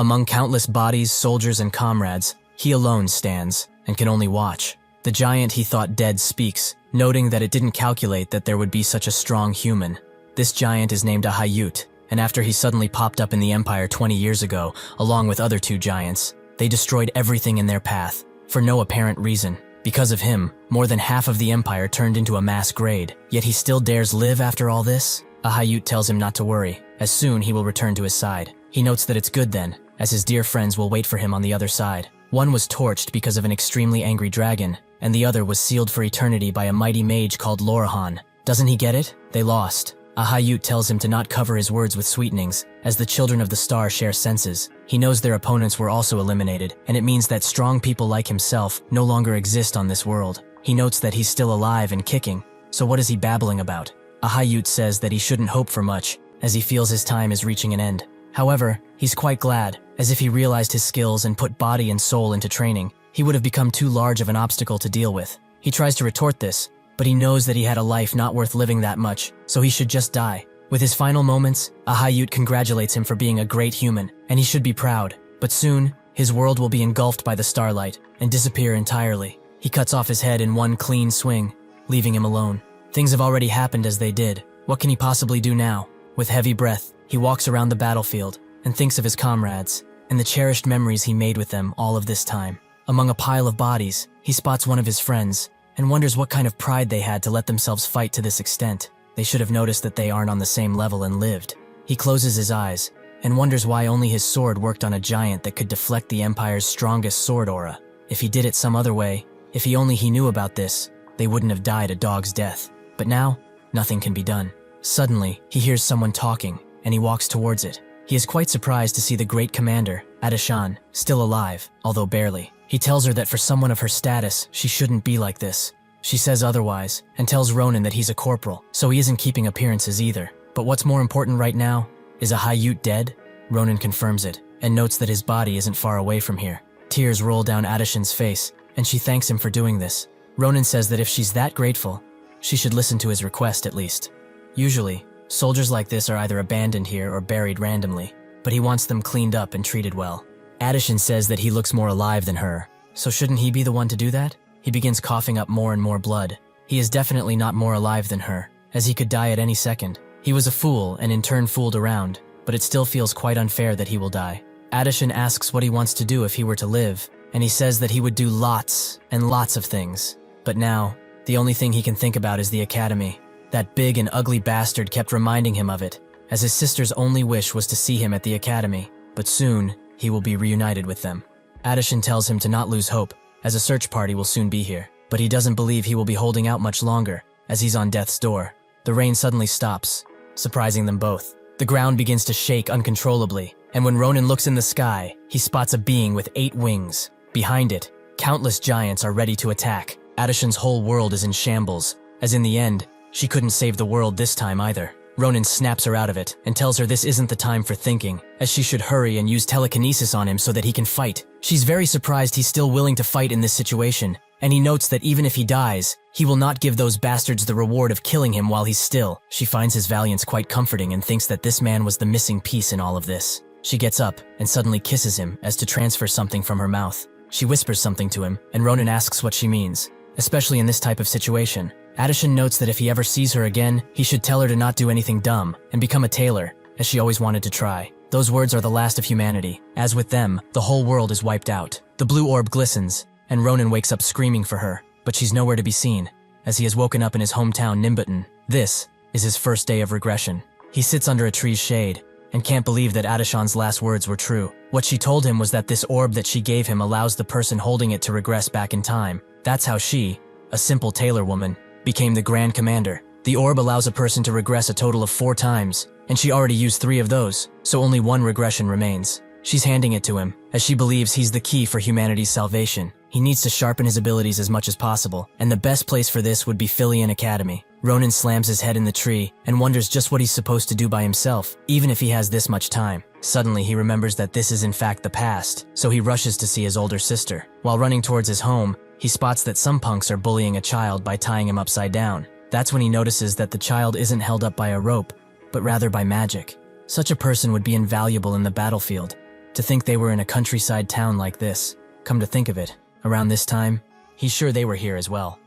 Among countless bodies, soldiers, and comrades, he alone stands and can only watch. The giant he thought dead speaks, noting that it didn't calculate that there would be such a strong human. This giant is named Ahayut, and after he suddenly popped up in the Empire 20 years ago, along with other two giants, they destroyed everything in their path, for no apparent reason. Because of him, more than half of the Empire turned into a mass grave, yet he still dares live after all this? Ahayut tells him not to worry, as soon he will return to his side. He notes that it's good then, as his dear friends will wait for him on the other side. One was torched because of an extremely angry dragon, and the other was sealed for eternity by a mighty mage called Lorahan. Doesn't he get it? They lost. Ahayut tells him to not cover his words with sweetenings, as the children of the star share senses. He knows their opponents were also eliminated, and it means that strong people like himself no longer exist on this world. He notes that he's still alive and kicking, so what is he babbling about? Ahayut says that he shouldn't hope for much, as he feels his time is reaching an end. However, he's quite glad, as if he realized his skills and put body and soul into training, he would have become too large of an obstacle to deal with. He tries to retort this, but he knows that he had a life not worth living that much, so he should just die. With his final moments, Ahayut congratulates him for being a great human, and he should be proud. But soon, his world will be engulfed by the starlight and disappear entirely. He cuts off his head in one clean swing, leaving him alone. Things have already happened as they did. What can he possibly do now? With heavy breath, he walks around the battlefield and thinks of his comrades and the cherished memories he made with them all of this time. Among a pile of bodies, he spots one of his friends and wonders what kind of pride they had to let themselves fight to this extent. They should have noticed that they aren't on the same level and lived. He closes his eyes and wonders why only his sword worked on a giant that could deflect the Empire's strongest sword aura. If he did it some other way, if he knew about this, they wouldn't have died a dog's death. But now, nothing can be done. Suddenly, he hears someone talking, and he walks towards it. He is quite surprised to see the great commander, Adeshan, still alive, although barely. He tells her that for someone of her status, she shouldn't be like this. She says otherwise, and tells Ronan that he's a corporal, so he isn't keeping appearances either. But what's more important right now? Is Ahayut dead? Ronan confirms it, and notes that his body isn't far away from here. Tears roll down Adeshan's face, and she thanks him for doing this. Ronan says that if she's that grateful, she should listen to his request at least. Usually, soldiers like this are either abandoned here or buried randomly, but he wants them cleaned up and treated well. Adeshan says that he looks more alive than her, so shouldn't he be the one to do that? He begins coughing up more and more blood. He is definitely not more alive than her, as he could die at any second. He was a fool and in turn fooled around, but it still feels quite unfair that he will die. Adeshan asks what he wants to do if he were to live, and he says that he would do lots and lots of things. But now, the only thing he can think about is the academy. That big and ugly bastard kept reminding him of it, as his sister's only wish was to see him at the academy. But soon, he will be reunited with them. Adeshan tells him to not lose hope, as a search party will soon be here. But he doesn't believe he will be holding out much longer, as he's on death's door. The rain suddenly stops, surprising them both. The ground begins to shake uncontrollably, and when Ronan looks in the sky, he spots a being with 8 wings. Behind it, countless giants are ready to attack. Adeshan's whole world is in shambles, as in the end, she couldn't save the world this time either. Ronan snaps her out of it and tells her this isn't the time for thinking, as she should hurry and use telekinesis on him so that he can fight. She's very surprised he's still willing to fight in this situation, and he notes that even if he dies, he will not give those bastards the reward of killing him while he's still. She finds his valiance quite comforting and thinks that this man was the missing piece in all of this. She gets up and suddenly kisses him as to transfer something from her mouth. She whispers something to him, and Ronan asks what she means, especially in this type of situation. Adeshan notes that if he ever sees her again, he should tell her to not do anything dumb and become a tailor, as she always wanted to try. Those words are the last of humanity. As with them, the whole world is wiped out. The blue orb glistens, and Ronan wakes up screaming for her, but she's nowhere to be seen, as he has woken up in his hometown Nimbuton. This is his first day of regression. He sits under a tree's shade, and can't believe that Adeshan's last words were true. What she told him was that this orb that she gave him allows the person holding it to regress back in time. That's how she, a simple tailor woman, became the Grand Commander. The orb allows a person to regress a total of 4 times, and she already used 3 of those, so only 1 regression remains. She's handing it to him, as she believes he's the key for humanity's salvation. He needs to sharpen his abilities as much as possible, and the best place for this would be Philian Academy. Ronan slams his head in the tree and wonders just what he's supposed to do by himself, even if he has this much time. Suddenly, he remembers that this is in fact the past, so he rushes to see his older sister. While running towards his home, he spots that some punks are bullying a child by tying him upside down. That's when he notices that the child isn't held up by a rope, but rather by magic. Such a person would be invaluable in the battlefield. To think they were in a countryside town like this. Come to think of it, around this time, he's sure they were here as well.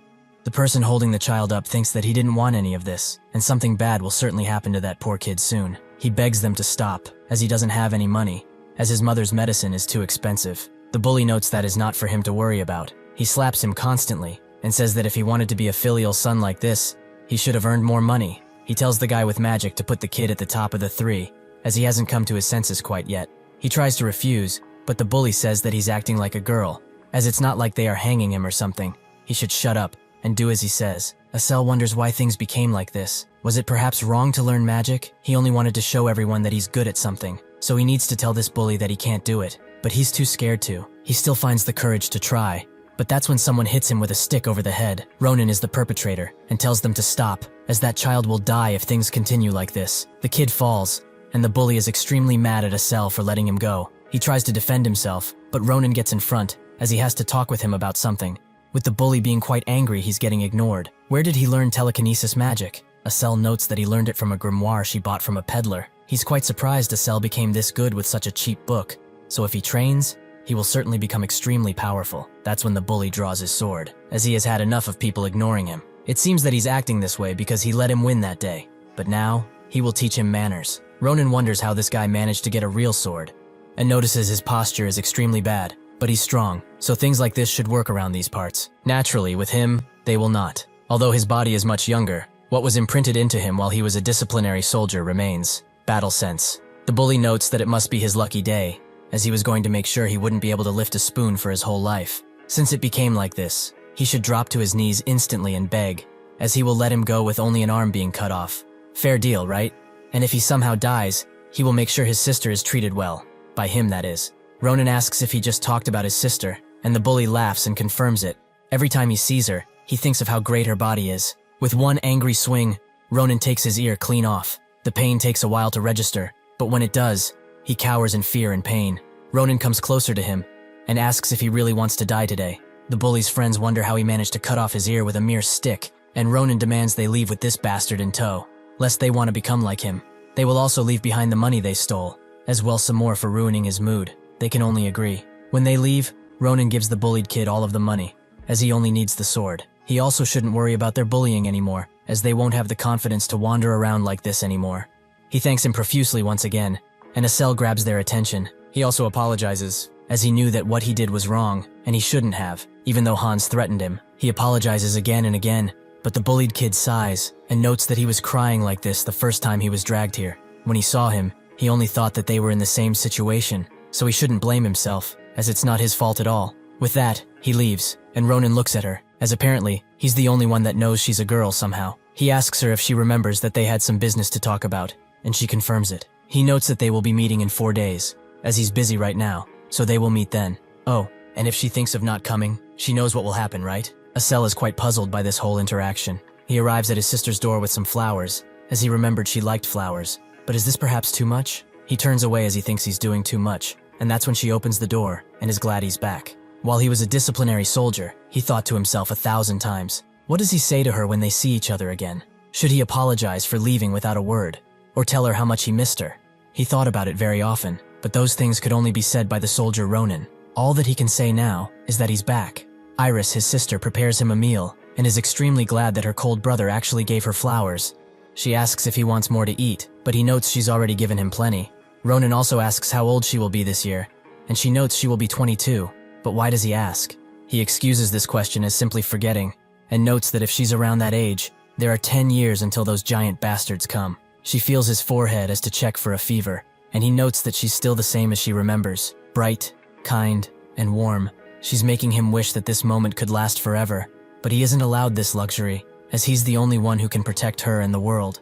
The person holding the child up thinks that he didn't want any of this, and something bad will certainly happen to that poor kid soon. He begs them to stop, as he doesn't have any money, as his mother's medicine is too expensive. The bully notes that is not for him to worry about. He slaps him constantly, and says that if he wanted to be a filial son like this, he should have earned more money. He tells the guy with magic to put the kid at the top of the three, as he hasn't come to his senses quite yet. He tries to refuse, but the bully says that he's acting like a girl, as it's not like they are hanging him or something. He should shut up and do as he says. Acel wonders why things became like this. Was it perhaps wrong to learn magic? He only wanted to show everyone that he's good at something, so he needs to tell this bully that he can't do it, but he's too scared to. He still finds the courage to try, but that's when someone hits him with a stick over the head. Ronan is the perpetrator and tells them to stop, as that child will die if things continue like this. The kid falls, and the bully is extremely mad at Acel for letting him go. He tries to defend himself, but Ronan gets in front, as he has to talk with him about something. With the bully being quite angry, he's getting ignored. Where did he learn telekinesis magic? Acel notes that he learned it from a grimoire she bought from a peddler. He's quite surprised Acel became this good with such a cheap book, so if he trains, he will certainly become extremely powerful. That's when the bully draws his sword, as he has had enough of people ignoring him. It seems that he's acting this way because he let him win that day, but now, he will teach him manners. Ronan wonders how this guy managed to get a real sword, and notices his posture is extremely bad, but he's strong, so things like this should work around these parts. Naturally, with him, they will not. Although his body is much younger, what was imprinted into him while he was a disciplinary soldier remains. Battle sense. The bully notes that it must be his lucky day, as he was going to make sure he wouldn't be able to lift a spoon for his whole life. Since it became like this, he should drop to his knees instantly and beg, as he will let him go with only an arm being cut off. Fair deal, right? And if he somehow dies, he will make sure his sister is treated well. By him, that is. Ronan asks if he just talked about his sister, and the bully laughs and confirms it. Every time he sees her, he thinks of how great her body is. With one angry swing, Ronan takes his ear clean off. The pain takes a while to register, but when it does, he cowers in fear and pain. Ronan comes closer to him and asks if he really wants to die today. The bully's friends wonder how he managed to cut off his ear with a mere stick, and Ronan demands they leave with this bastard in tow, lest they want to become like him. They will also leave behind the money they stole, as well some more for ruining his mood. They can only agree. When they leave, Ronan gives the bullied kid all of the money, as he only needs the sword. He also shouldn't worry about their bullying anymore, as they won't have the confidence to wander around like this anymore. He thanks him profusely once again, and Acel grabs their attention. He also apologizes, as he knew that what he did was wrong, and he shouldn't have, even though Hans threatened him. He apologizes again and again, but the bullied kid sighs, and notes that he was crying like this the first time he was dragged here. When he saw him, he only thought that they were in the same situation, so he shouldn't blame himself, as it's not his fault at all. With that, he leaves, and Ronan looks at her, as apparently, he's the only one that knows she's a girl somehow. He asks her if she remembers that they had some business to talk about, and she confirms it. He notes that they will be meeting in 4 days, as he's busy right now, so they will meet then. Oh, and if she thinks of not coming, she knows what will happen, right? Acel is quite puzzled by this whole interaction. He arrives at his sister's door with some flowers, as he remembered she liked flowers. But is this perhaps too much? He turns away as he thinks he's doing too much, and that's when she opens the door and is glad he's back. While he was a disciplinary soldier, he thought to himself 1,000 times, what does he say to her when they see each other again? Should he apologize for leaving without a word, or tell her how much he missed her? He thought about it very often, but those things could only be said by the soldier Ronan. All that he can say now is that he's back. Iris, his sister, prepares him a meal, and is extremely glad that her cold brother actually gave her flowers. She asks if he wants more to eat, but he notes she's already given him plenty. Ronan also asks how old she will be this year, and she notes she will be 22, but why does he ask? He excuses this question as simply forgetting, and notes that if she's around that age, there are 10 years until those giant bastards come. She feels his forehead as to check for a fever, and he notes that she's still the same as she remembers, bright, kind, and warm. She's making him wish that this moment could last forever, but he isn't allowed this luxury, as he's the only one who can protect her and the world.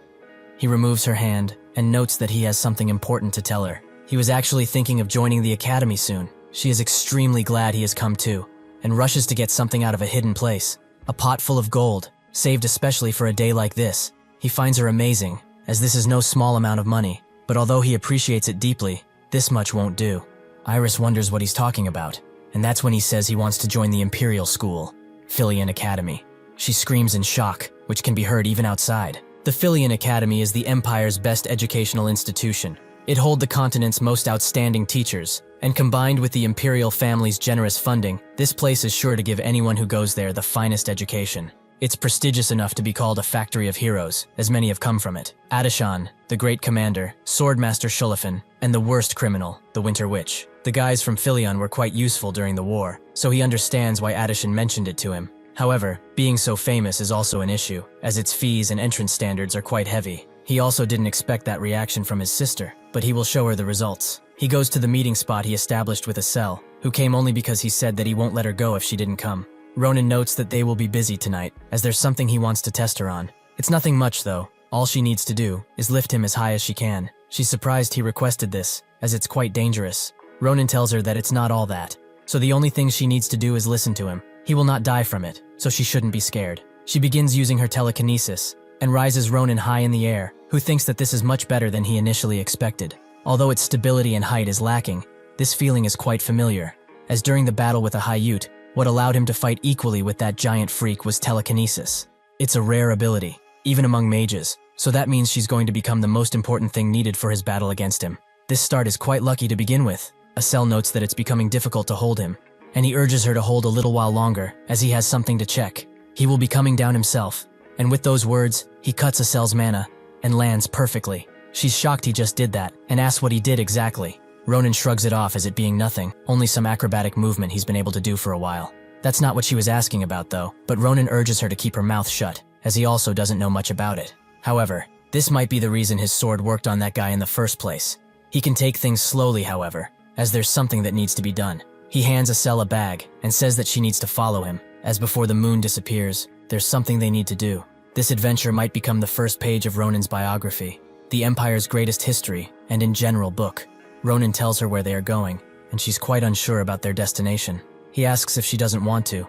He removes her hand and notes that he has something important to tell her. He was actually thinking of joining the academy soon. She is extremely glad he has come too, and rushes to get something out of a hidden place. A pot full of gold, saved especially for a day like this. He finds her amazing, as this is no small amount of money, but although he appreciates it deeply, this much won't do. Iris wonders what he's talking about, and that's when he says he wants to join the Imperial School, Filian Academy. She screams in shock, which can be heard even outside. The Filian Academy is the Empire's best educational institution. It holds the continent's most outstanding teachers, And combined with the imperial family's generous funding, this place is sure to give anyone who goes there the finest education. It's prestigious enough to be called a factory of heroes, as many have come from it. Adeshan, the great commander, Swordmaster Shulafin, and the worst criminal, the Winter Witch. The guys from Philion were quite useful during the war, so he understands why Adeshan mentioned it to him. However, being so famous is also an issue, as its fees and entrance standards are quite heavy. He also didn't expect that reaction from his sister, but he will show her the results. He goes to the meeting spot he established with Acel, who came only because he said that he won't let her go if she didn't come. Ronan notes that they will be busy tonight, as there's something he wants to test her on. It's nothing much though. All she needs to do is lift him as high as she can. She's surprised he requested this, as it's quite dangerous. Ronan tells her that it's not all that, so the only thing she needs to do is listen to him. He will not die from it, so she shouldn't be scared. She begins using her telekinesis, and rises Ronan high in the air, who thinks that this is much better than he initially expected. Although its stability and height is lacking, this feeling is quite familiar, as during the battle with a Hayut, what allowed him to fight equally with that giant freak was telekinesis. It's a rare ability, even among mages, so that means she's going to become the most important thing needed for his battle against him. This start is quite lucky to begin with. Acel notes that it's becoming difficult to hold him, and he urges her to hold a little while longer, as he has something to check. He will be coming down himself, and with those words, he cuts Acel's mana, and lands perfectly. She's shocked he just did that, and asks what he did exactly. Ronan shrugs it off as it being nothing, only some acrobatic movement he's been able to do for a while. That's not what she was asking about though, but Ronan urges her to keep her mouth shut, as he also doesn't know much about it. However, this might be the reason his sword worked on that guy in the first place. He can take things slowly, however, as there's something that needs to be done. He hands Acel a bag, and says that she needs to follow him, as before the moon disappears, there's something they need to do. This adventure might become the first page of Ronan's biography, the Empire's greatest history, and in general book. Ronan tells her where they are going, and she's quite unsure about their destination. He asks if she doesn't want to,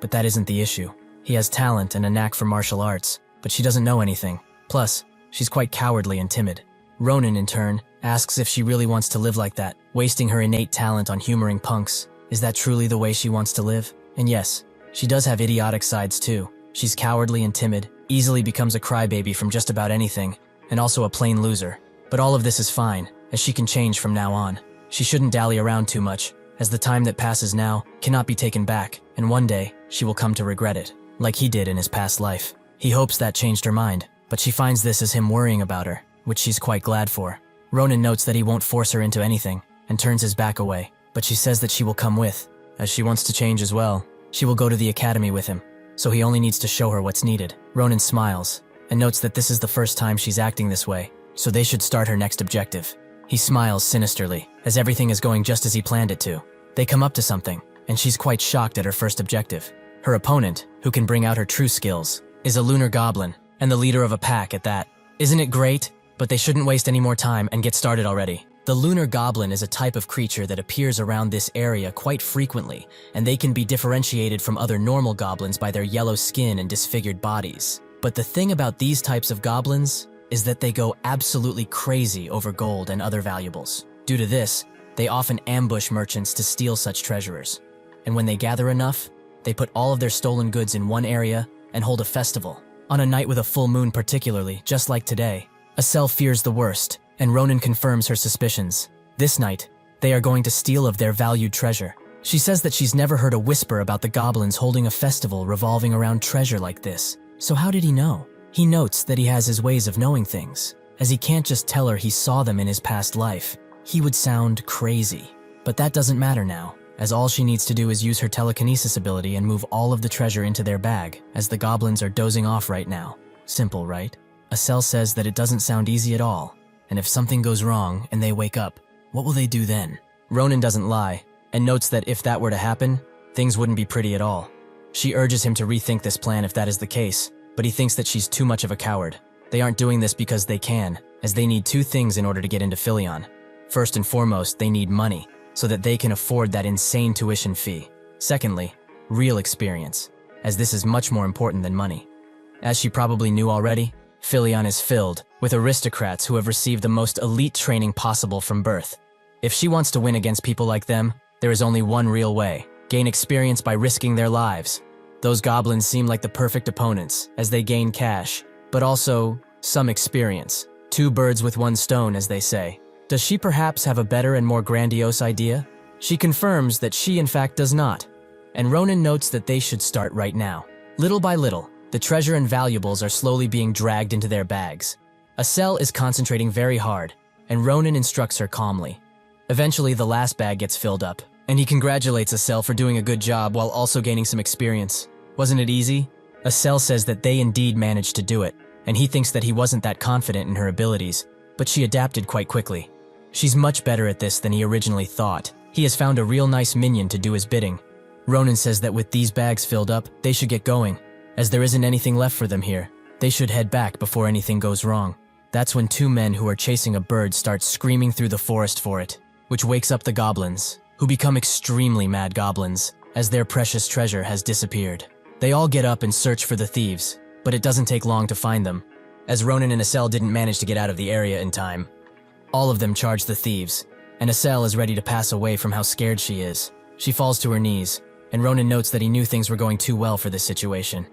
but that isn't the issue. He has talent and a knack for martial arts, but she doesn't know anything. Plus, she's quite cowardly and timid. Ronan, in turn, asks if she really wants to live like that, wasting her innate talent on humoring punks. Is that truly the way she wants to live? And yes, she does have idiotic sides too. She's cowardly and timid, easily becomes a crybaby from just about anything, and also a plain loser. But all of this is fine, as she can change from now on. She shouldn't dally around too much, as the time that passes now cannot be taken back, and one day, she will come to regret it, like he did in his past life. He hopes that changed her mind, but she finds this as him worrying about her, which she's quite glad for. Ronan notes that he won't force her into anything, and turns his back away, but she says that she will come with, as she wants to change as well. She will go to the academy with him, so he only needs to show her what's needed. Ronan smiles, and notes that this is the first time she's acting this way, so they should start her next objective. He smiles sinisterly, as everything is going just as he planned it to. They come up to something, and she's quite shocked at her first objective. Her opponent, who can bring out her true skills, is a lunar goblin, and the leader of a pack at that. Isn't it great? But they shouldn't waste any more time and get started already. The lunar goblin is a type of creature that appears around this area quite frequently, and they can be differentiated from other normal goblins by their yellow skin and disfigured bodies. But the thing about these types of goblins is that they go absolutely crazy over gold and other valuables. Due to this, they often ambush merchants to steal such treasures. And when they gather enough, they put all of their stolen goods in one area and hold a festival. On a night with a full moon particularly, just like today, Acel fears the worst, and Ronan confirms her suspicions. This night, they are going to steal of their valued treasure. She says that she's never heard a whisper about the goblins holding a festival revolving around treasure like this. So how did he know? He notes that he has his ways of knowing things, as he can't just tell her he saw them in his past life. He would sound crazy. But that doesn't matter now, as all she needs to do is use her telekinesis ability and move all of the treasure into their bag, as the goblins are dozing off right now. Simple, right? Acel says that it doesn't sound easy at all, and if something goes wrong and they wake up, what will they do then? Ronan doesn't lie, and notes that if that were to happen, things wouldn't be pretty at all. She urges him to rethink this plan if that is the case, but he thinks that she's too much of a coward. They aren't doing this because they can, as they need two things in order to get into Philion. First and foremost, they need money, so that they can afford that insane tuition fee. Secondly, real experience, as this is much more important than money. As she probably knew already, Philion is filled with aristocrats who have received the most elite training possible from birth. If she wants to win against people like them, there is only one real way: gain experience by risking their lives. Those goblins seem like the perfect opponents, as they gain cash, but also some experience. Two birds with one stone, as they say. Does she perhaps have a better and more grandiose idea? She confirms that she in fact does not, and Ronan notes that they should start right now. Little by little, the treasure and valuables are slowly being dragged into their bags. Acel is concentrating very hard, and Ronan instructs her calmly. Eventually, the last bag gets filled up, and he congratulates Acel for doing a good job while also gaining some experience. Wasn't it easy? Acel says that they indeed managed to do it, and he thinks that he wasn't that confident in her abilities, but she adapted quite quickly. She's much better at this than he originally thought. He has found a real nice minion to do his bidding. Ronan says that with these bags filled up, they should get going. As there isn't anything left for them here, they should head back before anything goes wrong. That's when two men who are chasing a bird start screaming through the forest for it, which wakes up the goblins, who become extremely mad goblins, as their precious treasure has disappeared. They all get up and search for the thieves, but it doesn't take long to find them, as Ronan and Acel didn't manage to get out of the area in time. All of them charge the thieves, and Acel is ready to pass away from how scared she is. She falls to her knees, and Ronan notes that he knew things were going too well for this situation.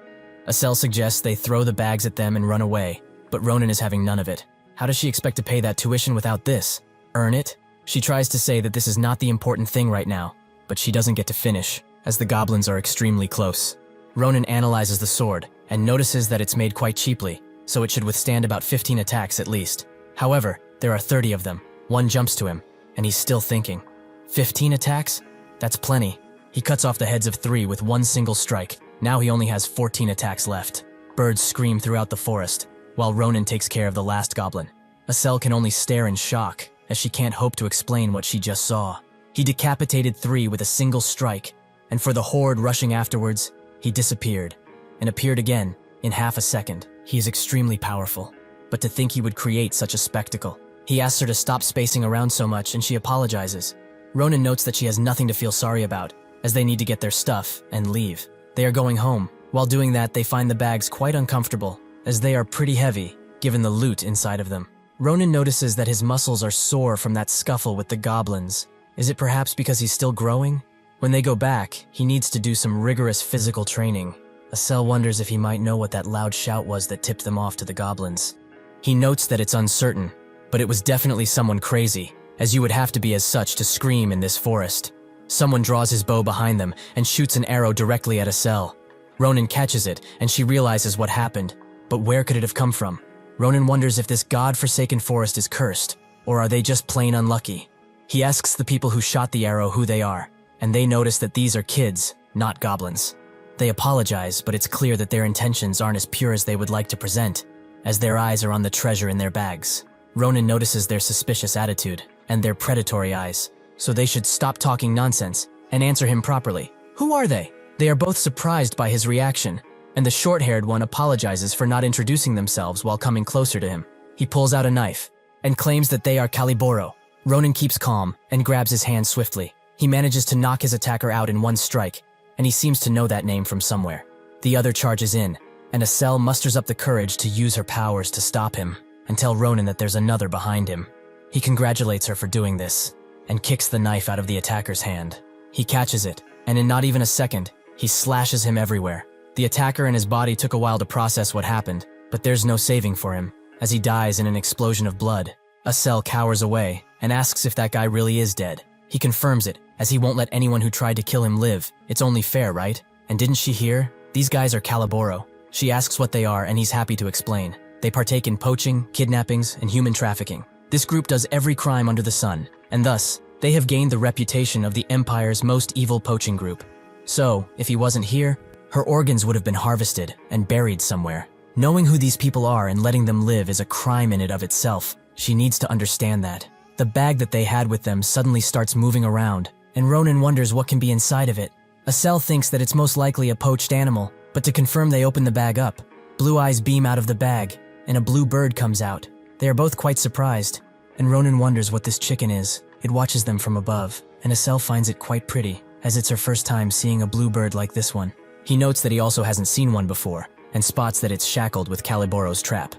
Acel suggests they throw the bags at them and run away, but Ronan is having none of it. How does she expect to pay that tuition without this? Earn it? She tries to say that this is not the important thing right now, but she doesn't get to finish, as the goblins are extremely close. Ronan analyzes the sword, and notices that it's made quite cheaply, so it should withstand about 15 attacks at least. However, there are 30 of them. One jumps to him, and he's still thinking. 15 attacks? That's plenty. He cuts off the heads of 3 with one single strike. Now he only has 14 attacks left. Birds scream throughout the forest, while Ronan takes care of the last goblin. Acel can only stare in shock, as she can't hope to explain what she just saw. He decapitated 3 with a single strike, and for the horde rushing afterwards, he disappeared, and appeared again in half a second. He is extremely powerful, but to think he would create such a spectacle. He asks her to stop spacing around so much, and she apologizes. Ronan notes that she has nothing to feel sorry about, as they need to get their stuff and leave. They are going home. While doing that, they find the bags quite uncomfortable, as they are pretty heavy, given the loot inside of them. Ronan notices that his muscles are sore from that scuffle with the goblins. Is it perhaps because he's still growing? When they go back, he needs to do some rigorous physical training. Acel wonders if he might know what that loud shout was that tipped them off to the goblins. He notes that it's uncertain, but it was definitely someone crazy, as you would have to be as such to scream in this forest. Someone draws his bow behind them and shoots an arrow directly at Acel. Ronan catches it, and she realizes what happened, but where could it have come from? Ronan wonders if this god-forsaken forest is cursed, or are they just plain unlucky? He asks the people who shot the arrow who they are, and they notice that these are kids, not goblins. They apologize, but it's clear that their intentions aren't as pure as they would like to present, as their eyes are on the treasure in their bags. Ronan notices their suspicious attitude, and their predatory eyes, so they should stop talking nonsense and answer him properly. Who are they? They are both surprised by his reaction, and the short-haired one apologizes for not introducing themselves while coming closer to him. He pulls out a knife and claims that they are Caliboro. Ronan keeps calm and grabs his hand swiftly. He manages to knock his attacker out in one strike, and he seems to know that name from somewhere. The other charges in, and Acel musters up the courage to use her powers to stop him and tell Ronan that there's another behind him. He congratulates her for doing this and kicks the knife out of the attacker's hand. He catches it, and in not even a second, he slashes him everywhere. The attacker and his body took a while to process what happened, but there's no saving for him, as he dies in an explosion of blood. Acel cowers away and asks if that guy really is dead. He confirms it, as he won't let anyone who tried to kill him live. It's only fair, right? And didn't she hear? These guys are Caliboro. She asks what they are, and he's happy to explain. They partake in poaching, kidnappings, and human trafficking. This group does every crime under the sun, and thus, they have gained the reputation of the Empire's most evil poaching group. So, if he wasn't here, her organs would have been harvested and buried somewhere. Knowing who these people are and letting them live is a crime in and of itself. She needs to understand that. The bag that they had with them suddenly starts moving around, and Ronan wonders what can be inside of it. Acel thinks that it's most likely a poached animal, but to confirm they open the bag up. Blue eyes beam out of the bag, and a blue bird comes out. They are both quite surprised, and Ronan wonders what this chicken is. It watches them from above, and Acel finds it quite pretty, as it's her first time seeing a blue bird like this one. He notes that he also hasn't seen one before, and spots that it's shackled with Caliboro's trap.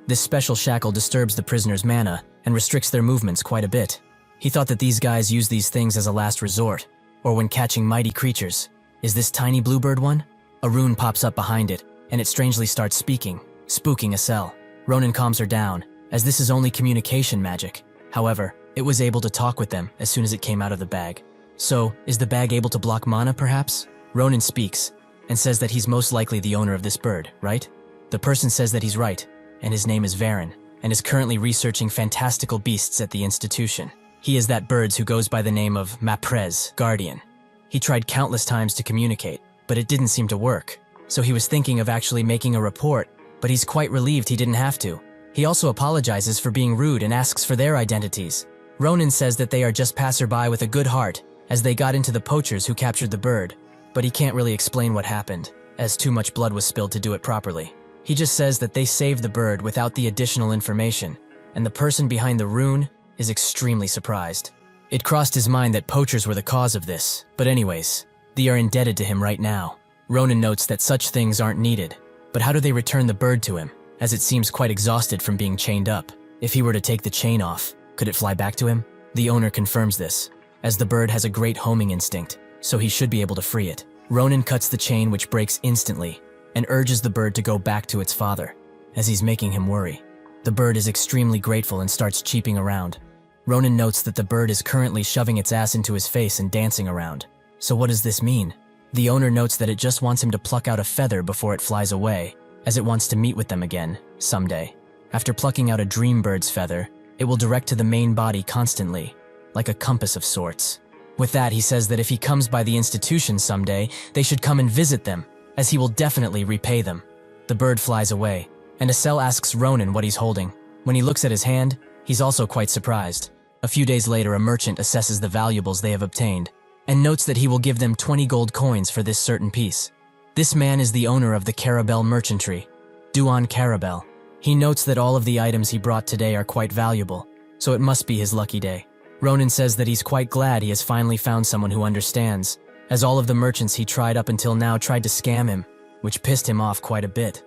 This special shackle disturbs the prisoner's mana and restricts their movements quite a bit. He thought that these guys use these things as a last resort, or when catching mighty creatures. Is this tiny bluebird one? A rune pops up behind it, and it strangely starts speaking, spooking Acel. Ronan calms her down, as this is only communication magic. However, it was able to talk with them as soon as it came out of the bag. So, is the bag able to block mana, perhaps? Ronan speaks, and says that he's most likely the owner of this bird, right? The person says that he's right, and his name is Varen, and is currently researching fantastical beasts at the institution. He is that bird who goes by the name of Maprez, Guardian. He tried countless times to communicate, but it didn't seem to work. So he was thinking of actually making a report, but he's quite relieved he didn't have to. He also apologizes for being rude and asks for their identities. Ronan says that they are just passerby with a good heart, as they got into the poachers who captured the bird, but he can't really explain what happened, as too much blood was spilled to do it properly. He just says that they saved the bird without the additional information, and the person behind the rune is extremely surprised. It crossed his mind that poachers were the cause of this, but anyways, they are indebted to him right now. Ronan notes that such things aren't needed, but how do they return the bird to him, as it seems quite exhausted from being chained up? If he were to take the chain off, could it fly back to him? The owner confirms this, as the bird has a great homing instinct, so he should be able to free it. Ronan cuts the chain, which breaks instantly, and urges the bird to go back to its father, as he's making him worry. The bird is extremely grateful and starts cheeping around. Ronan notes that the bird is currently shoving its ass into his face and dancing around. So what does this mean? The owner notes that it just wants him to pluck out a feather before it flies away, as it wants to meet with them again, someday. After plucking out a dream bird's feather, it will direct to the main body constantly, like a compass of sorts. With that, he says that if he comes by the institution someday, they should come and visit them, as he will definitely repay them. The bird flies away, and Asel asks Ronan what he's holding. When he looks at his hand, he's also quite surprised. A few days later, a merchant assesses the valuables they have obtained, and notes that he will give them 20 gold coins for this certain piece. This man is the owner of the Carabel merchantry, Duan Carabel. He notes that all of the items he brought today are quite valuable, so it must be his lucky day. Ronan says that he's quite glad he has finally found someone who understands, as all of the merchants he tried up until now tried to scam him, which pissed him off quite a bit.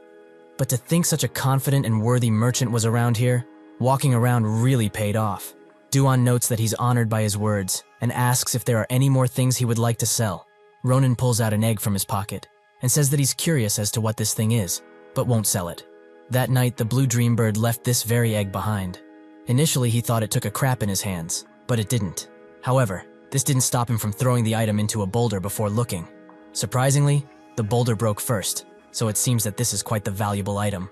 But to think such a confident and worthy merchant was around here, walking around really paid off. Duan notes that he's honored by his words, and asks if there are any more things he would like to sell. Ronan pulls out an egg from his pocket, and says that he's curious as to what this thing is, but won't sell it. That night, the blue dream bird left this very egg behind. Initially, he thought it took a crap in his hands, but it didn't. However, this didn't stop him from throwing the item into a boulder before looking. Surprisingly, the boulder broke first, so it seems that this is quite the valuable item.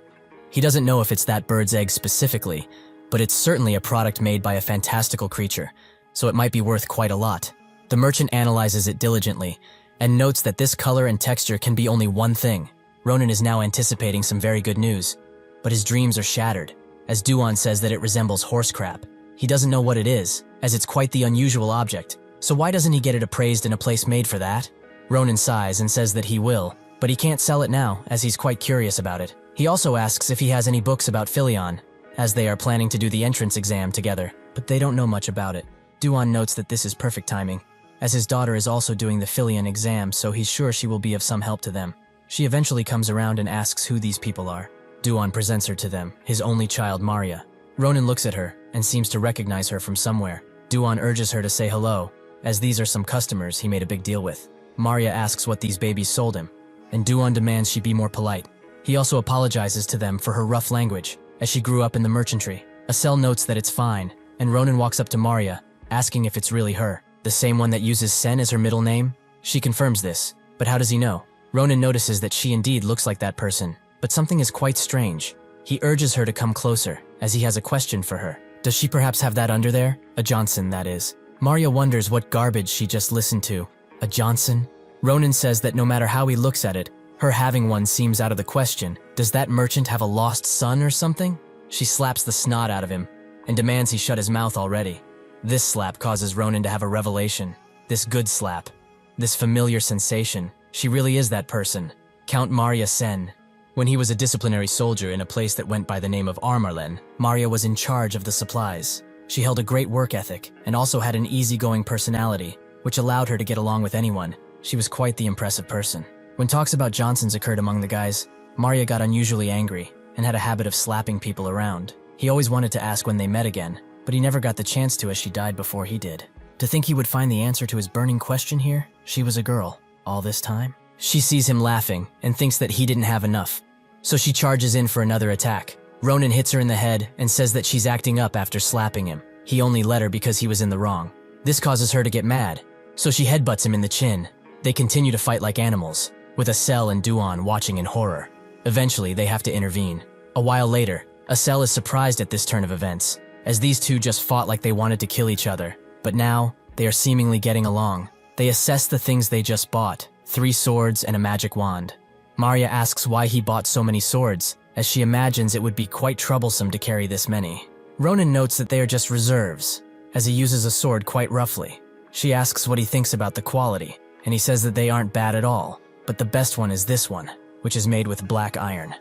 He doesn't know if it's that bird's egg specifically, but it's certainly a product made by a fantastical creature, so it might be worth quite a lot. The merchant analyzes it diligently, and notes that this color and texture can be only one thing. Ronan is now anticipating some very good news, but his dreams are shattered, as Duan says that it resembles horse crap. He doesn't know what it is, as it's quite the unusual object, so why doesn't he get it appraised in a place made for that? Ronan sighs and says that he will, but he can't sell it now, as he's quite curious about it. He also asks if he has any books about Philion, as they are planning to do the entrance exam together, but they don't know much about it. Duan notes that this is perfect timing, as his daughter is also doing the Philion exam, so he's sure she will be of some help to them. She eventually comes around and asks who these people are. Duan presents her to them, his only child Maria. Ronan looks at her, and seems to recognize her from somewhere. Duan urges her to say hello, as these are some customers he made a big deal with. Maria asks what these babies sold him, and Duan demands she be more polite. He also apologizes to them for her rough language, as she grew up in the merchantry. Asel notes that it's fine, and Ronan walks up to Maria, asking if it's really her, the same one that uses Sen as her middle name. She confirms this, but how does he know? Ronan notices that she indeed looks like that person, but something is quite strange. He urges her to come closer, as he has a question for her. Does she perhaps have that under there? A Johnson, that is. Maria wonders what garbage she just listened to. A Johnson? Ronan says that no matter how he looks at it, her having one seems out of the question. Does that merchant have a lost son or something? She slaps the snot out of him, and demands he shut his mouth already. This slap causes Ronan to have a revelation. This good slap. This familiar sensation. She really is that person. Count Maria Sen. When he was a disciplinary soldier in a place that went by the name of Armarlen, Maria was in charge of the supplies. She held a great work ethic, and also had an easygoing personality, which allowed her to get along with anyone. She was quite the impressive person. When talks about Johnsons occurred among the guys, Maria got unusually angry, and had a habit of slapping people around. He always wanted to ask when they met again, but he never got the chance to, as she died before he did. To think he would find the answer to his burning question here? She was a girl, all this time? She sees him laughing, and thinks that he didn't have enough. So she charges in for another attack. Ronan hits her in the head, and says that she's acting up after slapping him. He only let her because he was in the wrong. This causes her to get mad, so she headbutts him in the chin. They continue to fight like animals, with Acel and Duan watching in horror. Eventually, they have to intervene. A while later, Acel is surprised at this turn of events, as these two just fought like they wanted to kill each other. But now, they are seemingly getting along. They assess the things they just bought, 3 swords and a magic wand. Maria asks why he bought so many swords, as she imagines it would be quite troublesome to carry this many. Ronan notes that they are just reserves, as he uses a sword quite roughly. She asks what he thinks about the quality, and he says that they aren't bad at all, but the best one is this one, which is made with black iron.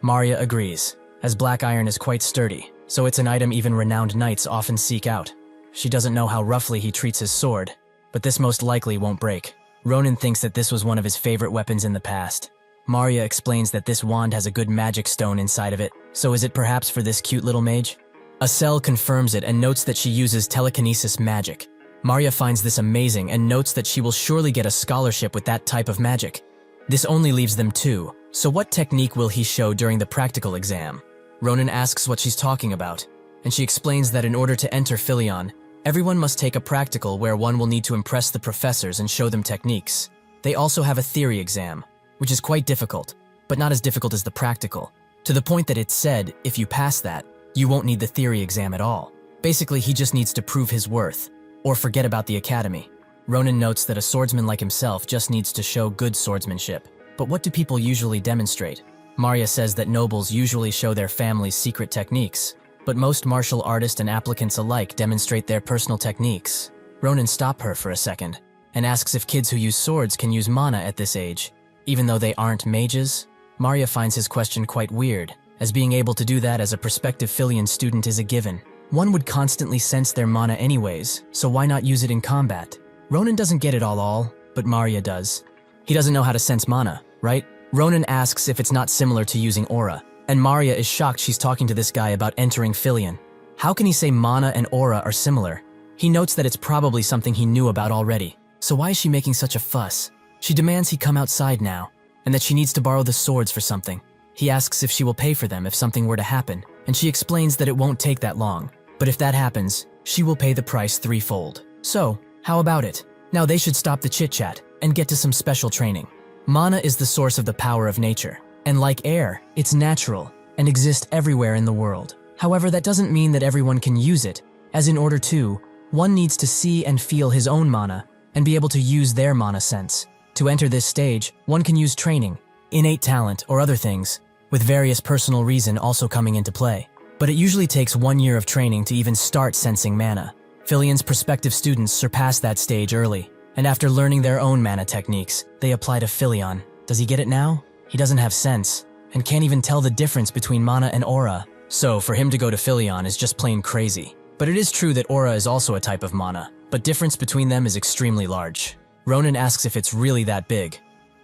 Maria agrees, as black iron is quite sturdy, so it's an item even renowned knights often seek out. She doesn't know how roughly he treats his sword, but this most likely won't break. Ronan thinks that this was one of his favorite weapons in the past. Maria explains that this wand has a good magic stone inside of it, so is it perhaps for this cute little mage? Acel confirms it and notes that she uses telekinesis magic. Maria finds this amazing and notes that she will surely get a scholarship with that type of magic. This only leaves them 2, so what technique will he show during the practical exam? Ronan asks what she's talking about, and she explains that in order to enter Philion, everyone must take a practical where one will need to impress the professors and show them techniques. They also have a theory exam, which is quite difficult, but not as difficult as the practical, to the point that it's said, if you pass that, you won't need the theory exam at all. Basically, he just needs to prove his worth, or forget about the academy. Ronan notes that a swordsman like himself just needs to show good swordsmanship. But what do people usually demonstrate? Maria says that nobles usually show their family's secret techniques, but most martial artists and applicants alike demonstrate their personal techniques. Ronan stops her for a second, and asks if kids who use swords can use mana at this age, even though they aren't mages. Maria finds his question quite weird, as being able to do that as a prospective Philion student is a given. One would constantly sense their mana anyways, so why not use it in combat? Ronan doesn't get it all, but Maria does. He doesn't know how to sense mana, right? Ronan asks if it's not similar to using aura, and Maria is shocked she's talking to this guy about entering Philion. How can he say mana and aura are similar? He notes that it's probably something he knew about already, so why is she making such a fuss? She demands he come outside now, and that she needs to borrow the swords for something. He asks if she will pay for them if something were to happen, and she explains that it won't take that long, but if that happens, she will pay the price 3-fold. So, how about it? Now they should stop the chit-chat and get to some special training. Mana is the source of the power of nature, and like air, it's natural and exists everywhere in the world. However, that doesn't mean that everyone can use it, as in order to, one needs to see and feel his own mana and be able to use their mana sense. To enter this stage, one can use training, innate talent, or other things, with various personal reason also coming into play. But it usually takes 1 year of training to even start sensing mana. Philion's prospective students surpass that stage early, and after learning their own mana techniques, they apply to Philion. Does he get it now? He doesn't have sense, and can't even tell the difference between mana and aura. So for him to go to Philion is just plain crazy. But it is true that aura is also a type of mana, but difference between them is extremely large. Ronan asks if it's really that big,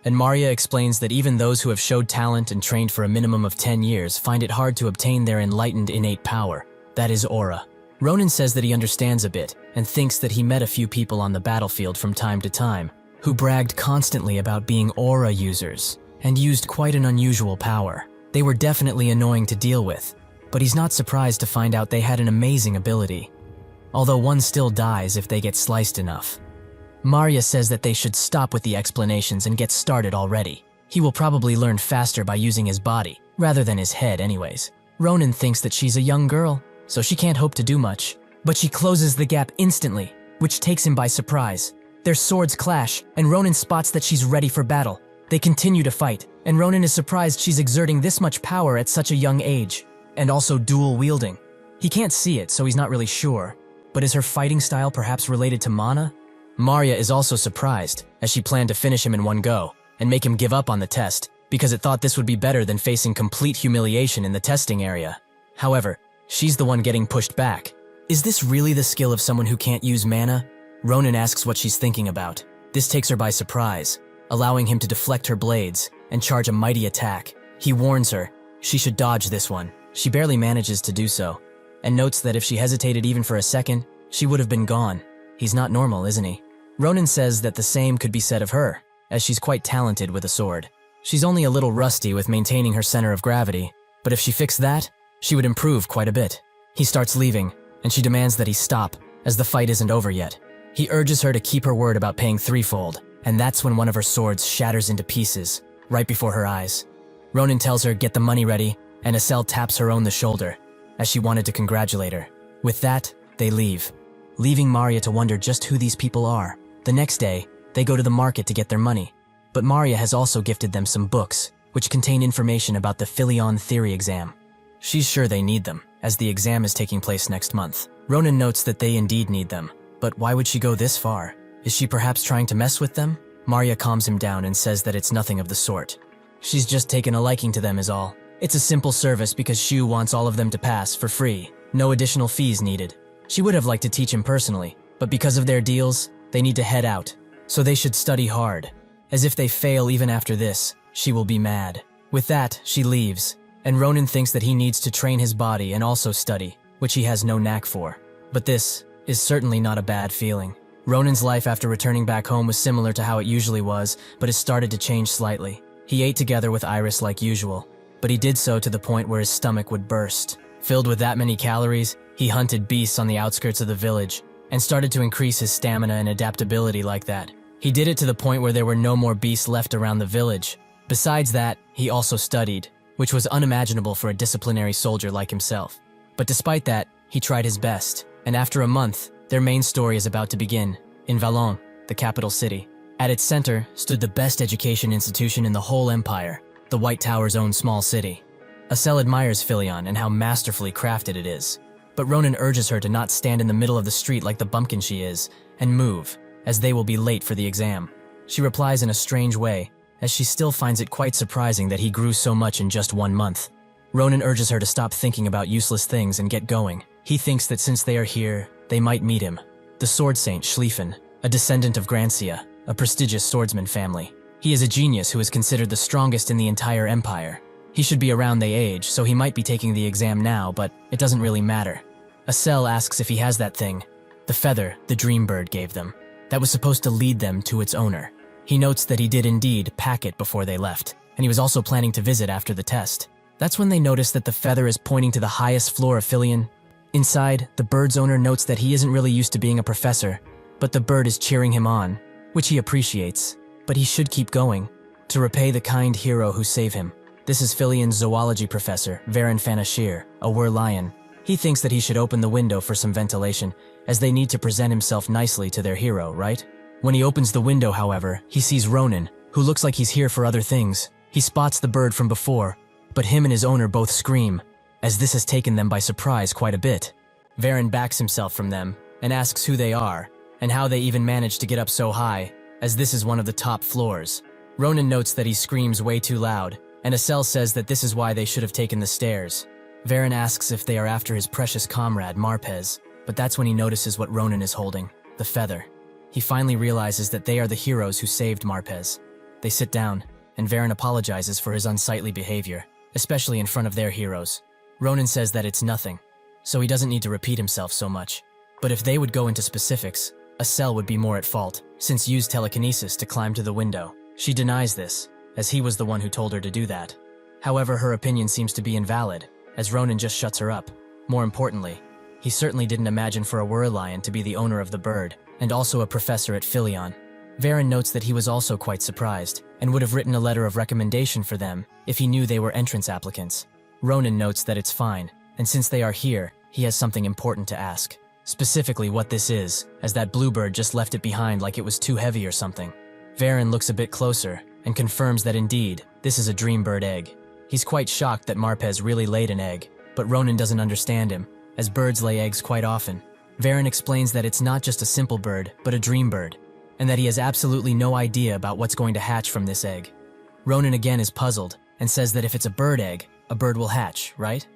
and Maria explains that even those who have showed talent and trained for a minimum of 10 years find it hard to obtain their enlightened innate power. That is aura. Ronan says that he understands a bit, and thinks that he met a few people on the battlefield from time to time, who bragged constantly about being aura users, and used quite an unusual power. They were definitely annoying to deal with, but he's not surprised to find out they had an amazing ability, although one still dies if they get sliced enough. Maria says that they should stop with the explanations and get started already. He will probably learn faster by using his body, rather than his head anyways. Ronan thinks that she's a young girl, so she can't hope to do much. But she closes the gap instantly, which takes him by surprise. Their swords clash, and Ronan spots that she's ready for battle. They continue to fight, and Ronan is surprised she's exerting this much power at such a young age, and also dual wielding. He can't see it, so he's not really sure. But is her fighting style perhaps related to mana? Maria is also surprised, as she planned to finish him in one go, and make him give up on the test, because it thought this would be better than facing complete humiliation in the testing area. However, she's the one getting pushed back. Is this really the skill of someone who can't use mana? Ronan asks what she's thinking about. This takes her by surprise, allowing him to deflect her blades and charge a mighty attack. He warns her she should dodge this one. She barely manages to do so, and notes that if she hesitated even for a second, she would have been gone. He's not normal, isn't he? Ronan says that the same could be said of her, as she's quite talented with a sword. She's only a little rusty with maintaining her center of gravity, but if she fixed that, she would improve quite a bit. He starts leaving, and she demands that he stop, as the fight isn't over yet. He urges her to keep her word about paying threefold, and that's when one of her swords shatters into pieces, right before her eyes. Ronan tells her get the money ready, and Acel taps her on the shoulder, as she wanted to congratulate her. With that, they leave, leaving Maria to wonder just who these people are. The next day, they go to the market to get their money, but Maria has also gifted them some books, which contain information about the Philion theory exam. She's sure they need them, as the exam is taking place next month. Ronan notes that they indeed need them, but why would she go this far? Is she perhaps trying to mess with them? Maria calms him down and says that it's nothing of the sort. She's just taken a liking to them is all. It's a simple service because Shu wants all of them to pass for free. No additional fees needed. She would have liked to teach him personally, but because of their deals, they need to head out. So they should study hard. As if they fail even after this, she will be mad. With that, she leaves, and Ronan thinks that he needs to train his body and also study, which he has no knack for. But this is certainly not a bad feeling. Ronan's life after returning back home was similar to how it usually was, but has started to change slightly. He ate together with Iris like usual, but he did so to the point where his stomach would burst. Filled with that many calories, he hunted beasts on the outskirts of the village, and started to increase his stamina and adaptability like that. He did it to the point where there were no more beasts left around the village. Besides that, he also studied, which was unimaginable for a disciplinary soldier like himself. But despite that, he tried his best, and after a month, their main story is about to begin, in Valon, the capital city. At its center stood the best education institution in the whole empire, the White Tower's own small city. Acel admires Philion and how masterfully crafted it is, but Ronan urges her to not stand in the middle of the street like the bumpkin she is, and move, as they will be late for the exam. She replies in a strange way, as she still finds it quite surprising that he grew so much in just 1 month. Ronan urges her to stop thinking about useless things and get going. He thinks that since they are here, they might meet him. The sword saint Schlieffen, a descendant of Grancia, a prestigious swordsman family. He is a genius who is considered the strongest in the entire empire. He should be around their age, so he might be taking the exam now, but it doesn't really matter. Acel asks if he has that thing, the feather the dream bird gave them, that was supposed to lead them to its owner. He notes that he did indeed pack it before they left, and he was also planning to visit after the test. That's when they notice that the feather is pointing to the highest floor of Philion. Inside, the bird's owner notes that he isn't really used to being a professor, but the bird is cheering him on, which he appreciates. But he should keep going, to repay the kind hero who saved him. This is Philion's zoology professor, Varen Fanashir, a were-lion. He thinks that he should open the window for some ventilation, as they need to present himself nicely to their hero, right? When he opens the window, however, he sees Ronan, who looks like he's here for other things. He spots the bird from before, but him and his owner both scream, as this has taken them by surprise quite a bit. Varen backs himself from them, and asks who they are, and how they even managed to get up so high, as this is one of the top floors. Ronan notes that he screams way too loud, and Acel says that this is why they should have taken the stairs. Varen asks if they are after his precious comrade, Marpez, but that's when he notices what Ronan is holding, the feather. He finally realizes that they are the heroes who saved Marpez. They sit down, and Varen apologizes for his unsightly behavior, especially in front of their heroes. Ronan says that it's nothing, so he doesn't need to repeat himself so much. But if they would go into specifics, Acel would be more at fault, since used telekinesis to climb to the window. She denies this, as he was the one who told her to do that. However, her opinion seems to be invalid, as Ronan just shuts her up. More importantly, he certainly didn't imagine for a were-lion to be the owner of the bird, and also a professor at Philion. Varen notes that he was also quite surprised, and would have written a letter of recommendation for them if he knew they were entrance applicants. Ronan notes that it's fine, and since they are here, he has something important to ask. Specifically what this is, as that bluebird just left it behind like it was too heavy or something. Varen looks a bit closer, and confirms that indeed, this is a dream bird egg. He's quite shocked that Marpez really laid an egg, but Ronan doesn't understand him, as birds lay eggs quite often. Varen explains that it's not just a simple bird, but a dream bird, and that he has absolutely no idea about what's going to hatch from this egg. Ronan again is puzzled, and says that if it's a bird egg, a bird will hatch, right?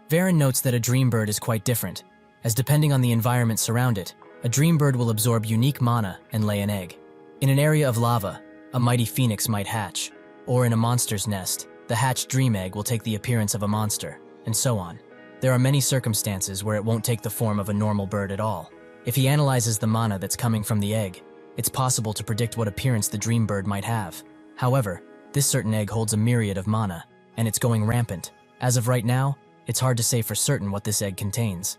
Varen notes that a dream bird is quite different, as depending on the environment surround it, a dream bird will absorb unique mana and lay an egg. In an area of lava, a mighty phoenix might hatch, or in a monster's nest, the hatched dream egg will take the appearance of a monster, and so on. There are many circumstances where it won't take the form of a normal bird at all. If he analyzes the mana that's coming from the egg, it's possible to predict what appearance the dream bird might have. However, this certain egg holds a myriad of mana, and it's going rampant. As of right now, it's hard to say for certain what this egg contains.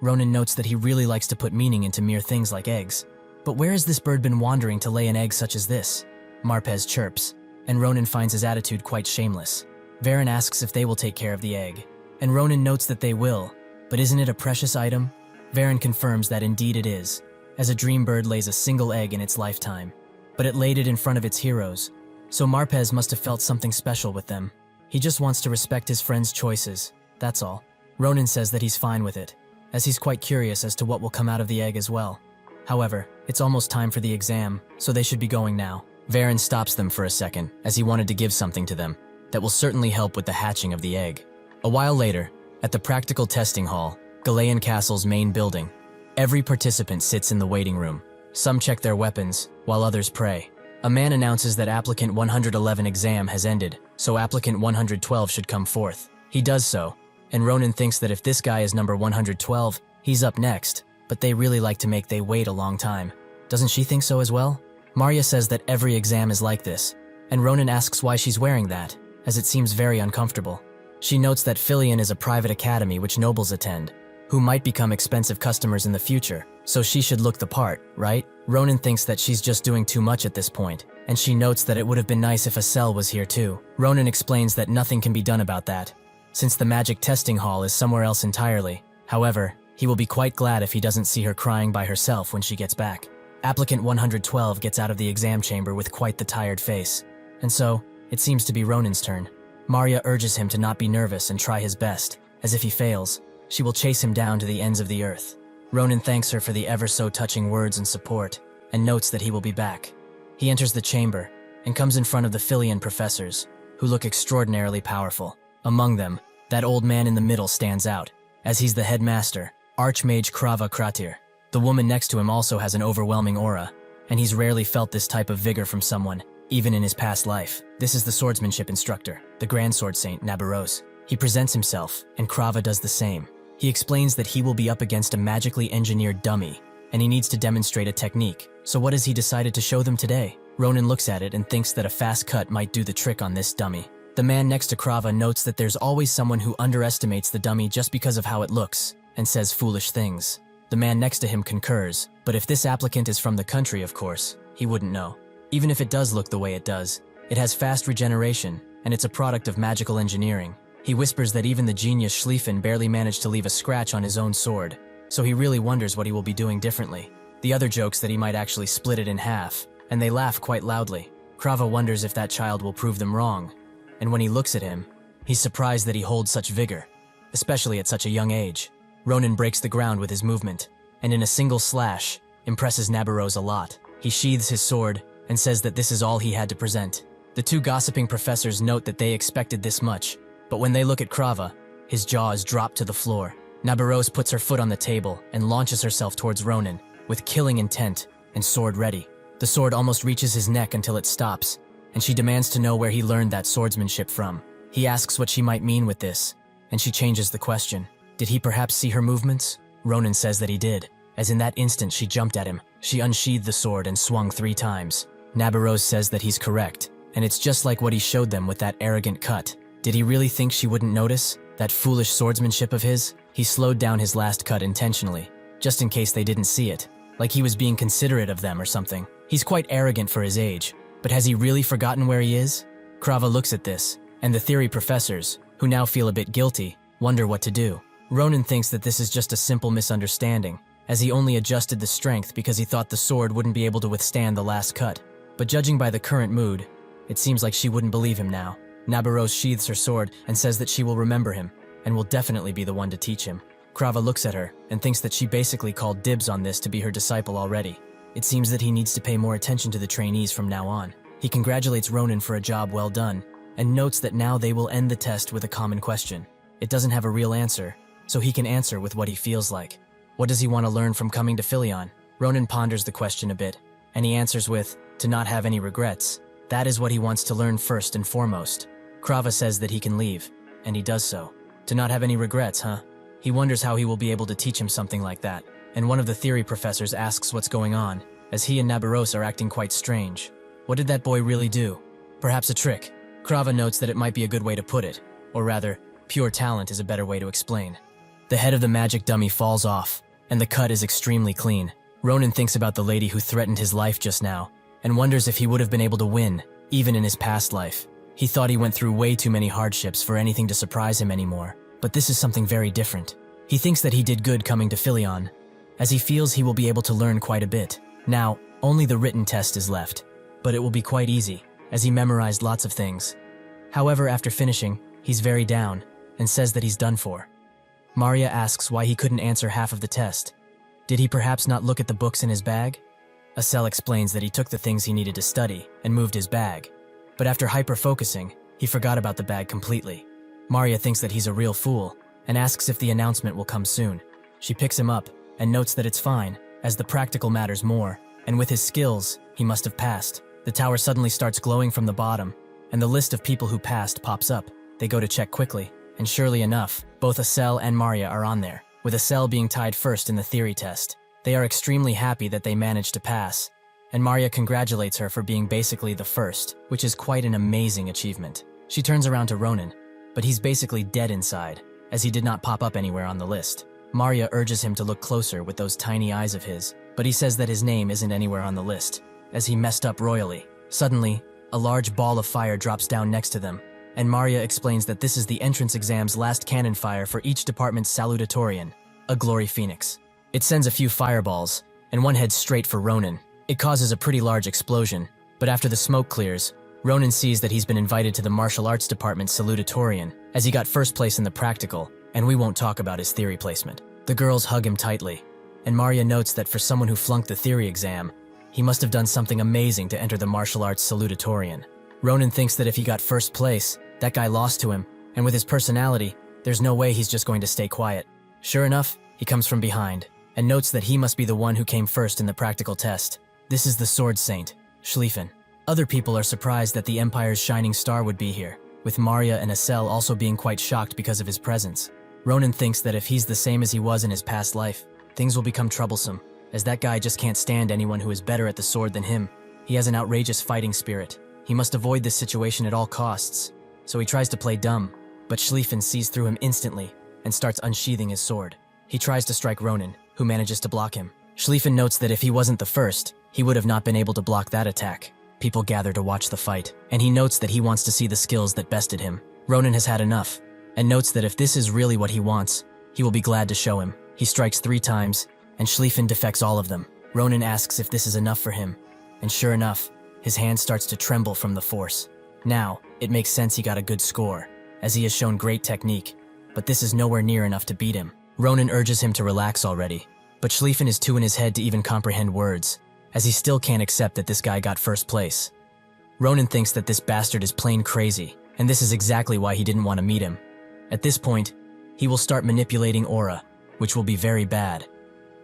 Ronan notes that he really likes to put meaning into mere things like eggs. But where has this bird been wandering to lay an egg such as this? Marpez chirps, and Ronan finds his attitude quite shameless. Varen asks if they will take care of the egg, and Ronan notes that they will, but isn't it a precious item? Varen confirms that indeed it is, as a dream bird lays a single egg in its lifetime. But it laid it in front of its heroes, so Marpez must have felt something special with them. He just wants to respect his friend's choices, that's all. Ronan says that he's fine with it, as he's quite curious as to what will come out of the egg as well. However, it's almost time for the exam, so they should be going now. Varen stops them for a second, as he wanted to give something to them that will certainly help with the hatching of the egg. A while later, at the practical testing hall, Galean Castle's main building, every participant sits in the waiting room. Some check their weapons, while others pray. A man announces that applicant 111 exam has ended, so applicant 112 should come forth. He does so, and Ronan thinks that if this guy is number 112, he's up next, but they really like to make they wait a long time. Doesn't she think so as well? Marya says that every exam is like this, and Ronan asks why she's wearing that, as it seems very uncomfortable. She notes that Filion is a private academy which nobles attend, who might become expensive customers in the future, so she should look the part, right? Ronan thinks that she's just doing too much at this point, and she notes that it would have been nice if Estelle was here too. Ronan explains that nothing can be done about that, since the magic testing hall is somewhere else entirely. However, he will be quite glad if he doesn't see her crying by herself when she gets back. Applicant 112 gets out of the exam chamber with quite the tired face, and so, it seems to be Ronan's turn. Marya urges him to not be nervous and try his best, as if he fails, she will chase him down to the ends of the earth. Ronan thanks her for the ever-so-touching words and support, and notes that he will be back. He enters the chamber, and comes in front of the Filion professors, who look extraordinarily powerful. Among them, that old man in the middle stands out, as he's the headmaster, Archmage Krava Kratir. The woman next to him also has an overwhelming aura, and he's rarely felt this type of vigor from someone, even in his past life. This is the swordsmanship instructor, the Grand Sword Saint Nabaros. He presents himself, and Krava does the same. He explains that he will be up against a magically engineered dummy, and he needs to demonstrate a technique. So what has he decided to show them today? Ronan looks at it and thinks that a fast cut might do the trick on this dummy. The man next to Krava notes that there's always someone who underestimates the dummy just because of how it looks, and says foolish things. The man next to him concurs, but if this applicant is from the country, of course, he wouldn't know. Even if it does look the way it does, it has fast regeneration, and it's a product of magical engineering. He whispers that even the genius Schlieffen barely managed to leave a scratch on his own sword, so he really wonders what he will be doing differently. The other jokes that he might actually split it in half, and they laugh quite loudly. Krava wonders if that child will prove them wrong, and when he looks at him, he's surprised that he holds such vigor, especially at such a young age. Ronan breaks the ground with his movement, and in a single slash, impresses Nabaros a lot. He sheathes his sword, and says that this is all he had to present. The two gossiping professors note that they expected this much, but when they look at Krava, his jaws drop to the floor. Nabaros puts her foot on the table and launches herself towards Ronan, with killing intent and sword ready. The sword almost reaches his neck until it stops, and she demands to know where he learned that swordsmanship from. He asks what she might mean with this, and she changes the question. Did he perhaps see her movements? Ronan says that he did, as in that instant she jumped at him. She unsheathed the sword and swung 3 times. Nabaros says that he's correct, and it's just like what he showed them with that arrogant cut. Did he really think she wouldn't notice? That foolish swordsmanship of his? He slowed down his last cut intentionally, just in case they didn't see it, like he was being considerate of them or something. He's quite arrogant for his age, but has he really forgotten where he is? Krava looks at this, and the theory professors, who now feel a bit guilty, wonder what to do. Ronan thinks that this is just a simple misunderstanding, as he only adjusted the strength because he thought the sword wouldn't be able to withstand the last cut. But judging by the current mood, it seems like she wouldn't believe him now. Nabaros sheathes her sword and says that she will remember him, and will definitely be the one to teach him. Krava looks at her and thinks that she basically called dibs on this to be her disciple already. It seems that he needs to pay more attention to the trainees from now on. He congratulates Ronan for a job well done, and notes that now they will end the test with a common question. It doesn't have a real answer, so he can answer with what he feels like. What does he want to learn from coming to Filion? Ronan ponders the question a bit, and he answers with, to not have any regrets. That is what he wants to learn first and foremost. Krava says that he can leave, and he does so. To not have any regrets, huh? He wonders how he will be able to teach him something like that, and one of the theory professors asks what's going on, as he and Nabaros are acting quite strange. What did that boy really do? Perhaps a trick. Krava notes that it might be a good way to put it, or rather, pure talent is a better way to explain. The head of the magic dummy falls off, and the cut is extremely clean. Ronan thinks about the lady who threatened his life just now, and wonders if he would have been able to win, even in his past life. He thought he went through way too many hardships for anything to surprise him anymore, but this is something very different. He thinks that he did good coming to Philion, as he feels he will be able to learn quite a bit. Now, only the written test is left, but it will be quite easy, as he memorized lots of things. However, after finishing, he's very down, and says that he's done for. Maria asks why he couldn't answer half of the test. Did he perhaps not look at the books in his bag? Acel explains that he took the things he needed to study and moved his bag. But after hyper-focusing, he forgot about the bag completely. Maria thinks that he's a real fool, and asks if the announcement will come soon. She picks him up, and notes that it's fine, as the practical matters more, and with his skills, he must have passed. The tower suddenly starts glowing from the bottom, and the list of people who passed pops up. They go to check quickly, and surely enough, both Acel and Maria are on there, with Acel being tied first in the theory test. They are extremely happy that they managed to pass, and Maria congratulates her for being basically the first, which is quite an amazing achievement. She turns around to Ronan, but he's basically dead inside, as he did not pop up anywhere on the list. Maria urges him to look closer with those tiny eyes of his, but he says that his name isn't anywhere on the list, as he messed up royally. Suddenly, a large ball of fire drops down next to them, and Maria explains that this is the entrance exam's last cannon fire for each department's salutatorian, a glory phoenix. It sends a few fireballs, and one heads straight for Ronan. It causes a pretty large explosion, but after the smoke clears, Ronan sees that he's been invited to the martial arts department's salutatorian, as he got first place in the practical, and we won't talk about his theory placement. The girls hug him tightly, and Maria notes that for someone who flunked the theory exam, he must have done something amazing to enter the martial arts salutatorian. Ronan thinks that if he got first place, that guy lost to him, and with his personality, there's no way he's just going to stay quiet. Sure enough, he comes from behind, and notes that he must be the one who came first in the practical test. This is the Sword Saint, Schlieffen. Other people are surprised that the Empire's shining star would be here, with Maria and Acel also being quite shocked because of his presence. Ronan thinks that if he's the same as he was in his past life, things will become troublesome, as that guy just can't stand anyone who is better at the sword than him. He has an outrageous fighting spirit. He must avoid this situation at all costs, so he tries to play dumb, but Schlieffen sees through him instantly and starts unsheathing his sword. He tries to strike Ronan, who manages to block him. Schlieffen notes that if he wasn't the first, he would have not been able to block that attack. People gather to watch the fight, and he notes that he wants to see the skills that bested him. Ronan has had enough, and notes that if this is really what he wants, he will be glad to show him. He strikes 3 times, and Schlieffen defects all of them. Ronan asks if this is enough for him, and sure enough, his hand starts to tremble from the force. Now, it makes sense he got a good score, as he has shown great technique, but this is nowhere near enough to beat him. Ronan urges him to relax already, but Schlieffen is too in his head to even comprehend words, as he still can't accept that this guy got first place. Ronan thinks that this bastard is plain crazy, and this is exactly why he didn't want to meet him. At this point, he will start manipulating aura, which will be very bad.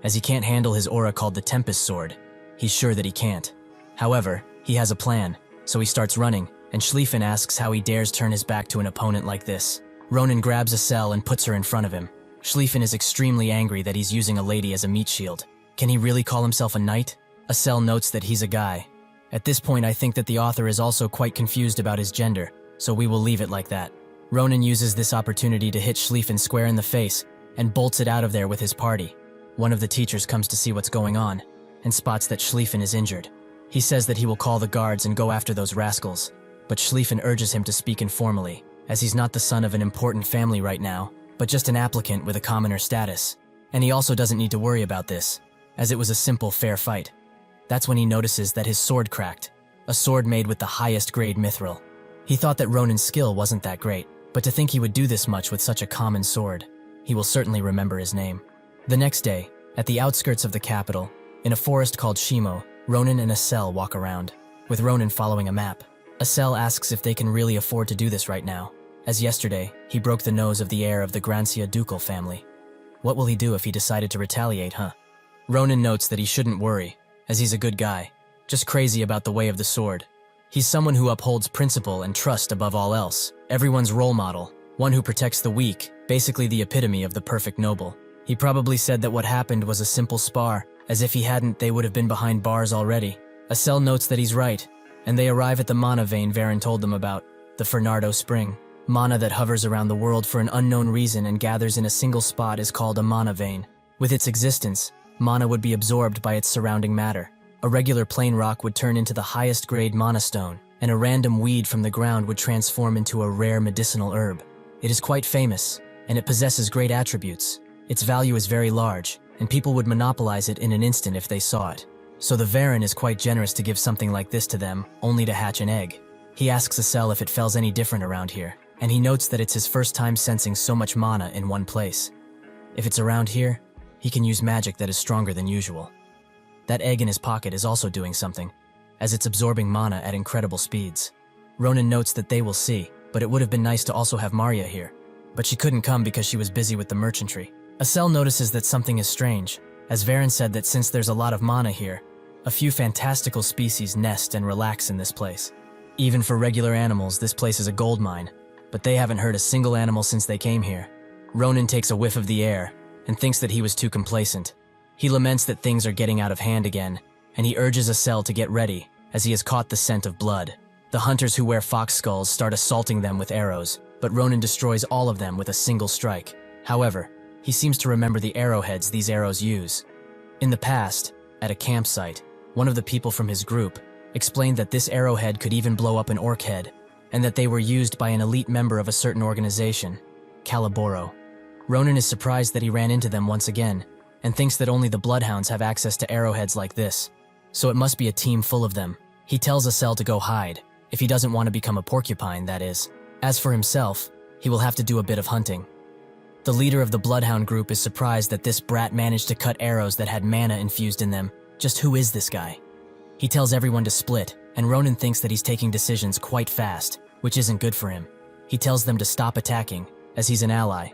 As he can't handle his aura called the Tempest Sword, he's sure that he can't. However, he has a plan, so he starts running, and Schlieffen asks how he dares turn his back to an opponent like this. Ronan grabs Acel and puts her in front of him. Schlieffen is extremely angry that he's using a lady as a meat shield. Can he really call himself a knight? Acel notes that he's a guy. At this point, I think that the author is also quite confused about his gender, so we will leave it like that. Ronan uses this opportunity to hit Schlieffen square in the face and bolts it out of there with his party. One of the teachers comes to see what's going on and spots that Schlieffen is injured. He says that he will call the guards and go after those rascals, but Schlieffen urges him to speak informally, as he's not the son of an important family right now, but just an applicant with a commoner status. And he also doesn't need to worry about this, as it was a simple, fair fight. That's when he notices that his sword cracked, a sword made with the highest grade mithril. He thought that Ronan's skill wasn't that great, but to think he would do this much with such a common sword, he will certainly remember his name. The next day, at the outskirts of the capital, in a forest called Shimo, Ronan and Acel walk around, with Ronan following a map. Acel asks if they can really afford to do this right now, as yesterday, he broke the nose of the heir of the Grancia ducal family. What will he do if he decided to retaliate, huh? Ronan notes that he shouldn't worry, as he's a good guy, just crazy about the way of the sword. He's someone who upholds principle and trust above all else, everyone's role model, one who protects the weak, basically the epitome of the perfect noble. He probably said that what happened was a simple spar, as if he hadn't, they would have been behind bars already. Acel notes that he's right, and they arrive at the mana vein Varen told them about, the Fernardo Spring. Mana that hovers around the world for an unknown reason and gathers in a single spot is called a mana vein. With its existence, mana would be absorbed by its surrounding matter. A regular plain rock would turn into the highest grade mana stone, and a random weed from the ground would transform into a rare medicinal herb. It is quite famous, and it possesses great attributes. Its value is very large, and people would monopolize it in an instant if they saw it. So the Varen is quite generous to give something like this to them, only to hatch an egg. He asks Acel if it feels any different around here, and he notes that it's his first time sensing so much mana in one place. If it's around here, he can use magic that is stronger than usual. That egg in his pocket is also doing something, as it's absorbing mana at incredible speeds. Ronan notes that they will see, but it would have been nice to also have Maria here. But she couldn't come because she was busy with the merchantry. Acel notices that something is strange, as Varen said that since there's a lot of mana here, a few fantastical species nest and relax in this place. Even for regular animals, this place is a gold mine, but they haven't hurt a single animal since they came here. Ronan takes a whiff of the air and thinks that he was too complacent. He laments that things are getting out of hand again, and he urges Acel to get ready, as he has caught the scent of blood. The hunters who wear fox skulls start assaulting them with arrows, but Ronan destroys all of them with a single strike. However, he seems to remember the arrowheads these arrows use. In the past, at a campsite, one of the people from his group explained that this arrowhead could even blow up an orc head, and that they were used by an elite member of a certain organization, Calaboro. Ronan is surprised that he ran into them once again, and thinks that only the bloodhounds have access to arrowheads like this, so it must be a team full of them. He tells Acel to go hide, if he doesn't want to become a porcupine, that is. As for himself, he will have to do a bit of hunting. The leader of the bloodhound group is surprised that this brat managed to cut arrows that had mana infused in them. Just who is this guy? He tells everyone to split, and Ronan thinks that he's taking decisions quite fast, which isn't good for him. He tells them to stop attacking, as he's an ally.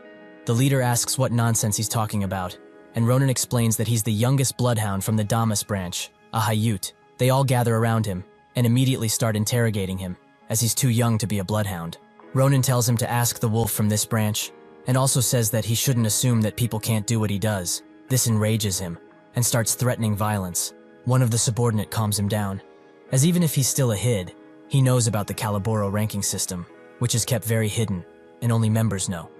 The leader asks what nonsense he's talking about, and Ronan explains that he's the youngest bloodhound from the Damas branch, a Hayut. They all gather around him, and immediately start interrogating him, as he's too young to be a bloodhound. Ronan tells him to ask the wolf from this branch, and also says that he shouldn't assume that people can't do what he does. This enrages him, and starts threatening violence. One of the subordinate calms him down, as even if he's still a Hid, he knows about the Calaboro ranking system, which is kept very hidden, and only members know.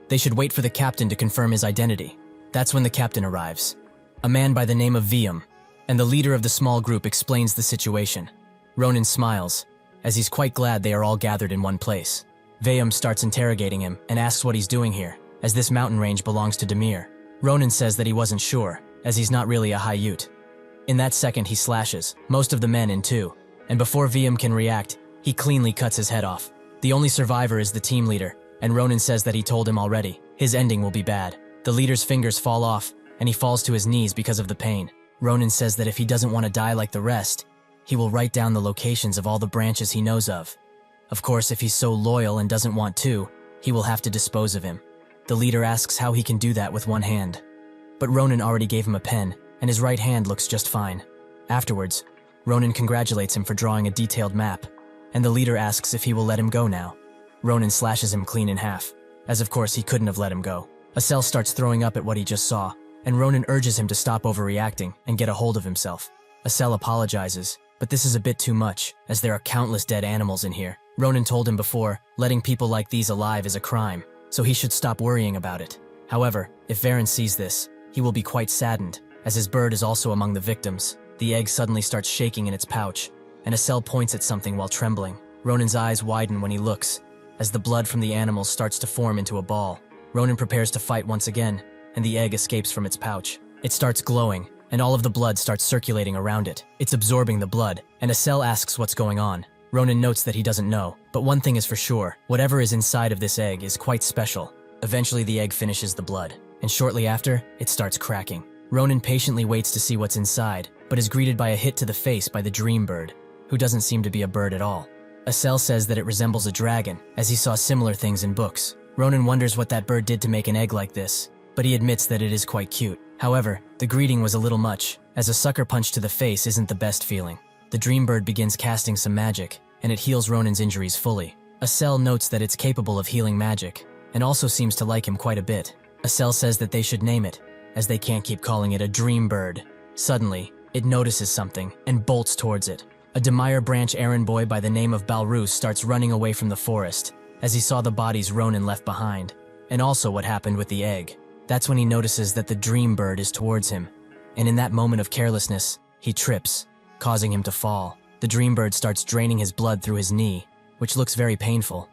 They should wait for the captain to confirm his identity. That's when the captain arrives, a man by the name of Viam, and the leader of the small group explains the situation. Ronan smiles, as he's quite glad they are all gathered in one place. Viam starts interrogating him and asks what he's doing here, as this mountain range belongs to Demir. Ronan says that he wasn't sure, as he's not really a Hayut. In that second, he slashes most of the men in two, and before Viam can react, he cleanly cuts his head off. The only survivor is the team leader, and Ronan says that he told him already. His ending will be bad. The leader's fingers fall off, and he falls to his knees because of the pain. Ronan says that if he doesn't want to die like the rest, he will write down the locations of all the branches he knows of. Of course, if he's so loyal and doesn't want to, he will have to dispose of him. The leader asks how he can do that with one hand. But Ronan already gave him a pen, and his right hand looks just fine. Afterwards, Ronan congratulates him for drawing a detailed map, and the leader asks if he will let him go now. Ronan slashes him clean in half, as of course he couldn't have let him go. Acel starts throwing up at what he just saw, and Ronan urges him to stop overreacting and get a hold of himself. Acel apologizes, but this is a bit too much, as there are countless dead animals in here. Ronan told him before, letting people like these alive is a crime, so he should stop worrying about it. However, if Varen sees this, he will be quite saddened, as his bird is also among the victims. The egg suddenly starts shaking in its pouch, and Acel points at something while trembling. Ronan's eyes widen when he looks, as the blood from the animal starts to form into a ball. Ronan prepares to fight once again, and the egg escapes from its pouch. It starts glowing, and all of the blood starts circulating around it. It's absorbing the blood, and Acel asks what's going on. Ronan notes that he doesn't know, but one thing is for sure, whatever is inside of this egg is quite special. Eventually the egg finishes the blood, and shortly after, it starts cracking. Ronan patiently waits to see what's inside, but is greeted by a hit to the face by the dream bird, who doesn't seem to be a bird at all. Acel says that it resembles a dragon, as he saw similar things in books. Ronan wonders what that bird did to make an egg like this, but he admits that it is quite cute. However, the greeting was a little much, as a sucker punch to the face isn't the best feeling. The dream bird begins casting some magic, and it heals Ronan's injuries fully. Acel notes that it's capable of healing magic, and also seems to like him quite a bit. Acel says that they should name it, as they can't keep calling it a dream bird. Suddenly, it notices something, and bolts towards it. A Demire branch errand boy by the name of Balrus starts running away from the forest, as he saw the bodies Ronan left behind, and also what happened with the egg. That's when he notices that the dream bird is towards him. and in that moment of carelessness, he trips, causing him to fall. The dream bird starts draining his blood through his knee, which looks very painful,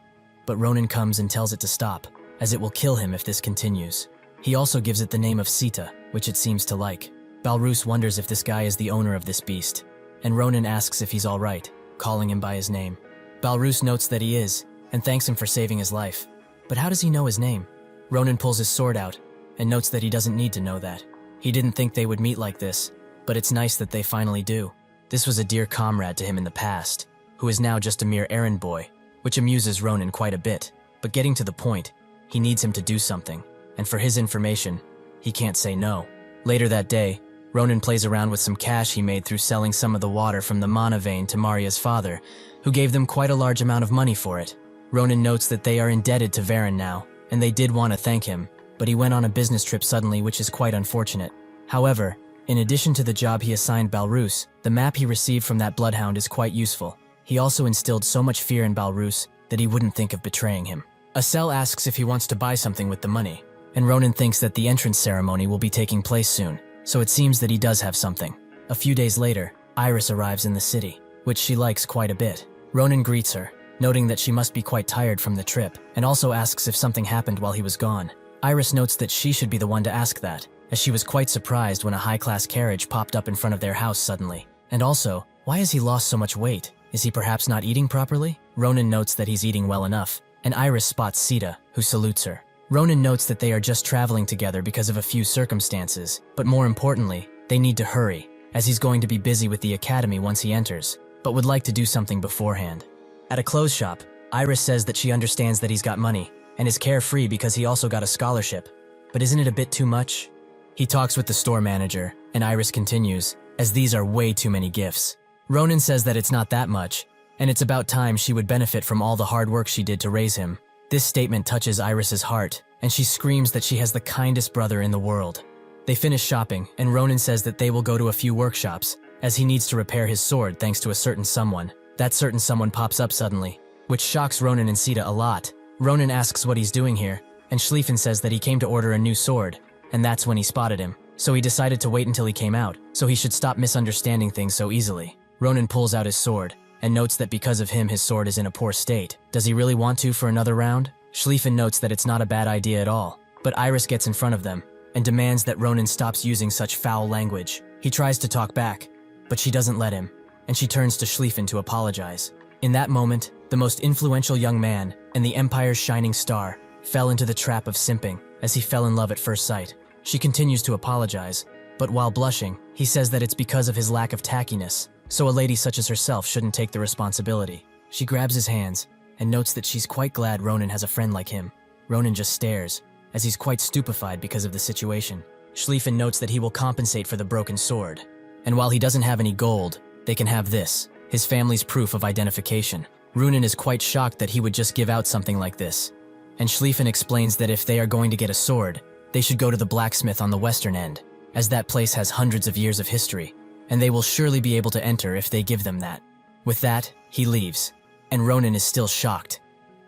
but Ronan comes and tells it to stop, as it will kill him if this continues. He also gives it the name of Sita, which it seems to like. Balrus wonders if this guy is the owner of this beast, and Ronan asks if he's alright, calling him by his name. Balrus notes that he is, and thanks him for saving his life. But how does he know his name? Ronan pulls his sword out, and notes that he doesn't need to know that. He didn't think they would meet like this, but it's nice that they finally do. This was a dear comrade to him in the past, who is now just a mere errand boy, which amuses Ronan quite a bit. But getting to the point, he needs him to do something, and for his information, he can't say no. Later that day, Ronan plays around with some cash he made through selling some of the water from the mana vein to Maria's father, who gave them quite a large amount of money for it. Ronan notes that they are indebted to Varen now, and they did want to thank him, but he went on a business trip suddenly, which is quite unfortunate. However, in addition to the job he assigned Balrus, the map he received from that bloodhound is quite useful. He also instilled so much fear in Balrus that he wouldn't think of betraying him. Asel asks if he wants to buy something with the money, and Ronan thinks that the entrance ceremony will be taking place soon, so it seems that he does have something. A few days later, Iris arrives in the city, which she likes quite a bit. Ronan greets her, noting that she must be quite tired from the trip, and also asks if something happened while he was gone. Iris notes that she should be the one to ask that, as she was quite surprised when a high-class carriage popped up in front of their house suddenly. And also, why has he lost so much weight? Is he perhaps not eating properly? Ronan notes that he's eating well enough, and Iris spots Sita, who salutes her. Ronan notes that they are just traveling together because of a few circumstances, but more importantly, they need to hurry, as he's going to be busy with the academy once he enters, but would like to do something beforehand. At a clothes shop, Iris says that she understands that he's got money, and is carefree because he also got a scholarship. But isn't it a bit too much? He talks with the store manager, and Iris continues, as these are way too many gifts. Ronan says that it's not that much, and it's about time she would benefit from all the hard work she did to raise him. This statement touches Iris's heart, and she screams that she has the kindest brother in the world. They finish shopping, and Ronan says that they will go to a few workshops, as he needs to repair his sword thanks to a certain someone. That certain someone pops up suddenly, which shocks Ronan and Sita a lot. Ronan asks what he's doing here, and Schlieffen says that he came to order a new sword, and that's when he spotted him. So he decided to wait until he came out, so he should stop misunderstanding things so easily. Ronan pulls out his sword, and notes that because of him his sword is in a poor state. Does he really want to for another round? Schlieffen notes that it's not a bad idea at all, but Iris gets in front of them, and demands that Ronan stops using such foul language. He tries to talk back, but she doesn't let him, and she turns to Schlieffen to apologize. In that moment, the most influential young man, and the Empire's shining star, fell into the trap of simping, as he fell in love at first sight. She continues to apologize, but while blushing, he says that it's because of his lack of tackiness, so a lady such as herself shouldn't take the responsibility. She grabs his hands, and notes that she's quite glad Ronan has a friend like him. Ronan just stares, as he's quite stupefied because of the situation. Schlieffen notes that he will compensate for the broken sword, and while he doesn't have any gold, they can have this, his family's proof of identification. Ronan is quite shocked that he would just give out something like this, and Schlieffen explains that if they are going to get a sword, they should go to the blacksmith on the western end, as that place has hundreds of years of history, and they will surely be able to enter if they give them that. With that, he leaves, and Ronan is still shocked.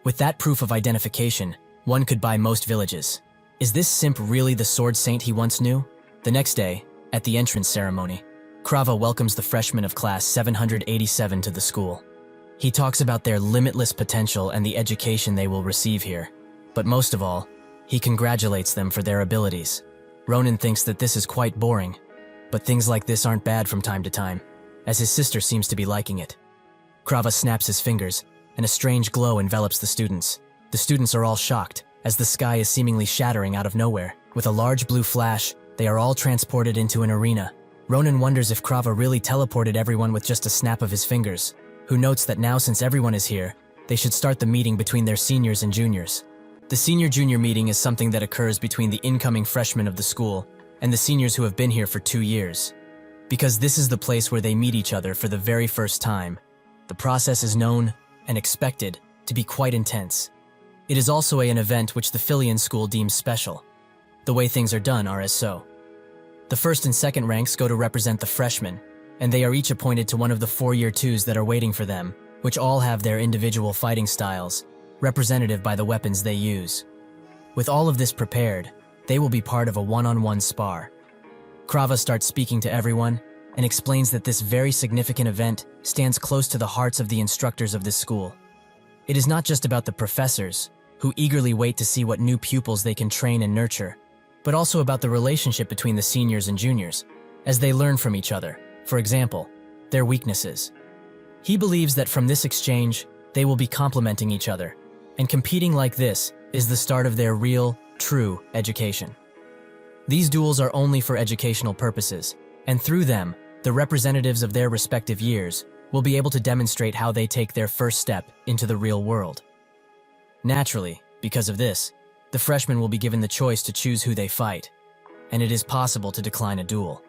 With that proof of identification, one could buy most villages. Is this simp really the sword saint he once knew? The next day, at the entrance ceremony, Krava welcomes the freshmen of class 787 to the school. He talks about their limitless potential and the education they will receive here, but most of all, he congratulates them for their abilities. Ronan thinks that this is quite boring, but things like this aren't bad from time to time, as his sister seems to be liking it. Krava snaps his fingers, and a strange glow envelops the students. The students are all shocked, as the sky is seemingly shattering out of nowhere. With a large blue flash, they are all transported into an arena. Ronan wonders if Krava really teleported everyone with just a snap of his fingers, who notes that now since everyone is here, they should start the meeting between their seniors and juniors. The senior-junior meeting is something that occurs between the incoming freshmen of the school and the seniors who have been here for 2 years. Because this is the place where they meet each other for the very first time, the process is known and expected to be quite intense. It is also an event which the Filian school deems special. The way things are done are as so. The first and second ranks go to represent the freshmen, and they are each appointed to one of the 4-year 2s that are waiting for them, which all have their individual fighting styles, representative by the weapons they use. With all of this prepared, they will be part of a one-on-one spar. Krava starts speaking to everyone and explains that this very significant event stands close to the hearts of the instructors of this school. It is not just about the professors, who eagerly wait to see what new pupils they can train and nurture, but also about the relationship between the seniors and juniors, as they learn from each other, for example, their weaknesses. He believes that from this exchange, they will be complementing each other, and competing like this is the start of their real, true education. These duels are only for educational purposes, and through them, the representatives of their respective years will be able to demonstrate how they take their first step into the real world. Naturally, because of this, the freshmen will be given the choice to choose who they fight, and it is possible to decline a duel.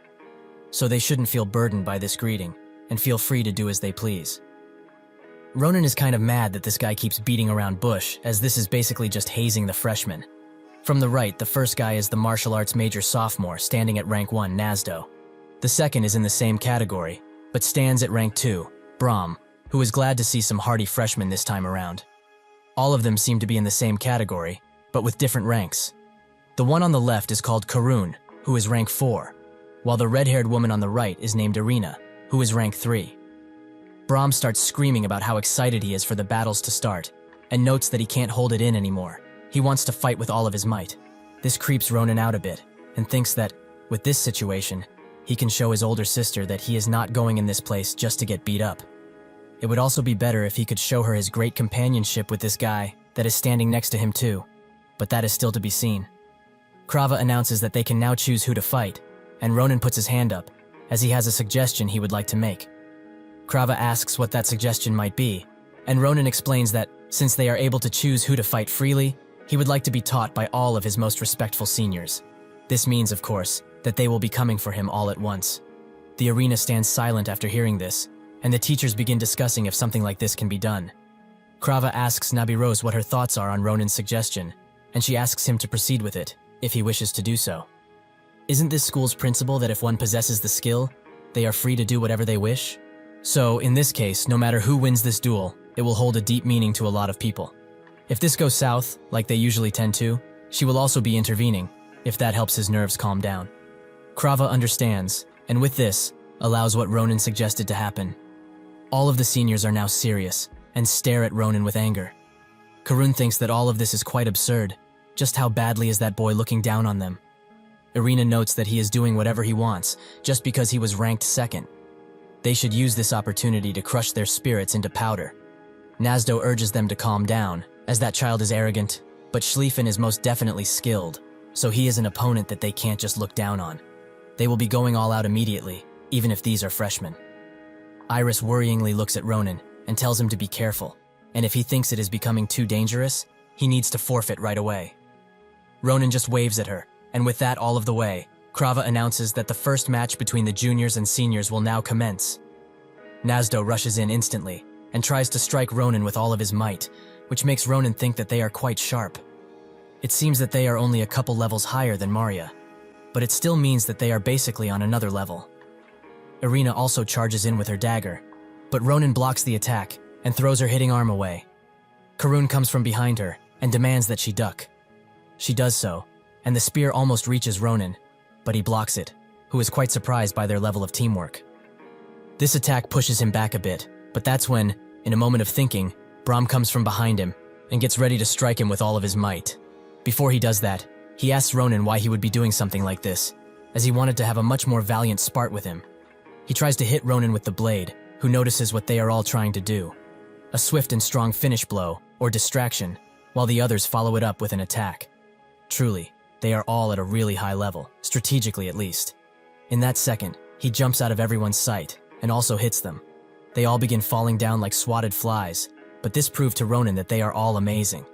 So they shouldn't feel burdened by this greeting, and feel free to do as they please. Ronan is kind of mad that this guy keeps beating around bush, as this is basically just hazing the freshmen. From the right, the first guy is the martial arts major sophomore standing at rank 1, Nasdo. The second is in the same category, but stands at rank 2, Brahm, who is glad to see some hardy freshmen this time around. All of them seem to be in the same category, but with different ranks. The one on the left is called Karun, who is rank 4, while the red-haired woman on the right is named Irina, who is rank 3. Brahm starts screaming about how excited he is for the battles to start, and notes that he can't hold it in anymore. He wants to fight with all of his might. This creeps Ronan out a bit, and thinks that, with this situation, he can show his older sister that he is not going in this place just to get beat up. It would also be better if he could show her his great companionship with this guy that is standing next to him too, but that is still to be seen. Krava announces that they can now choose who to fight, and Ronan puts his hand up, as he has a suggestion he would like to make. Krava asks what that suggestion might be, and Ronan explains that, since they are able to choose who to fight freely, he would like to be taught by all of his most respectful seniors. This means, of course, that they will be coming for him all at once. The arena stands silent after hearing this, and the teachers begin discussing if something like this can be done. Krava asks Nabirose what her thoughts are on Ronan's suggestion, and she asks him to proceed with it, if he wishes to do so. Isn't this school's principle that if one possesses the skill, they are free to do whatever they wish? So, in this case, no matter who wins this duel, it will hold a deep meaning to a lot of people. If this goes south, like they usually tend to, she will also be intervening, if that helps his nerves calm down. Krava understands, and with this, allows what Ronan suggested to happen. All of the seniors are now serious, and stare at Ronan with anger. Karun thinks that all of this is quite absurd. Just how badly is that boy looking down on them? Irina notes that he is doing whatever he wants, just because he was ranked second. They should use this opportunity to crush their spirits into powder. Nasdo urges them to calm down, as that child is arrogant, but Schlieffen is most definitely skilled, so he is an opponent that they can't just look down on. They will be going all out immediately, even if these are freshmen. Iris worryingly looks at Ronan and tells him to be careful, and if he thinks it is becoming too dangerous, he needs to forfeit right away. Ronan just waves at her, and with that all of the way, Krava announces that the first match between the juniors and seniors will now commence. Nasdo rushes in instantly, and tries to strike Ronan with all of his might, which makes Ronan think that they are quite sharp. It seems that they are only a couple levels higher than Maria, but it still means that they are basically on another level. Irina also charges in with her dagger, but Ronan blocks the attack and throws her hitting arm away. Karun comes from behind her and demands that she duck. She does so, and the spear almost reaches Ronan, but he blocks it, who is quite surprised by their level of teamwork. This attack pushes him back a bit, but that's when, in a moment of thinking, Brahm comes from behind him and gets ready to strike him with all of his might. Before he does that, he asks Ronan why he would be doing something like this, as he wanted to have a much more valiant spart with him. He tries to hit Ronan with the blade, who notices what they are all trying to do. A swift and strong finish blow, or distraction, while the others follow it up with an attack. Truly, they are all at a really high level, strategically at least. In that second, he jumps out of everyone's sight, and also hits them. They all begin falling down like swatted flies, but this proved to Ronan that they are all amazing,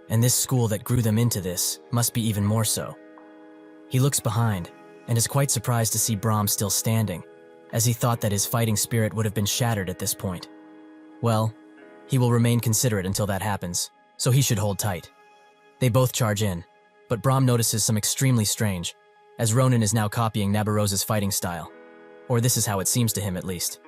and this school that grew them into this must be even more so. He looks behind, and is quite surprised to see Brahm still standing, as he thought that his fighting spirit would have been shattered at this point. Well, he will remain considerate until that happens, so he should hold tight. They both charge in, but Brahm notices some extremely strange, as Ronan is now copying Nabirose's fighting style. Or this is how it seems to him at least.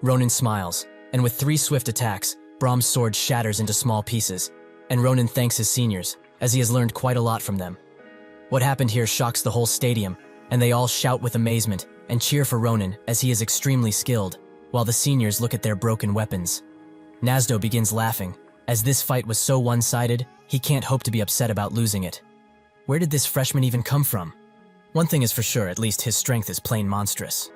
Ronan smiles, and with 3 swift attacks, Brahm's sword shatters into small pieces, and Ronan thanks his seniors, as he has learned quite a lot from them. What happened here shocks the whole stadium, and they all shout with amazement and cheer for Ronan as he is extremely skilled, while the seniors look at their broken weapons. Nasdo begins laughing, as this fight was so one-sided, he can't hope to be upset about losing it. Where did this freshman even come from? One thing is for sure, at least his strength is plain monstrous.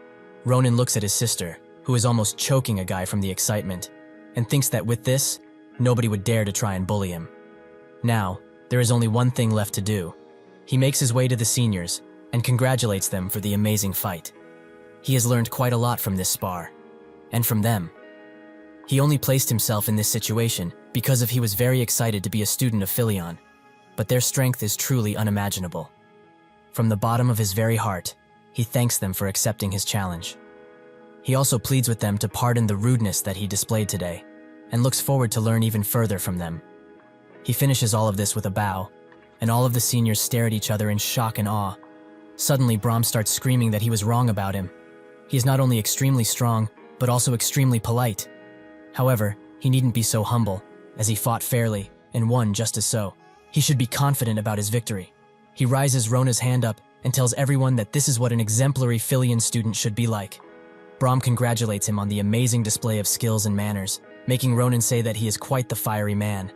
Ronan looks at his sister, who is almost choking a guy from the excitement, and thinks that with this, nobody would dare to try and bully him. Now, there is only one thing left to do. He makes his way to the seniors and congratulates them for the amazing fight. He has learned quite a lot from this spar, and from them. He only placed himself in this situation because he was very excited to be a student of Philion, but their strength is truly unimaginable. From the bottom of his very heart, he thanks them for accepting his challenge. He also pleads with them to pardon the rudeness that he displayed today, and looks forward to learn even further from them. He finishes all of this with a bow, and all of the seniors stare at each other in shock and awe. Suddenly, Brahm starts screaming that he was wrong about him. He is not only extremely strong, but also extremely polite. However, he needn't be so humble, as he fought fairly, and won just as so. He should be confident about his victory. He rises Rona's hand up and tells everyone that this is what an exemplary Philion student should be like. Brahm congratulates him on the amazing display of skills and manners, making Ronan say that he is quite the fiery man.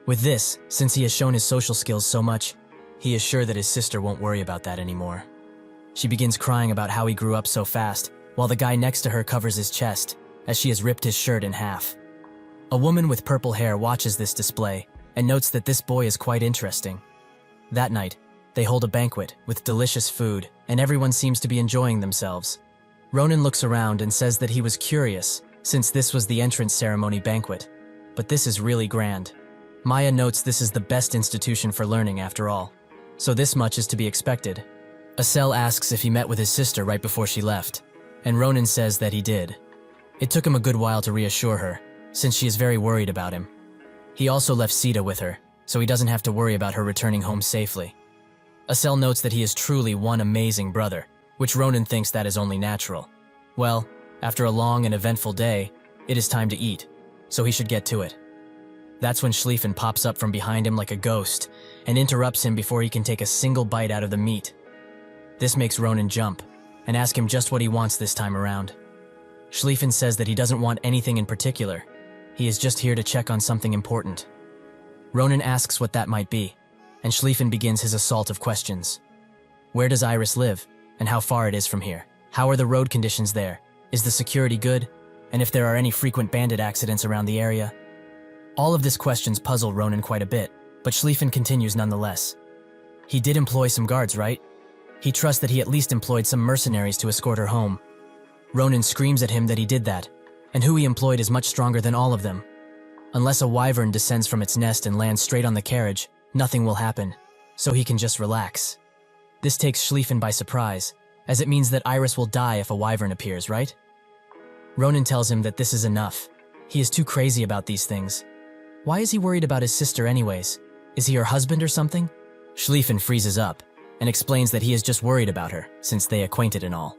With this, since he has shown his social skills so much, he is sure that his sister won't worry about that anymore. She begins crying about how he grew up so fast, while the guy next to her covers his chest, as she has ripped his shirt in half. A woman with purple hair watches this display and notes that this boy is quite interesting. That night, they hold a banquet with delicious food, and everyone seems to be enjoying themselves. Ronan looks around and says that he was curious, since this was the entrance ceremony banquet. But this is really grand. Maya notes this is the best institution for learning after all, so this much is to be expected. Asel asks if he met with his sister right before she left, and Ronan says that he did. It took him a good while to reassure her, since she is very worried about him. He also left Sita with her, so he doesn't have to worry about her returning home safely. Asel notes that he is truly one amazing brother, which Ronan thinks that is only natural. Well, after a long and eventful day, it is time to eat, so he should get to it. That's when Schlieffen pops up from behind him like a ghost and interrupts him before he can take a single bite out of the meat. This makes Ronan jump and ask him just what he wants this time around. Schlieffen says that he doesn't want anything in particular. He is just here to check on something important. Ronan asks what that might be, and Schlieffen begins his assault of questions. Where does Iris live, and how far it is from here? How are the road conditions there? Is the security good? And if there are any frequent bandit accidents around the area? All of these questions puzzle Ronan quite a bit, but Schlieffen continues nonetheless. He did employ some guards, right? He trusts that he at least employed some mercenaries to escort her home. Ronan screams at him that he did that, and who he employed is much stronger than all of them. Unless a wyvern descends from its nest and lands straight on the carriage, nothing will happen, so he can just relax. This takes Schlieffen by surprise, as it means that Iris will die if a wyvern appears, right? Ronan tells him that this is enough. He is too crazy about these things. Why is he worried about his sister anyways? Is he her husband or something? Schlieffen freezes up and explains that he is just worried about her, since they acquainted and all.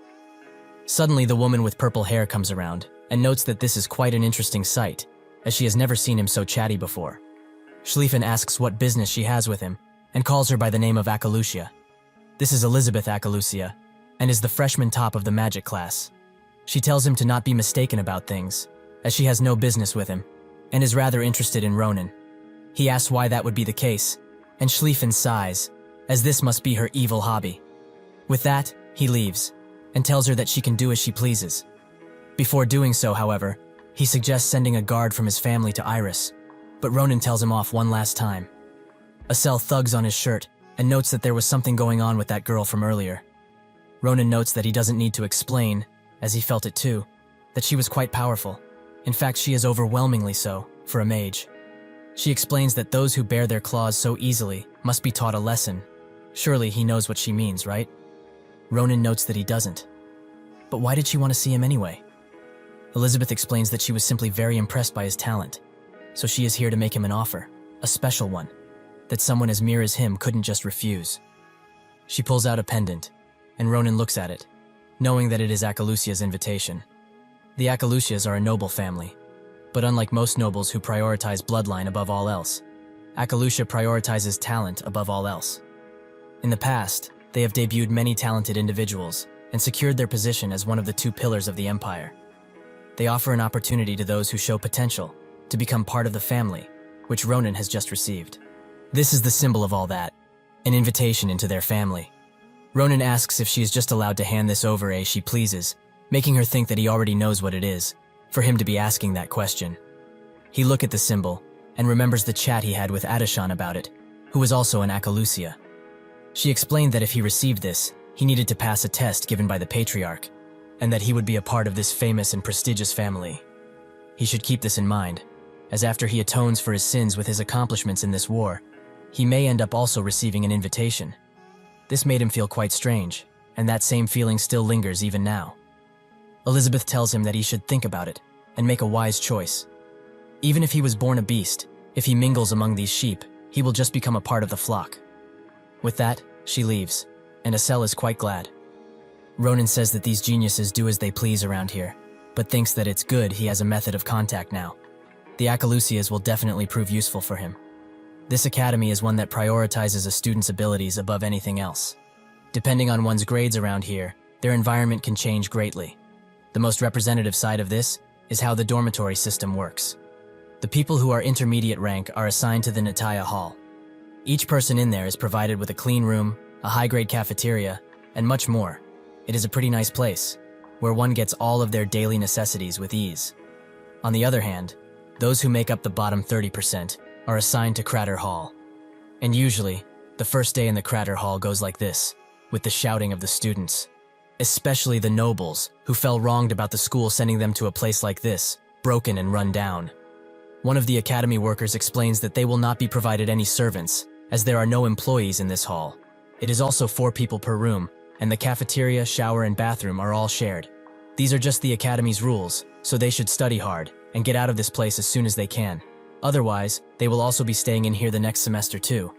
Suddenly, the woman with purple hair comes around and notes that this is quite an interesting sight, as she has never seen him so chatty before. Schlieffen asks what business she has with him and calls her by the name of Akalucia. This is Elizabeth Akalucia, and is the freshman top of the magic class. She tells him to not be mistaken about things, as she has no business with him, and is rather interested in Ronan. He asks why that would be the case, and Schlieffen sighs, as this must be her evil hobby. With that, he leaves, and tells her that she can do as she pleases. Before doing so, however, he suggests sending a guard from his family to Iris, but Ronan tells him off one last time. Asel thugs on his shirt and notes that there was something going on with that girl from earlier. Ronan notes that he doesn't need to explain, as he felt it too, that she was quite powerful. In fact, she is overwhelmingly so, for a mage. She explains that those who bear their claws so easily must be taught a lesson. Surely he knows what she means, right? Ronan notes that he doesn't. But why did she want to see him anyway? Elizabeth explains that she was simply very impressed by his talent, so she is here to make him an offer, a special one, that someone as mere as him couldn't just refuse. She pulls out a pendant, and Ronan looks at it, knowing that it is Akalucia's invitation. The Akalucias are a noble family, but unlike most nobles who prioritize bloodline above all else, Akalucia prioritizes talent above all else. In the past, they have debuted many talented individuals and secured their position as one of the two pillars of the empire. They offer an opportunity to those who show potential to become part of the family, which Ronan has just received. This is the symbol of all that, an invitation into their family. Ronan asks if she is just allowed to hand this over as she pleases, making her think that he already knows what it is, for him to be asking that question. He looks at the symbol and remembers the chat he had with Adeshan about it, who was also an Akalusia. She explained that if he received this, he needed to pass a test given by the Patriarch, and that he would be a part of this famous and prestigious family. He should keep this in mind, as after he atones for his sins with his accomplishments in this war, he may end up also receiving an invitation. This made him feel quite strange, and that same feeling still lingers even now. Elizabeth tells him that he should think about it and make a wise choice. Even if he was born a beast, if he mingles among these sheep, he will just become a part of the flock. With that, she leaves, and Asel is quite glad. Ronan says that these geniuses do as they please around here, but thinks that it's good he has a method of contact now. The Akalusias will definitely prove useful for him. This academy is one that prioritizes a student's abilities above anything else. Depending on one's grades around here, their environment can change greatly. The most representative side of this is how the dormitory system works. The people who are intermediate rank are assigned to the Nataya Hall. Each person in there is provided with a clean room, a high-grade cafeteria, and much more. It is a pretty nice place, where one gets all of their daily necessities with ease. On the other hand, those who make up the bottom 30% are assigned to Crater Hall. And usually, the first day in the Crater Hall goes like this, with the shouting of the students. Especially the nobles, who felt wronged about the school sending them to a place like this, broken and run down. One of the academy workers explains that they will not be provided any servants, as there are no employees in this hall. It is also 4 people per room, and the cafeteria, shower, and bathroom are all shared. These are just the academy's rules, so they should study hard and get out of this place as soon as they can. Otherwise, they will also be staying in here the next semester too.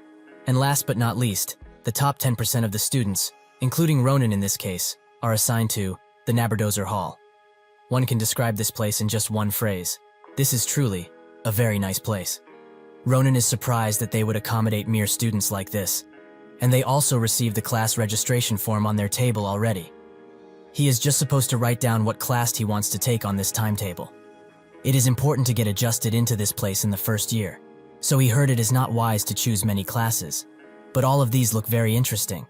And last but not least, the top 10% of the students, including Ronan in this case, are assigned to the Nabardozer Hall. One can describe this place in just one phrase. This is truly a very nice place. Ronan is surprised that they would accommodate mere students like this, and they also received the class registration form on their table already. He is just supposed to write down what class he wants to take on this timetable. It is important to get adjusted into this place in the first year, so he heard it is not wise to choose many classes, but all of these look very interesting.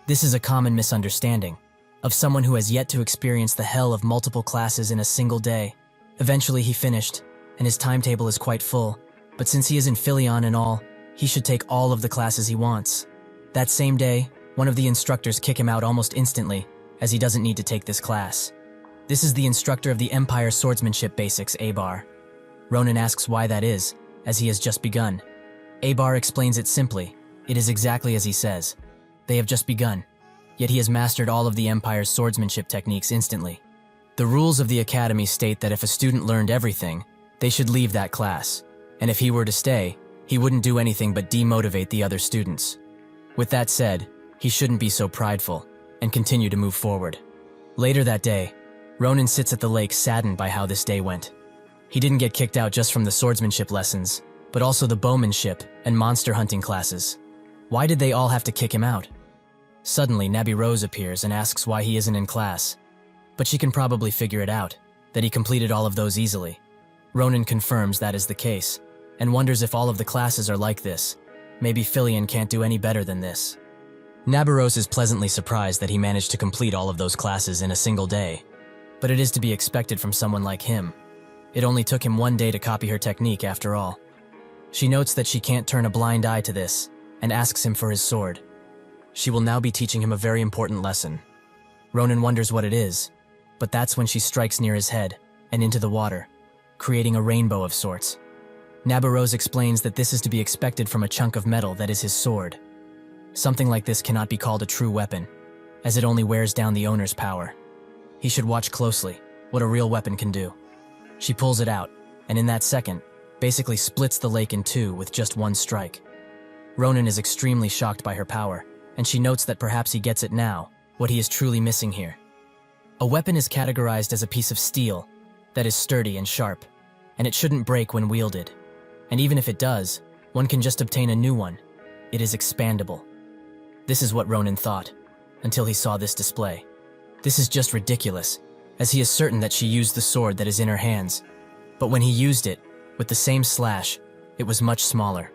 This is a common misunderstanding of someone who has yet to experience the hell of multiple classes in a single day. Eventually he finished, and his timetable is quite full, but since he is in Philion and all, he should take all of the classes he wants. That same day, one of the instructors kick him out almost instantly, as he doesn't need to take this class. This is the instructor of the Empire Swordsmanship Basics, Abar. Ronan asks why that is, as he has just begun. Abar explains it simply. It is exactly as he says. They have just begun, yet he has mastered all of the Empire's swordsmanship techniques instantly. The rules of the academy state that if a student learned everything, they should leave that class, and if he were to stay, he wouldn't do anything but demotivate the other students. With that said, he shouldn't be so prideful, and continue to move forward. Later that day, Ronan sits at the lake saddened by how this day went. He didn't get kicked out just from the swordsmanship lessons, but also the bowmanship and monster hunting classes. Why did they all have to kick him out? Suddenly, Nabby Rose appears and asks why he isn't in class. But she can probably figure it out, that he completed all of those easily. Ronan confirms that is the case, and wonders if all of the classes are like this. Maybe Philion can't do any better than this. Nabaros is pleasantly surprised that he managed to complete all of those classes in a single day. But it is to be expected from someone like him. It only took him 1 day to copy her technique after all. She notes that she can't turn a blind eye to this, and asks him for his sword. She will now be teaching him a very important lesson. Ronan wonders what it is, but that's when she strikes near his head and into the water, creating a rainbow of sorts. Nabaros explains that this is to be expected from a chunk of metal that is his sword. Something like this cannot be called a true weapon, as it only wears down the owner's power. He should watch closely what a real weapon can do. She pulls it out, and in that second, basically splits the lake in two with just one strike. Ronan is extremely shocked by her power, and she notes that perhaps he gets it now, what he is truly missing here. A weapon is categorized as a piece of steel that is sturdy and sharp, and it shouldn't break when wielded. And even if it does, one can just obtain a new one. It is expandable. This is what Ronan thought, until he saw this display. This is just ridiculous, as he is certain that she used the sword that is in her hands. But when he used it, with the same slash, it was much smaller.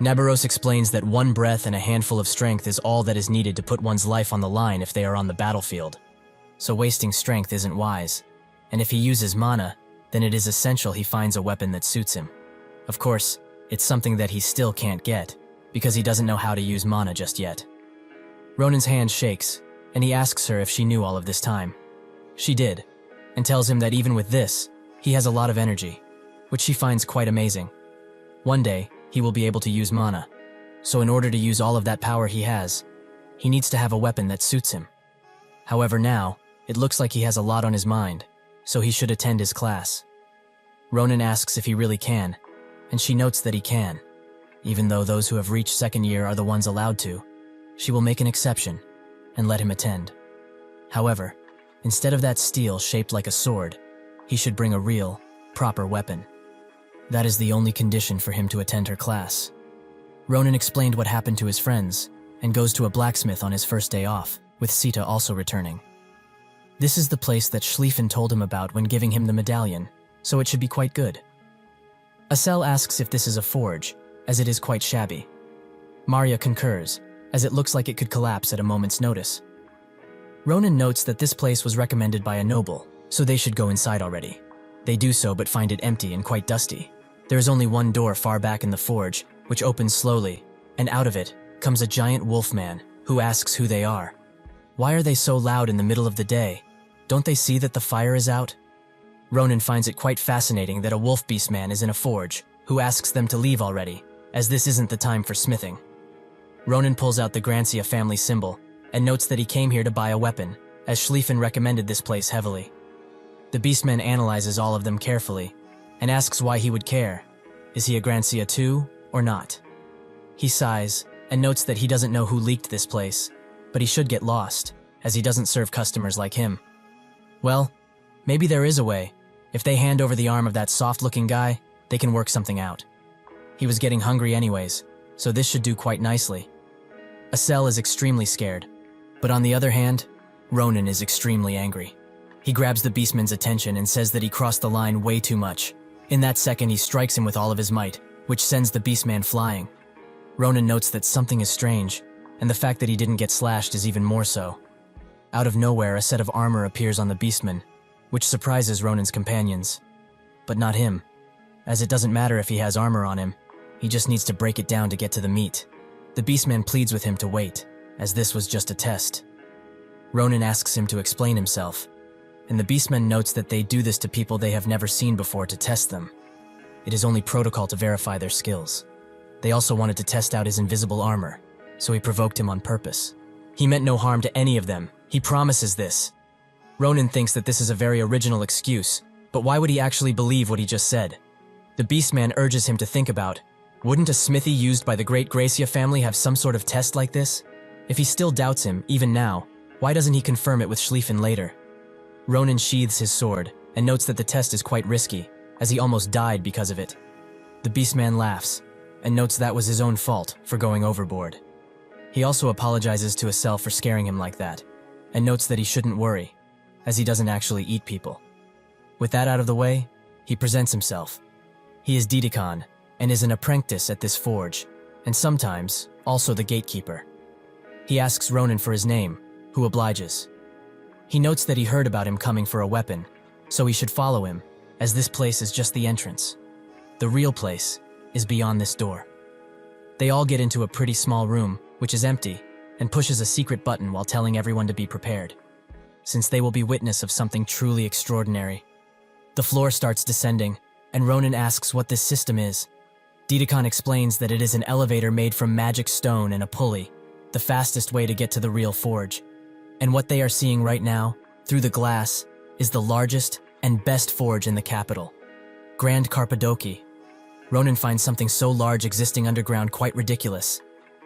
Nabaros explains that one breath and a handful of strength is all that is needed to put one's life on the line if they are on the battlefield. So wasting strength isn't wise, and if he uses mana, then it is essential he finds a weapon that suits him. Of course, it's something that he still can't get, because he doesn't know how to use mana just yet. Ronan's hand shakes, and he asks her if she knew all of this time. She did, and tells him that even with this, he has a lot of energy, which she finds quite amazing. One day, he will be able to use mana, so in order to use all of that power he has, he needs to have a weapon that suits him. However now, it looks like he has a lot on his mind, so he should attend his class. Ronan asks if he really can, and she notes that he can. Even though those who have reached second year are the ones allowed to, she will make an exception and let him attend. However, instead of that steel shaped like a sword, he should bring a real, proper weapon. That is the only condition for him to attend her class. Ronan explained what happened to his friends and goes to a blacksmith on his first day off, with Sita also returning. This is the place that Schlieffen told him about when giving him the medallion, so it should be quite good. Asel asks if this is a forge, as it is quite shabby. Maria concurs, as it looks like it could collapse at a moment's notice. Ronan notes that this place was recommended by a noble, so they should go inside already. They do so but find it empty and quite dusty. There is only one door far back in the forge, which opens slowly, and out of it comes a giant wolf man who asks who they are. Why are they so loud in the middle of the day? Don't they see that the fire is out? Ronan finds it quite fascinating that a wolf beast man is in a forge, who asks them to leave already, as this isn't the time for smithing. Ronan pulls out the Grancia family symbol, and notes that he came here to buy a weapon, as Schlieffen recommended this place heavily. The beastman analyzes all of them carefully, and asks why he would care. Is he a Grancia too, or not? He sighs, and notes that he doesn't know who leaked this place, but he should get lost, as he doesn't serve customers like him. Well, maybe there is a way. If they hand over the arm of that soft-looking guy, they can work something out. He was getting hungry anyways, so this should do quite nicely. Asel is extremely scared, but on the other hand, Ronan is extremely angry. He grabs the beastman's attention and says that he crossed the line way too much. In that second, he strikes him with all of his might, which sends the beastman flying. Ronan notes that something is strange, and the fact that he didn't get slashed is even more so. Out of nowhere, a set of armor appears on the beastman, which surprises Ronan's companions. But not him, as it doesn't matter if he has armor on him, he just needs to break it down to get to the meat. The beastman pleads with him to wait, as this was just a test. Ronan asks him to explain himself, and the beastman notes that they do this to people they have never seen before to test them. It is only protocol to verify their skills. They also wanted to test out his invisible armor, so he provoked him on purpose. He meant no harm to any of them, he promises this. Ronan thinks that this is a very original excuse, but why would he actually believe what he just said? The beastman urges him to think about, wouldn't a smithy used by the great Gracia family have some sort of test like this? If he still doubts him, even now, why doesn't he confirm it with Schlieffen later? Ronan sheathes his sword, and notes that the test is quite risky, as he almost died because of it. The beastman laughs, and notes that was his own fault for going overboard. He also apologizes to Asel for scaring him like that, and notes that he shouldn't worry, as he doesn't actually eat people. With that out of the way, he presents himself. He is Didikon, and is an apprentice at this forge, and sometimes also the gatekeeper. He asks Ronan for his name, who obliges. He notes that he heard about him coming for a weapon, so he should follow him, as this place is just the entrance. The real place is beyond this door. They all get into a pretty small room, which is empty, and pushes a secret button while telling everyone to be prepared, since they will be witness of something truly extraordinary. The floor starts descending, and Ronan asks what this system is. Didikon explains that it is an elevator made from magic stone and a pulley, the fastest way to get to the real forge. And what they are seeing right now, through the glass, is the largest and best forge in the capital, Grand Carpadoki. Ronan finds something so large existing underground quite ridiculous.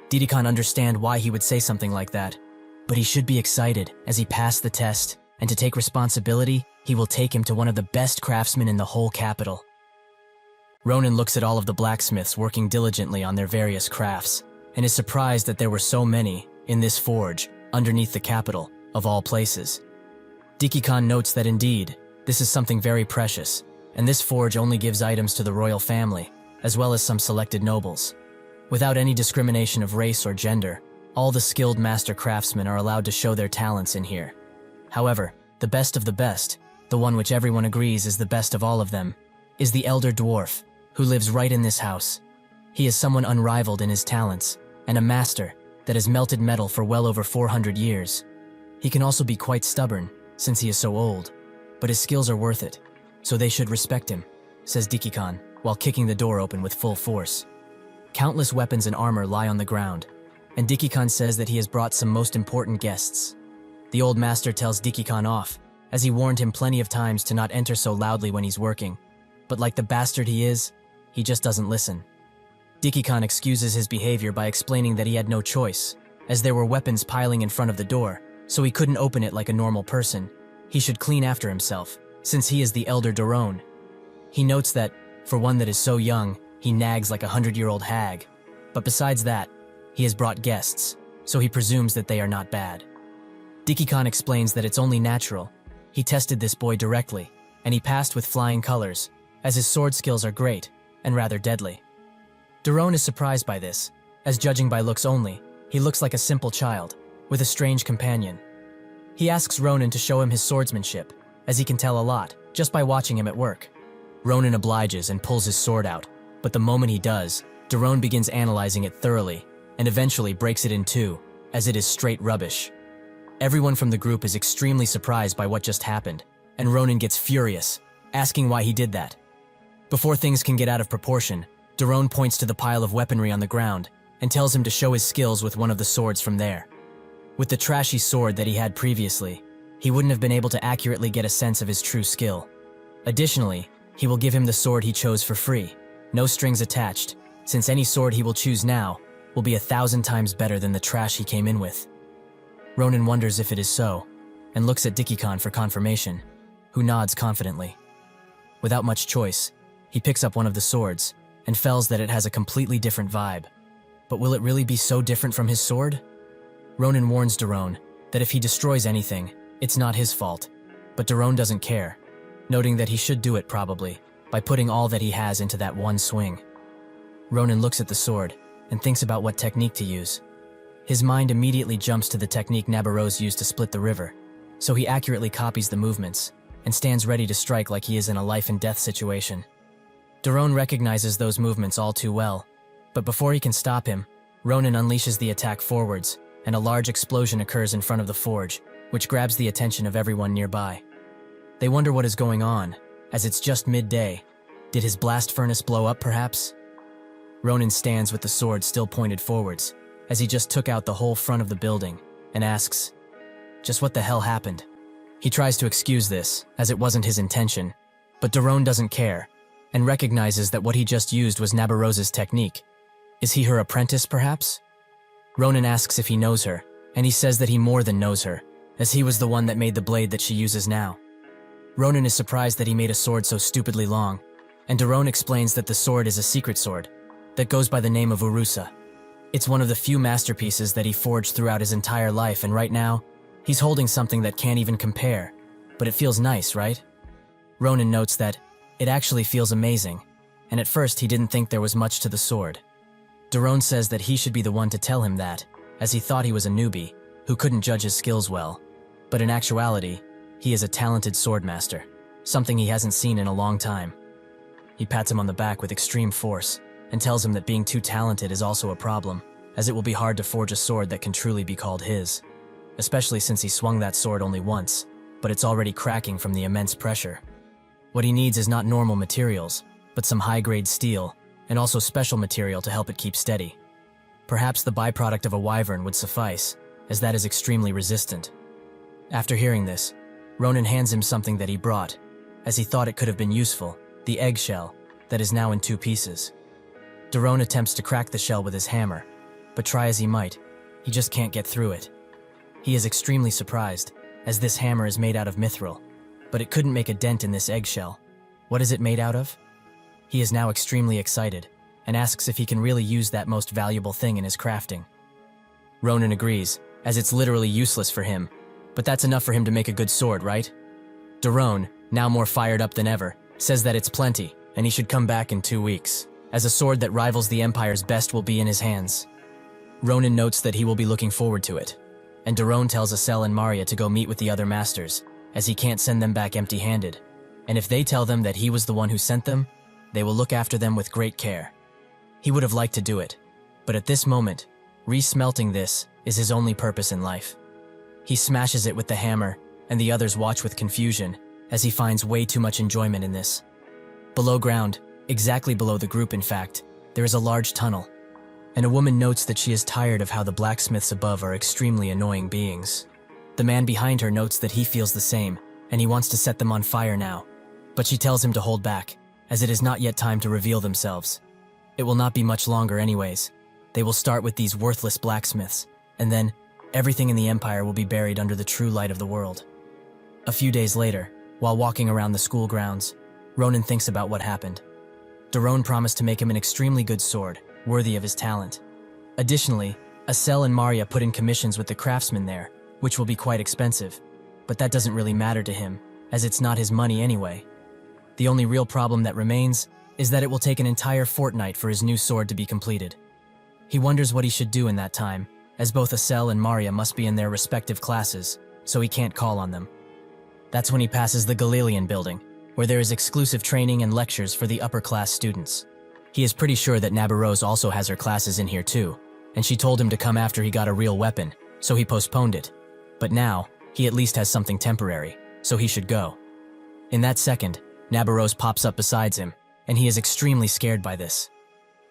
Didikon understands why he would say something like that, but he should be excited as he passed the test, and to take responsibility, he will take him to one of the best craftsmen in the whole capital. Ronan looks at all of the blacksmiths working diligently on their various crafts, and is surprised that there were so many in this forge underneath the capital, of all places. Dikikan notes that indeed, this is something very precious, and this forge only gives items to the royal family, as well as some selected nobles. Without any discrimination of race or gender, all the skilled master craftsmen are allowed to show their talents in here. However, the best of the best, the one which everyone agrees is the best of all of them, is the elder dwarf, who lives right in this house. He is someone unrivaled in his talents, and a master that has melted metal for well over 400 years. He can also be quite stubborn, since he is so old, but his skills are worth it, so they should respect him, says Dikikan, while kicking the door open with full force. Countless weapons and armor lie on the ground, and Dikikan says that he has brought some most important guests. The old master tells Dikikan off, as he warned him plenty of times to not enter so loudly when he's working, but like the bastard he is, he just doesn't listen. Dikikan excuses his behavior by explaining that he had no choice, as there were weapons piling in front of the door, so he couldn't open it like a normal person. He should clean after himself, since he is the elder Doron. He notes that, for one that is so young, he nags like a 100-year-old hag. But besides that, he has brought guests, so he presumes that they are not bad. Dikikan explains that it's only natural. He tested this boy directly, and he passed with flying colors, as his sword skills are great and rather deadly. Doron is surprised by this, as judging by looks only, he looks like a simple child, with a strange companion. He asks Ronan to show him his swordsmanship, as he can tell a lot, just by watching him at work. Ronan obliges and pulls his sword out, but the moment he does, Doron begins analyzing it thoroughly, and eventually breaks it in two, as it is straight rubbish. Everyone from the group is extremely surprised by what just happened, and Ronan gets furious, asking why he did that. Before things can get out of proportion, Doron points to the pile of weaponry on the ground, and tells him to show his skills with one of the swords from there. With the trashy sword that he had previously, he wouldn't have been able to accurately get a sense of his true skill. Additionally, he will give him the sword he chose for free, no strings attached, since any sword he will choose now will be 1,000 times better than the trash he came in with. Ronan wonders if it is so, and looks at Dikikan for confirmation, who nods confidently. Without much choice, he picks up one of the swords, and feels that it has a completely different vibe. But will it really be so different from his sword? Ronan warns Doron that if he destroys anything, it's not his fault, but Doron doesn't care, noting that he should do it probably, by putting all that he has into that one swing. Ronan looks at the sword, and thinks about what technique to use. His mind immediately jumps to the technique Nabarose used to split the river, so he accurately copies the movements, and stands ready to strike like he is in a life-and-death situation. Doron recognizes those movements all too well, but before he can stop him, Ronan unleashes the attack forwards, and a large explosion occurs in front of the forge, which grabs the attention of everyone nearby. They wonder what is going on, as it's just midday. Did his blast furnace blow up, perhaps? Ronan stands with the sword still pointed forwards, as he just took out the whole front of the building, and asks, "Just what the hell happened?" He tries to excuse this, as it wasn't his intention, but Doron doesn't care, and recognizes that what he just used was Nabarose's technique. Is he her apprentice, perhaps? Ronan asks if he knows her, and he says that he more than knows her, as he was the one that made the blade that she uses now. Ronan is surprised that he made a sword so stupidly long, and Doron explains that the sword is a secret sword that goes by the name of Urusa. It's one of the few masterpieces that he forged throughout his entire life, and right now, he's holding something that can't even compare, but it feels nice, right? Ronan notes that it actually feels amazing, and at first he didn't think there was much to the sword. Doron says that he should be the one to tell him that, as he thought he was a newbie, who couldn't judge his skills well. But in actuality, he is a talented swordmaster, something he hasn't seen in a long time. He pats him on the back with extreme force, and tells him that being too talented is also a problem, as it will be hard to forge a sword that can truly be called his. Especially since he swung that sword only once, but it's already cracking from the immense pressure. What he needs is not normal materials, but some high-grade steel, and also special material to help it keep steady. Perhaps the byproduct of a wyvern would suffice, as that is extremely resistant. After hearing this, Ronan hands him something that he brought, as he thought it could have been useful, the eggshell, that is now in 2 pieces. Doron attempts to crack the shell with his hammer, but try as he might, he just can't get through it. He is extremely surprised, as this hammer is made out of mithril, but it couldn't make a dent in this eggshell. What is it made out of? He is now extremely excited, and asks if he can really use that most valuable thing in his crafting. Ronan agrees, as it's literally useless for him, but that's enough for him to make a good sword, right? Daron, now more fired up than ever, says that it's plenty, and he should come back in 2 weeks, as a sword that rivals the Empire's best will be in his hands. Ronan notes that he will be looking forward to it, and Daron tells Acel and Maria to go meet with the other masters, as he can't send them back empty-handed, and if they tell them that he was the one who sent them, they will look after them with great care. He would have liked to do it, but at this moment, re-smelting this is his only purpose in life. He smashes it with the hammer, and the others watch with confusion, as he finds way too much enjoyment in this. Below ground, exactly below the group in fact, there is a large tunnel, and a woman notes that she is tired of how the blacksmiths above are extremely annoying beings. The man behind her notes that he feels the same, and he wants to set them on fire now, but she tells him to hold back, as it is not yet time to reveal themselves. It will not be much longer anyways. They will start with these worthless blacksmiths, and then everything in the Empire will be buried under the true light of the world. A few days later, while walking around the school grounds, Ronan thinks about what happened. Daron promised to make him an extremely good sword, worthy of his talent. Additionally, Acel and Maria put in commissions with the craftsmen there, which will be quite expensive, but that doesn't really matter to him, as it's not his money anyway. The only real problem that remains is that it will take an entire fortnight for his new sword to be completed. He wonders what he should do in that time, as both Acel and Maria must be in their respective classes, so he can't call on them. That's when he passes the Galilean building, where there is exclusive training and lectures for the upper-class students. He is pretty sure that Nabarose also has her classes in here too, and she told him to come after he got a real weapon, so he postponed it. But now, he at least has something temporary, so he should go. In that second, Nabarose pops up beside him, and he is extremely scared by this.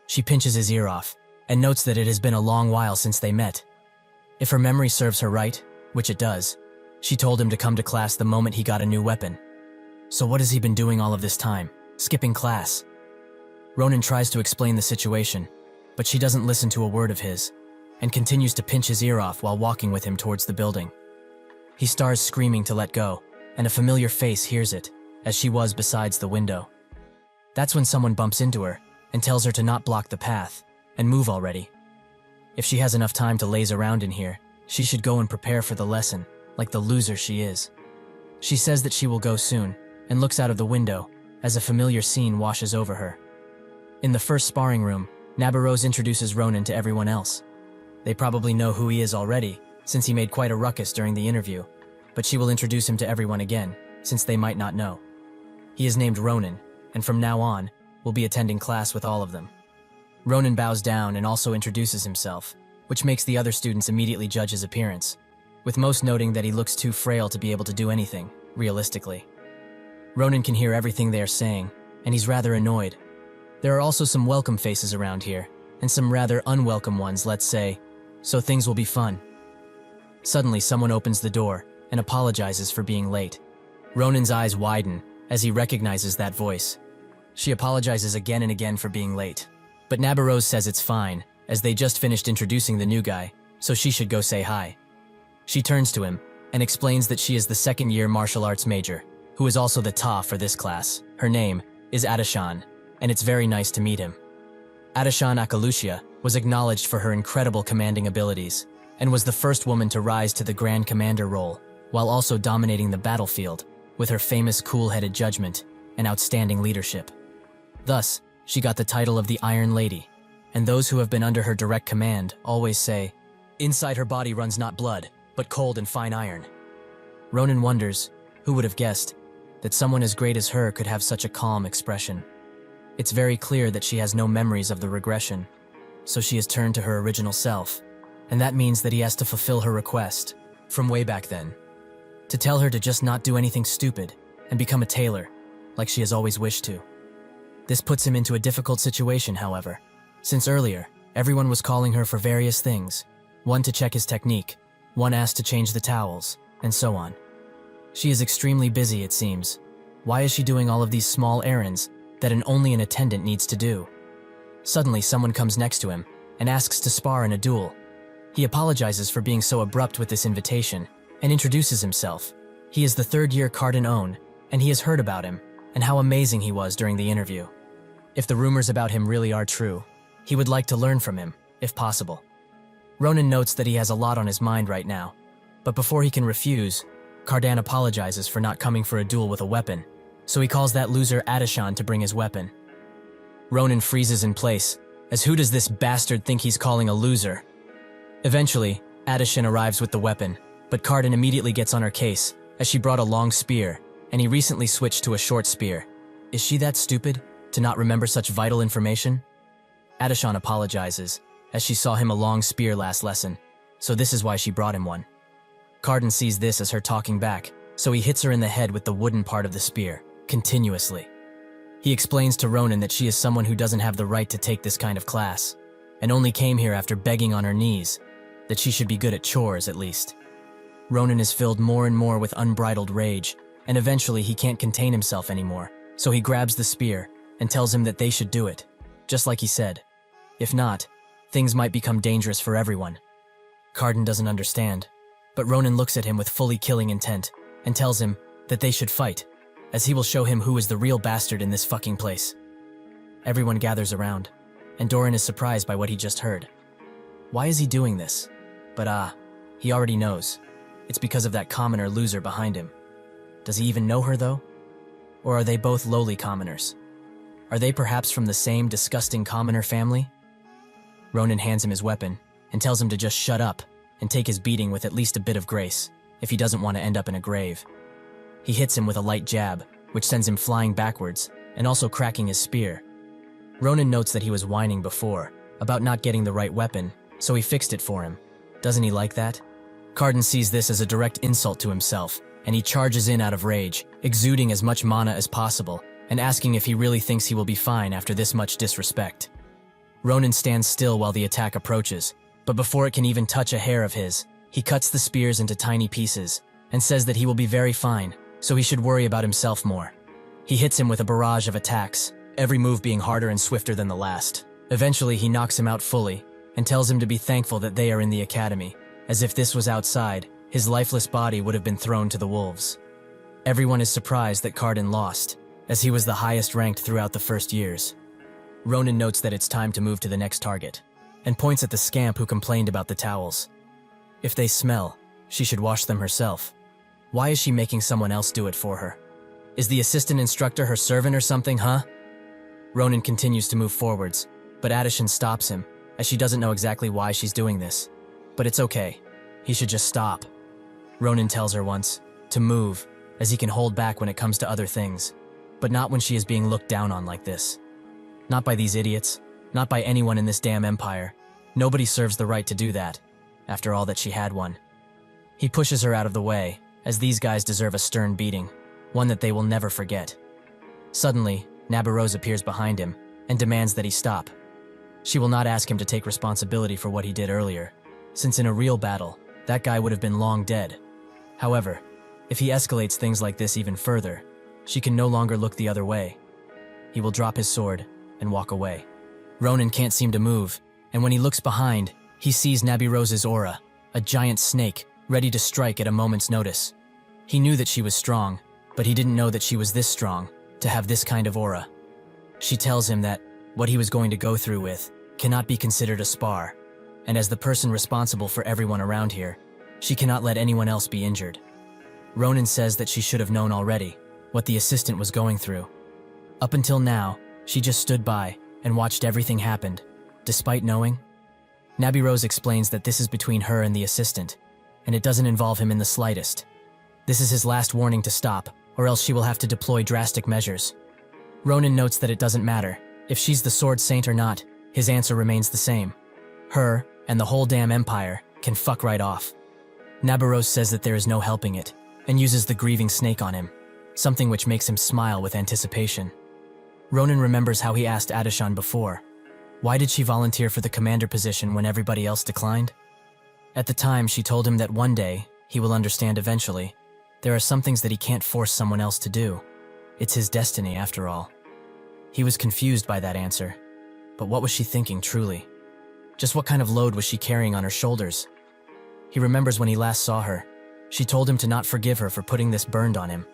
She pinches his ear off, and notes that it has been a long while since they met. If her memory serves her right, which it does, she told him to come to class the moment he got a new weapon. So what has he been doing all of this time, skipping class? Ronan tries to explain the situation, but she doesn't listen to a word of his, and continues to pinch his ear off while walking with him towards the building. He starts screaming to let go, and a familiar face hears it, as she was besides the window. That's when someone bumps into her, and tells her to not block the path, and move already. If she has enough time to laze around in here, she should go and prepare for the lesson, like the loser she is. She says that she will go soon, and looks out of the window, as a familiar scene washes over her. In the first sparring room, Nabarose introduces Ronan to everyone else. They probably know who he is already, since he made quite a ruckus during the interview, but she will introduce him to everyone again, since they might not know. He is named Ronan, and from now on, will be attending class with all of them. Ronan bows down and also introduces himself, which makes the other students immediately judge his appearance, with most noting that he looks too frail to be able to do anything, realistically. Ronan can hear everything they are saying, and he's rather annoyed. There are also some welcome faces around here, and some rather unwelcome ones, let's say, so things will be fun. Suddenly, someone opens the door and apologizes for being late. Ronan's eyes widen as he recognizes that voice. She apologizes again and again for being late, but Nabarose says it's fine, as they just finished introducing the new guy, so she should go say hi. She turns to him and explains that she is the second-year martial arts major, who is also the Ta for this class. Her name is Adeshan, and it's very nice to meet him. Adeshan Akalushia was acknowledged for her incredible commanding abilities, and was the first woman to rise to the Grand Commander role, while also dominating the battlefield with her famous cool-headed judgment and outstanding leadership. Thus, she got the title of the Iron Lady, and those who have been under her direct command always say, "Inside her body runs not blood, but cold and fine iron." Ronan wonders, who would have guessed, that someone as great as her could have such a calm expression. It's very clear that she has no memories of the regression, so she has turned to her original self, and that means that he has to fulfill her request, from way back then, to tell her to just not do anything stupid and become a tailor, like she has always wished to. This puts him into a difficult situation, however, since earlier, everyone was calling her for various things, one to check his technique, one asked to change the towels, and so on. She is extremely busy, it seems. Why is she doing all of these small errands that only an attendant needs to do? Suddenly, someone comes next to him and asks to spar in a duel. He apologizes for being so abrupt with this invitation and introduces himself. He is the third-year Cardin Own, and he has heard about him and how amazing he was during the interview. If the rumors about him really are true, he would like to learn from him, if possible. Ronan notes that he has a lot on his mind right now, but before he can refuse, Cardan apologizes for not coming for a duel with a weapon, so he calls that loser Adeshan to bring his weapon. Ronan freezes in place, as who does this bastard think he's calling a loser? Eventually, Adeshan arrives with the weapon, but Cardan immediately gets on her case, as she brought a long spear, and he recently switched to a short spear. Is she that stupid to not remember such vital information? Adeshan apologizes, as she saw him a long spear last lesson, so this is why she brought him one. Cardan sees this as her talking back, so he hits her in the head with the wooden part of the spear, continuously. He explains to Ronan that she is someone who doesn't have the right to take this kind of class, and only came here after begging on her knees, that she should be good at chores at least. Ronan is filled more and more with unbridled rage, and eventually he can't contain himself anymore, so he grabs the spear and tells him that they should do it, just like he said. If not, things might become dangerous for everyone. Cardan doesn't understand, but Ronan looks at him with fully killing intent and tells him that they should fight, as he will show him who is the real bastard in this fucking place. Everyone gathers around, and Doran is surprised by what he just heard. Why is he doing this? But he already knows. It's because of that commoner loser behind him. Does he even know her though? Or are they both lowly commoners? Are they perhaps from the same disgusting commoner family? Ronan hands him his weapon and tells him to just shut up and take his beating with at least a bit of grace, if he doesn't want to end up in a grave. He hits him with a light jab, which sends him flying backwards, and also cracking his spear. Ronan notes that he was whining before, about not getting the right weapon, so he fixed it for him. Doesn't he like that? Cardan sees this as a direct insult to himself, and he charges in out of rage, exuding as much mana as possible, and asking if he really thinks he will be fine after this much disrespect. Ronan stands still while the attack approaches, but before it can even touch a hair of his, he cuts the spears into tiny pieces, and says that he will be very fine, so he should worry about himself more. He hits him with a barrage of attacks, every move being harder and swifter than the last. Eventually, he knocks him out fully, and tells him to be thankful that they are in the academy, as if this was outside, his lifeless body would have been thrown to the wolves. Everyone is surprised that Cardan lost, as he was the highest ranked throughout the first years. Ronan notes that it's time to move to the next target, and points at the scamp who complained about the towels. If they smell, she should wash them herself. Why is she making someone else do it for her? Is the assistant instructor her servant or something, huh? Ronan continues to move forwards, but Adeshan stops him, as she doesn't know exactly why she's doing this. But it's okay. He should just stop. Ronan tells her once to move, as he can hold back when it comes to other things, but not when she is being looked down on like this. Not by these idiots, not by anyone in this damn empire. Nobody serves the right to do that, after all that she had one. He pushes her out of the way, as these guys deserve a stern beating, one that they will never forget. Suddenly, Nabarose appears behind him and demands that he stop. She will not ask him to take responsibility for what he did earlier, since in a real battle, that guy would have been long dead. However, if he escalates things like this even further, she can no longer look the other way. He will drop his sword and walk away. Ronan can't seem to move, and when he looks behind, he sees Nabirose's aura, a giant snake, ready to strike at a moment's notice. He knew that she was strong, but he didn't know that she was this strong, to have this kind of aura. She tells him that what he was going to go through with cannot be considered a spar, and as the person responsible for everyone around here, she cannot let anyone else be injured. Ronan says that she should have known already what the assistant was going through. Up until now, she just stood by and watched everything happen, despite knowing. Nabirose explains that this is between her and the assistant, and it doesn't involve him in the slightest. This is his last warning to stop, or else she will have to deploy drastic measures. Ronan notes that it doesn't matter. If she's the Sword Saint or not, his answer remains the same. Her, and the whole damn empire, can fuck right off. Nabarose says that there is no helping it, and uses the grieving snake on him, something which makes him smile with anticipation. Ronan remembers how he asked Adeshan before, why did she volunteer for the commander position when everybody else declined? At the time, she told him that one day, he will understand eventually, there are some things that he can't force someone else to do. It's his destiny, after all. He was confused by that answer, but what was she thinking, truly? Just what kind of load was she carrying on her shoulders? He remembers when he last saw her. She told him to not forgive her for putting this burned on him,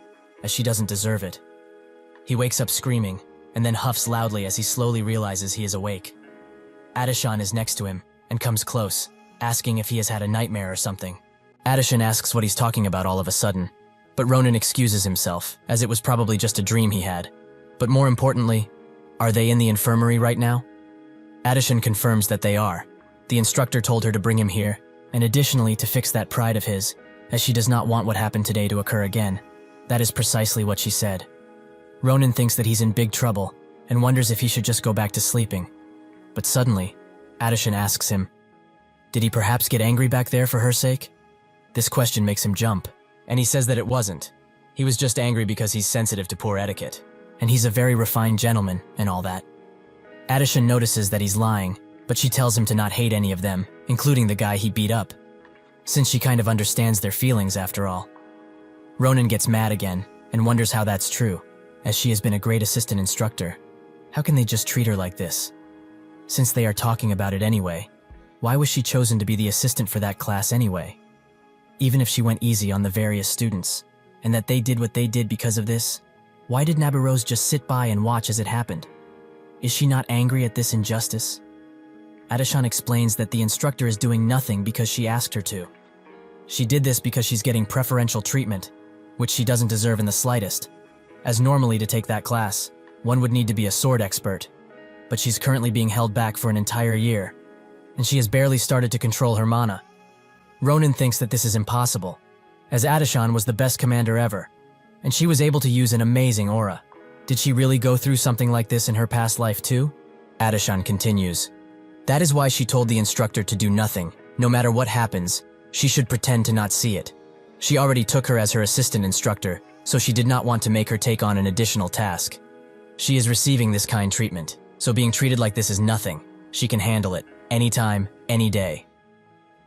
as she doesn't deserve it. He wakes up screaming, and then huffs loudly as he slowly realizes he is awake. Adeshan is next to him and comes close, asking if he has had a nightmare or something. Adeshan asks what he's talking about all of a sudden, but Ronan excuses himself, as it was probably just a dream he had. But more importantly, are they in the infirmary right now? Adeshan confirms that they are. The instructor told her to bring him here, and additionally to fix that pride of his, as she does not want what happened today to occur again. That is precisely what she said. Ronan thinks that he's in big trouble, and wonders if he should just go back to sleeping. But suddenly, Adeshan asks him, did he perhaps get angry back there for her sake? This question makes him jump, and he says that it wasn't. He was just angry because he's sensitive to poor etiquette, and he's a very refined gentleman and all that. Adeshan notices that he's lying, but she tells him to not hate any of them, including the guy he beat up, since she kind of understands their feelings after all. Ronan gets mad again and wonders how that's true, as she has been a great assistant instructor. How can they just treat her like this? Since they are talking about it anyway, why was she chosen to be the assistant for that class anyway? Even if she went easy on the various students, and that they did what they did because of this, why did Nabarose just sit by and watch as it happened? Is she not angry at this injustice? Adeshan explains that the instructor is doing nothing because she asked her to. She did this because she's getting preferential treatment, which she doesn't deserve in the slightest, as normally to take that class, one would need to be a sword expert, but she's currently being held back for an entire year, and she has barely started to control her mana. Ronan thinks that this is impossible, as Adeshan was the best commander ever, and she was able to use an amazing aura. Did she really go through something like this in her past life too? Adeshan continues. That is why she told the instructor to do nothing. No matter what happens, she should pretend to not see it. She already took her as her assistant instructor, so she did not want to make her take on an additional task. She is receiving this kind treatment, so being treated like this is nothing. She can handle it, anytime, any day.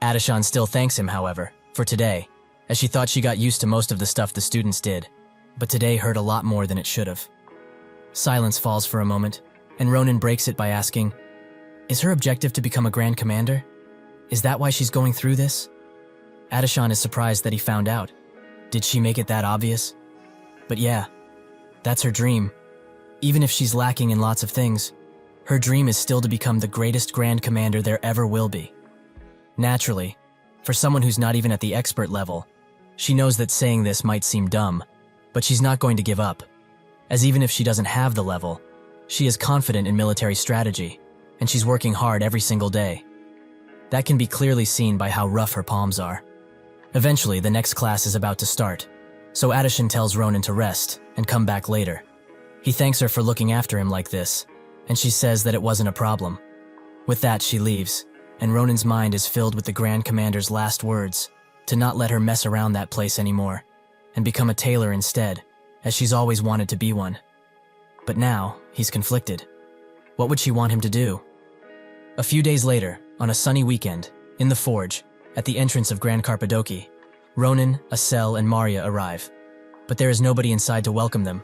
Adeshan still thanks him, however, for today, as she thought she got used to most of the stuff the students did, but today hurt a lot more than it should have. Silence falls for a moment, and Ronan breaks it by asking, is her objective to become a Grand Commander? Is that why she's going through this? Adeshan is surprised that he found out. Did she make it that obvious? But yeah, that's her dream. Even if she's lacking in lots of things, her dream is still to become the greatest Grand Commander there ever will be. Naturally, for someone who's not even at the expert level, she knows that saying this might seem dumb, but she's not going to give up, as even if she doesn't have the level, she is confident in military strategy, and she's working hard every single day. That can be clearly seen by how rough her palms are. Eventually, the next class is about to start, so Adeshan tells Ronan to rest and come back later. He thanks her for looking after him like this, and she says that it wasn't a problem. With that, she leaves, and Ronan's mind is filled with the Grand Commander's last words, to not let her mess around that place anymore, and become a tailor instead, as she's always wanted to be one. But now, he's conflicted. What would she want him to do? A few days later, on a sunny weekend, in the forge, at the entrance of Grand Carpadoki, Ronan, Acel, and Maria arrive. But there is nobody inside to welcome them,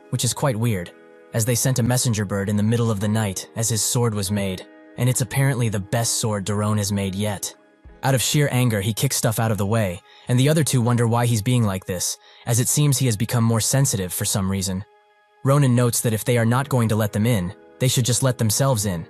which is quite weird, as they sent a messenger bird in the middle of the night as his sword was made, and it's apparently the best sword Daron has made yet. Out of sheer anger, he kicks stuff out of the way, and the other two wonder why he's being like this, as it seems he has become more sensitive for some reason. Ronan notes that if they are not going to let them in, they should just let themselves in.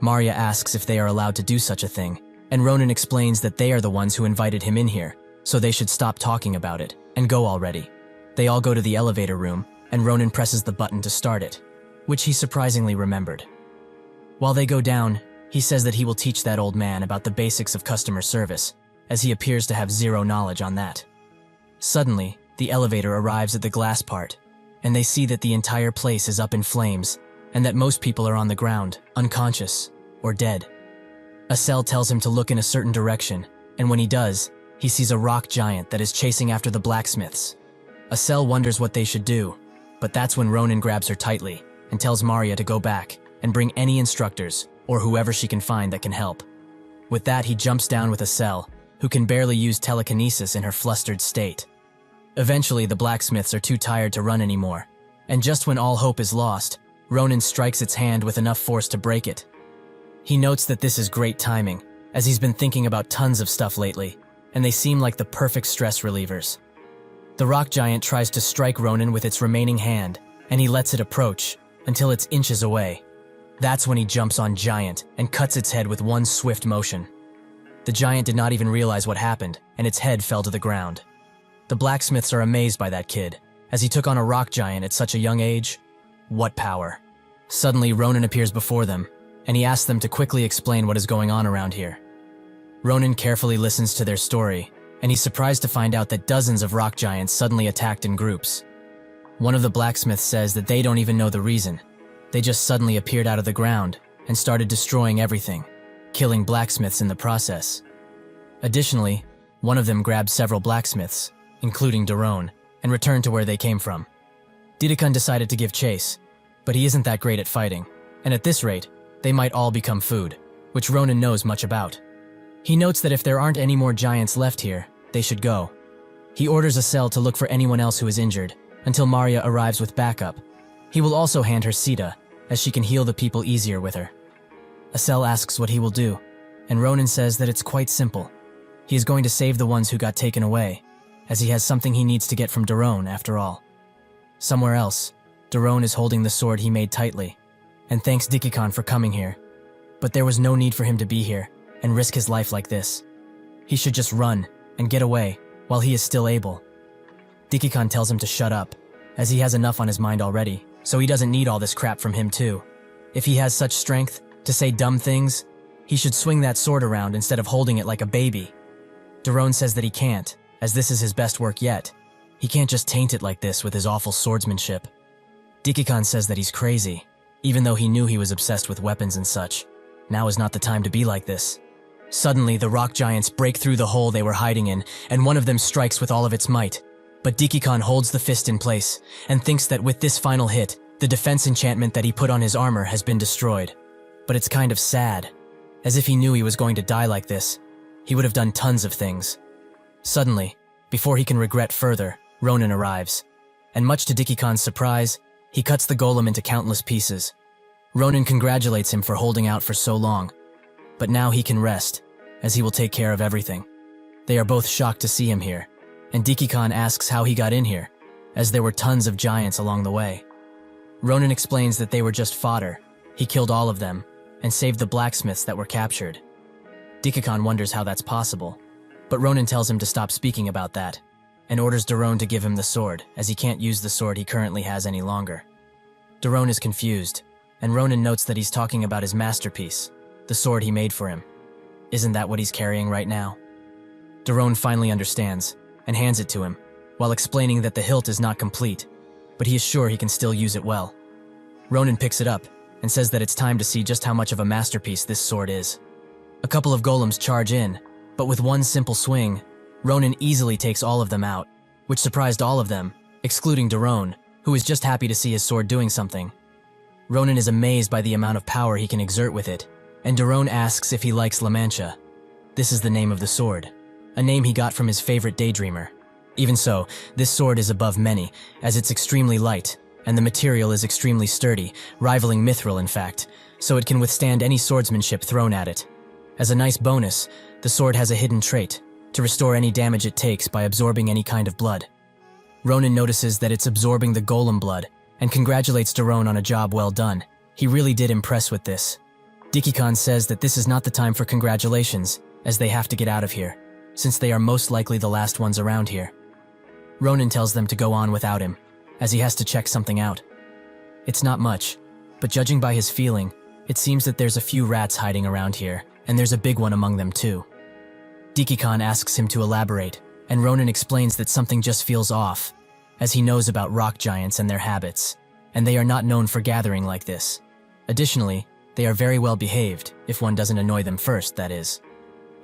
Maria asks if they are allowed to do such a thing, and Ronan explains that they are the ones who invited him in here, so they should stop talking about it, and go already. They all go to the elevator room, and Ronan presses the button to start it, which he surprisingly remembered. While they go down, he says that he will teach that old man about the basics of customer service, as he appears to have zero knowledge on that. Suddenly, the elevator arrives at the glass part, and they see that the entire place is up in flames, and that most people are on the ground, unconscious, or dead. Acel tells him to look in a certain direction, and when he does, he sees a rock giant that is chasing after the blacksmiths. Acel wonders what they should do, but that's when Ronan grabs her tightly, and tells Maria to go back, and bring any instructors, or whoever she can find that can help. With that, he jumps down with Acel, who can barely use telekinesis in her flustered state. Eventually, the blacksmiths are too tired to run anymore, and just when all hope is lost, Ronan strikes its hand with enough force to break it. He notes that this is great timing, as he's been thinking about tons of stuff lately, and they seem like the perfect stress relievers. The rock giant tries to strike Ronan with its remaining hand, and he lets it approach, until it's inches away. That's when he jumps on Giant and cuts its head with one swift motion. The Giant did not even realize what happened, and its head fell to the ground. The blacksmiths are amazed by that kid, as he took on a rock giant at such a young age. What power! Suddenly, Ronan appears before them, and he asks them to quickly explain what is going on around here. Ronan carefully listens to their story, and he's surprised to find out that dozens of rock giants suddenly attacked in groups. One of the blacksmiths says that they don't even know the reason. They just suddenly appeared out of the ground and started destroying everything, killing blacksmiths in the process. Additionally, one of them grabbed several blacksmiths, including Daron, and returned to where they came from. Didikun decided to give chase, but he isn't that great at fighting, and at this rate, they might all become food, which Ronan knows much about. He notes that if there aren't any more giants left here, they should go. He orders Acel to look for anyone else who is injured, until Maria arrives with backup. He will also hand her Sita, as she can heal the people easier with her. Acel asks what he will do, and Ronan says that it's quite simple. He is going to save the ones who got taken away, as he has something he needs to get from Daron after all. Somewhere else, Daron is holding the sword he made tightly, and thanks Dikikon for coming here. But there was no need for him to be here and risk his life like this. He should just run and get away while he is still able. Dikikon tells him to shut up, as he has enough on his mind already, so he doesn't need all this crap from him too. If he has such strength to say dumb things, he should swing that sword around instead of holding it like a baby. Daron says that he can't, as this is his best work yet. He can't just taint it like this with his awful swordsmanship. Dikikon says that he's crazy, even though he knew he was obsessed with weapons and such. Now is not the time to be like this. Suddenly, the rock giants break through the hole they were hiding in, and one of them strikes with all of its might. But Dikikon holds the fist in place, and thinks that with this final hit, the defense enchantment that he put on his armor has been destroyed. But it's kind of sad. As if he knew he was going to die like this, he would have done tons of things. Suddenly, before he can regret further, Ronan arrives. And much to Dikikon's surprise, he cuts the golem into countless pieces. Ronan congratulates him for holding out for so long. But now he can rest, as he will take care of everything. They are both shocked to see him here, and Dikikon asks how he got in here, as there were tons of giants along the way. Ronan explains that they were just fodder. He killed all of them, and saved the blacksmiths that were captured. Dikikon wonders how that's possible, but Ronan tells him to stop speaking about that, and orders Daron to give him the sword, as he can't use the sword he currently has any longer. Daron is confused, and Ronan notes that he's talking about his masterpiece, the sword he made for him. Isn't that what he's carrying right now? Daron finally understands, and hands it to him, while explaining that the hilt is not complete, but he is sure he can still use it well. Ronan picks it up, and says that it's time to see just how much of a masterpiece this sword is. A couple of golems charge in, but with one simple swing, Ronan easily takes all of them out, which surprised all of them, excluding Daron, who is just happy to see his sword doing something. Ronan is amazed by the amount of power he can exert with it, and Daron asks if he likes La Mancha. This is the name of the sword, a name he got from his favorite daydreamer. Even so, this sword is above many, as it's extremely light, and the material is extremely sturdy, rivaling mithril in fact, so it can withstand any swordsmanship thrown at it. As a nice bonus, the sword has a hidden trait, to restore any damage it takes by absorbing any kind of blood. Ronan notices that it's absorbing the golem blood, and congratulates Daron on a job well done. He really did impress with this. Dikikon says that this is not the time for congratulations, as they have to get out of here, since they are most likely the last ones around here. Ronan tells them to go on without him, as he has to check something out. It's not much, but judging by his feeling, it seems that there's a few rats hiding around here, and there's a big one among them too. Dikikon asks him to elaborate, and Ronan explains that something just feels off, as he knows about rock giants and their habits, and they are not known for gathering like this. Additionally, they are very well behaved, if one doesn't annoy them first, that is.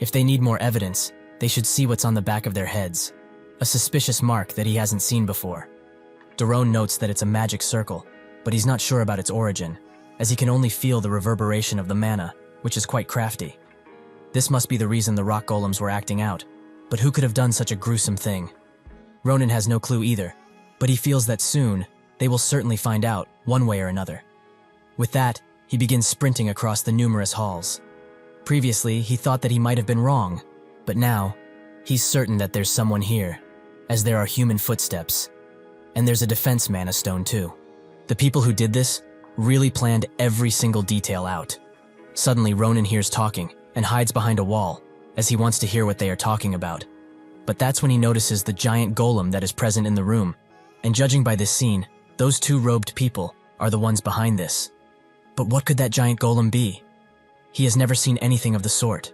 If they need more evidence, they should see what's on the back of their heads, a suspicious mark that he hasn't seen before. Daron notes that it's a magic circle, but he's not sure about its origin, as he can only feel the reverberation of the mana, which is quite crafty. This must be the reason the rock golems were acting out, but who could have done such a gruesome thing? Ronan has no clue either, but he feels that soon, they will certainly find out, one way or another. With that, he begins sprinting across the numerous halls. Previously, he thought that he might have been wrong, but now, he's certain that there's someone here, as there are human footsteps. And there's a defense mana stone too. The people who did this really planned every single detail out. Suddenly, Ronan hears talking and hides behind a wall, as he wants to hear what they are talking about. But that's when he notices the giant golem that is present in the room, and judging by this scene, those two robed people are the ones behind this. But what could that giant golem be? He has never seen anything of the sort.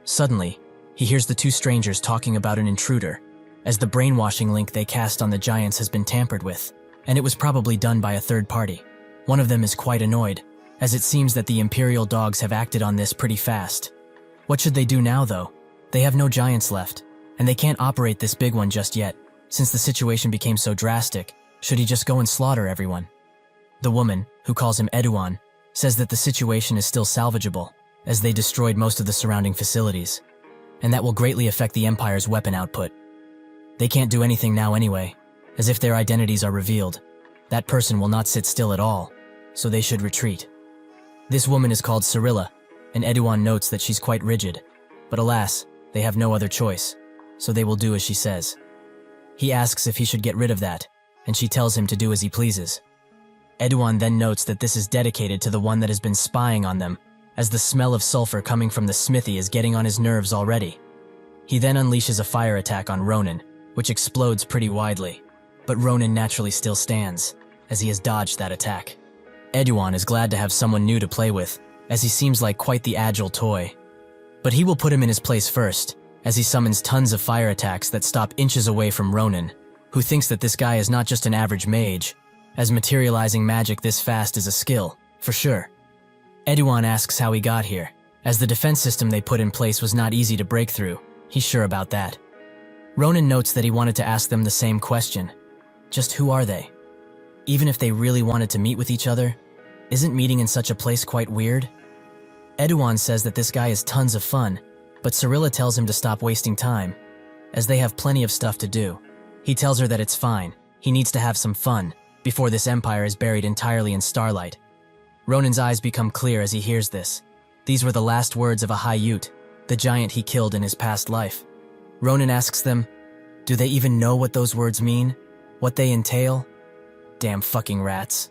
Suddenly, he hears the two strangers talking about an intruder, as the brainwashing link they cast on the giants has been tampered with, and it was probably done by a third party. One of them is quite annoyed, as it seems that the Imperial dogs have acted on this pretty fast. What should they do now, though? They have no giants left, and they can't operate this big one just yet. Since the situation became so drastic, should he just go and slaughter everyone? The woman, who calls him Eduan, says that the situation is still salvageable, as they destroyed most of the surrounding facilities, and that will greatly affect the Empire's weapon output. They can't do anything now anyway, as if their identities are revealed. That person will not sit still at all, so they should retreat. This woman is called Cyrilla, and Eduan notes that she's quite rigid, but alas, they have no other choice, so they will do as she says. He asks if he should get rid of that, and she tells him to do as he pleases. Eduan then notes that this is dedicated to the one that has been spying on them, as the smell of sulfur coming from the smithy is getting on his nerves already. He then unleashes a fire attack on Ronan, which explodes pretty widely, but Ronan naturally still stands, as he has dodged that attack. Eduan is glad to have someone new to play with, as he seems like quite the agile toy. But he will put him in his place first, as he summons tons of fire attacks that stop inches away from Ronan, who thinks that this guy is not just an average mage, as materializing magic this fast is a skill, for sure. Eduan asks how he got here, as the defense system they put in place was not easy to break through. He's sure about that. Ronan notes that he wanted to ask them the same question. Just who are they? Even if they really wanted to meet with each other, isn't meeting in such a place quite weird? Eduan says that this guy is tons of fun, but Cyrilla tells him to stop wasting time, as they have plenty of stuff to do. He tells her that it's fine, he needs to have some fun, before this empire is buried entirely in starlight. Ronan's eyes become clear as he hears this. These were the last words of a High Ute, the giant he killed in his past life. Ronan asks them, do they even know what those words mean? What they entail? Damn fucking rats.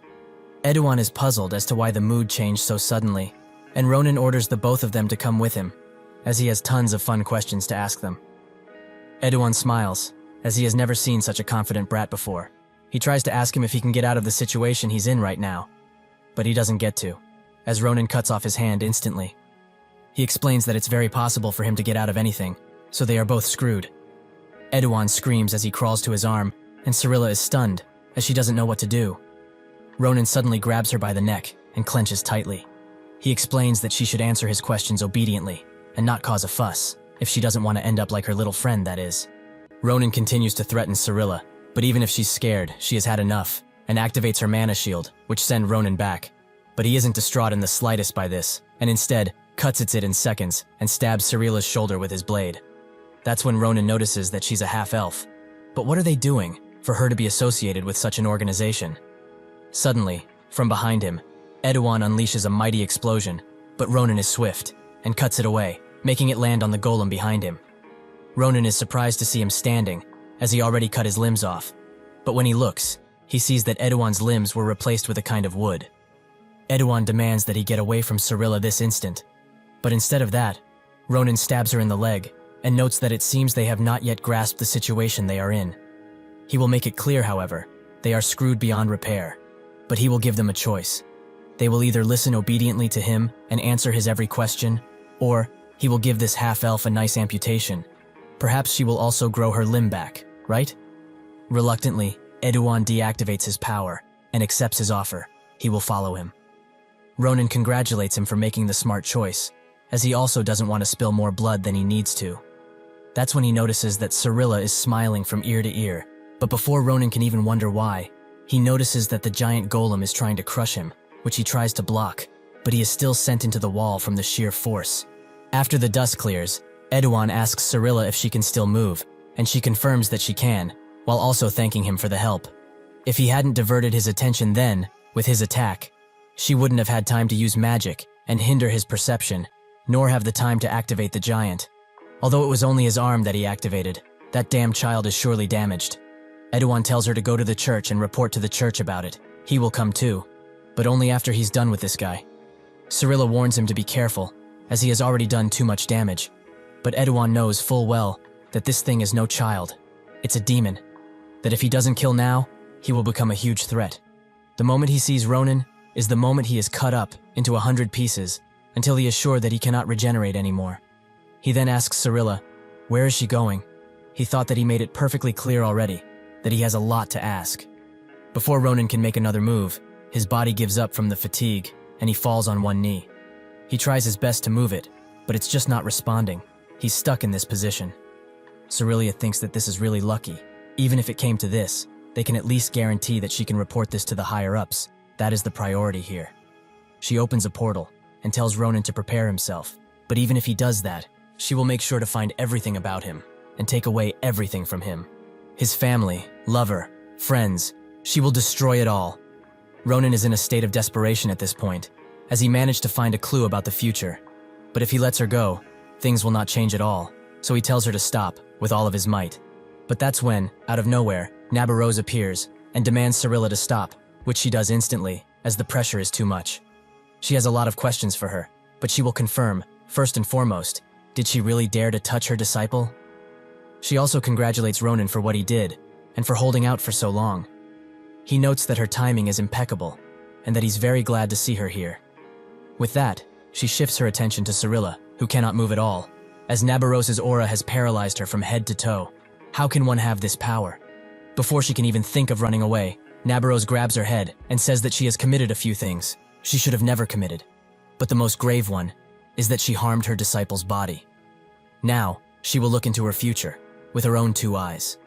Eduan is puzzled as to why the mood changed so suddenly, and Ronan orders the both of them to come with him, as he has tons of fun questions to ask them. Eduan smiles, as he has never seen such a confident brat before. He tries to ask him if he can get out of the situation he's in right now, but he doesn't get to, as Ronan cuts off his hand instantly. He explains that it's very possible for him to get out of anything, so they are both screwed. Eduan screams as he crawls to his arm, and Cyrilla is stunned, as she doesn't know what to do. Ronan suddenly grabs her by the neck and clenches tightly. He explains that she should answer his questions obediently, and not cause a fuss, if she doesn't want to end up like her little friend, that is. Ronan continues to threaten Cyrilla, but even if she's scared, she has had enough, and activates her mana shield, which sends Ronan back. But he isn't distraught in the slightest by this, and instead, cuts at it in seconds, and stabs Cyrilla's shoulder with his blade. That's when Ronan notices that she's a half-elf. But what are they doing, for her to be associated with such an organization? Suddenly, from behind him, Eduan unleashes a mighty explosion, but Ronan is swift, and cuts it away, making it land on the golem behind him. Ronan is surprised to see him standing, as he already cut his limbs off. But when he looks, he sees that Eduan's limbs were replaced with a kind of wood. Eduan demands that he get away from Cyrilla this instant. But instead of that, Ronan stabs her in the leg, and notes that it seems they have not yet grasped the situation they are in. He will make it clear, however, they are screwed beyond repair, but he will give them a choice. They will either listen obediently to him and answer his every question, or he will give this half-elf a nice amputation. Perhaps she will also grow her limb back, right? Reluctantly, Eduan deactivates his power and accepts his offer. He will follow him. Ronan congratulates him for making the smart choice, as he also doesn't want to spill more blood than he needs to. That's when he notices that Cyrilla is smiling from ear to ear, but before Ronan can even wonder why, he notices that the giant golem is trying to crush him, which he tries to block, but he is still sent into the wall from the sheer force. After the dust clears, Eduan asks Cyrilla if she can still move, and she confirms that she can, while also thanking him for the help. If he hadn't diverted his attention then, with his attack, she wouldn't have had time to use magic and hinder his perception, nor have the time to activate the giant. Although it was only his arm that he activated, that damn child is surely damaged. Eduan tells her to go to the church and report to the church about it. He will come too. but only after he's done with this guy. Cyrilla warns him to be careful, as he has already done too much damage. But Edouan knows full well that this thing is no child. It's a demon. That if he doesn't kill now, he will become a huge threat. The moment he sees Ronan is the moment he is cut up into 100 pieces until he is sure that he cannot regenerate anymore. He then asks Cyrilla, where is she going? He thought that he made it perfectly clear already that he has a lot to ask. Before Ronan can make another move, his body gives up from the fatigue and he falls on one knee. He tries his best to move it, but it's just not responding. He's stuck in this position. Cyrilla thinks that this is really lucky. Even if it came to this, they can at least guarantee that she can report this to the higher-ups. That is the priority here. She opens a portal and tells Ronan to prepare himself. But even if he does that, she will make sure to find everything about him and take away everything from him. His family, lover, friends, she will destroy it all. Ronan is in a state of desperation at this point, as he managed to find a clue about the future. But if he lets her go, things will not change at all, so he tells her to stop with all of his might. But that's when, out of nowhere, Nabarose appears and demands Cyrilla to stop, which she does instantly, as the pressure is too much. She has a lot of questions for her, but she will confirm, first and foremost, did she really dare to touch her disciple? She also congratulates Ronan for what he did, and for holding out for so long. He notes that her timing is impeccable, and that he's very glad to see her here. With that, she shifts her attention to Cyrilla, who cannot move at all, as Nabarose's aura has paralyzed her from head to toe. How can one have this power? Before she can even think of running away, Nabarose grabs her head and says that she has committed a few things she should have never committed. But the most grave one is that she harmed her disciple's body. Now, she will look into her future with her own 2 eyes.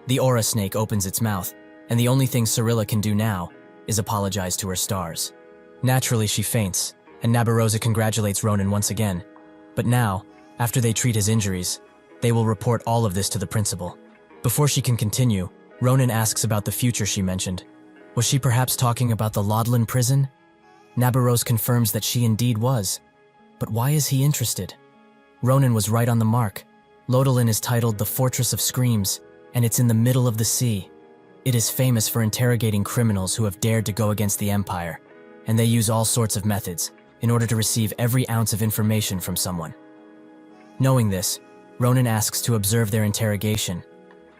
The aura snake opens its mouth, and the only thing Cyrilla can do now is apologize to her stars. Naturally, she faints, and Nabarose congratulates Ronan once again. But now, after they treat his injuries, they will report all of this to the principal. Before she can continue, Ronan asks about the future she mentioned. Was she perhaps talking about the Laudelin prison? Nabarose confirms that she indeed was. But why is he interested? Ronan was right on the mark. Laudelin is titled the Fortress of Screams, and it's in the middle of the sea. It is famous for interrogating criminals who have dared to go against the Empire, and they use all sorts of methods in order to receive every ounce of information from someone. Knowing this, Ronan asks to observe their interrogation,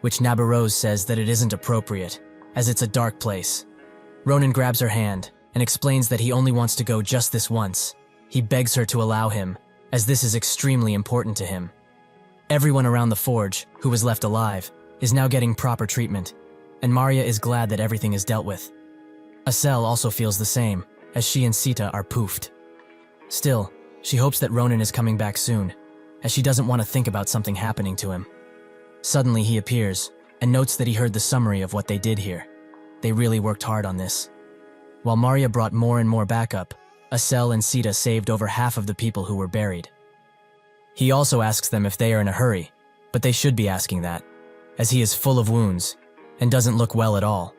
which Nabarose says that it isn't appropriate, as it's a dark place. Ronan grabs her hand and explains that he only wants to go just this once. He begs her to allow him, as this is extremely important to him. Everyone around the forge, who was left alive, is now getting proper treatment, and Maria is glad that everything is dealt with. Acel also feels the same, as she and Sita are poofed. Still, she hopes that Ronan is coming back soon, as she doesn't want to think about something happening to him. Suddenly he appears, and notes that he heard the summary of what they did here. They really worked hard on this. While Maria brought more and more backup, Acel and Sita saved over half of the people who were buried. He also asks them if they are in a hurry, but they should be asking that, as he is full of wounds, and doesn't look well at all.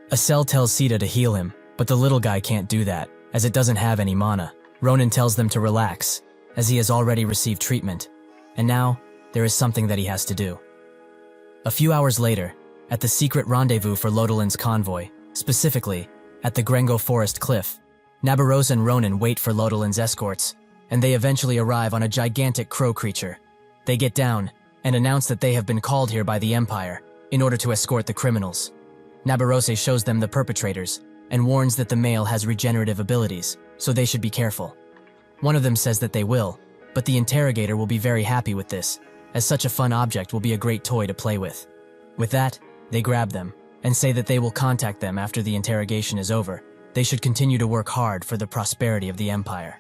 Acel tells Sita to heal him, but the little guy can't do that, as it doesn't have any mana. Ronan tells them to relax, as he has already received treatment, and now there is something that he has to do. A few hours later, at the secret rendezvous for Laudelin's convoy, specifically at the Grengo Forest Cliff, Nabarose and Ronan wait for Laudelin's escorts, and they eventually arrive on a gigantic crow creature. They get down and announce that they have been called here by the Empire in order to escort the criminals. Nabarose shows them the perpetrators and warns that the male has regenerative abilities, so they should be careful. One of them says that they will, but the interrogator will be very happy with this, as such a fun object will be a great toy to play with. With that, they grab them and say that they will contact them after the interrogation is over. They should continue to work hard for the prosperity of the Empire.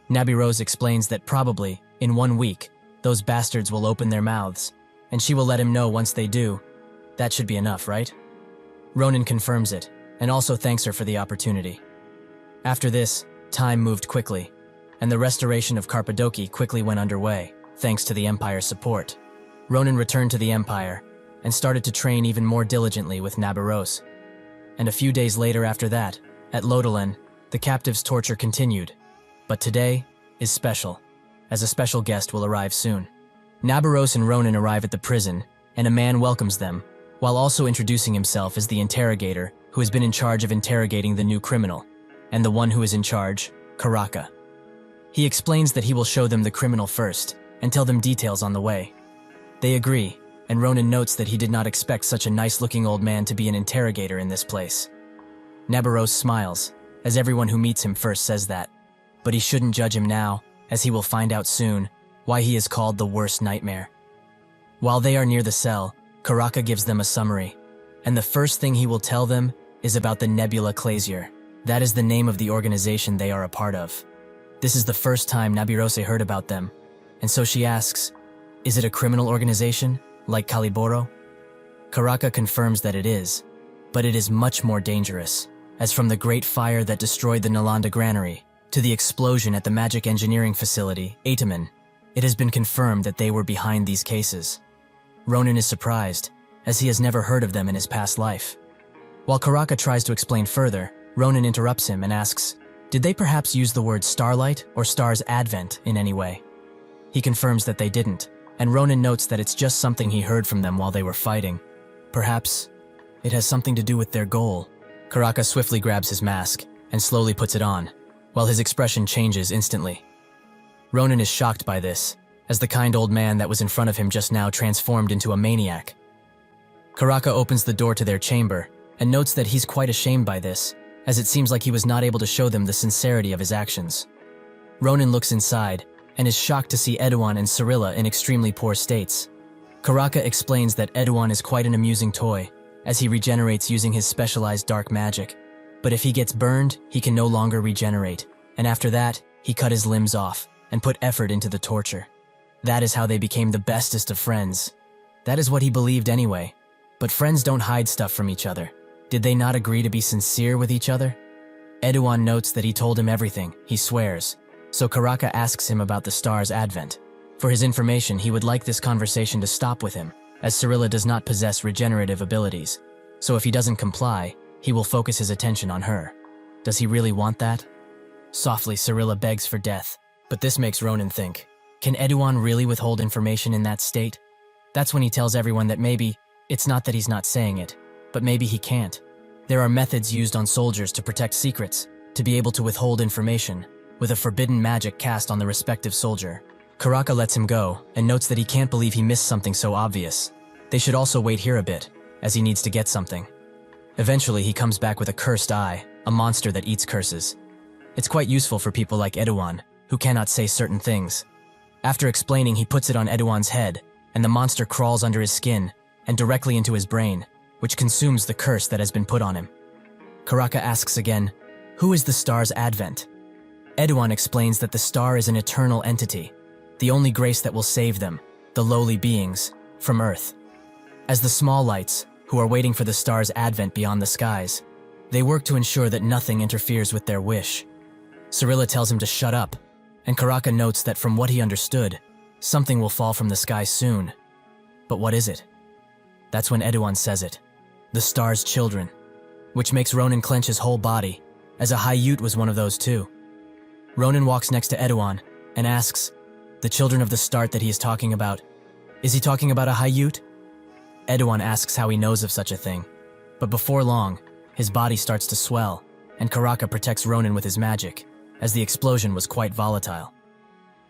Nabarose explains that probably, in 1 week, those bastards will open their mouths, and she will let him know once they do. That should be enough, right? Ronan confirms it, and also thanks her for the opportunity. After this, time moved quickly, and the restoration of Carpadoki quickly went underway, thanks to the Empire's support. Ronan returned to the Empire, and started to train even more diligently with Nabarose. And a few days later after that, at Laudelin, the captives' torture continued. But today is special, as a special guest will arrive soon. Nabarose and Ronan arrive at the prison, and a man welcomes them, while also introducing himself as the interrogator who has been in charge of interrogating the new criminal. and the one who is in charge, Karaka. He explains that he will show them the criminal first and tell them details on the way. They agree, and Ronan notes that he did not expect such a nice-looking old man to be an interrogator in this place. Nabarose smiles, as everyone who meets him first says that, but he shouldn't judge him now, as he will find out soon why he is called the worst nightmare. While they are near the cell, Karaka gives them a summary, and the first thing he will tell them is about the Nebula Clasier. That is the name of the organization they are a part of. This is the first time Nabirose heard about them, and so she asks, is it a criminal organization, like Caliboro? Karaka confirms that it is, but it is much more dangerous, as from the great fire that destroyed the Nalanda granary to the explosion at the magic engineering facility, Ataman, it has been confirmed that they were behind these cases. Ronan is surprised, as he has never heard of them in his past life. While Karaka tries to explain further, Ronan interrupts him and asks, did they perhaps use the word starlight or star's advent in any way? He confirms that they didn't, and Ronan notes that it's just something he heard from them while they were fighting. Perhaps it has something to do with their goal. Karaka swiftly grabs his mask and slowly puts it on, while his expression changes instantly. Ronan is shocked by this, as the kind old man that was in front of him just now transformed into a maniac. Karaka opens the door to their chamber and notes that he's quite ashamed by this, as it seems like he was not able to show them the sincerity of his actions. Ronan looks inside and is shocked to see Edouan and Cyrilla in extremely poor states. Karaka explains that Edouan is quite an amusing toy, as he regenerates using his specialized dark magic. But if he gets burned, he can no longer regenerate, and after that, he cut his limbs off and put effort into the torture. That is how they became the bestest of friends. That is what he believed anyway. But friends don't hide stuff from each other. Did they not agree to be sincere with each other? Edouan notes that he told him everything, he swears. So Karaka asks him about the star's advent. For his information, he would like this conversation to stop with him, as Cyrilla does not possess regenerative abilities. So if he doesn't comply, he will focus his attention on her. Does he really want that? Softly, Cyrilla begs for death, but this makes Ronan think, can Edouan really withhold information in that state? That's when he tells everyone that maybe it's not that he's not saying it, but maybe he can't. There are methods used on soldiers to protect secrets, to be able to withhold information, with a forbidden magic cast on the respective soldier. Karaka lets him go, and notes that he can't believe he missed something so obvious. They should also wait here a bit, as he needs to get something. Eventually, he comes back with a cursed eye, a monster that eats curses. It's quite useful for people like Edouan, who cannot say certain things. After explaining, he puts it on Edouan's head, and the monster crawls under his skin, and directly into his brain, which consumes the curse that has been put on him. Karaka asks again, who is the star's advent? Edouan explains that the star is an eternal entity, the only grace that will save them, the lowly beings, from Earth. As the small lights, who are waiting for the star's advent beyond the skies, they work to ensure that nothing interferes with their wish. Cyrilla tells him to shut up, and Karaka notes that from what he understood, something will fall from the sky soon. But what is it? That's when Edouan says it. The star's children, which makes Ronan clench his whole body, as a Hayyut was one of those too. Ronan walks next to Edouan and asks, the children of the start that he is talking about, is he talking about a Hayyut? Edouan asks how he knows of such a thing, but before long, his body starts to swell, and Karaka protects Ronan with his magic, as the explosion was quite volatile.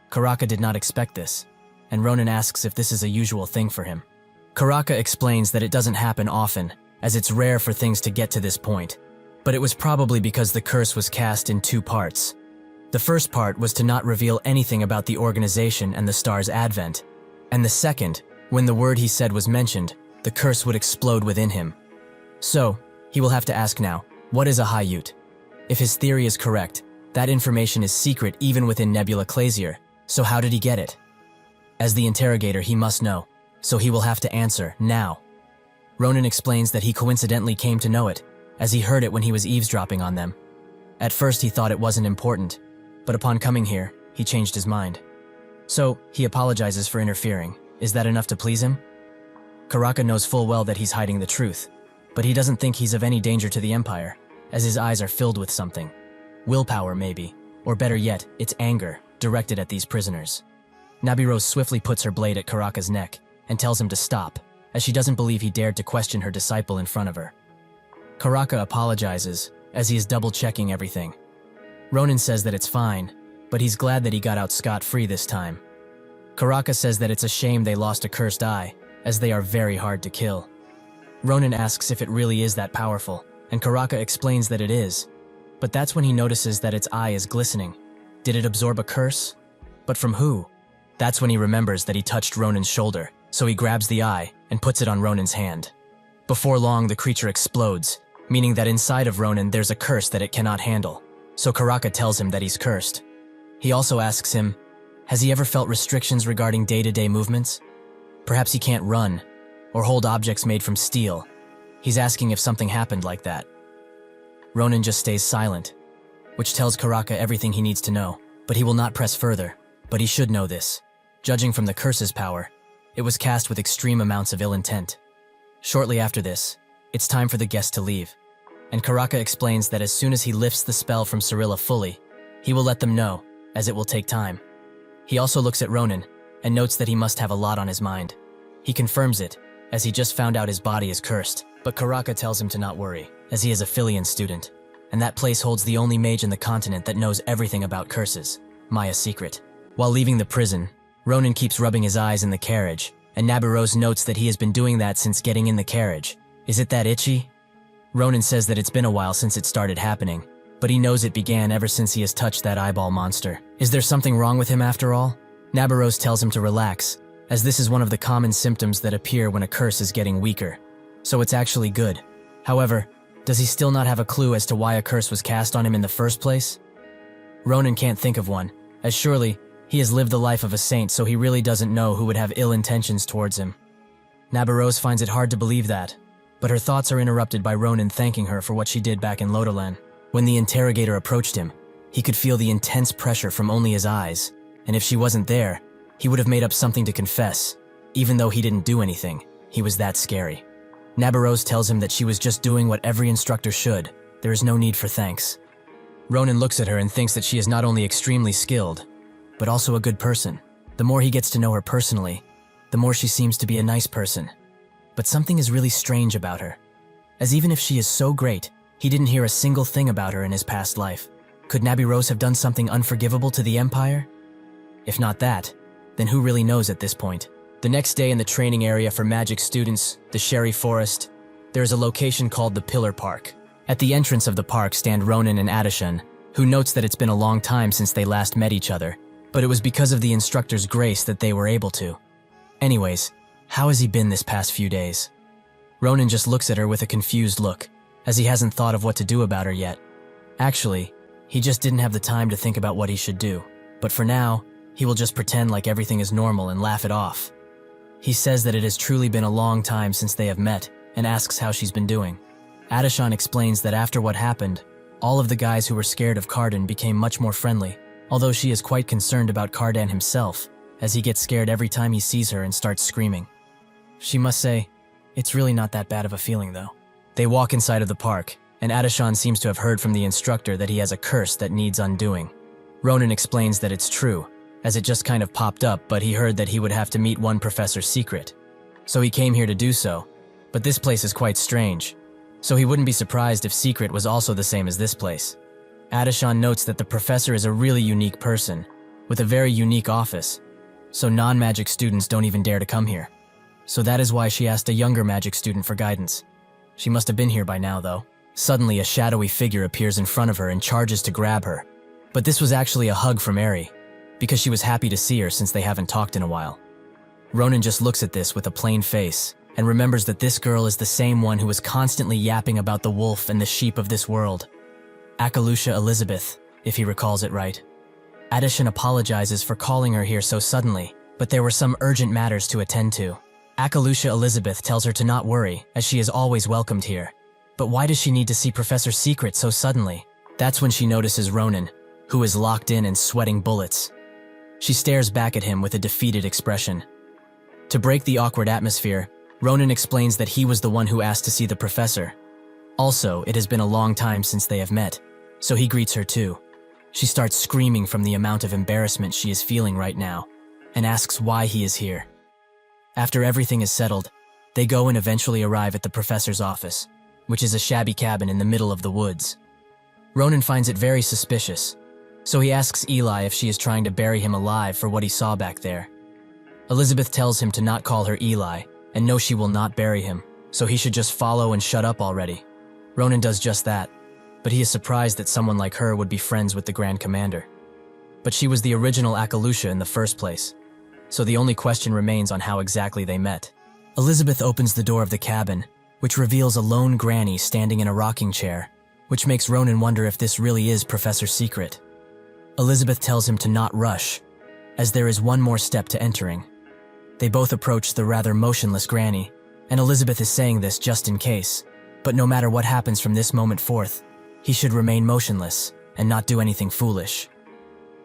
Karaka did not expect this, and Ronan asks if this is a usual thing for him. Karaka explains that it doesn't happen often, as it's rare for things to get to this point, but it was probably because the curse was cast in two parts. The first part was to not reveal anything about the organization and the star's advent, and the second, when the word he said was mentioned, the curse would explode within him. So, he will have to ask now, what is a Hayyut? If his theory is correct, that information is secret even within Nebula Clasier, so how did he get it? As the interrogator, he must know, so he will have to answer now. Ronan explains that he coincidentally came to know it, as he heard it when he was eavesdropping on them. At first he thought it wasn't important, but upon coming here, he changed his mind. So, he apologizes for interfering. Is that enough to please him? Karaka knows full well that he's hiding the truth, but he doesn't think he's of any danger to the Empire, as his eyes are filled with something. Willpower, maybe, or better yet, it's anger, directed at these prisoners. Nabirose swiftly puts her blade at Karaka's neck and tells him to stop, as she doesn't believe he dared to question her disciple in front of her. Karaka apologizes, as he is double-checking everything, Ronan says that it's fine, but he's glad that he got out scot-free this time. Karaka says that it's a shame they lost a cursed eye, as they are very hard to kill. Ronan asks if it really is that powerful, and Karaka explains that it is. But that's when he notices that its eye is glistening. Did it absorb a curse? But from who? That's when he remembers that he touched Ronan's shoulder, so he grabs the eye and puts it on Ronan's hand. Before long, the creature explodes, meaning that inside of Ronan there's a curse that it cannot handle. So Karaka tells him that he's cursed. He also asks him, has he ever felt restrictions regarding day-to-day movements? Perhaps he can't run, or hold objects made from steel. He's asking if something happened like that. Ronan just stays silent, which tells Karaka everything he needs to know, but he will not press further. But he should know this. Judging from the curse's power, it was cast with extreme amounts of ill intent. Shortly after this, it's time for the guest to leave, and Karaka explains that as soon as he lifts the spell from Cirilla fully, he will let them know, as it will take time. He also looks at Ronan, and notes that he must have a lot on his mind. He confirms it, as he just found out his body is cursed, but Karaka tells him to not worry, as he is a Philian student, and that place holds the only mage in the continent that knows everything about curses, Maya's secret. While leaving the prison, Ronan keeps rubbing his eyes in the carriage, and Nabarose notes that he has been doing that since getting in the carriage. Is it that itchy? Ronan says that it's been a while since it started happening, but he knows it began ever since he has touched that eyeball monster. Is there something wrong with him after all? Nabarose tells him to relax, as this is one of the common symptoms that appear when a curse is getting weaker. So it's actually good. However, does he still not have a clue as to why a curse was cast on him in the first place? Ronan can't think of one, as surely he has lived the life of a saint, so he really doesn't know who would have ill intentions towards him. Nabarose finds it hard to believe that, but her thoughts are interrupted by Ronan thanking her for what she did back in Lodolan. When the interrogator approached him, he could feel the intense pressure from only his eyes, and if she wasn't there, he would have made up something to confess. Even though he didn't do anything, he was that scary. Nabarose tells him that she was just doing what every instructor should. There is no need for thanks. Ronan looks at her and thinks that she is not only extremely skilled, but also a good person. The more he gets to know her personally, the more she seems to be a nice person. But something is really strange about her, as even if she is so great, he didn't hear a single thing about her in his past life. Could Nabarose have done something unforgivable to the Empire? If not that, then who really knows at this point? The next day in the training area for magic students, the Sherry Forest, there is a location called the Pillar Park. At the entrance of the park stand Ronan and Adeshan, who notes that it's been a long time since they last met each other, but it was because of the instructor's grace that they were able to. Anyways, how has he been this past few days? Ronan just looks at her with a confused look, as he hasn't thought of what to do about her yet. Actually, he just didn't have the time to think about what he should do, but for now, he will just pretend like everything is normal and laugh it off. He says that it has truly been a long time since they have met, and asks how she's been doing. Adeshan explains that after what happened, all of the guys who were scared of Cardan became much more friendly, although she is quite concerned about Cardan himself, as he gets scared every time he sees her and starts screaming. She must say, it's really not that bad of a feeling though. They walk inside of the park, and Adeshan seems to have heard from the instructor that he has a curse that needs undoing. Ronan explains that it's true, as it just kind of popped up, but he heard that he would have to meet one professor's secret. So he came here to do so, but this place is quite strange, so he wouldn't be surprised if secret was also the same as this place. Adeshan notes that the professor is a really unique person, with a very unique office, so non-magic students don't even dare to come here. So that is why she asked a younger magic student for guidance. She must have been here by now though. Suddenly a shadowy figure appears in front of her and charges to grab her. But this was actually a hug from Eri, because she was happy to see her since they haven't talked in a while. Ronan just looks at this with a plain face, and remembers that this girl is the same one who was constantly yapping about the wolf and the sheep of this world. Akalusha Elizabeth, if he recalls it right. Adeshan apologizes for calling her here so suddenly, but there were some urgent matters to attend to. Akalusha Elizabeth tells her to not worry, as she is always welcomed here. But why does she need to see Professor Secret so suddenly? That's when she notices Ronan, who is locked in and sweating bullets. She stares back at him with a defeated expression. To break the awkward atmosphere, Ronan explains that he was the one who asked to see the professor. Also, it has been a long time since they have met, so he greets her too. She starts screaming from the amount of embarrassment she is feeling right now, and asks why he is here. After everything is settled, they go and eventually arrive at the professor's office, which is a shabby cabin in the middle of the woods. Ronan finds it very suspicious, so he asks Eli if she is trying to bury him alive for what he saw back there. Elizabeth tells him to not call her Eli, and no, she will not bury him, so he should just follow and shut up already. Ronan does just that, but he is surprised that someone like her would be friends with the Grand Commander. But she was the original Akalusha in the first place, so the only question remains on how exactly they met. Elizabeth opens the door of the cabin, which reveals a lone granny standing in a rocking chair, which makes Ronan wonder if this really is Professor's secret. Elizabeth tells him to not rush, as there is one more step to entering. They both approach the rather motionless granny, and Elizabeth is saying this just in case, but no matter what happens from this moment forth, he should remain motionless and not do anything foolish.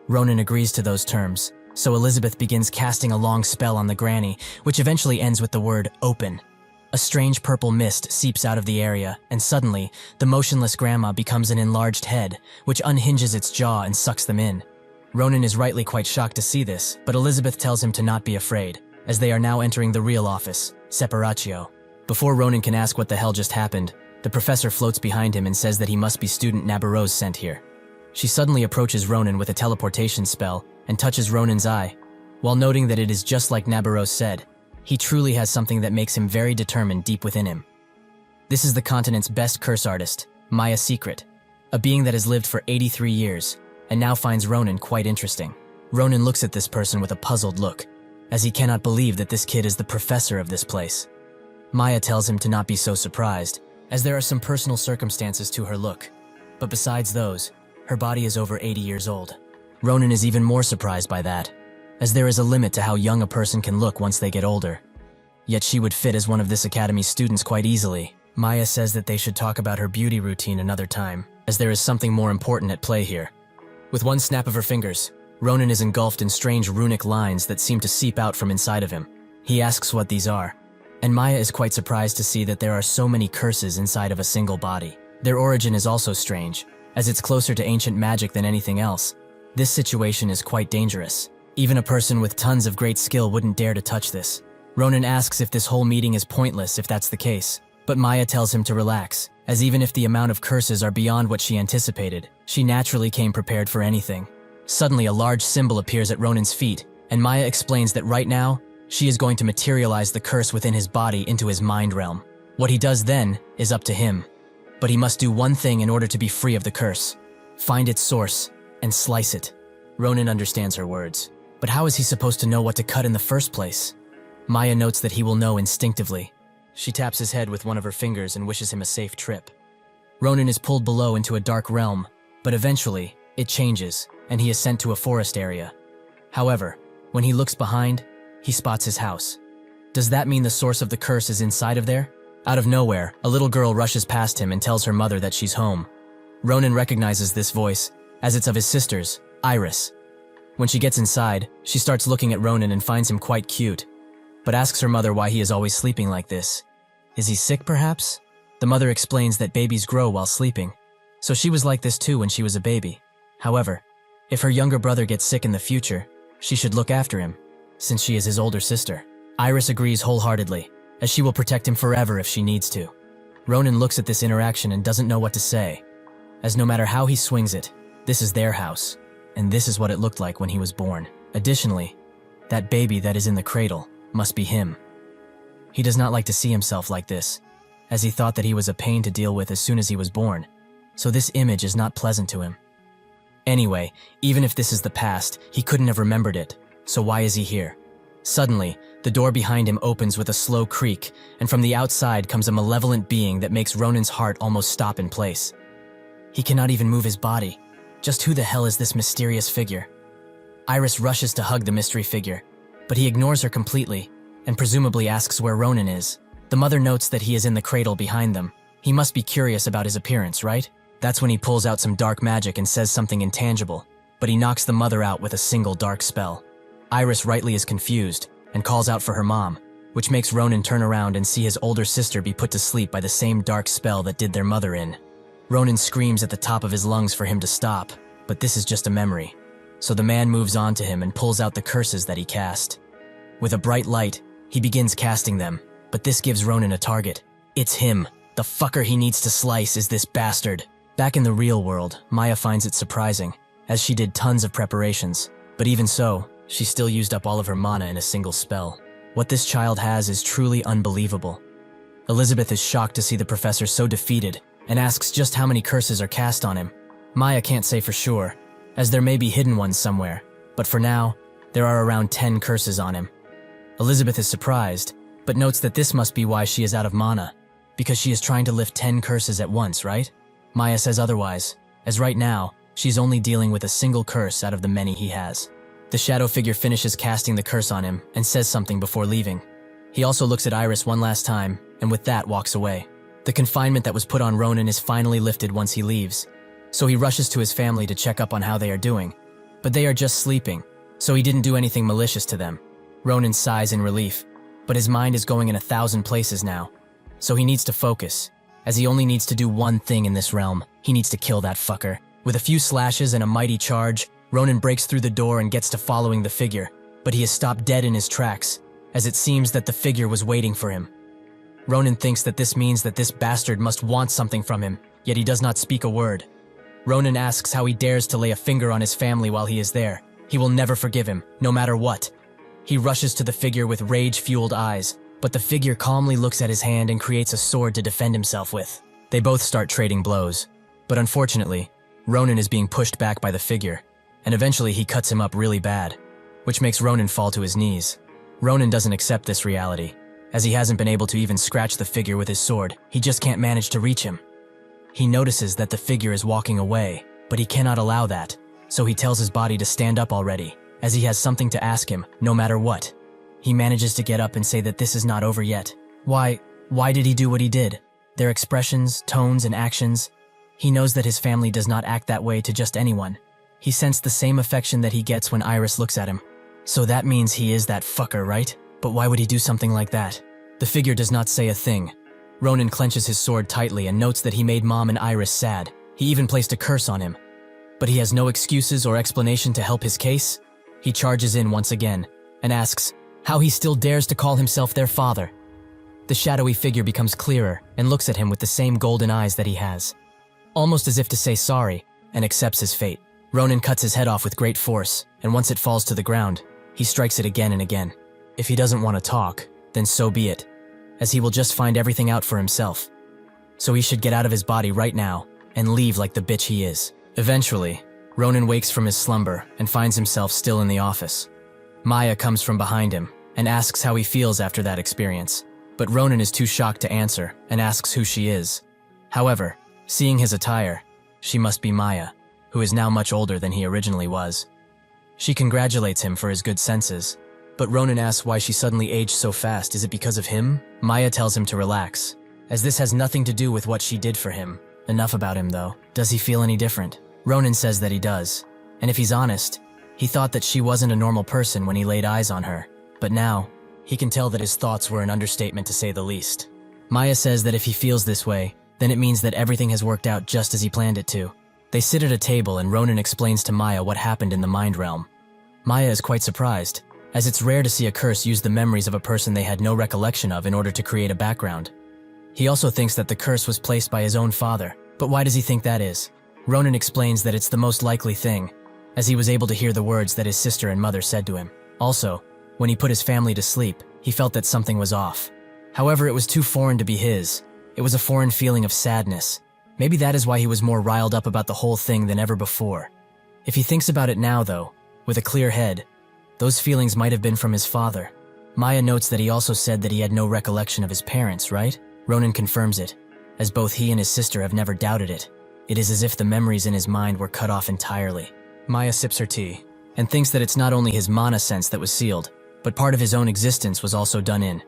Ronan agrees to those terms, so Elizabeth begins casting a long spell on the granny, which eventually ends with the word open. A strange purple mist seeps out of the area, and suddenly, the motionless grandma becomes an enlarged head, which unhinges its jaw and sucks them in. Ronan is rightly quite shocked to see this, but Elizabeth tells him to not be afraid, as they are now entering the real office, Separatio. Before Ronan can ask what the hell just happened, the professor floats behind him and says that he must be student Nabarose sent here. She suddenly approaches Ronan with a teleportation spell and touches Ronan's eye. While noting that it is just like Nabarose said, he truly has something that makes him very determined deep within him. This is the continent's best curse artist, Maya Secret, a being that has lived for 83 years, and now finds Ronan quite interesting. Ronan looks at this person with a puzzled look, as he cannot believe that this kid is the professor of this place. Maya tells him to not be so surprised, as there are some personal circumstances to her look, but besides those, her body is over 80 years old. Ronan is even more surprised by that, as there is a limit to how young a person can look once they get older. Yet she would fit as one of this academy's students quite easily. Maya says that they should talk about her beauty routine another time, as there is something more important at play here. With one snap of her fingers, Ronan is engulfed in strange runic lines that seem to seep out from inside of him. He asks what these are, and Maya is quite surprised to see that there are so many curses inside of a single body. Their origin is also strange, as it's closer to ancient magic than anything else. This situation is quite dangerous. Even a person with tons of great skill wouldn't dare to touch this. Ronan asks if this whole meeting is pointless if that's the case, but Maya tells him to relax, as even if the amount of curses are beyond what she anticipated, she naturally came prepared for anything. Suddenly, a large symbol appears at Ronan's feet, and Maya explains that right now, she is going to materialize the curse within his body into his mind realm. What he does then is up to him, but he must do one thing in order to be free of the curse: find its source and slice it. Ronan understands her words, but how is he supposed to know what to cut in the first place? Maya notes that he will know instinctively. She taps his head with one of her fingers and wishes him a safe trip. Ronan is pulled below into a dark realm, but eventually, it changes, and he is sent to a forest area. However, when he looks behind, he spots his house. Does that mean the source of the curse is inside of there? Out of nowhere, a little girl rushes past him and tells her mother that she's home. Ronan recognizes this voice, as it's of his sister's, Iris. When she gets inside, she starts looking at Ronan and finds him quite cute, but asks her mother why he is always sleeping like this. Is he sick, perhaps? The mother explains that babies grow while sleeping, so she was like this too when she was a baby. However, if her younger brother gets sick in the future, she should look after him, since she is his older sister. Iris agrees wholeheartedly, as she will protect him forever if she needs to. Ronan looks at this interaction and doesn't know what to say, as no matter how he swings it, this is their house, and this is what it looked like when he was born. Additionally, that baby that is in the cradle must be him. He does not like to see himself like this, as he thought that he was a pain to deal with as soon as he was born, so this image is not pleasant to him. Anyway, even if this is the past, he couldn't have remembered it, so why is he here? Suddenly, the door behind him opens with a slow creak, and from the outside comes a malevolent being that makes Ronan's heart almost stop in place. He cannot even move his body. Just who the hell is this mysterious figure? Iris rushes to hug the mystery figure, but he ignores her completely, and presumably asks where Ronan is. The mother notes that he is in the cradle behind them. He must be curious about his appearance, right? That's when he pulls out some dark magic and says something intangible, but he knocks the mother out with a single dark spell. Iris rightly is confused, and calls out for her mom, which makes Ronan turn around and see his older sister be put to sleep by the same dark spell that did their mother in. Ronan screams at the top of his lungs for him to stop, but this is just a memory. So the man moves on to him and pulls out the curses that he cast. With a bright light, he begins casting them, but this gives Ronan a target. It's him. The fucker he needs to slice is this bastard. Back in the real world, Maya finds it surprising, as she did tons of preparations. But even so, she still used up all of her mana in a single spell. What this child has is truly unbelievable. Elizabeth is shocked to see the professor so defeated and asks just how many curses are cast on him. Maya can't say for sure, as there may be hidden ones somewhere, but for now, there are around 10 curses on him. Elizabeth is surprised, but notes that this must be why she is out of mana, because she is trying to lift 10 curses at once, right? Maya says otherwise, as right now, she's only dealing with a single curse out of the many he has. The shadow figure finishes casting the curse on him and says something before leaving. He also looks at Iris one last time, and with that walks away. The confinement that was put on Ronan is finally lifted once he leaves, so he rushes to his family to check up on how they are doing. But they are just sleeping, so he didn't do anything malicious to them. Ronan sighs in relief, but his mind is going in 1,000 places now, so he needs to focus, as he only needs to do one thing in this realm. He needs to kill that fucker. With a few slashes and a mighty charge, Ronan breaks through the door and gets to following the figure, but he is stopped dead in his tracks, as it seems that the figure was waiting for him. Ronan thinks that this means that this bastard must want something from him, yet he does not speak a word. Ronan asks how he dares to lay a finger on his family while he is there. He will never forgive him, no matter what. He rushes to the figure with rage-fueled eyes, but the figure calmly looks at his hand and creates a sword to defend himself with. They both start trading blows, but unfortunately, Ronan is being pushed back by the figure, and eventually he cuts him up really bad, which makes Ronan fall to his knees. Ronan doesn't accept this reality, as he hasn't been able to even scratch the figure with his sword. He just can't manage to reach him. He notices that the figure is walking away, but he cannot allow that, so he tells his body to stand up already, as he has something to ask him, no matter what. He manages to get up and say that this is not over yet. Why did he do what he did? Their expressions, tones, and actions. He knows that his family does not act that way to just anyone. He sensed the same affection that he gets when Iris looks at him. So that means he is that fucker, right? But why would he do something like that? The figure does not say a thing. Ronan clenches his sword tightly and notes that he made Mom and Iris sad. He even placed a curse on him. But he has no excuses or explanation to help his case. He charges in once again and asks how he still dares to call himself their father. The shadowy figure becomes clearer and looks at him with the same golden eyes that he has, almost as if to say sorry, and accepts his fate. Ronan cuts his head off with great force, and once it falls to the ground, he strikes it again and again. If he doesn't want to talk, then so be it, as he will just find everything out for himself. So he should get out of his body right now and leave like the bitch he is. Eventually, Ronan wakes from his slumber and finds himself still in the office. Maya comes from behind him and asks how he feels after that experience, but Ronan is too shocked to answer and asks who she is. However, seeing his attire, she must be Maya, who is now much older than he originally was. She congratulates him for his good senses, but Ronan asks why she suddenly aged so fast. Is it because of him? Maya tells him to relax, as this has nothing to do with what she did for him. Enough about him though. Does he feel any different? Ronan says that he does, and if he's honest, he thought that she wasn't a normal person when he laid eyes on her, but now, he can tell that his thoughts were an understatement to say the least. Maya says that if he feels this way, then it means that everything has worked out just as he planned it to. They sit at a table and Ronan explains to Maya what happened in the mind realm. Maya is quite surprised, as it's rare to see a curse use the memories of a person they had no recollection of in order to create a background. He also thinks that the curse was placed by his own father, but why does he think that is? Ronan explains that it's the most likely thing, as he was able to hear the words that his sister and mother said to him. Also, when he put his family to sleep, he felt that something was off. However, it was too foreign to be his. It was a foreign feeling of sadness. Maybe that is why he was more riled up about the whole thing than ever before. If he thinks about it now, though, with a clear head, those feelings might have been from his father. Maya notes that he also said that he had no recollection of his parents, right? Ronan confirms it, as both he and his sister have never doubted it. It is as if the memories in his mind were cut off entirely. Maya sips her tea, and thinks that it's not only his mana sense that was sealed, but part of his own existence was also done in.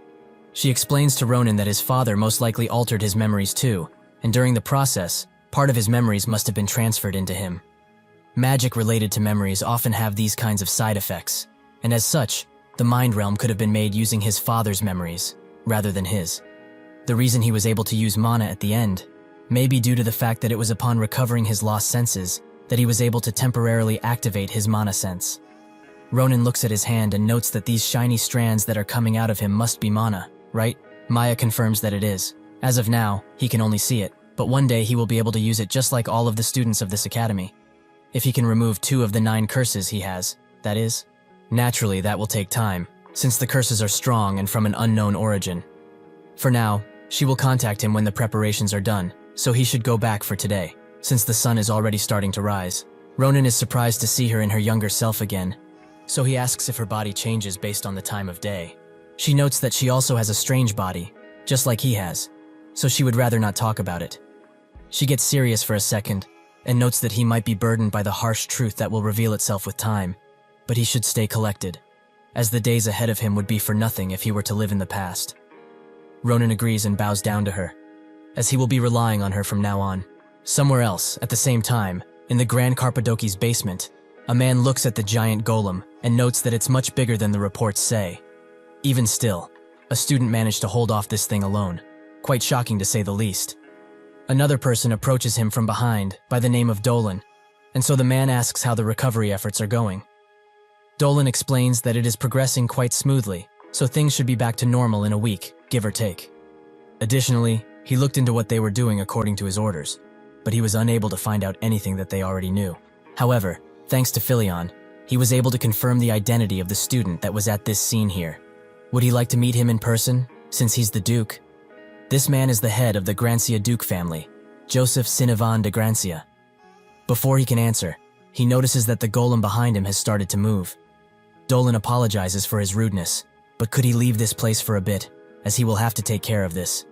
She explains to Ronan that his father most likely altered his memories too, and during the process, part of his memories must have been transferred into him. Magic related to memories often have these kinds of side effects, and as such, the mind realm could have been made using his father's memories, rather than his. The reason he was able to use mana at the end may be due to the fact that it was upon recovering his lost senses that he was able to temporarily activate his mana sense. Ronan looks at his hand and notes that these shiny strands that are coming out of him must be mana, right? Maya confirms that it is. As of now, he can only see it, but one day he will be able to use it just like all of the students of this academy. If he can remove 2 of the 9 curses he has, that is. Naturally, that will take time, since the curses are strong and from an unknown origin. For now, she will contact him when the preparations are done, so he should go back for today, since the sun is already starting to rise. Ronan is surprised to see her in her younger self again, so he asks if her body changes based on the time of day. She notes that she also has a strange body, just like he has, so she would rather not talk about it. She gets serious for a second, and notes that he might be burdened by the harsh truth that will reveal itself with time, but he should stay collected, as the days ahead of him would be for nothing if he were to live in the past. Ronan agrees and bows down to her, as he will be relying on her from now on. Somewhere else, at the same time, in the Grand Carpadoki's basement, a man looks at the giant golem and notes that it's much bigger than the reports say. Even still, a student managed to hold off this thing alone, quite shocking to say the least. Another person approaches him from behind by the name of Dolan, and so the man asks how the recovery efforts are going. Dolan explains that it is progressing quite smoothly, so things should be back to normal in a week, give or take. Additionally, he looked into what they were doing according to his orders, but he was unable to find out anything that they already knew. However, thanks to Philion, he was able to confirm the identity of the student that was at this scene here. Would he like to meet him in person, since he's the Duke? This man is the head of the Grancia Duke family, Joseph Sinivan de Grancia. Before he can answer, he notices that the golem behind him has started to move. Dolan apologizes for his rudeness, but could he leave this place for a bit, as he will have to take care of this.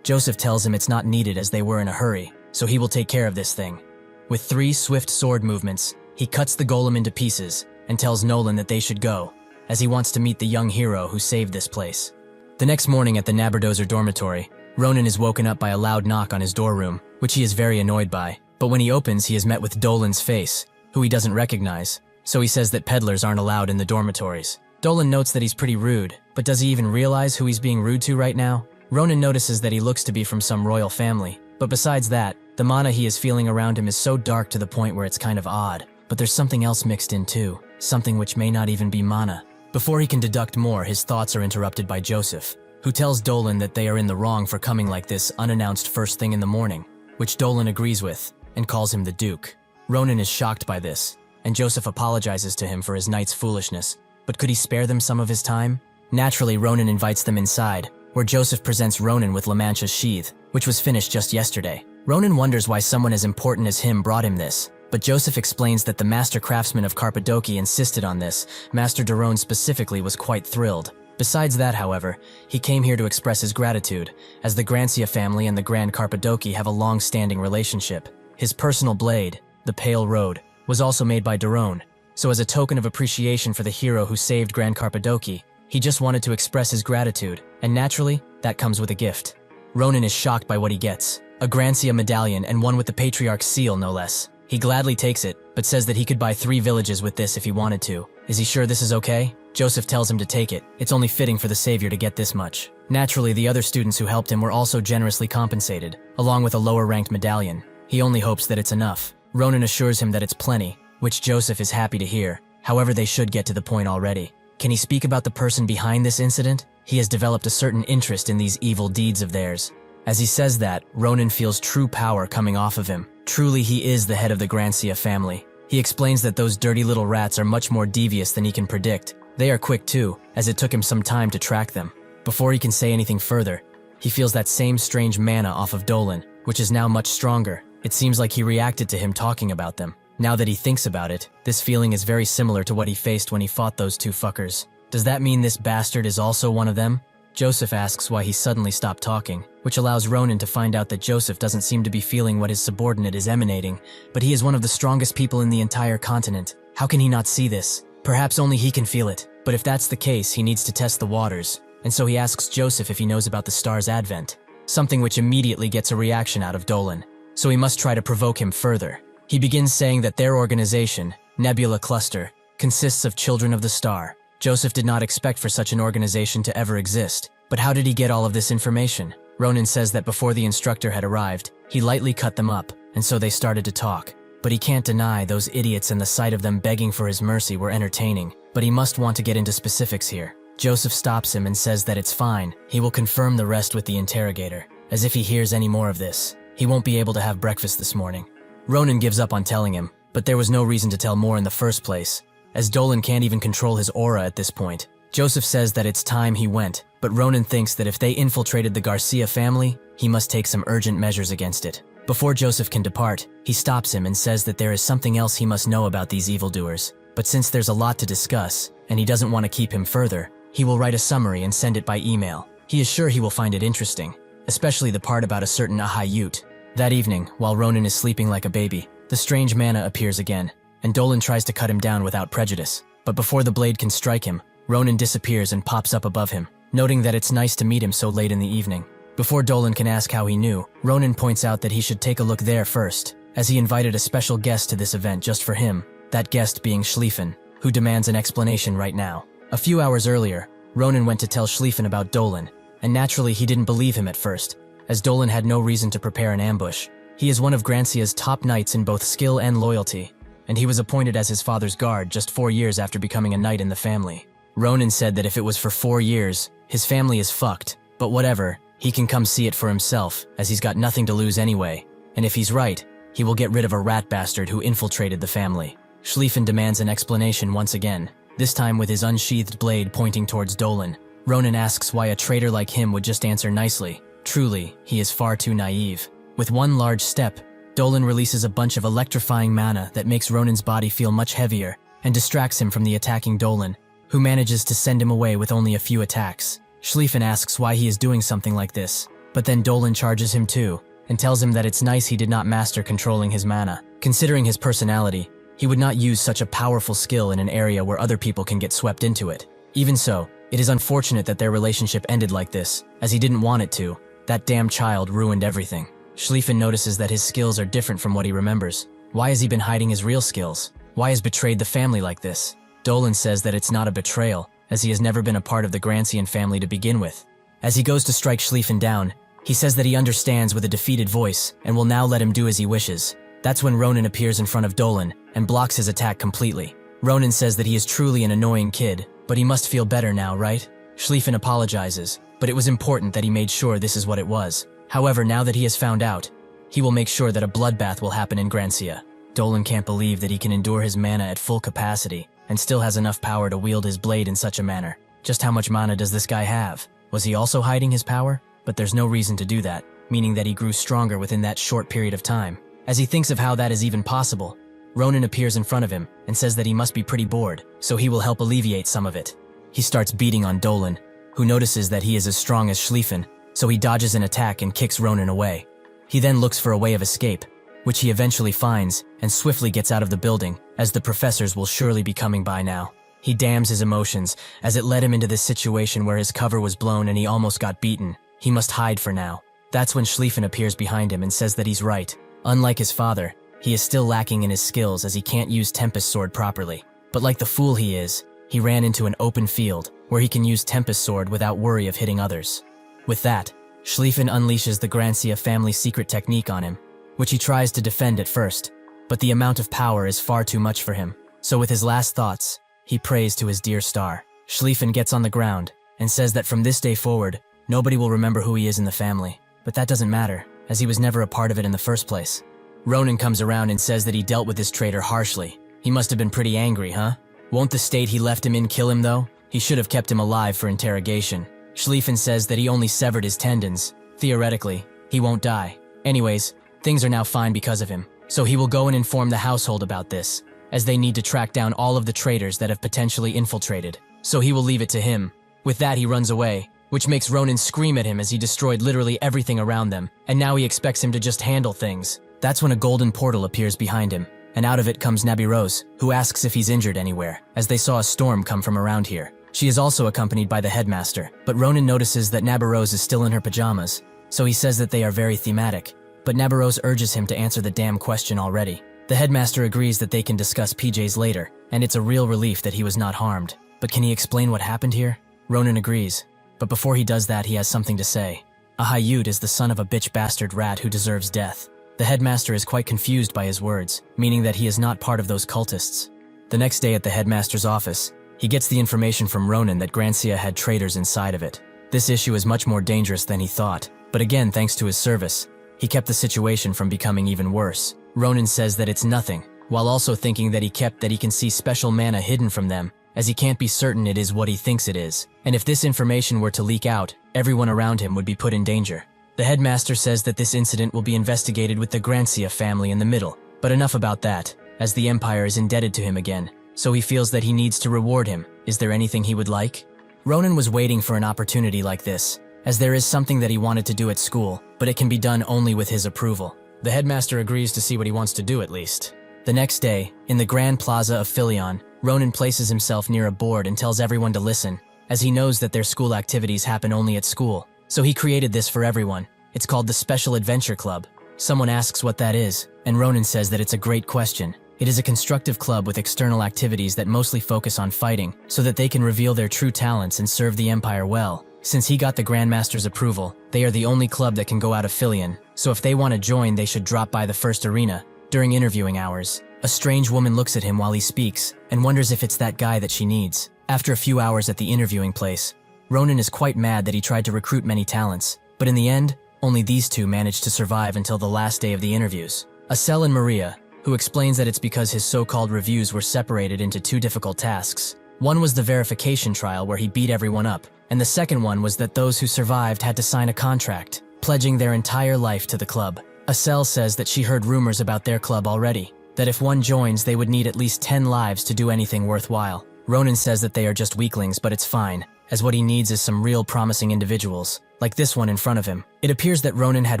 Joseph tells him it's not needed as they were in a hurry, so he will take care of this thing. With 3 swift sword movements, he cuts the golem into pieces and tells Nolan that they should go, as he wants to meet the young hero who saved this place. The next morning at the Nabardozer dormitory, Ronan is woken up by a loud knock on his door room, which he is very annoyed by, but when he opens he is met with Dolan's face, who he doesn't recognize, so he says that peddlers aren't allowed in the dormitories. Dolan notes that he's pretty rude, but does he even realize who he's being rude to right now? Ronan notices that he looks to be from some royal family, but besides that, the mana he is feeling around him is so dark to the point where it's kind of odd. But there's something else mixed in too, something which may not even be mana. Before he can deduct more, his thoughts are interrupted by Joseph, who tells Dolan that they are in the wrong for coming like this unannounced first thing in the morning, which Dolan agrees with, and calls him the Duke. Ronan is shocked by this, and Joseph apologizes to him for his knight's foolishness, but could he spare them some of his time? Naturally, Ronan invites them inside, where Joseph presents Ronan with La Mancha's sheath, which was finished just yesterday. Ronan wonders why someone as important as him brought him this, but Joseph explains that the master craftsman of Carpadoki insisted on this. Master Daron specifically was quite thrilled. Besides that, however, he came here to express his gratitude, as the Grancia family and the Grand Carpadoki have a long-standing relationship. His personal blade, the Pale Road, was also made by Daron, so as a token of appreciation for the hero who saved Grand Carpadoki, he just wanted to express his gratitude, and naturally, that comes with a gift. Ronan is shocked by what he gets, a Grancia medallion and one with the Patriarch's seal, no less. He gladly takes it, but says that he could buy 3 villages with this if he wanted to. Is he sure this is okay? Joseph tells him to take it. It's only fitting for the savior to get this much. Naturally, the other students who helped him were also generously compensated, along with a lower-ranked medallion. He only hopes that it's enough. Ronan assures him that it's plenty, which Joseph is happy to hear. However, they should get to the point already. Can he speak about the person behind this incident? He has developed a certain interest in these evil deeds of theirs. As he says that, Ronan feels true power coming off of him. Truly, he is the head of the Grancia family. He explains that those dirty little rats are much more devious than he can predict. They are quick too, as it took him some time to track them. Before he can say anything further, he feels that same strange mana off of Dolan, which is now much stronger. It seems like he reacted to him talking about them. Now that he thinks about it, this feeling is very similar to what he faced when he fought those 2 fuckers. Does that mean this bastard is also one of them? Joseph asks why he suddenly stopped talking, which allows Ronan to find out that Joseph doesn't seem to be feeling what his subordinate is emanating, but he is one of the strongest people in the entire continent. How can he not see this? Perhaps only he can feel it, but if that's the case, he needs to test the waters, and so he asks Joseph if he knows about the star's advent, something which immediately gets a reaction out of Dolan, so he must try to provoke him further. He begins saying that their organization, Nebula Cluster, consists of children of the star. Joseph did not expect for such an organization to ever exist, but how did he get all of this information? Ronan says that before the instructor had arrived, he lightly cut them up, and so they started to talk. But he can't deny those idiots and the sight of them begging for his mercy were entertaining, but he must want to get into specifics here. Joseph stops him and says that it's fine, he will confirm the rest with the interrogator. As if he hears any more of this, He won't be able to have breakfast this morning. Ronan gives up on telling him, but there was no reason to tell more in the first place, as Dolan can't even control his aura at this point. Joseph says that it's time he went, but Ronan thinks that if they infiltrated the Garcia family, he must take some urgent measures against it. Before Joseph can depart, he stops him and says that there is something else he must know about these evildoers. But since there's a lot to discuss, and he doesn't want to keep him further, he will write a summary and send it by email. He is sure he will find it interesting, especially the part about a certain Ahayut. That evening, while Ronan is sleeping like a baby, the strange mana appears again, and Dolan tries to cut him down without prejudice. But before the blade can strike him, Ronan disappears and pops up above him, noting that it's nice to meet him so late in the evening. Before Dolan can ask how he knew, Ronan points out that he should take a look there first, as he invited a special guest to this event just for him, that guest being Schlieffen, who demands an explanation right now. A few hours earlier, Ronan went to tell Schlieffen about Dolan, and naturally he didn't believe him at first, as Dolan had no reason to prepare an ambush. He is one of Grancia's top knights in both skill and loyalty, and he was appointed as his father's guard just 4 years after becoming a knight in the family. Ronan said that if it was for 4 years, his family is fucked, but whatever, he can come see it for himself, as he's got nothing to lose anyway, and if he's right, he will get rid of a rat bastard who infiltrated the family. Schlieffen demands an explanation once again, this time with his unsheathed blade pointing towards Dolan. Ronan asks why a traitor like him would just answer nicely. Truly, he is far too naive. With one large step, Dolan releases a bunch of electrifying mana that makes Ronan's body feel much heavier and distracts him from the attacking Dolan, who manages to send him away with only a few attacks. Schlieffen asks why he is doing something like this, but then Dolan charges him too, and tells him that it's nice he did not master controlling his mana. Considering his personality, he would not use such a powerful skill in an area where other people can get swept into it. Even so, it is unfortunate that their relationship ended like this, as he didn't want it to. That damn child ruined everything. Schlieffen notices that his skills are different from what he remembers. Why has he been hiding his real skills? Why has betrayed the family like this? Dolan says that it's not a betrayal, as he has never been a part of the Grancian family to begin with. As he goes to strike Schlieffen down, he says that he understands with a defeated voice and will now let him do as he wishes. That's when Ronan appears in front of Dolan and blocks his attack completely. Ronan says that he is truly an annoying kid, but he must feel better now, right? Schlieffen apologizes, but it was important that he made sure this is what it was. However, now that he has found out, he will make sure that a bloodbath will happen in Grancia. Dolan can't believe that he can endure his mana at full capacity and still has enough power to wield his blade in such a manner. Just how much mana does this guy have? Was he also hiding his power? But there's no reason to do that, meaning that he grew stronger within that short period of time. As he thinks of how that is even possible, Ronan appears in front of him and says that he must be pretty bored, so he will help alleviate some of it. He starts beating on Dolan, who notices that he is as strong as Schlieffen, so he dodges an attack and kicks Ronan away. He then looks for a way of escape, which he eventually finds and swiftly gets out of the building, as the professors will surely be coming by now. He damns his emotions, as it led him into this situation where his cover was blown and he almost got beaten. He must hide for now. That's when Schlieffen appears behind him and says that he's right. Unlike his father, he is still lacking in his skills as he can't use Tempest Sword properly. But like the fool he is, he ran into an open field where he can use Tempest Sword without worry of hitting others. With that, Schlieffen unleashes the Grancia family secret technique on him, which he tries to defend at first, but the amount of power is far too much for him. So with his last thoughts, he prays to his dear star. Schlieffen gets on the ground and says that from this day forward, nobody will remember who he is in the family. But that doesn't matter, as he was never a part of it in the first place. Ronan comes around and says that he dealt with this traitor harshly. He must have been pretty angry, huh? Won't the state he left him in kill him though? He should have kept him alive for interrogation. Schlieffen says that he only severed his tendons. Theoretically, he won't die. Anyways, things are now fine because of him. So he will go and inform the household about this, as they need to track down all of the traitors that have potentially infiltrated. So he will leave it to him. With that, he runs away, which makes Ronan scream at him as he destroyed literally everything around them, and now he expects him to just handle things. That's when a golden portal appears behind him, and out of it comes Nabirose, who asks if he's injured anywhere, as they saw a storm come from around here. She is also accompanied by the headmaster, but Ronan notices that Nabirose is still in her pajamas, so he says that they are very thematic, but Nabirose urges him to answer the damn question already. The headmaster agrees that they can discuss PJs later, and it's a real relief that he was not harmed. But can he explain what happened here? Ronan agrees, but before he does that, he has something to say. Ahayut is the son of a bitch bastard rat who deserves death. The headmaster is quite confused by his words, meaning that he is not part of those cultists. The next day at the headmaster's office, he gets the information from Ronan that Grancia had traitors inside of it. This issue is much more dangerous than he thought, but again, thanks to his service, he kept the situation from becoming even worse. Ronan says that it's nothing, while also thinking that he can see special mana hidden from them, as he can't be certain it is what he thinks it is. And if this information were to leak out, everyone around him would be put in danger. The headmaster says that this incident will be investigated with the Grancia family in the middle, but enough about that, as the Empire is indebted to him again, so he feels that he needs to reward him. Is there anything he would like? Ronan was waiting for an opportunity like this, as there is something that he wanted to do at school, but it can be done only with his approval. The headmaster agrees to see what he wants to do at least. The next day, in the Grand Plaza of Philion, Ronan places himself near a board and tells everyone to listen, as he knows that their school activities happen only at school. So he created this for everyone. It's called the Special Adventure Club. Someone asks what that is, and Ronan says that it's a great question. It is a constructive club with external activities that mostly focus on fighting, so that they can reveal their true talents and serve the Empire well. Since he got the Grandmaster's approval, they are the only club that can go out of Philion, so if they want to join they should drop by the first arena, during interviewing hours. A strange woman looks at him while he speaks, and wonders if it's that guy that she needs. After a few hours at the interviewing place, Ronan is quite mad that he tried to recruit many talents, but in the end, only these two managed to survive until the last day of the interviews. Acel and Maria, who explains that it's because his so-called reviews were separated into two difficult tasks. One was the verification trial where he beat everyone up, and the second one was that those who survived had to sign a contract, pledging their entire life to the club. Acel says that she heard rumors about their club already, that if one joins they would need at least 10 lives to do anything worthwhile. Ronan says that they are just weaklings, but it's fine, as what he needs is some real promising individuals, like this one in front of him. It appears that Ronan had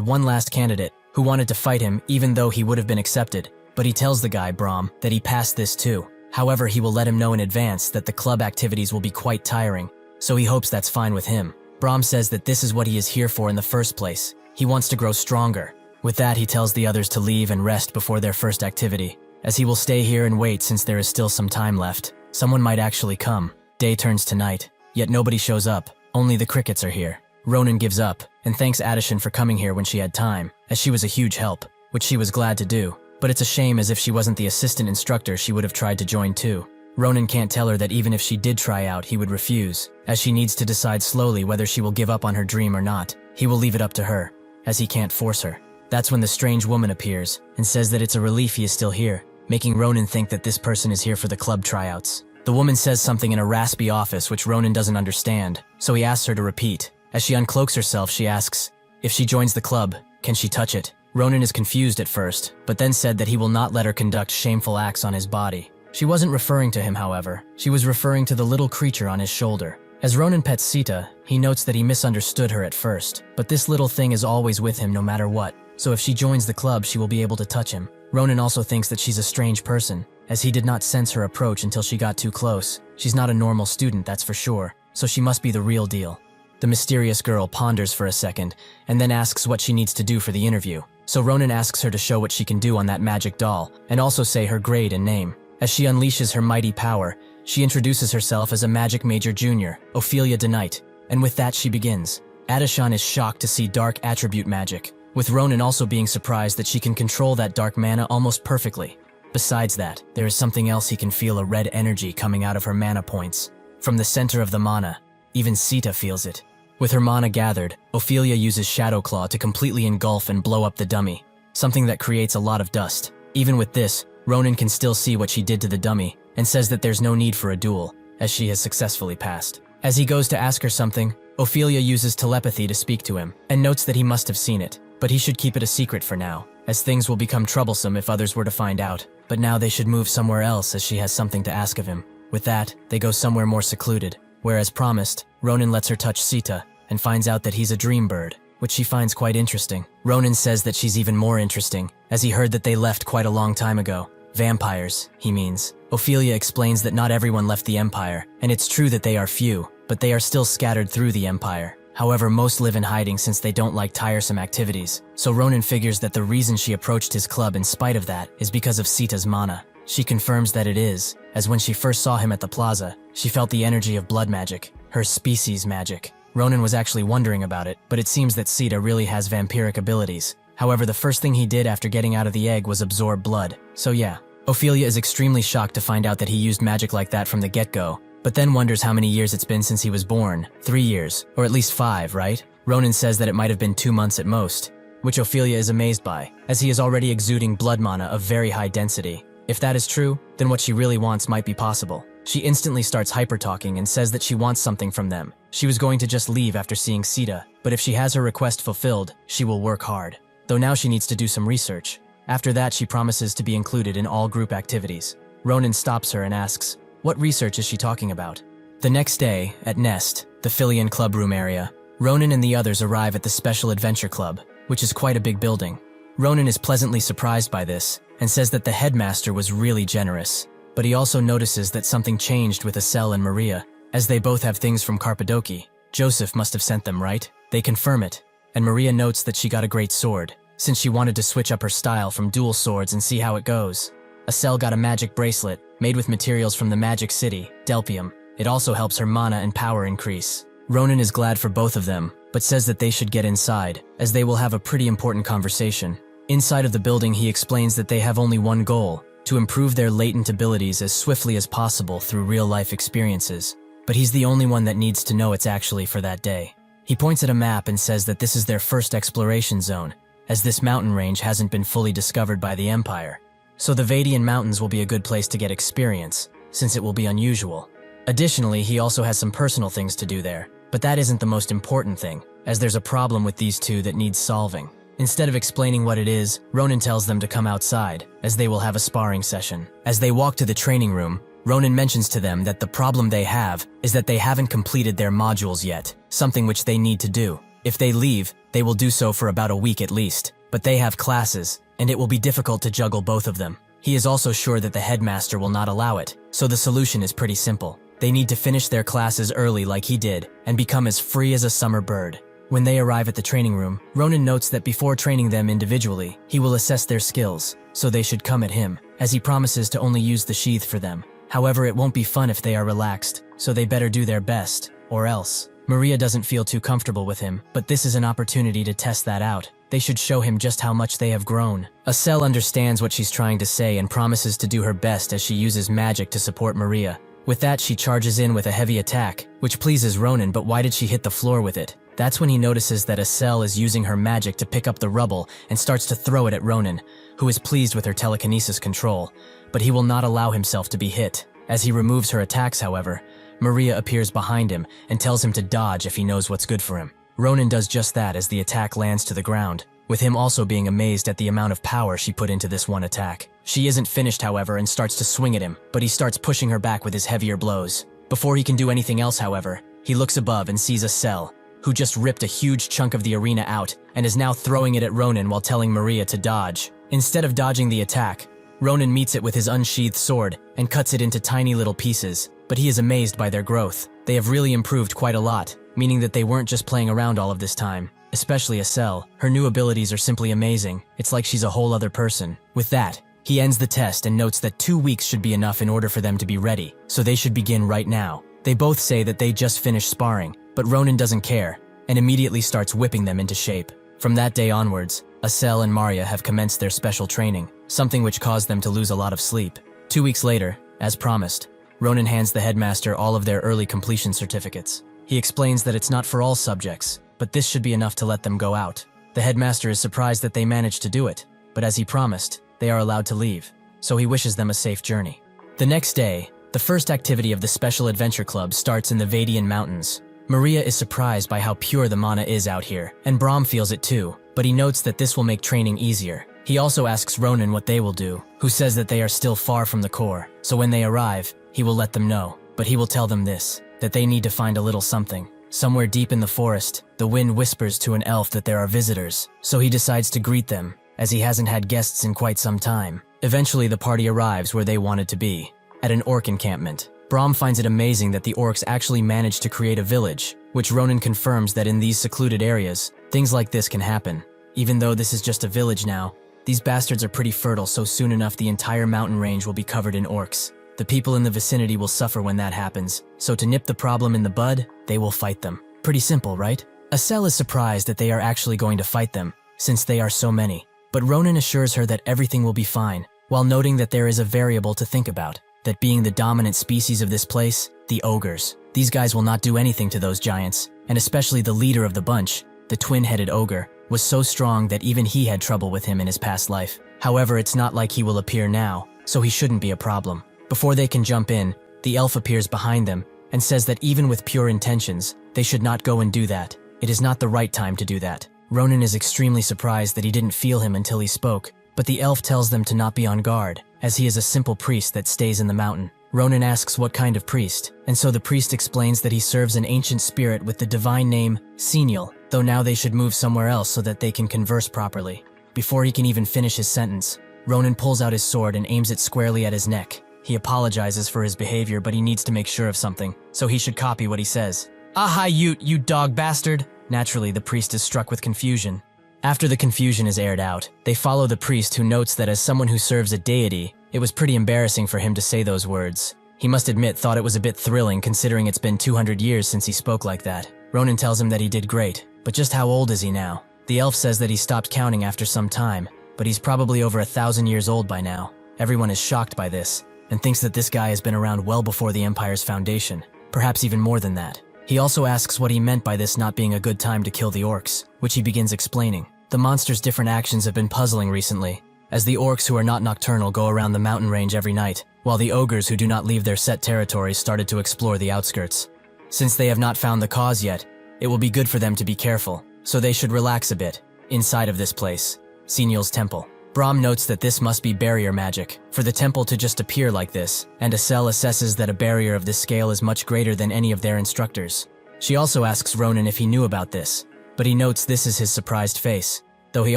one last candidate, who wanted to fight him even though he would have been accepted, but he tells the guy, Brahm, that he passed this too. However, he will let him know in advance that the club activities will be quite tiring, so he hopes that's fine with him. Brahm says that this is what he is here for in the first place. He wants to grow stronger. With that, he tells the others to leave and rest before their first activity, as he will stay here and wait since there is still some time left. Someone might actually come. Day turns to night, yet nobody shows up. Only the crickets are here. Ronan gives up, and thanks Adeshan for coming here when she had time, as she was a huge help, which she was glad to do. But it's a shame, as if she wasn't the assistant instructor she would have tried to join too. Ronan can't tell her that even if she did try out, he would refuse, as she needs to decide slowly whether she will give up on her dream or not. He will leave it up to her, as he can't force her. That's when the strange woman appears, and says that it's a relief he is still here, making Ronan think that this person is here for the club tryouts. The woman says something in a raspy office which Ronan doesn't understand, so he asks her to repeat. As she uncloaks herself, she asks, if she joins the club, can she touch it? Ronan is confused at first, but then said that he will not let her conduct shameful acts on his body. She wasn't referring to him, however. She was referring to the little creature on his shoulder. As Ronan pets Sita, he notes that he misunderstood her at first, but this little thing is always with him no matter what, so if she joins the club she will be able to touch him. Ronan also thinks that she's a strange person, as he did not sense her approach until she got too close. She's not a normal student, that's for sure, so she must be the real deal. The mysterious girl ponders for a second, and then asks what she needs to do for the interview. So Ronan asks her to show what she can do on that magic doll, and also say her grade and name. As she unleashes her mighty power, she introduces herself as a Magic Major Junior, Ophelia DeKnight, and with that she begins. Adeshan is shocked to see dark attribute magic, with Ronan also being surprised that she can control that dark mana almost perfectly. Besides that, there is something else. He can feel a red energy coming out of her mana points. From the center of the mana, even Sita feels it. With her mana gathered, Ophelia uses Shadow Claw to completely engulf and blow up the dummy, something that creates a lot of dust. Even with this, Ronan can still see what she did to the dummy, and says that there's no need for a duel, as she has successfully passed. As he goes to ask her something, Ophelia uses telepathy to speak to him, and notes that he must have seen it, but he should keep it a secret for now, as things will become troublesome if others were to find out. But now they should move somewhere else, as she has something to ask of him. With that, they go somewhere more secluded, where as promised, Ronan lets her touch Sita, and finds out that he's a dream bird, which she finds quite interesting. Ronan says that she's even more interesting, as he heard that they left quite a long time ago. Vampires, he means. Ophelia explains that not everyone left the Empire, and it's true that they are few, but they are still scattered through the Empire. However, most live in hiding since they don't like tiresome activities, so Ronan figures that the reason she approached his club in spite of that is because of Sita's mana. She confirms that it is, as when she first saw him at the plaza, she felt the energy of blood magic, her species magic. Ronan was actually wondering about it, but it seems that Sita really has vampiric abilities. However, the first thing he did after getting out of the egg was absorb blood, so yeah. Ophelia is extremely shocked to find out that he used magic like that from the get-go, but then wonders how many years it's been since he was born. 3 years, or at least 5, right? Ronan says that it might have been 2 months at most. which Ophelia is amazed by, as he is already exuding blood mana of very high density. If that is true, then what she really wants might be possible. She instantly starts hyper-talking and says that she wants something from them. She was going to just leave after seeing Sita, but if she has her request fulfilled, she will work hard. Though now she needs to do some research. After that, she promises to be included in all group activities. Ronan stops her and asks, what research is she talking about? The next day, at Nest, the Philian clubroom area, Ronan and the others arrive at the Special Adventure Club, which is quite a big building. Ronan is pleasantly surprised by this, and says that the headmaster was really generous. But he also notices that something changed with Acel and Maria, as they both have things from Cappadocia. Joseph must have sent them, right? They confirm it, and Maria notes that she got a great sword, since she wanted to switch up her style from dual swords and see how it goes. Acel got a magic bracelet, made with materials from the Magic City, Delpium. It also helps her mana and power increase. Ronan is glad for both of them, but says that they should get inside, as they will have a pretty important conversation. Inside of the building, he explains that they have only one goal, to improve their latent abilities as swiftly as possible through real-life experiences. But he's the only one that needs to know it's actually for that day. He points at a map and says that this is their first exploration zone, as this mountain range hasn't been fully discovered by the Empire. So the Vadian Mountains will be a good place to get experience, since it will be unusual. Additionally, he also has some personal things to do there, but that isn't the most important thing, as there's a problem with these two that needs solving. Instead of explaining what it is, Ronan tells them to come outside, as they will have a sparring session. As they walk to the training room, Ronan mentions to them that the problem they have is that they haven't completed their modules yet, something which they need to do. If they leave, they will do so for about a week at least, but they have classes, and it will be difficult to juggle both of them. He is also sure that the headmaster will not allow it, so the solution is pretty simple. They need to finish their classes early like he did, and become as free as a summer bird. When they arrive at the training room, Ronan notes that before training them individually, he will assess their skills, so they should come at him, as he promises to only use the sheath for them. However, it won't be fun if they are relaxed, so they better do their best, or else. Maria doesn't feel too comfortable with him, but this is an opportunity to test that out. They should show him just how much they have grown. Acel understands what she's trying to say and promises to do her best as she uses magic to support Maria. With that, she charges in with a heavy attack, which pleases Ronan, but why did she hit the floor with it? That's when he notices that Acel is using her magic to pick up the rubble and starts to throw it at Ronan, who is pleased with her telekinesis control, but he will not allow himself to be hit. As he removes her attacks, however, Maria appears behind him and tells him to dodge if he knows what's good for him. Ronan does just that as the attack lands to the ground, with him also being amazed at the amount of power she put into this one attack. She isn't finished, however, and starts to swing at him, but he starts pushing her back with his heavier blows. Before he can do anything else, however, he looks above and sees Acel, who just ripped a huge chunk of the arena out and is now throwing it at Ronan while telling Maria to dodge. Instead of dodging the attack, Ronan meets it with his unsheathed sword and cuts it into tiny little pieces, but he is amazed by their growth. They have really improved quite a lot, meaning that they weren't just playing around all of this time. Especially Acel, her new abilities are simply amazing. It's like she's a whole other person. With that, he ends the test and notes that 2 weeks should be enough in order for them to be ready, so they should begin right now. They both say that they just finished sparring, but Ronan doesn't care, and immediately starts whipping them into shape. From that day onwards, Acel and Maria have commenced their special training, something which caused them to lose a lot of sleep. 2 weeks later, as promised, Ronan hands the headmaster all of their early completion certificates. He explains that it's not for all subjects, but this should be enough to let them go out. The headmaster is surprised that they managed to do it, but as he promised, they are allowed to leave, so he wishes them a safe journey. The next day, the first activity of the Special Adventure Club starts in the Vadian Mountains. Maria is surprised by how pure the mana is out here, and Brahm feels it too, but he notes that this will make training easier. He also asks Ronan what they will do, who says that they are still far from the core, so when they arrive, he will let them know, but he will tell them this, that they need to find a little something. Somewhere deep in the forest, the wind whispers to an elf that there are visitors, so he decides to greet them, as he hasn't had guests in quite some time. Eventually, the party arrives where they wanted to be, at an orc encampment. Brahm finds it amazing that the orcs actually managed to create a village, which Ronan confirms that in these secluded areas, things like this can happen. Even though this is just a village now, these bastards are pretty fertile, so soon enough the entire mountain range will be covered in orcs. The people in the vicinity will suffer when that happens, so to nip the problem in the bud, they will fight them. Pretty simple, right? Acel is surprised that they are actually going to fight them, since they are so many. But Ronan assures her that everything will be fine, while noting that there is a variable to think about, that being the dominant species of this place, the ogres. These guys will not do anything to those giants, and especially the leader of the bunch, the twin-headed ogre, was so strong that even he had trouble with him in his past life. However, it's not like he will appear now, so he shouldn't be a problem. Before they can jump in, the elf appears behind them and says that even with pure intentions, they should not go and do that. It is not the right time to do that. Ronan is extremely surprised that he didn't feel him until he spoke, but the elf tells them to not be on guard, as he is a simple priest that stays in the mountain. Ronan asks what kind of priest, and so the priest explains that he serves an ancient spirit with the divine name Suicidal, though now they should move somewhere else so that they can converse properly. Before he can even finish his sentence, Ronan pulls out his sword and aims it squarely at his neck. He apologizes for his behavior, but he needs to make sure of something, so he should copy what he says. "Aha, you dog bastard!" Naturally, the priest is struck with confusion. After the confusion is aired out, they follow the priest, who notes that as someone who serves a deity, it was pretty embarrassing for him to say those words. He must admit thought it was a bit thrilling considering it's been 200 years since he spoke like that. Ronan tells him that he did great, but just how old is he now? The elf says that he stopped counting after some time, but he's probably over 1,000 years old by now. Everyone is shocked by this, and thinks that this guy has been around well before the Empire's foundation, perhaps even more than that. He also asks what he meant by this not being a good time to kill the orcs, which he begins explaining. The monster's different actions have been puzzling recently, as the orcs who are not nocturnal go around the mountain range every night, while the ogres who do not leave their set territories started to explore the outskirts. Since they have not found the cause yet, it will be good for them to be careful, so they should relax a bit, inside of this place, Suicidal's temple. Brahm notes that this must be barrier magic, for the temple to just appear like this, and Acel assesses that a barrier of this scale is much greater than any of their instructors. She also asks Ronan if he knew about this, but he notes this is his surprised face, though he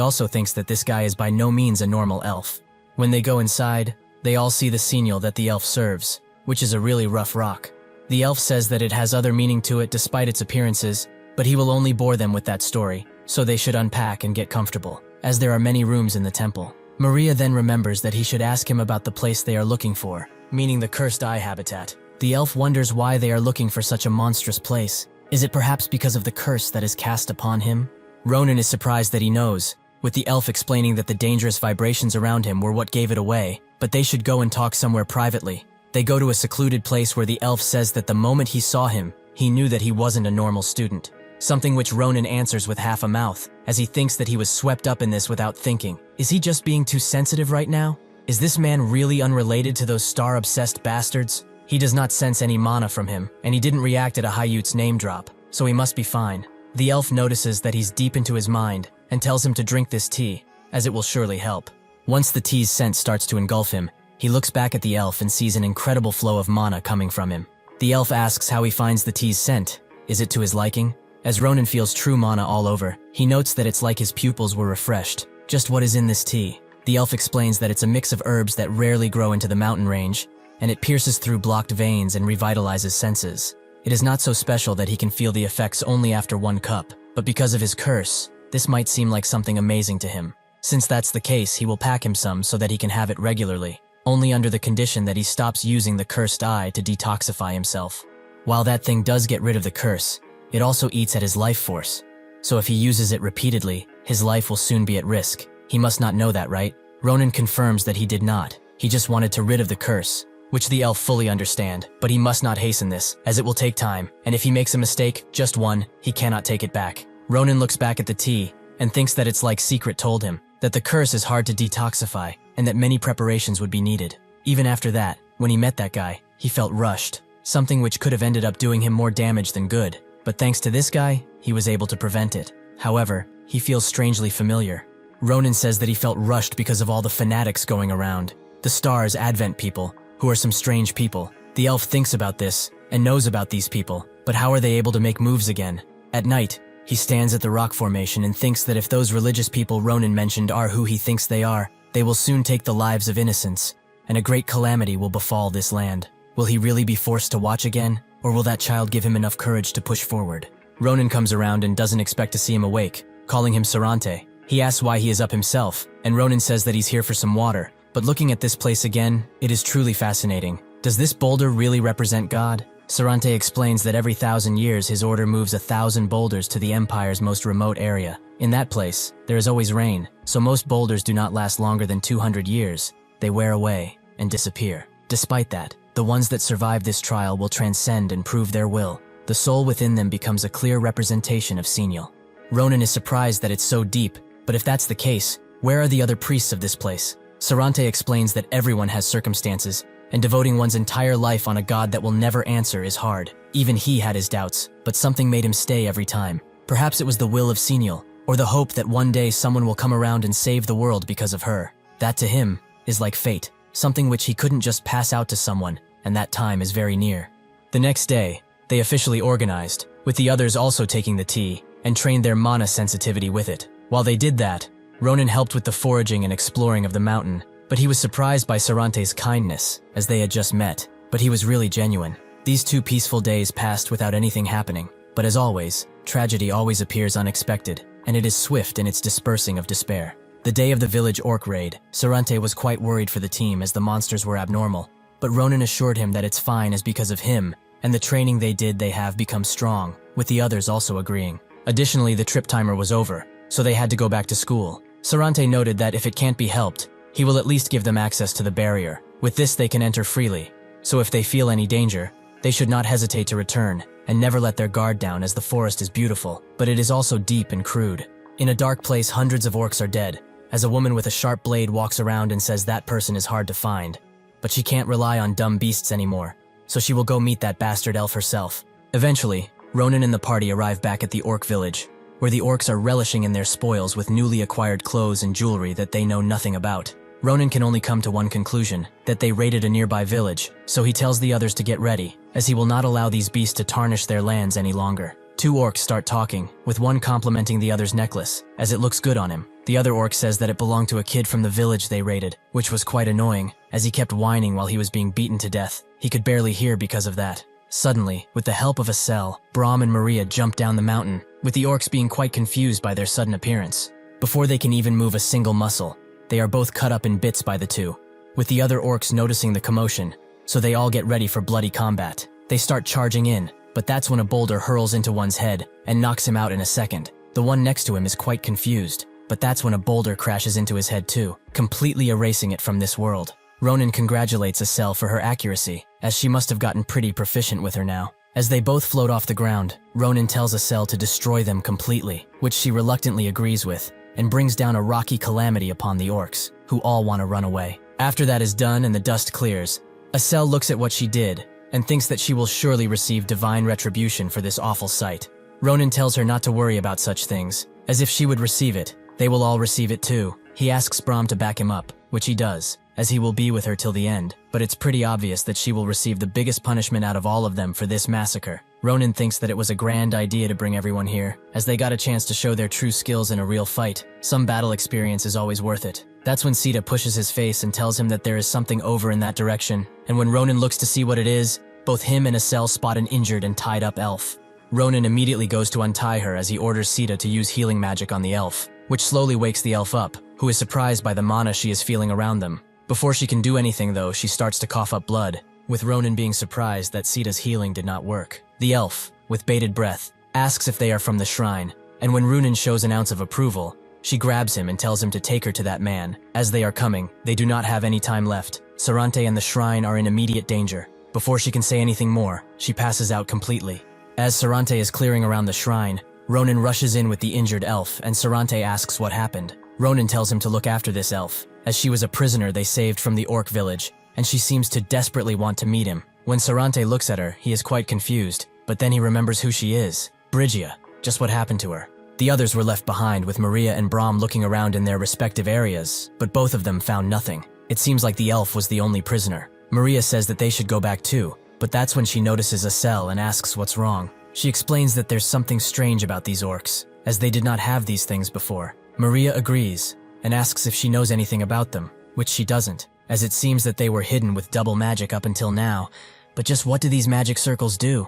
also thinks that this guy is by no means a normal elf. When they go inside, they all see the Suicidal that the elf serves, which is a really rough rock. The elf says that it has other meaning to it despite its appearances, but he will only bore them with that story, so they should unpack and get comfortable, as there are many rooms in the temple. Maria then remembers that he should ask him about the place they are looking for, meaning the Cursed Eye habitat. The elf wonders why they are looking for such a monstrous place. Is it perhaps because of the curse that is cast upon him? Ronan is surprised that he knows, with the elf explaining that the dangerous vibrations around him were what gave it away, but they should go and talk somewhere privately. They go to a secluded place where the elf says that the moment he saw him, he knew that he wasn't a normal student. Something which Ronan answers with half a mouth, as he thinks that he was swept up in this without thinking. Is he just being too sensitive right now? Is this man really unrelated to those star-obsessed bastards? He does not sense any mana from him, and he didn't react at a Hayut's name drop, so he must be fine. The elf notices that he's deep into his mind, and tells him to drink this tea, as it will surely help. Once the tea's scent starts to engulf him, he looks back at the elf and sees an incredible flow of mana coming from him. The elf asks how he finds the tea's scent. Is it to his liking? As Ronan feels true mana all over, he notes that it's like his pupils were refreshed. Just what is in this tea? The elf explains that it's a mix of herbs that rarely grow into the mountain range, and it pierces through blocked veins and revitalizes senses. It is not so special that he can feel the effects only after one cup, but because of his curse, this might seem like something amazing to him. Since that's the case, he will pack him some so that he can have it regularly, only under the condition that he stops using the Cursed Eye to detoxify himself. While that thing does get rid of the curse, it also eats at his life force, so if he uses it repeatedly, his life will soon be at risk. He must not know that, right? Ronan confirms that he did not. He just wanted to rid of the curse, which the elf fully understand, but he must not hasten this, as it will take time, and if he makes a mistake, just one, he cannot take it back. Ronan looks back at the tea, and thinks that it's like Secret told him, that the curse is hard to detoxify, and that many preparations would be needed. Even after that, when he met that guy, he felt rushed, something which could have ended up doing him more damage than good. But thanks to this guy, he was able to prevent it. However, he feels strangely familiar. Ronan says that he felt rushed because of all the fanatics going around. The Stars Advent people, who are some strange people. The elf thinks about this, and knows about these people, but how are they able to make moves again? At night, he stands at the rock formation and thinks that if those religious people Ronan mentioned are who he thinks they are, they will soon take the lives of innocents, and a great calamity will befall this land. Will he really be forced to watch again? Or will that child give him enough courage to push forward? Ronan comes around and doesn't expect to see him awake, calling him Sarante. He asks why he is up himself, and Ronan says that he's here for some water. But looking at this place again, it is truly fascinating. Does this boulder really represent God? Sarante explains that every 1,000 years his order moves 1,000 boulders to the Empire's most remote area. In that place, there is always rain, so most boulders do not last longer than 200 years. They wear away and disappear. Despite that, the ones that survive this trial will transcend and prove their will. The soul within them becomes a clear representation of Suicidal. Ronan is surprised that it's so deep, but if that's the case, where are the other priests of this place? Sarante explains that everyone has circumstances, and devoting one's entire life on a god that will never answer is hard. Even he had his doubts, but something made him stay every time. Perhaps it was the will of Senial, or the hope that one day someone will come around and save the world because of her. That to him is like fate, something which he couldn't just pass out to someone, and that time is very near. The next day, they officially organized, with the others also taking the tea, and trained their mana sensitivity with it. While they did that, Ronan helped with the foraging and exploring of the mountain, but he was surprised by Sarante's kindness, as they had just met, but he was really genuine. These 2 peaceful days passed without anything happening, but as always, tragedy always appears unexpected, and it is swift in its dispersing of despair. The day of the village orc raid, Sarante was quite worried for the team as the monsters were abnormal, but Ronan assured him that it's fine as because of him, and the training they have become strong, with the others also agreeing. Additionally, the trip timer was over, so they had to go back to school. Sarante noted that if it can't be helped, he will at least give them access to the barrier. With this they can enter freely, so if they feel any danger, they should not hesitate to return, and never let their guard down as the forest is beautiful, but it is also deep and crude. In a dark place, hundreds of orcs are dead, as a woman with a sharp blade walks around and says that person is hard to find. But she can't rely on dumb beasts anymore, so she will go meet that bastard elf herself. Eventually, Ronan and the party arrive back at the orc village, where the orcs are relishing in their spoils with newly acquired clothes and jewelry that they know nothing about. Ronan can only come to one conclusion, that they raided a nearby village, so he tells the others to get ready, as he will not allow these beasts to tarnish their lands any longer. 2 orcs start talking, with one complimenting the other's necklace, as it looks good on him. The other orc says that it belonged to a kid from the village they raided, which was quite annoying, as he kept whining while he was being beaten to death. He could barely hear because of that. Suddenly, with the help of a cell, Brahm and Maria jump down the mountain, with the orcs being quite confused by their sudden appearance. Before they can even move a single muscle, they are both cut up in bits by the 2, with the other orcs noticing the commotion, so they all get ready for bloody combat. They start charging in, but that's when a boulder hurls into one's head and knocks him out in a second. The one next to him is quite confused, but that's when a boulder crashes into his head too, completely erasing it from this world. Ronan congratulates Acel for her accuracy, as she must have gotten pretty proficient with her now. As they both float off the ground, Ronan tells Acel to destroy them completely, which she reluctantly agrees with, and brings down a rocky calamity upon the orcs, who all want to run away. After that is done and the dust clears, Acel looks at what she did, and thinks that she will surely receive divine retribution for this awful sight. Ronan tells her not to worry about such things, as if she would receive it, they will all receive it too. He asks Brahm to back him up, which he does, as he will be with her till the end, but it's pretty obvious that she will receive the biggest punishment out of all of them for this massacre. Ronan thinks that it was a grand idea to bring everyone here, as they got a chance to show their true skills in a real fight. Some battle experience is always worth it. That's when Sita pushes his face and tells him that there is something over in that direction, and when Ronan looks to see what it is, both him and Acel spot an injured and tied up elf. Ronan immediately goes to untie her as he orders Sita to use healing magic on the elf, which slowly wakes the elf up, who is surprised by the mana she is feeling around them. Before she can do anything though, she starts to cough up blood, with Ronan being surprised that Sita's healing did not work. The elf, with bated breath, asks if they are from the shrine, and when Ronan shows an ounce of approval, she grabs him and tells him to take her to that man. As they are coming, they do not have any time left. Sarante and the shrine are in immediate danger. Before she can say anything more, she passes out completely. As Sarante is clearing around the shrine, Ronan rushes in with the injured elf, and Sarante asks what happened. Ronan tells him to look after this elf, as she was a prisoner they saved from the orc village, and she seems to desperately want to meet him. When Sarante looks at her, he is quite confused, but then he remembers who she is. Brygia. Just what happened to her. The others were left behind, with Maria and Brahm looking around in their respective areas, but both of them found nothing. It seems like the elf was the only prisoner. Maria says that they should go back too, but that's when she notices Acel and asks what's wrong. She explains that there's something strange about these orcs, as they did not have these things before. Maria agrees, and asks if she knows anything about them, which she doesn't, as it seems that they were hidden with double magic up until now, but just what do these magic circles do?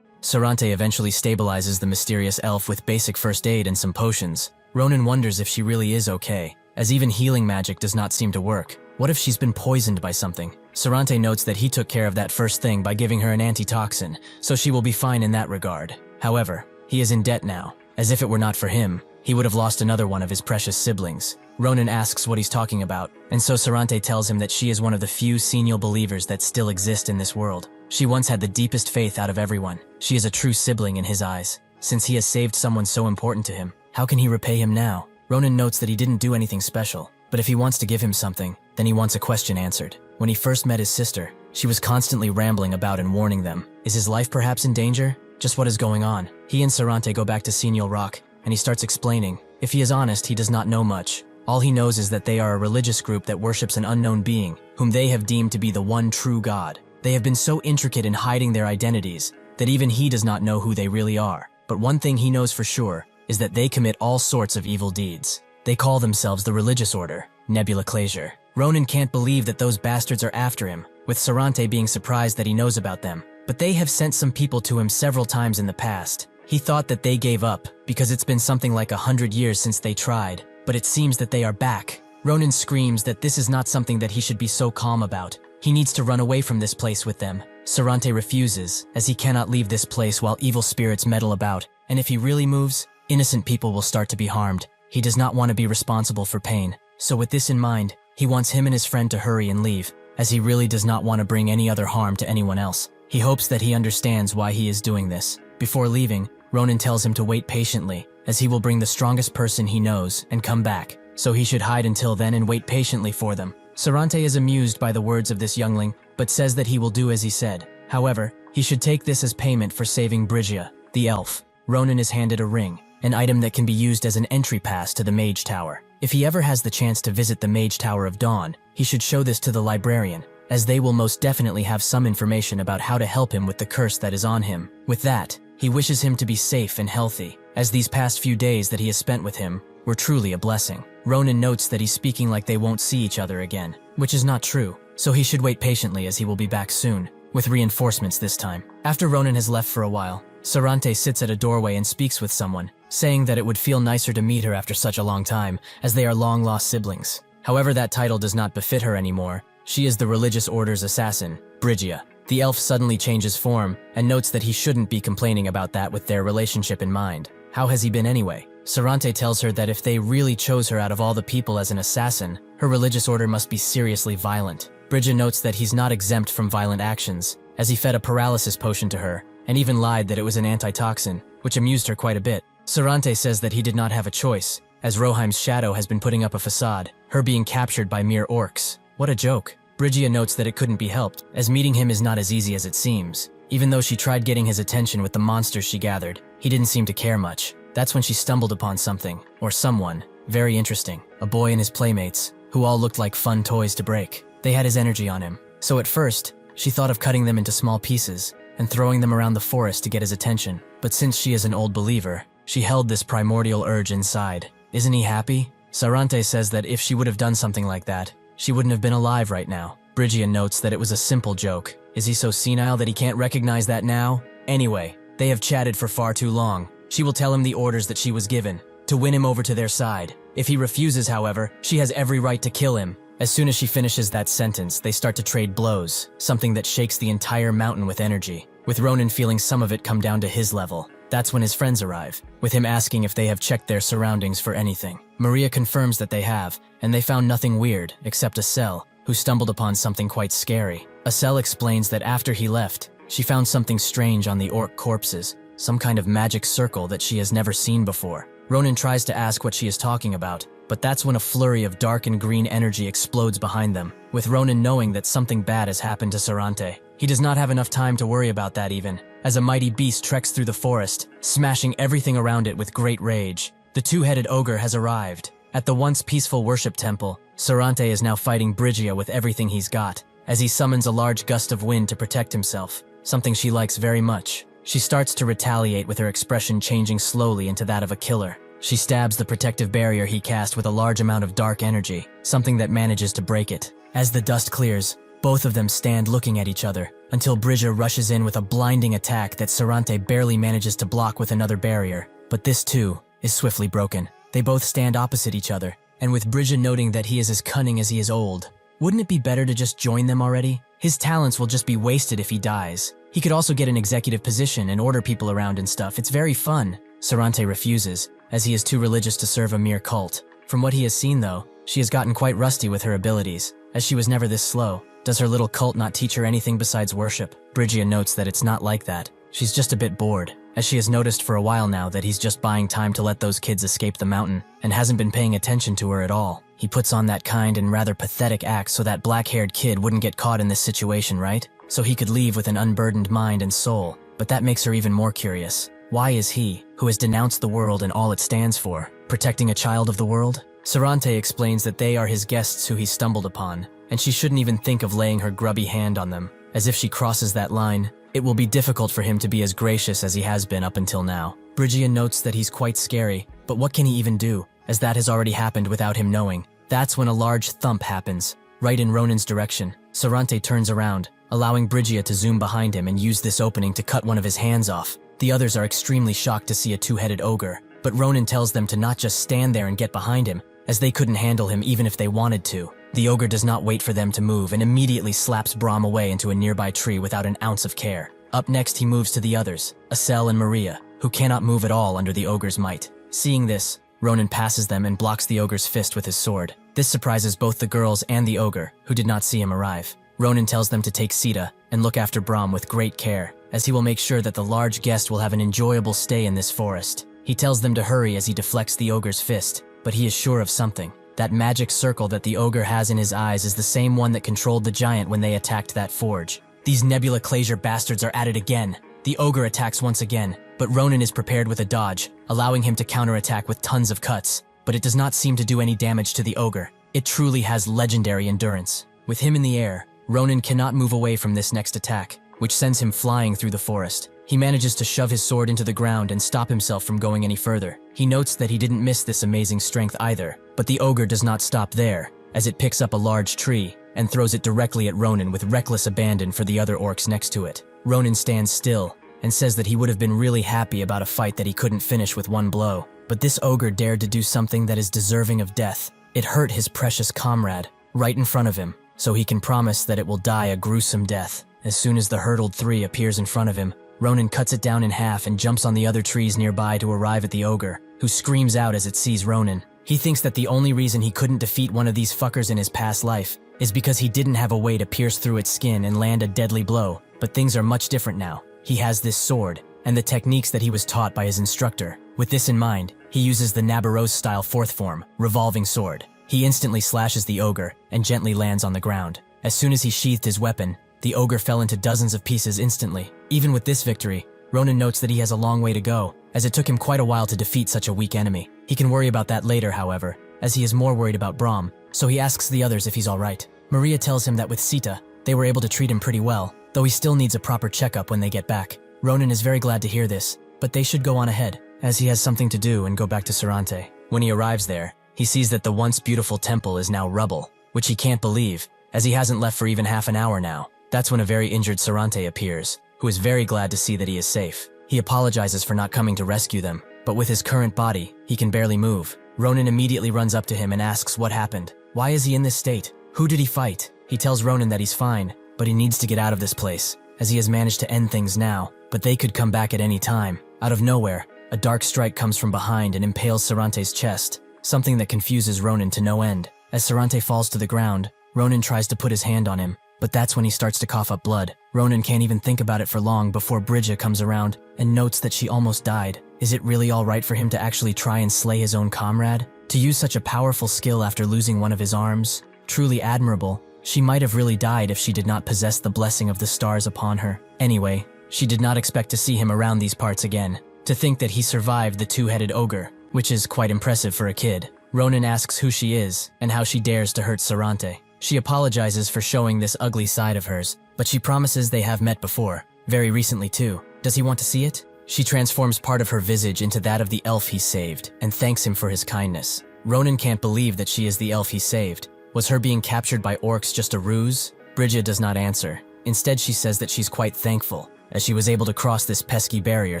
Sarante eventually stabilizes the mysterious elf with basic first aid and some potions. Ronan wonders if she really is okay, as even healing magic does not seem to work. What if she's been poisoned by something? Sarante notes that he took care of that first thing by giving her an antitoxin, so she will be fine in that regard. However, he is in debt now, as if it were not for him, he would have lost another one of his precious siblings. Ronan asks what he's talking about, and so Sarante tells him that she is one of the few senial believers that still exist in this world. She once had the deepest faith out of everyone. She is a true sibling in his eyes. since he has saved someone so important to him. How can he repay him now? Ronan notes that he didn't do anything special, but if he wants to give him something, then he wants a question answered. When he first met his sister, she was constantly rambling about and warning them. Is his life perhaps in danger? Just what is going on? He and Sarante go back to Senior Rock, and he starts explaining. If he is honest, he does not know much. All he knows is that they are a religious group that worships an unknown being, whom they have deemed to be the one true God. They have been so intricate in hiding their identities that even he does not know who they really are. But one thing he knows for sure is that they commit all sorts of evil deeds. They call themselves the religious order, Nebula Clasure. Ronan can't believe that those bastards are after him, with Sarante being surprised that he knows about them. But they have sent some people to him several times in the past. He thought that they gave up, because it's been something like 100 years since they tried, but it seems that they are back. Ronan screams that this is not something that he should be so calm about. He needs to run away from this place with them. Sarante refuses, as he cannot leave this place while evil spirits meddle about, and if he really moves, innocent people will start to be harmed. He does not want to be responsible for pain, so with this in mind, he wants him and his friend to hurry and leave, as he really does not want to bring any other harm to anyone else. He hopes that he understands why he is doing this. Before leaving, Ronan tells him to wait patiently, as he will bring the strongest person he knows and come back, so he should hide until then and wait patiently for them. Sarante is amused by the words of this youngling, but says that he will do as he said. However, he should take this as payment for saving Brigia, the elf. Ronan is handed a ring, an item that can be used as an entry pass to the Mage Tower. If he ever has the chance to visit the Mage Tower of Dawn, he should show this to the librarian, as they will most definitely have some information about how to help him with the curse that is on him. With that, he wishes him to be safe and healthy, as these past few days that he has spent with him were truly a blessing. Ronan notes that he's speaking like they won't see each other again, which is not true, so he should wait patiently as he will be back soon, with reinforcements this time. After Ronan has left for a while, Sarante sits at a doorway and speaks with someone, saying that it would feel nicer to meet her after such a long time, as they are long-lost siblings. However, that title does not befit her anymore. She is the religious order's assassin, Brigia. The elf suddenly changes form and notes that he shouldn't be complaining about that with their relationship in mind. How has he been anyway? Sarante tells her that if they really chose her out of all the people as an assassin, her religious order must be seriously violent. Brigia notes that he's not exempt from violent actions, as he fed a paralysis potion to her, and even lied that it was an antitoxin, which amused her quite a bit. Sarante says that he did not have a choice, as Roheim's shadow has been putting up a facade, her being captured by mere orcs. What a joke. Brigia notes that it couldn't be helped, as meeting him is not as easy as it seems. Even though she tried getting his attention with the monsters she gathered, he didn't seem to care much. That's when she stumbled upon something, or someone, very interesting. A boy and his playmates, who all looked like fun toys to break. They had his energy on him. So at first, she thought of cutting them into small pieces, and throwing them around the forest to get his attention. But since she is an old believer, she held this primordial urge inside. Isn't he happy? Sarante says that if she would have done something like that, she wouldn't have been alive right now. Brigia notes that it was a simple joke. Is he so senile that he can't recognize that now? Anyway, they have chatted for far too long. She will tell him the orders that she was given, to win him over to their side. If he refuses, however, she has every right to kill him. As soon as she finishes that sentence, they start to trade blows, something that shakes the entire mountain with energy, with Ronan feeling some of it come down to his level. That's when his friends arrive, with him asking if they have checked their surroundings for anything. Maria confirms that they have, and they found nothing weird, except Acel, who stumbled upon something quite scary. Acel explains that after he left, she found something strange on the orc corpses, some kind of magic circle that she has never seen before. Ronan tries to ask what she is talking about, but that's when a flurry of dark and green energy explodes behind them, with Ronan knowing that something bad has happened to Sarante. He does not have enough time to worry about that even, as a mighty beast treks through the forest, smashing everything around it with great rage. The two-headed ogre has arrived. At the once peaceful worship temple, Sarante is now fighting Brigia with everything he's got, as he summons a large gust of wind to protect himself, something she likes very much. She starts to retaliate with her expression changing slowly into that of a killer. She stabs the protective barrier he cast with a large amount of dark energy, something that manages to break it. As the dust clears, both of them stand looking at each other, until Brigia rushes in with a blinding attack that Sarante barely manages to block with another barrier. But this too is swiftly broken. They both stand opposite each other, and with Brigia noting that he is as cunning as he is old. Wouldn't it be better to just join them already? His talents will just be wasted if he dies. He could also get an executive position and order people around and stuff. It's very fun. Sarante refuses, as he is too religious to serve a mere cult. From what he has seen though, she has gotten quite rusty with her abilities, as she was never this slow. Does her little cult not teach her anything besides worship? Brigia notes that it's not like that. She's just a bit bored. as she has noticed for a while now that he's just buying time to let those kids escape the mountain and hasn't been paying attention to her at all. He puts on that kind and rather pathetic act so that black-haired kid wouldn't get caught in this situation, right? So he could leave with an unburdened mind and soul. But that makes her even more curious. Why is he, who has denounced the world and all it stands for, protecting a child of the world? Sarante explains that they are his guests who he stumbled upon, and she shouldn't even think of laying her grubby hand on them, as if she crosses that line, it will be difficult for him to be as gracious as he has been up until now. Bridgia notes that he's quite scary, but what can he even do, as that has already happened without him knowing. That's when a large thump happens, right in Ronan's direction. Sarante turns around, allowing Bridgia to zoom behind him and use this opening to cut one of his hands off. The others are extremely shocked to see a two-headed ogre, but Ronan tells them to not just stand there and get behind him, as they couldn't handle him even if they wanted to. The ogre does not wait for them to move and immediately slaps Brahm away into a nearby tree without an ounce of care. Up next he moves to the others, Acel and Maria, who cannot move at all under the ogre's might. Seeing this, Ronan passes them and blocks the ogre's fist with his sword. This surprises both the girls and the ogre, who did not see him arrive. Ronan tells them to take Sita and look after Brahm with great care, as he will make sure that the large guest will have an enjoyable stay in this forest. He tells them to hurry as he deflects the ogre's fist, but he is sure of something. That magic circle that the ogre has in his eyes is the same one that controlled the giant when they attacked that forge. These nebula Clasier bastards are at it again. The ogre attacks once again, but Ronan is prepared with a dodge, allowing him to counterattack with tons of cuts, but it does not seem to do any damage to the ogre. It truly has legendary endurance. With him in the air, Ronan cannot move away from this next attack, which sends him flying through the forest. He manages to shove his sword into the ground and stop himself from going any further. He notes that he didn't miss this amazing strength either, but the ogre does not stop there, as it picks up a large tree and throws it directly at Ronan with reckless abandon for the other orcs next to it. Ronan stands still and says that he would have been really happy about a fight that he couldn't finish with one blow. But this ogre dared to do something that is deserving of death. It hurt his precious comrade, right in front of him, so he can promise that it will die a gruesome death. As soon as the hurdled three appears in front of him, Ronan cuts it down in half and jumps on the other trees nearby to arrive at the ogre, who screams out as it sees Ronan. He thinks that the only reason he couldn't defeat one of these fuckers in his past life is because he didn't have a way to pierce through its skin and land a deadly blow, but things are much different now. He has this sword, and the techniques that he was taught by his instructor. With this in mind, he uses the Nabarose-style fourth form, revolving sword. He instantly slashes the ogre and gently lands on the ground. As soon as he sheathed his weapon, the ogre fell into dozens of pieces instantly. Even with this victory, Ronan notes that he has a long way to go, as it took him quite a while to defeat such a weak enemy. He can worry about that later, however, as he is more worried about Brahm, so he asks the others if he's alright. Maria tells him that with Sita, they were able to treat him pretty well, though he still needs a proper checkup when they get back. Ronan is very glad to hear this, but they should go on ahead, as he has something to do and go back to Sarante. When he arrives there, he sees that the once beautiful temple is now rubble, which he can't believe, as he hasn't left for even half an hour now. That's when a very injured Sarante appears, who is very glad to see that he is safe. He apologizes for not coming to rescue them, but with his current body, he can barely move. Ronan immediately runs up to him and asks what happened. Why is he in this state? Who did he fight? He tells Ronan that he's fine, but he needs to get out of this place, as he has managed to end things now, but they could come back at any time. Out of nowhere, a dark strike comes from behind and impales Sarante's chest, something that confuses Ronan to no end. As Sarante falls to the ground, Ronan tries to put his hand on him, but that's when he starts to cough up blood. Ronan can't even think about it for long before Bridgia comes around and notes that she almost died. Is it really alright for him to actually try and slay his own comrade? To use such a powerful skill after losing one of his arms? Truly admirable. She might have really died if she did not possess the blessing of the stars upon her. Anyway, she did not expect to see him around these parts again. To think that he survived the two-headed ogre, which is quite impressive for a kid. Ronan asks who she is and how she dares to hurt Sarante. She apologizes for showing this ugly side of hers, but she promises they have met before, very recently too. Does he want to see it? She transforms part of her visage into that of the elf he saved and thanks him for his kindness. Ronan can't believe that she is the elf he saved. Was her being captured by orcs just a ruse? Bridgia does not answer. Instead, she says that she's quite thankful, as she was able to cross this pesky barrier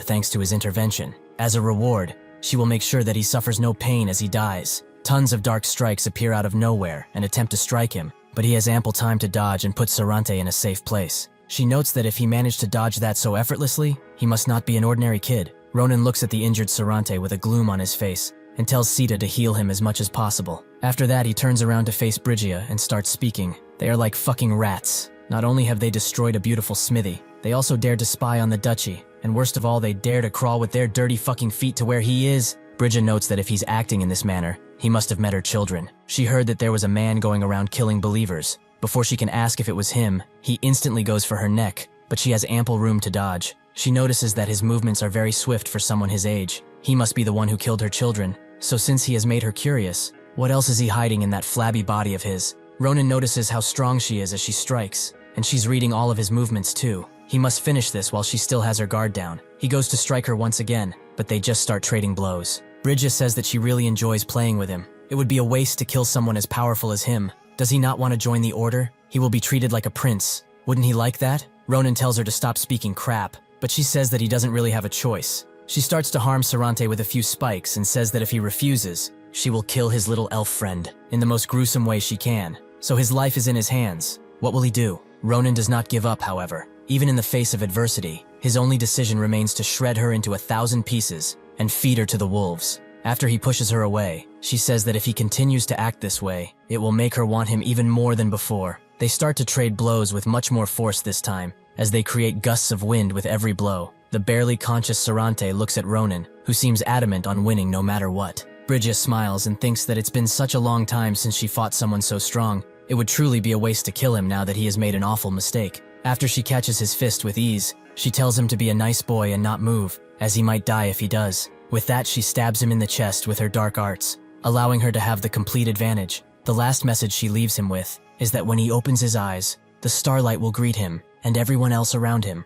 thanks to his intervention. As a reward, she will make sure that he suffers no pain as he dies. Tons of dark strikes appear out of nowhere and attempt to strike him, but he has ample time to dodge and put Sarante in a safe place. She notes that if he managed to dodge that so effortlessly, he must not be an ordinary kid. Ronan looks at the injured Sarante with a gloom on his face and tells Sita to heal him as much as possible. After that, he turns around to face Bridgia and starts speaking. They are like fucking rats. Not only have they destroyed a beautiful smithy, they also dared to spy on the duchy and worst of all, they dare to crawl with their dirty fucking feet to where he is. Bridget notes that if he's acting in this manner, he must have met her children. She heard that there was a man going around killing believers. Before she can ask if it was him, he instantly goes for her neck, but she has ample room to dodge. She notices that his movements are very swift for someone his age. He must be the one who killed her children. So since he has made her curious, what else is he hiding in that flabby body of his? Ronan notices how strong she is as she strikes, and she's reading all of his movements too. He must finish this while she still has her guard down. He goes to strike her once again, but they just start trading blows. Bridget says that she really enjoys playing with him. It would be a waste to kill someone as powerful as him. Does he not want to join the order? He will be treated like a prince. Wouldn't he like that? Ronan tells her to stop speaking crap, but she says that he doesn't really have a choice. She starts to harm Sarante with a few spikes and says that if he refuses, she will kill his little elf friend in the most gruesome way she can. So his life is in his hands. What will he do? Ronan does not give up, however. Even in the face of adversity, his only decision remains to shred her into 1,000 pieces and feed her to the wolves. After he pushes her away, she says that if he continues to act this way, it will make her want him even more than before. They start to trade blows with much more force this time, as they create gusts of wind with every blow. The barely conscious Sarante looks at Ronan, who seems adamant on winning no matter what. Bridget smiles and thinks that it's been such a long time since she fought someone so strong. It would truly be a waste to kill him now that he has made an awful mistake. After she catches his fist with ease, she tells him to be a nice boy and not move, as he might die if he does. With that, she stabs him in the chest with her dark arts, allowing her to have the complete advantage. The last message she leaves him with is that when he opens his eyes, the starlight will greet him and everyone else around him.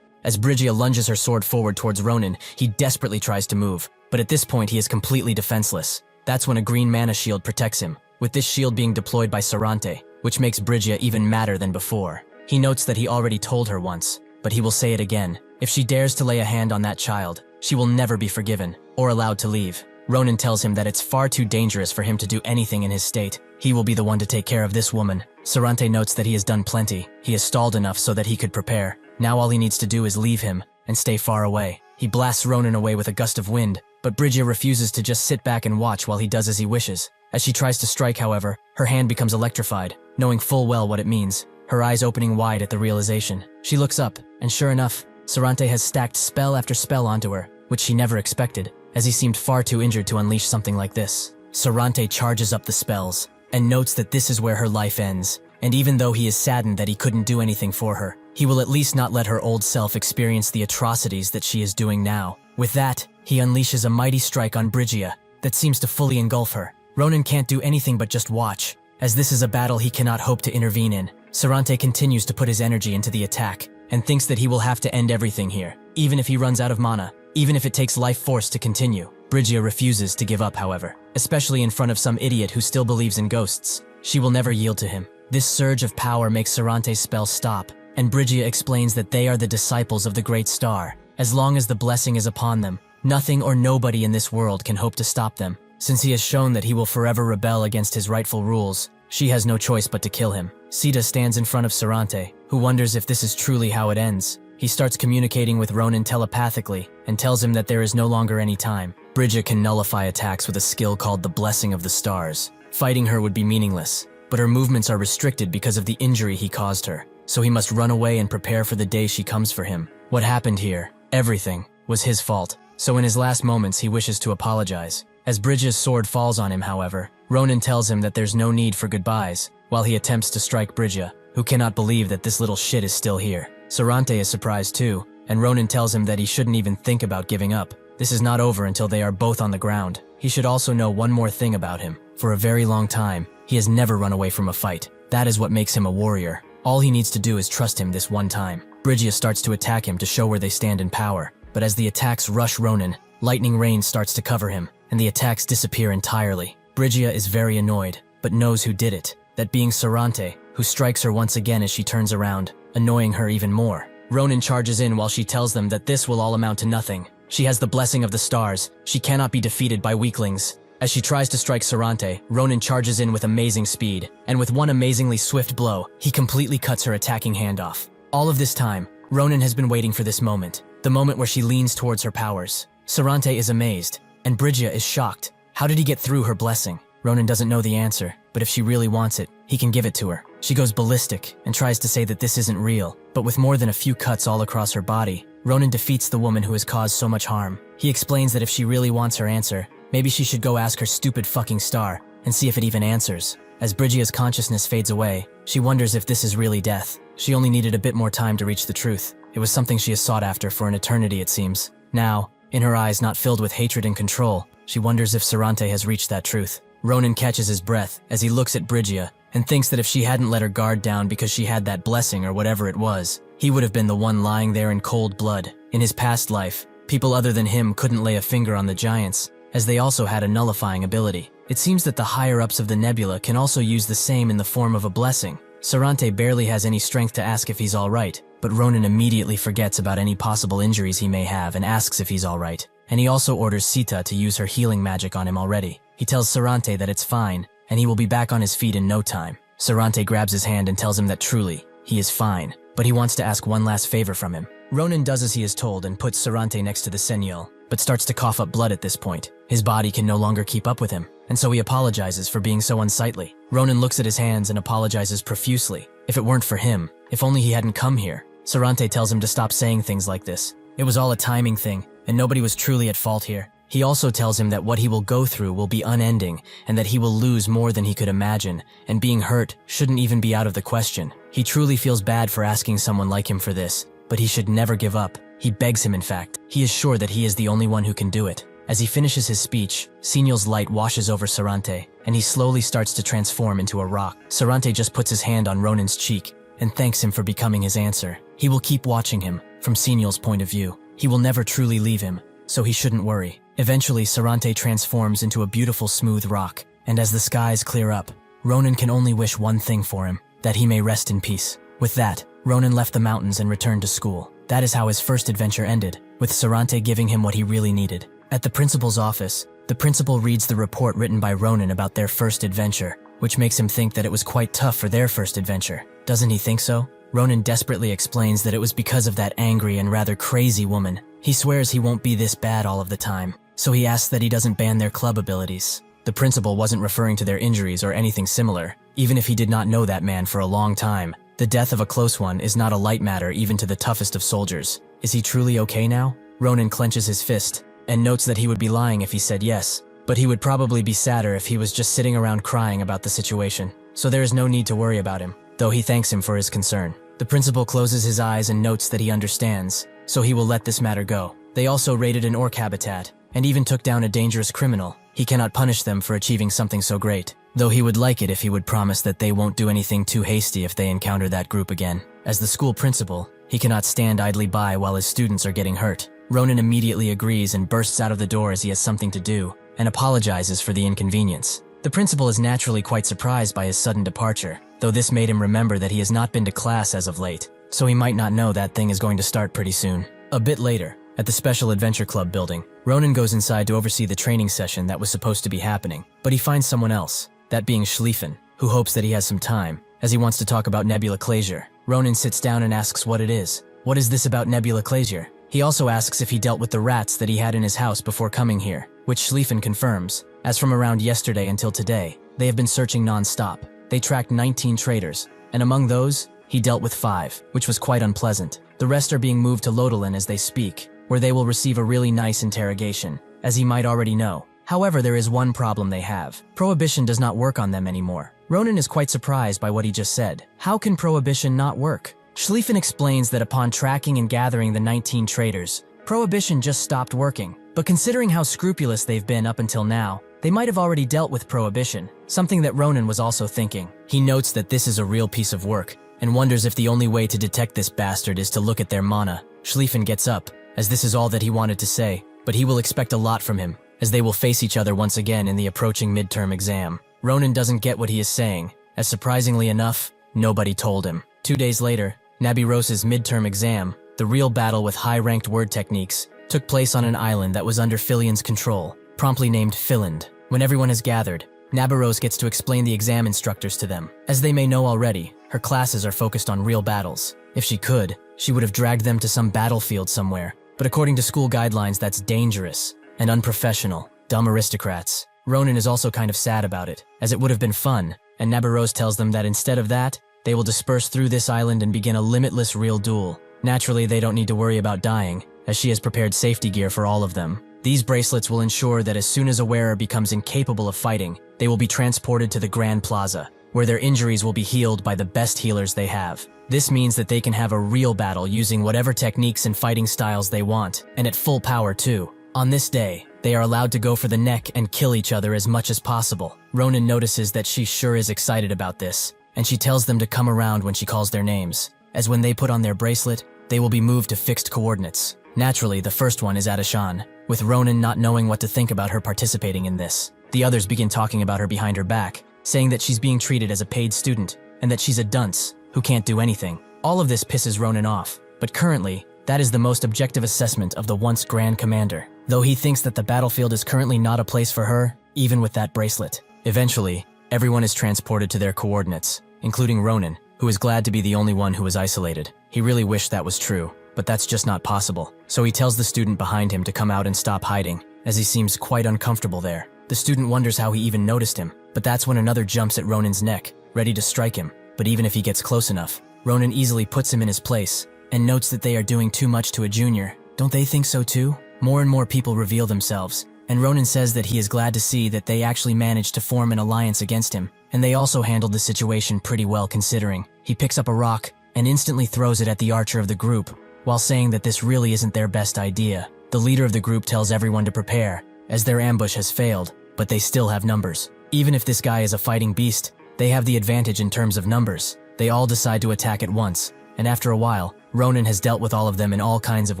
As Bridgia lunges her sword forward towards Ronan, he desperately tries to move, but at this point he is completely defenseless. That's when a green mana shield protects him, with this shield being deployed by Sarante, which makes Bridgia even madder than before. He notes that he already told her once, but he will say it again. If she dares to lay a hand on that child, she will never be forgiven or allowed to leave. Ronan tells him that it's far too dangerous for him to do anything in his state. He will be the one to take care of this woman. Sarante notes that he has done plenty. He has stalled enough so that he could prepare. Now all he needs to do is leave him and stay far away. He blasts Ronan away with a gust of wind, but Bridgia refuses to just sit back and watch while he does as he wishes. As she tries to strike, however, her hand becomes electrified, knowing full well what it means, her eyes opening wide at the realization. She looks up, and sure enough, Sarante has stacked spell after spell onto her, which she never expected, as he seemed far too injured to unleash something like this. Sarante charges up the spells, and notes that this is where her life ends, and even though he is saddened that he couldn't do anything for her, he will at least not let her old self experience the atrocities that she is doing now. With that, he unleashes a mighty strike on Bridgia that seems to fully engulf her. Ronan can't do anything but just watch, as this is a battle he cannot hope to intervene in. Sarante continues to put his energy into the attack, and thinks that he will have to end everything here, even if he runs out of mana, even if it takes life force to continue. Bridgia refuses to give up, however, especially in front of some idiot who still believes in ghosts. She will never yield to him. This surge of power makes Sarante's spell stop, and Bridgia explains that they are the disciples of the Great Star. As long as the blessing is upon them, nothing or nobody in this world can hope to stop them. Since he has shown that he will forever rebel against his rightful rules, she has no choice but to kill him. Sita stands in front of Sarante, who wonders if this is truly how it ends. He starts communicating with Ronan telepathically and tells him that there is no longer any time. Bridgia can nullify attacks with a skill called the Blessing of the Stars. Fighting her would be meaningless, but her movements are restricted because of the injury he caused her, so he must run away and prepare for the day she comes for him. What happened here, everything, was his fault, so in his last moments he wishes to apologize. As Bridgia's sword falls on him, however, Ronan tells him that there's no need for goodbyes, while he attempts to strike Bridgia, who cannot believe that this little shit is still here. Sarante is surprised too, and Ronan tells him that he shouldn't even think about giving up. This is not over until they are both on the ground. He should also know one more thing about him. For a very long time, he has never run away from a fight. That is what makes him a warrior. All he needs to do is trust him this one time. Bridgia starts to attack him to show where they stand in power, but as the attacks rush Ronan, lightning rain starts to cover him, and the attacks disappear entirely. Bridgia is very annoyed, but knows who did it, that being Sarante, who strikes her once again as she turns around, annoying her even more. Ronan charges in while she tells them that this will all amount to nothing. She has the Blessing of the Stars. She cannot be defeated by weaklings. As she tries to strike Sarante, Ronan charges in with amazing speed, and with one amazingly swift blow, he completely cuts her attacking hand off. All of this time, Ronan has been waiting for this moment, the moment where she leans towards her powers. Sarante is amazed, and Bridgia is shocked. How did he get through her blessing? Ronan doesn't know the answer, but if she really wants it, he can give it to her. She goes ballistic and tries to say that this isn't real, but with more than a few cuts all across her body. Ronan defeats the woman who has caused so much harm. He explains that if she really wants her answer, maybe she should go ask her stupid fucking star and see if it even answers. As Bridgia's consciousness fades away, she wonders if this is really death. She only needed a bit more time to reach the truth. It was something she has sought after for an eternity, it seems. Now, in her eyes not filled with hatred and control, she wonders if Sarante has reached that truth. Ronan catches his breath as he looks at Bridgia and thinks that if she hadn't let her guard down because she had that blessing or whatever it was, he would have been the one lying there in cold blood. In his past life, people other than him couldn't lay a finger on the giants, as they also had a nullifying ability. It seems that the higher-ups of the nebula can also use the same in the form of a blessing. Sarante barely has any strength to ask if he's alright, but Ronan immediately forgets about any possible injuries he may have and asks if he's alright. And he also orders Sita to use her healing magic on him already. He tells Sarante that it's fine, and he will be back on his feet in no time. Sarante grabs his hand and tells him that truly, he is fine, but he wants to ask one last favor from him. Ronan does as he is told and puts Sarante next to the Senyul, but starts to cough up blood at this point. His body can no longer keep up with him, and so he apologizes for being so unsightly. Ronan looks at his hands and apologizes profusely. If it weren't for him, if only he hadn't come here. Sarante tells him to stop saying things like this. It was all a timing thing, and nobody was truly at fault here. He also tells him that what he will go through will be unending, and that he will lose more than he could imagine, and being hurt shouldn't even be out of the question. He truly feels bad for asking someone like him for this, but he should never give up. He begs him, in fact. He is sure that he is the only one who can do it. As he finishes his speech, Senyul's light washes over Sarante, and he slowly starts to transform into a rock. Sarante just puts his hand on Ronan's cheek and thanks him for becoming his answer. He will keep watching him, from Senyul's point of view. He will never truly leave him, so he shouldn't worry. Eventually, Sarante transforms into a beautiful smooth rock, and as the skies clear up, Ronan can only wish one thing for him, that he may rest in peace. With that, Ronan left the mountains and returned to school. That is how his first adventure ended, with Sarante giving him what he really needed. At the principal's office, the principal reads the report written by Ronan about their first adventure, which makes him think that it was quite tough for their first adventure. Doesn't he think so? Ronan desperately explains that it was because of that angry and rather crazy woman. He swears he won't be this bad all of the time, so he asks that he doesn't ban their club abilities. The principal wasn't referring to their injuries or anything similar, even if he did not know that man for a long time. The death of a close one is not a light matter even to the toughest of soldiers. Is he truly okay now? Ronan clenches his fist and notes that he would be lying if he said yes, but he would probably be sadder if he was just sitting around crying about the situation. So there is no need to worry about him, though he thanks him for his concern. The principal closes his eyes and notes that he understands, so he will let this matter go. They also raided an orc habitat, and even took down a dangerous criminal. He cannot punish them for achieving something so great, though he would like it if he would promise that they won't do anything too hasty if they encounter that group again. As the school principal, he cannot stand idly by while his students are getting hurt. Ronan immediately agrees and bursts out of the door as he has something to do, and apologizes for the inconvenience. The principal is naturally quite surprised by his sudden departure, though this made him remember that he has not been to class as of late, so he might not know that thing is going to start pretty soon. A bit later, at the Special Adventure Club building, Ronan goes inside to oversee the training session that was supposed to be happening, but he finds someone else, that being Schlieffen, who hopes that he has some time, as he wants to talk about Nebula Clasier. Ronan sits down and asks what it is. What is this about Nebula Clasier? He also asks if he dealt with the rats that he had in his house before coming here, which Schlieffen confirms. As from around yesterday until today, they have been searching non-stop. They tracked 19 traitors, and among those, he dealt with 5, which was quite unpleasant. The rest are being moved to Lodolin as they speak, where they will receive a really nice interrogation, as he might already know. However, there is one problem they have. Prohibition does not work on them anymore. Ronan is quite surprised by what he just said. How can Prohibition not work? Schlieffen explains that upon tracking and gathering the 19 traitors, Prohibition just stopped working. But considering how scrupulous they've been up until now, they might have already dealt with Prohibition, something that Ronan was also thinking. He notes that this is a real piece of work, and wonders if the only way to detect this bastard is to look at their mana. Schlieffen gets up, as this is all that he wanted to say, but he will expect a lot from him, as they will face each other once again in the approaching midterm exam. Ronan doesn't get what he is saying, as surprisingly enough, nobody told him. 2 days later, Nabiros's midterm exam, the real battle with high-ranked word techniques, took place on an island that was under Filian's control, promptly named Philand. When everyone has gathered, Nabiros gets to explain the exam instructors to them. As they may know already, her classes are focused on real battles. If she could, she would have dragged them to some battlefield somewhere, but according to school guidelines that's dangerous and unprofessional. Dumb aristocrats. Ronan is also kind of sad about it, as it would have been fun, and Nabiros tells them that instead of that, They will disperse through this island and begin a limitless real duel. Naturally, they don't need to worry about dying, as she has prepared safety gear for all of them. These bracelets will ensure that as soon as a wearer becomes incapable of fighting, they will be transported to the Grand Plaza, where their injuries will be healed by the best healers they have. This means that they can have a real battle using whatever techniques and fighting styles they want, and at full power too. On this day, they are allowed to go for the neck and kill each other as much as possible. Ronan notices that she sure is excited about this, and she tells them to come around when she calls their names, as when they put on their bracelet, they will be moved to fixed coordinates. Naturally, the first one is Adeshan, with Ronan not knowing what to think about her participating in this. The others begin talking about her behind her back, saying that she's being treated as a paid student, and that she's a dunce who can't do anything. All of this pisses Ronan off, but currently, that is the most objective assessment of the once Grand Commander, though he thinks that the battlefield is currently not a place for her, even with that bracelet. Eventually, everyone is transported to their coordinates, including Ronan, who is glad to be the only one who is isolated. He really wished that was true, but that's just not possible. So he tells the student behind him to come out and stop hiding, as he seems quite uncomfortable there. The student wonders how he even noticed him, but that's when another jumps at Ronan's neck, ready to strike him. But even if he gets close enough, Ronan easily puts him in his place, and notes that they are doing too much to a junior. Don't they think so too? More and more people reveal themselves, and Ronan says that he is glad to see that they actually managed to form an alliance against him, and they also handled the situation pretty well considering. He picks up a rock and instantly throws it at the archer of the group, while saying that this really isn't their best idea. The leader of the group tells everyone to prepare, as their ambush has failed, but they still have numbers. Even if this guy is a fighting beast, they have the advantage in terms of numbers. They all decide to attack at once, and after a while, Ronan has dealt with all of them in all kinds of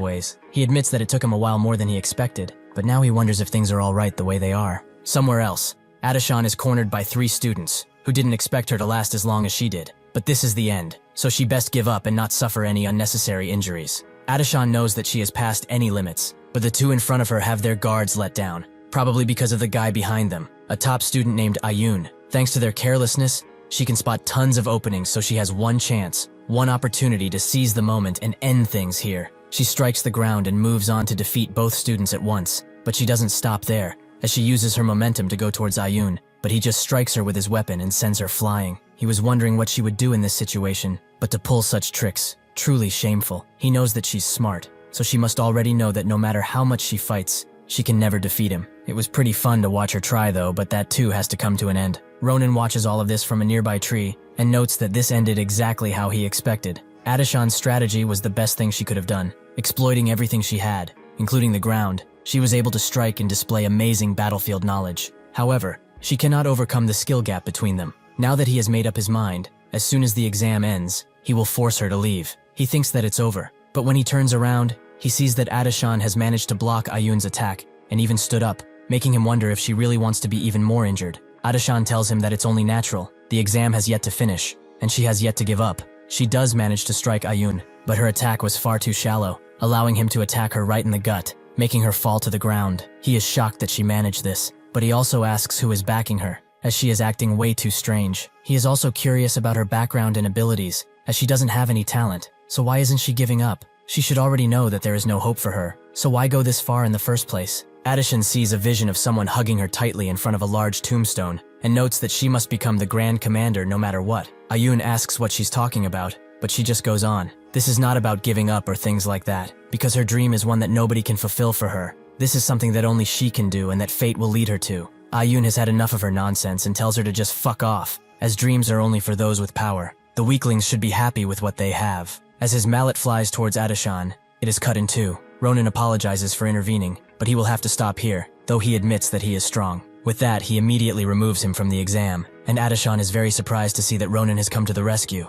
ways. He admits that it took him a while more than he expected, but now he wonders if things are all right the way they are. Somewhere else, Adeshan is cornered by 3 students, who didn't expect her to last as long as she did. But this is the end, so she best give up and not suffer any unnecessary injuries. Adeshan knows that she has passed any limits, but the 2 in front of her have their guards let down, probably because of the guy behind them, a top student named Ayun. Thanks to their carelessness, she can spot tons of openings, so she has one chance, one opportunity to seize the moment and end things here. She strikes the ground and moves on to defeat both students at once, but she doesn't stop there, as she uses her momentum to go towards Ayun, but he just strikes her with his weapon and sends her flying. He was wondering what she would do in this situation, but to pull such tricks, truly shameful. He knows that she's smart, so she must already know that no matter how much she fights, she can never defeat him. It was pretty fun to watch her try though, but that too has to come to an end. Ronan watches all of this from a nearby tree, and notes that this ended exactly how he expected. Adeshan's strategy was the best thing she could have done, exploiting everything she had, including the ground. She was able to strike and display amazing battlefield knowledge. However, she cannot overcome the skill gap between them. Now that he has made up his mind, as soon as the exam ends, he will force her to leave. He thinks that it's over, but when he turns around, he sees that Adeshan has managed to block Ayun's attack, and even stood up, making him wonder if she really wants to be even more injured. Adeshan tells him that it's only natural. The exam has yet to finish, and she has yet to give up. She does manage to strike Ayun, but her attack was far too shallow, allowing him to attack her right in the gut, making her fall to the ground. He is shocked that she managed this, but he also asks who is backing her, as she is acting way too strange. He is also curious about her background and abilities, as she doesn't have any talent, so why isn't she giving up? She should already know that there is no hope for her, so why go this far in the first place? Adeshan sees a vision of someone hugging her tightly in front of a large tombstone, and notes that she must become the Grand Commander no matter what. Ayun asks what she's talking about, but she just goes on. This is not about giving up or things like that, because her dream is one that nobody can fulfill for her. This is something that only she can do and that fate will lead her to. Ayun has had enough of her nonsense and tells her to just fuck off, as dreams are only for those with power. The weaklings should be happy with what they have. As his mallet flies towards Adeshan, it is cut in 2. Ronan apologizes for intervening, but he will have to stop here, though he admits that he is strong. With that, he immediately removes him from the exam, and Adeshan is very surprised to see that Ronan has come to the rescue.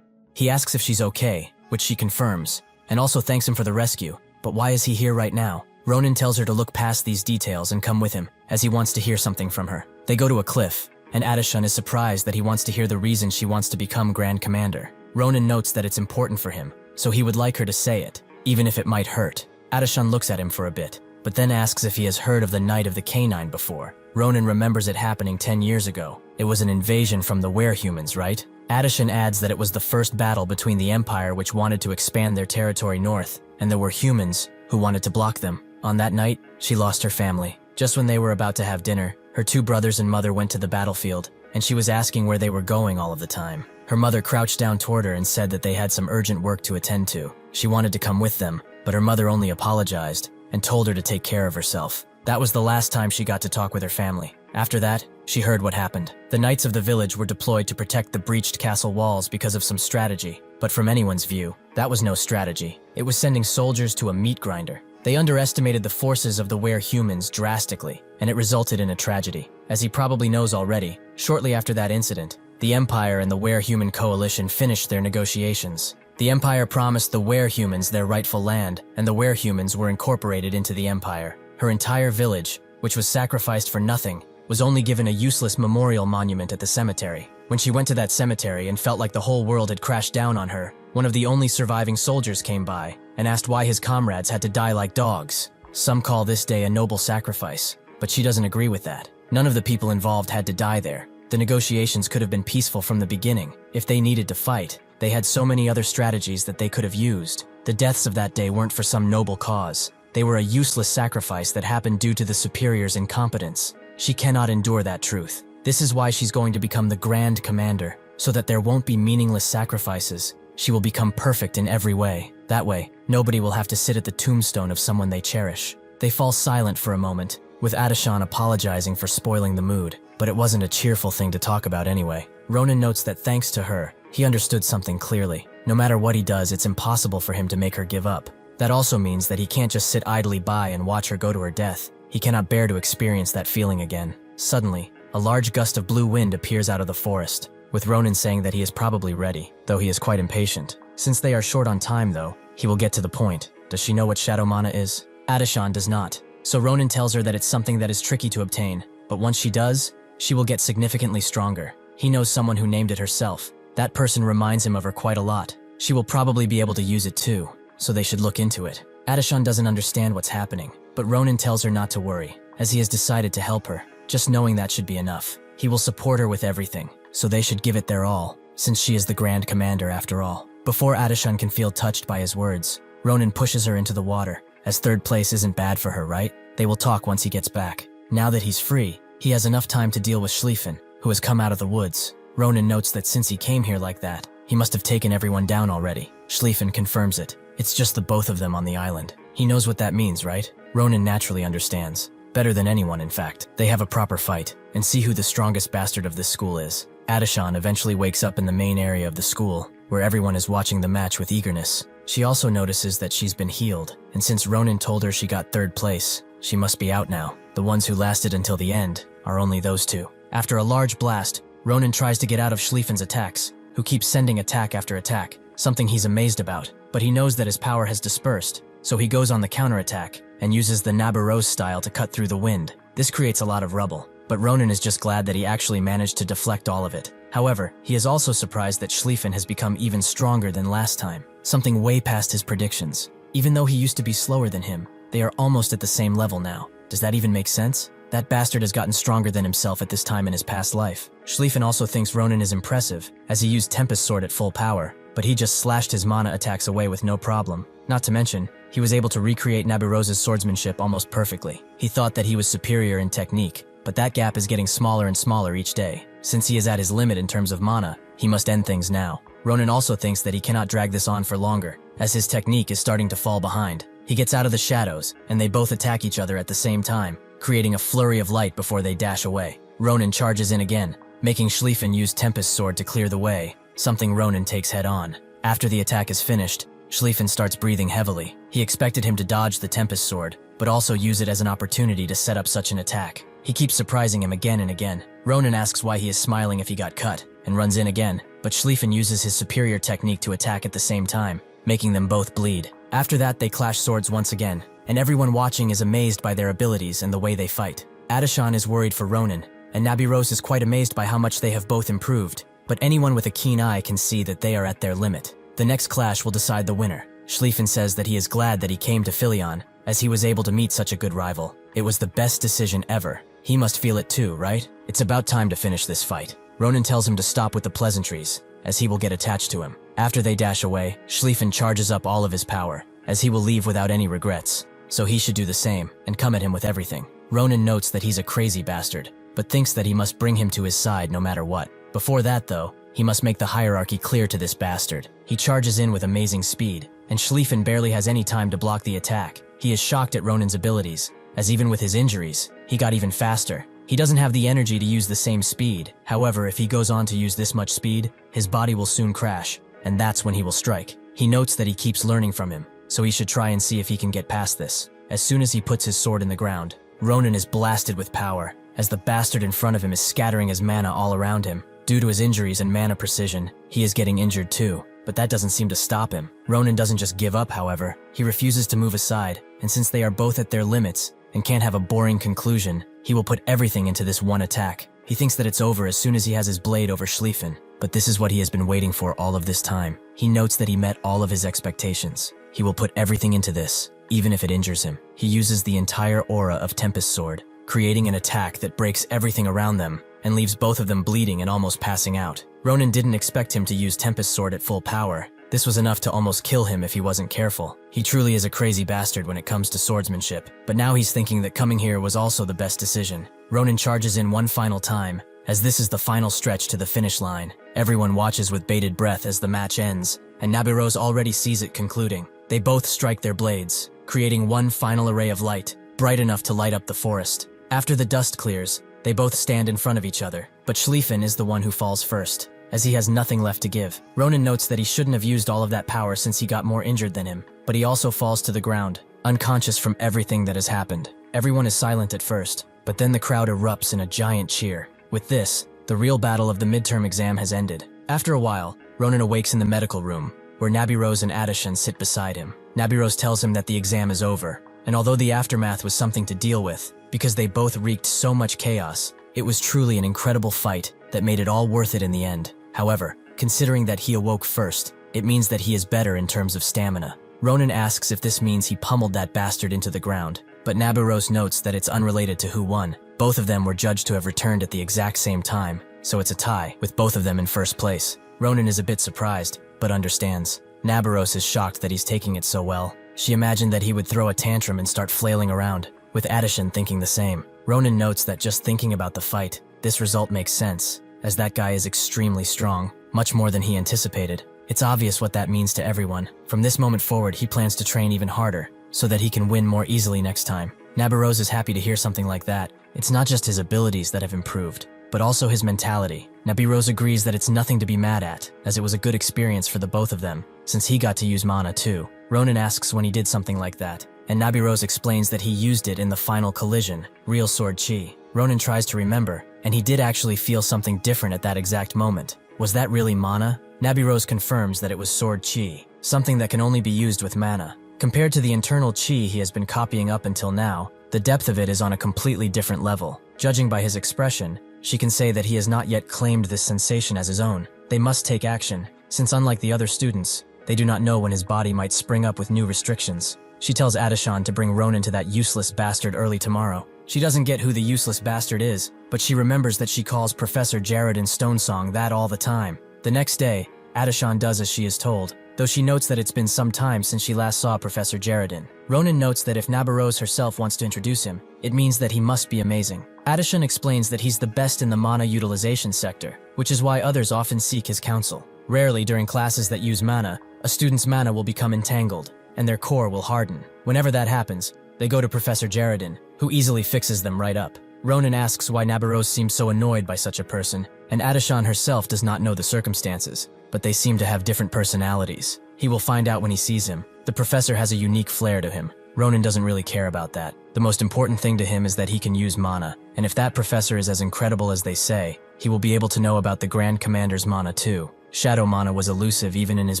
He asks if she's okay, which she confirms, and also thanks him for the rescue, but why is he here right now? Ronan tells her to look past these details and come with him, as he wants to hear something from her. They go to a cliff, and Adeshan is surprised that he wants to hear the reason she wants to become Grand Commander. Ronan notes that it's important for him, so he would like her to say it, even if it might hurt. Adeshan looks at him for a bit, but then asks if he has heard of the Night of the Canine before. Ronan remembers it happening 10 years ago. It was an invasion from the werehumans, right? Adeshan adds that it was the first battle between the Empire, which wanted to expand their territory north, and there were humans who wanted to block them. On that night, she lost her family. Just when they were about to have dinner, her 2 brothers and mother went to the battlefield, and she was asking where they were going all of the time. Her mother crouched down toward her and said that they had some urgent work to attend to. She wanted to come with them, but her mother only apologized and told her to take care of herself. That was the last time she got to talk with her family. After that, she heard what happened. The knights of the village were deployed to protect the breached castle walls because of some strategy, but from anyone's view, that was no strategy. It was sending soldiers to a meat grinder. They underestimated the forces of the were-humans drastically, and it resulted in a tragedy. As he probably knows already, shortly after that incident, the Empire and the were-human coalition finished their negotiations. The Empire promised the were-humans their rightful land, and the were-humans were incorporated into the Empire. Her entire village, which was sacrificed for nothing, was only given a useless memorial monument at the cemetery. When she went to that cemetery and felt like the whole world had crashed down on her, one of the only surviving soldiers came by and asked why his comrades had to die like dogs. Some call this day a noble sacrifice, but she doesn't agree with that. None of the people involved had to die there. The negotiations could have been peaceful from the beginning. If they needed to fight, they had so many other strategies that they could have used. The deaths of that day weren't for some noble cause. They were a useless sacrifice that happened due to the superior's incompetence. She cannot endure that truth. This is why she's going to become the Grand Commander, so that there won't be meaningless sacrifices. She will become perfect in every way. That way, nobody will have to sit at the tombstone of someone they cherish. They fall silent for a moment, with Adeshan apologizing for spoiling the mood, but it wasn't a cheerful thing to talk about anyway. Ronan notes that thanks to her, he understood something clearly. No matter what he does, it's impossible for him to make her give up. That also means that he can't just sit idly by and watch her go to her death. He cannot bear to experience that feeling again. Suddenly, a large gust of blue wind appears out of the forest, with Ronan saying that he is probably ready, though he is quite impatient. Since they are short on time though, he will get to the point. Does she know what shadow mana is? Adeshan does not, so Ronan tells her that it's something that is tricky to obtain, but once she does, she will get significantly stronger. He knows someone who named it herself. That person reminds him of her quite a lot. She will probably be able to use it too, so they should look into it. Adeshan doesn't understand what's happening, but Ronan tells her not to worry, as he has decided to help her. Just knowing that should be enough. He will support her with everything, so they should give it their all, since she is the Grand Commander after all. Before Adeshan can feel touched by his words, Ronan pushes her into the water, as third place isn't bad for her, right? They will talk once he gets back. Now that he's free, he has enough time to deal with Schlieffen, who has come out of the woods. Ronan notes that since he came here like that, he must have taken everyone down already. Schlieffen confirms it. It's just the both of them on the island. He knows what that means, right? Ronan naturally understands. Better than anyone, in fact. They have a proper fight, and see who the strongest bastard of this school is. Adeshan eventually wakes up in the main area of the school, where everyone is watching the match with eagerness. She also notices that she's been healed, and since Ronan told her she got third place, she must be out now. The ones who lasted until the end are only those two. After a large blast, Ronan tries to get out of Schlieffen's attacks, who keeps sending attack after attack, something he's amazed about, but he knows that his power has dispersed, so he goes on the counterattack and uses the Nabarose style to cut through the wind. This creates a lot of rubble, but Ronan is just glad that he actually managed to deflect all of it. However, he is also surprised that Schlieffen has become even stronger than last time, something way past his predictions. Even though he used to be slower than him, they are almost at the same level now. Does that even make sense? That bastard has gotten stronger than himself at this time in his past life. Schlieffen also thinks Ronan is impressive, as he used Tempest Sword at full power, but he just slashed his mana attacks away with no problem. Not to mention, he was able to recreate Nabirose's swordsmanship almost perfectly. He thought that he was superior in technique, but that gap is getting smaller and smaller each day. Since he is at his limit in terms of mana, he must end things now. Ronan also thinks that he cannot drag this on for longer, as his technique is starting to fall behind. He gets out of the shadows, and they both attack each other at the same time, creating a flurry of light before they dash away. Ronan charges in again, making Schlieffen use Tempest Sword to clear the way, something Ronan takes head on. After the attack is finished, Schlieffen starts breathing heavily. He expected him to dodge the Tempest Sword, but also use it as an opportunity to set up such an attack. He keeps surprising him again and again. Ronan asks why he is smiling if he got cut, and runs in again, but Schlieffen uses his superior technique to attack at the same time, making them both bleed. After that, they clash swords once again, and everyone watching is amazed by their abilities and the way they fight. Adeshan is worried for Ronan, and Nabirose is quite amazed by how much they have both improved, but anyone with a keen eye can see that they are at their limit. The next clash will decide the winner. Schlieffen says that he is glad that he came to Philion, as he was able to meet such a good rival. It was the best decision ever. He must feel it too, right? It's about time to finish this fight. Ronan tells him to stop with the pleasantries, as he will get attached to him. After they dash away, Schlieffen charges up all of his power, as he will leave without any regrets. So he should do the same, and come at him with everything. Ronan notes that he's a crazy bastard, but thinks that he must bring him to his side no matter what. Before that though, He must make the hierarchy clear to this bastard. He charges in with amazing speed, and Schlieffen barely has any time to block the attack. He is shocked at Ronan's abilities, as even with his injuries, he got even faster. He doesn't have the energy to use the same speed. However, if he goes on to use this much speed, his body will soon crash, and that's when he will strike. He notes that he keeps learning from him, so he should try and see if he can get past this. As soon as he puts his sword in the ground, Ronan is blasted with power, as the bastard in front of him is scattering his mana all around him. Due to his injuries and mana precision, he is getting injured too, but that doesn't seem to stop him. Ronan doesn't just give up, however. He refuses to move aside, and since they are both at their limits and can't have a boring conclusion, he will put everything into this one attack. He thinks that it's over as soon as he has his blade over Schlieffen, but this is what he has been waiting for all of this time. He notes that he met all of his expectations. He will put everything into this, even if it injures him. He uses the entire aura of Tempest Sword, creating an attack that breaks everything around them and leaves both of them bleeding and almost passing out. Ronan didn't expect him to use Tempest Sword at full power. This was enough to almost kill him if he wasn't careful. He truly is a crazy bastard when it comes to swordsmanship, but now he's thinking that coming here was also the best decision. Ronan charges in one final time, as this is the final stretch to the finish line. Everyone watches with bated breath as the match ends, and Nabirose already sees it concluding. They both strike their blades, creating one final array of light, bright enough to light up the forest. After the dust clears, they both stand in front of each other, but Schlieffen is the one who falls first, as he has nothing left to give. Ronan notes that he shouldn't have used all of that power since he got more injured than him, but he also falls to the ground, unconscious from everything that has happened. Everyone is silent at first, but then the crowd erupts in a giant cheer. With this, the real battle of the midterm exam has ended. After a while, Ronan awakes in the medical room, where Nabirose and Adeshan sit beside him. Nabirose tells him that the exam is over, and although the aftermath was something to deal with, because they both wreaked so much chaos, it was truly an incredible fight that made it all worth it in the end. However, considering that he awoke first, it means that he is better in terms of stamina. Ronan asks if this means he pummeled that bastard into the ground, but Nabirose notes that it's unrelated to who won. Both of them were judged to have returned at the exact same time, so it's a tie, with both of them in first place. Ronan is a bit surprised, but understands. Nabirose is shocked that he's taking it so well. She imagined that he would throw a tantrum and start flailing around, with Adeshan thinking the same. Ronan notes that just thinking about the fight, this result makes sense, as that guy is extremely strong, much more than he anticipated. It's obvious what that means to everyone. From this moment forward, he plans to train even harder, so that he can win more easily next time. Nabirose is happy to hear something like that. It's not just his abilities that have improved, but also his mentality. Nabirose agrees that it's nothing to be mad at, as it was a good experience for the both of them, since he got to use mana too. Ronan asks when he did something like that, and Nabirose explains that he used it in the final collision, real sword chi. Ronan tries to remember, and he did actually feel something different at that exact moment. Was that really mana? Nabirose confirms that it was sword chi, something that can only be used with mana. Compared to the internal chi he has been copying up until now, the depth of it is on a completely different level. Judging by his expression, she can say that he has not yet claimed this sensation as his own. They must take action, since unlike the other students, they do not know when his body might spring up with new restrictions. She tells Adeshan to bring Ronan to that useless bastard early tomorrow. She doesn't get who the useless bastard is, but she remembers that she calls Professor Jared in Stonesong that all the time. The next day, Adeshan does as she is told, though she notes that it's been some time since she last saw Professor Jaredin. Ronan notes that if Nabirose herself wants to introduce him, it means that he must be amazing. Adeshan explains that he's the best in the mana utilization sector, which is why others often seek his counsel. Rarely during classes that use mana, a student's mana will become entangled, and their core will harden. Whenever that happens, they go to Professor Jaredin, who easily fixes them right up. Ronan asks why Nabirose seems so annoyed by such a person, and Adeshan herself does not know the circumstances, but they seem to have different personalities. He will find out when he sees him. The professor has a unique flair to him. Ronan doesn't really care about that. The most important thing to him is that he can use mana, and if that professor is as incredible as they say, he will be able to know about the Grand Commander's mana too. Shadow mana was elusive even in his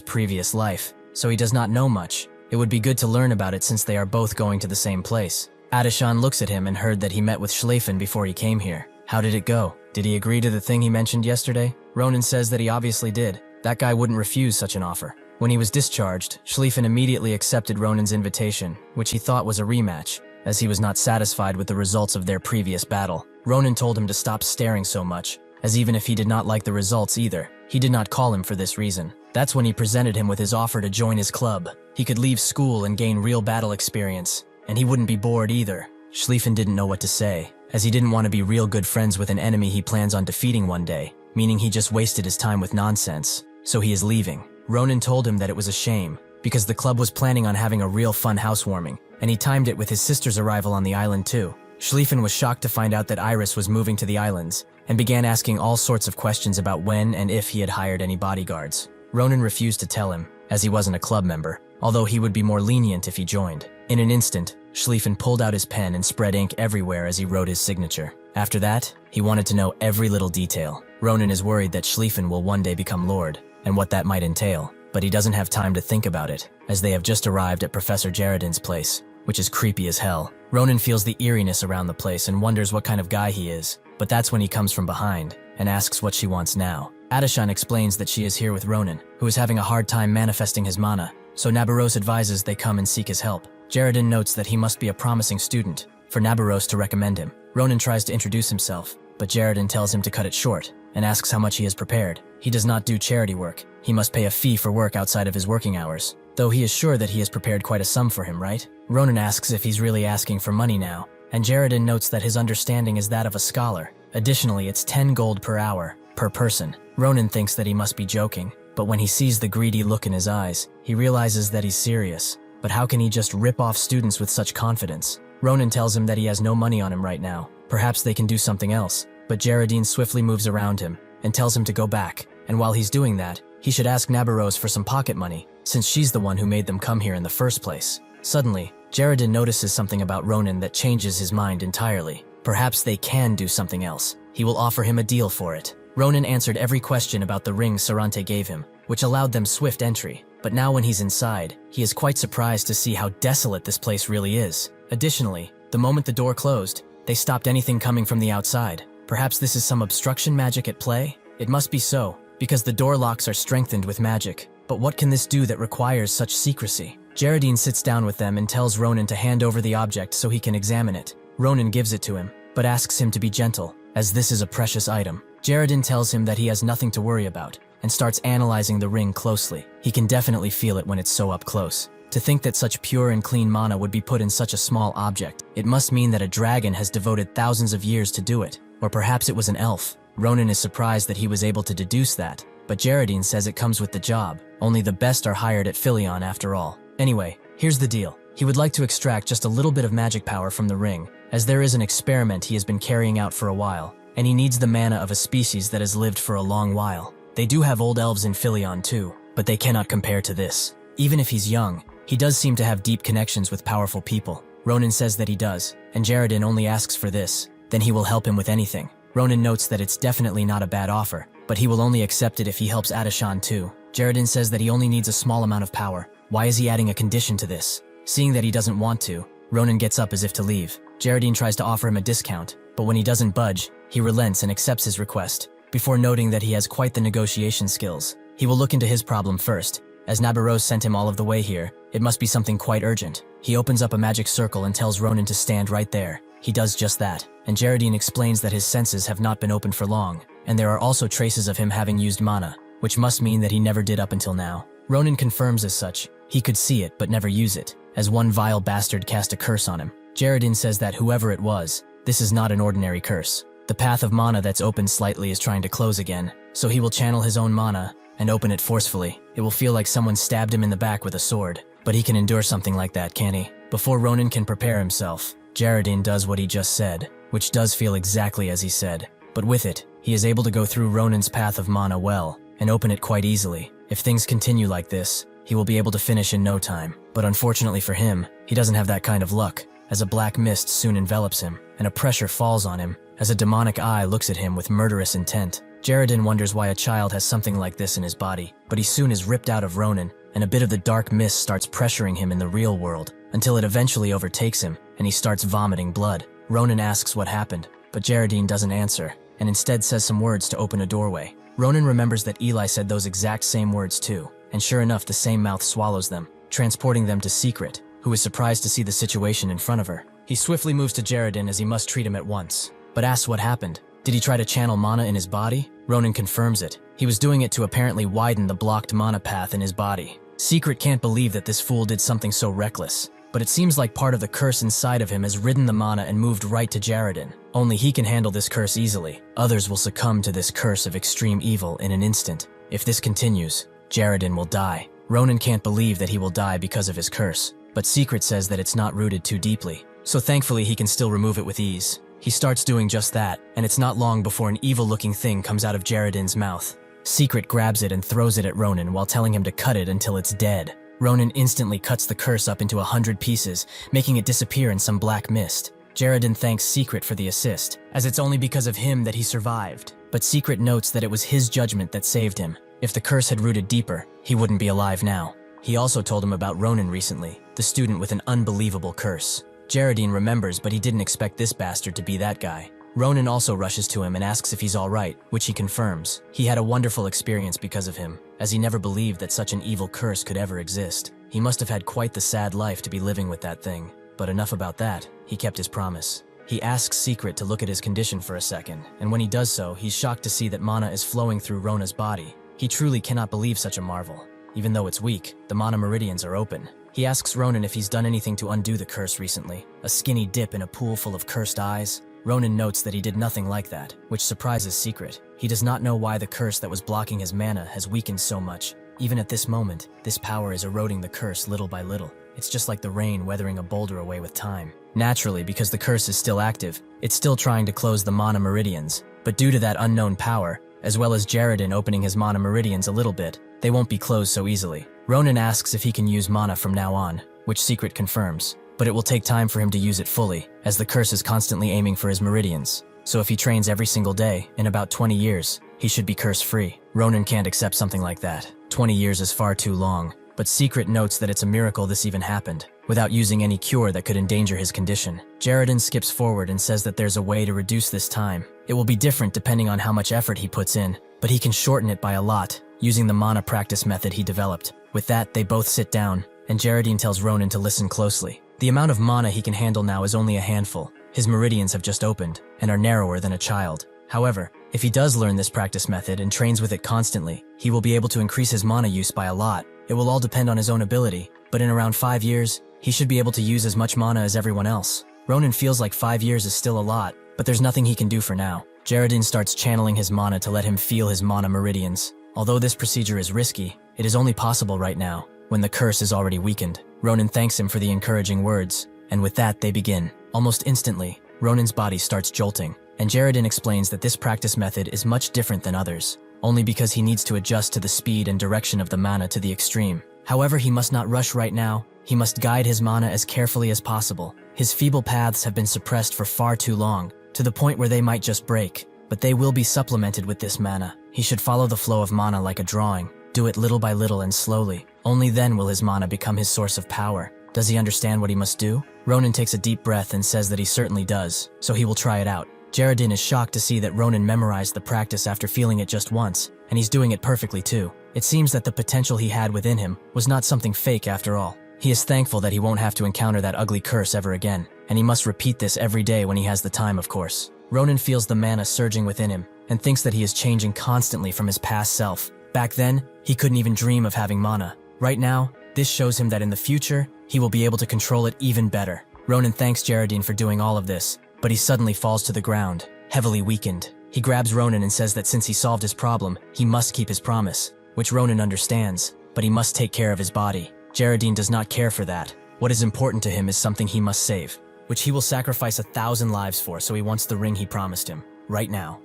previous life, so he does not know much. It would be good to learn about it since they are both going to the same place. Adeshan looks at him and heard that he met with Schlieffen before he came here. How did it go? Did he agree to the thing he mentioned yesterday? Ronan says that he obviously did. That guy wouldn't refuse such an offer. When he was discharged, Schlieffen immediately accepted Ronan's invitation, which he thought was a rematch, as he was not satisfied with the results of their previous battle. Ronan told him to stop staring so much, as even if he did not like the results either, he did not call him for this reason. That's when he presented him with his offer to join his club. He could leave school and gain real battle experience, and he wouldn't be bored either. Schlieffen didn't know what to say, as he didn't want to be real good friends with an enemy he plans on defeating one day. meaning he just wasted his time with nonsense. So he is leaving. Ronan told him that it was a shame, because the club was planning on having a real fun housewarming, and he timed it with his sister's arrival on the island too. Schlieffen was shocked to find out that Iris was moving to the islands, and began asking all sorts of questions about when and if he had hired any bodyguards. Ronan refused to tell him, as he wasn't a club member, although he would be more lenient if he joined. In an instant, Schlieffen pulled out his pen and spread ink everywhere as he wrote his signature. After that, he wanted to know every little detail. Ronan is worried that Schlieffen will one day become Lord, and what that might entail, but he doesn't have time to think about it, as they have just arrived at Professor Jaredin's place, which is creepy as hell. Ronan feels the eeriness around the place and wonders what kind of guy he is, but that's when he comes from behind and asks what she wants now. Adeshan explains that she is here with Ronan, who is having a hard time manifesting his mana, so Nabaros advises they come and seek his help. Jaredin notes that he must be a promising student for Nabaros to recommend him. Ronan tries to introduce himself, but Jaredin tells him to cut it short and asks how much he has prepared. He does not do charity work. He must pay a fee for work outside of his working hours, though he is sure that he has prepared quite a sum for him, right? Ronan asks if he's really asking for money now, and Jaredin notes that his understanding is that of a scholar. Additionally, it's 10 gold per hour, per person. Ronan thinks that he must be joking, but when he sees the greedy look in his eyes, he realizes that he's serious. But how can he just rip off students with such confidence? Ronan tells him that he has no money on him right now. Perhaps they can do something else, but Jaredin swiftly moves around him and tells him to go back, and while he's doing that, he should ask Nabaros for some pocket money, since she's the one who made them come here in the first place. Suddenly, Jaredin notices something about Ronan that changes his mind entirely. Perhaps they can do something else. He will offer him a deal for it. Ronan answered every question about the ring Sarante gave him, which allowed them swift entry. But now when he's inside, he is quite surprised to see how desolate this place really is. Additionally, the moment the door closed, they stopped anything coming from the outside. Perhaps this is some obstruction magic at play? It must be so, because the door locks are strengthened with magic. But what can this do that requires such secrecy? Jaredin sits down with them and tells Ronan to hand over the object so he can examine it. Ronan gives it to him, but asks him to be gentle, as this is a precious item. Jaredin tells him that he has nothing to worry about, and starts analyzing the ring closely. He can definitely feel it when it's so up close. To think that such pure and clean mana would be put in such a small object, it must mean that a dragon has devoted thousands of years to do it. Or perhaps it was an elf. Ronan is surprised that he was able to deduce that, but Jaredin says it comes with the job. Only the best are hired at Philion after all. Anyway, here's the deal. He would like to extract just a little bit of magic power from the ring, as there is an experiment he has been carrying out for a while, and he needs the mana of a species that has lived for a long while. They do have old elves in Philion too, but they cannot compare to this. Even if he's young, he does seem to have deep connections with powerful people. Ronan says that he does, and Jaredin only asks for this. Then he will help him with anything. Ronan notes that it's definitely not a bad offer, but he will only accept it if he helps Adeshan too. Jaredin says that he only needs a small amount of power. Why is he adding a condition to this? Seeing that he doesn't want to, Ronan gets up as if to leave. Jaredin tries to offer him a discount, but when he doesn't budge, he relents and accepts his request, before noting that he has quite the negotiation skills. He will look into his problem first. As Nabaros sent him all of the way here, it must be something quite urgent. He opens up a magic circle and tells Ronan to stand right there. He does just that, and Jaredin explains that his senses have not been open for long, and there are also traces of him having used mana, which must mean that he never did up until now. Ronan confirms as such. He could see it but never use it, as one vile bastard cast a curse on him. Jaredin says that whoever it was, this is not an ordinary curse. The path of mana that's opened slightly is trying to close again, so he will channel his own mana and open it forcefully. It will feel like someone stabbed him in the back with a sword, but he can endure something like that, can't he? Before Ronan can prepare himself, Jaredin does what he just said, which does feel exactly as he said, but with it, he is able to go through Ronan's path of mana well, and open it quite easily. If things continue like this, he will be able to finish in no time, but unfortunately for him, he doesn't have that kind of luck, as a black mist soon envelops him, and a pressure falls on him, as a demonic eye looks at him with murderous intent. Jaredin wonders why a child has something like this in his body, but he soon is ripped out of Ronan, and a bit of the dark mist starts pressuring him in the real world, until it eventually overtakes him, and he starts vomiting blood. Ronan asks what happened, but Jaredin doesn't answer, and instead says some words to open a doorway. Ronan remembers that Eli said those exact same words too, and sure enough the same mouth swallows them, transporting them to Secret, who is surprised to see the situation in front of her. He swiftly moves to Jaredin as he must treat him at once, but asks what happened. Did he try to channel mana in his body? Ronan confirms it. He was doing it to apparently widen the blocked mana path in his body. Secret can't believe that this fool did something so reckless. but it seems like part of the curse inside of him has ridden the mana and moved right to Jaredin. Only he can handle this curse easily. Others will succumb to this curse of extreme evil in an instant. If this continues, Jaredin will die. Ronan can't believe that he will die because of his curse, but Secret says that it's not rooted too deeply, so thankfully he can still remove it with ease. He starts doing just that, and it's not long before an evil-looking thing comes out of Jaredin's mouth. Secret grabs it and throws it at Ronan while telling him to cut it until it's dead. Ronan instantly cuts the curse up into 100 pieces, making it disappear in some black mist. Jaredin thanks Secret for the assist, as it's only because of him that he survived. But Secret notes that it was his judgment that saved him. If the curse had rooted deeper, he wouldn't be alive now. He also told him about Ronan recently, the student with an unbelievable curse. Jaredin remembers, but he didn't expect this bastard to be that guy. Ronan also rushes to him and asks if he's alright, which he confirms. He had a wonderful experience because of him, as he never believed that such an evil curse could ever exist. He must have had quite the sad life to be living with that thing. But enough about that, he kept his promise. He asks Secret to look at his condition for a second, and when he does so, he's shocked to see that mana is flowing through Rona's body. He truly cannot believe such a marvel. Even though it's weak, the mana meridians are open. He asks Ronan if he's done anything to undo the curse recently. A skinny dip in a pool full of cursed eyes? Ronan notes that he did nothing like that, which surprises Secret. He does not know why the curse that was blocking his mana has weakened so much. Even at this moment, this power is eroding the curse little by little. It's just like the rain weathering a boulder away with time. Naturally, because the curse is still active, it's still trying to close the mana meridians. But due to that unknown power, as well as Jaredin opening his mana meridians a little bit, they won't be closed so easily. Ronan asks if he can use mana from now on, which Secret confirms. But it will take time for him to use it fully, as the curse is constantly aiming for his meridians. So if he trains every single day, in about 20 years, he should be curse-free. Ronan can't accept something like that. 20 years is far too long, but Secret notes that it's a miracle this even happened, without using any cure that could endanger his condition. Jaredin skips forward and says that there's a way to reduce this time. It will be different depending on how much effort he puts in, but he can shorten it by a lot, using the mana practice method he developed. With that, they both sit down, and Jaredin tells Ronan to listen closely. The amount of mana he can handle now is only a handful. His meridians have just opened, and are narrower than a child. However, if he does learn this practice method and trains with it constantly, he will be able to increase his mana use by a lot. It will all depend on his own ability, but in around 5 years, he should be able to use as much mana as everyone else. Ronan feels like 5 years is still a lot, but there's nothing he can do for now. Jaredin starts channeling his mana to let him feel his mana meridians. Although this procedure is risky, it is only possible right now, when the curse is already weakened. Ronan thanks him for the encouraging words, and with that they begin. Almost instantly, Ronan's body starts jolting, and Jaredin explains that this practice method is much different than others, only because he needs to adjust to the speed and direction of the mana to the extreme. However, he must not rush right now. He must guide his mana as carefully as possible. His feeble paths have been suppressed for far too long, to the point where they might just break, but they will be supplemented with this mana. He should follow the flow of mana like a drawing, do it little by little and slowly. Only then will his mana become his source of power. Does he understand what he must do? Ronan takes a deep breath and says that he certainly does, so he will try it out. Jaredin is shocked to see that Ronan memorized the practice after feeling it just once, and he's doing it perfectly too. It seems that the potential he had within him was not something fake after all. He is thankful that he won't have to encounter that ugly curse ever again, and he must repeat this every day when he has the time, of course. Ronan feels the mana surging within him, and thinks that he is changing constantly from his past self. Back then, he couldn't even dream of having mana. Right now, this shows him that in the future, he will be able to control it even better. Ronan thanks Jaredin for doing all of this, but he suddenly falls to the ground, heavily weakened. He grabs Ronan and says that since he solved his problem, he must keep his promise, which Ronan understands, but he must take care of his body. Jaredin does not care for that. What is important to him is something he must save, which he will sacrifice 1,000 lives for, so he wants the ring he promised him, right now.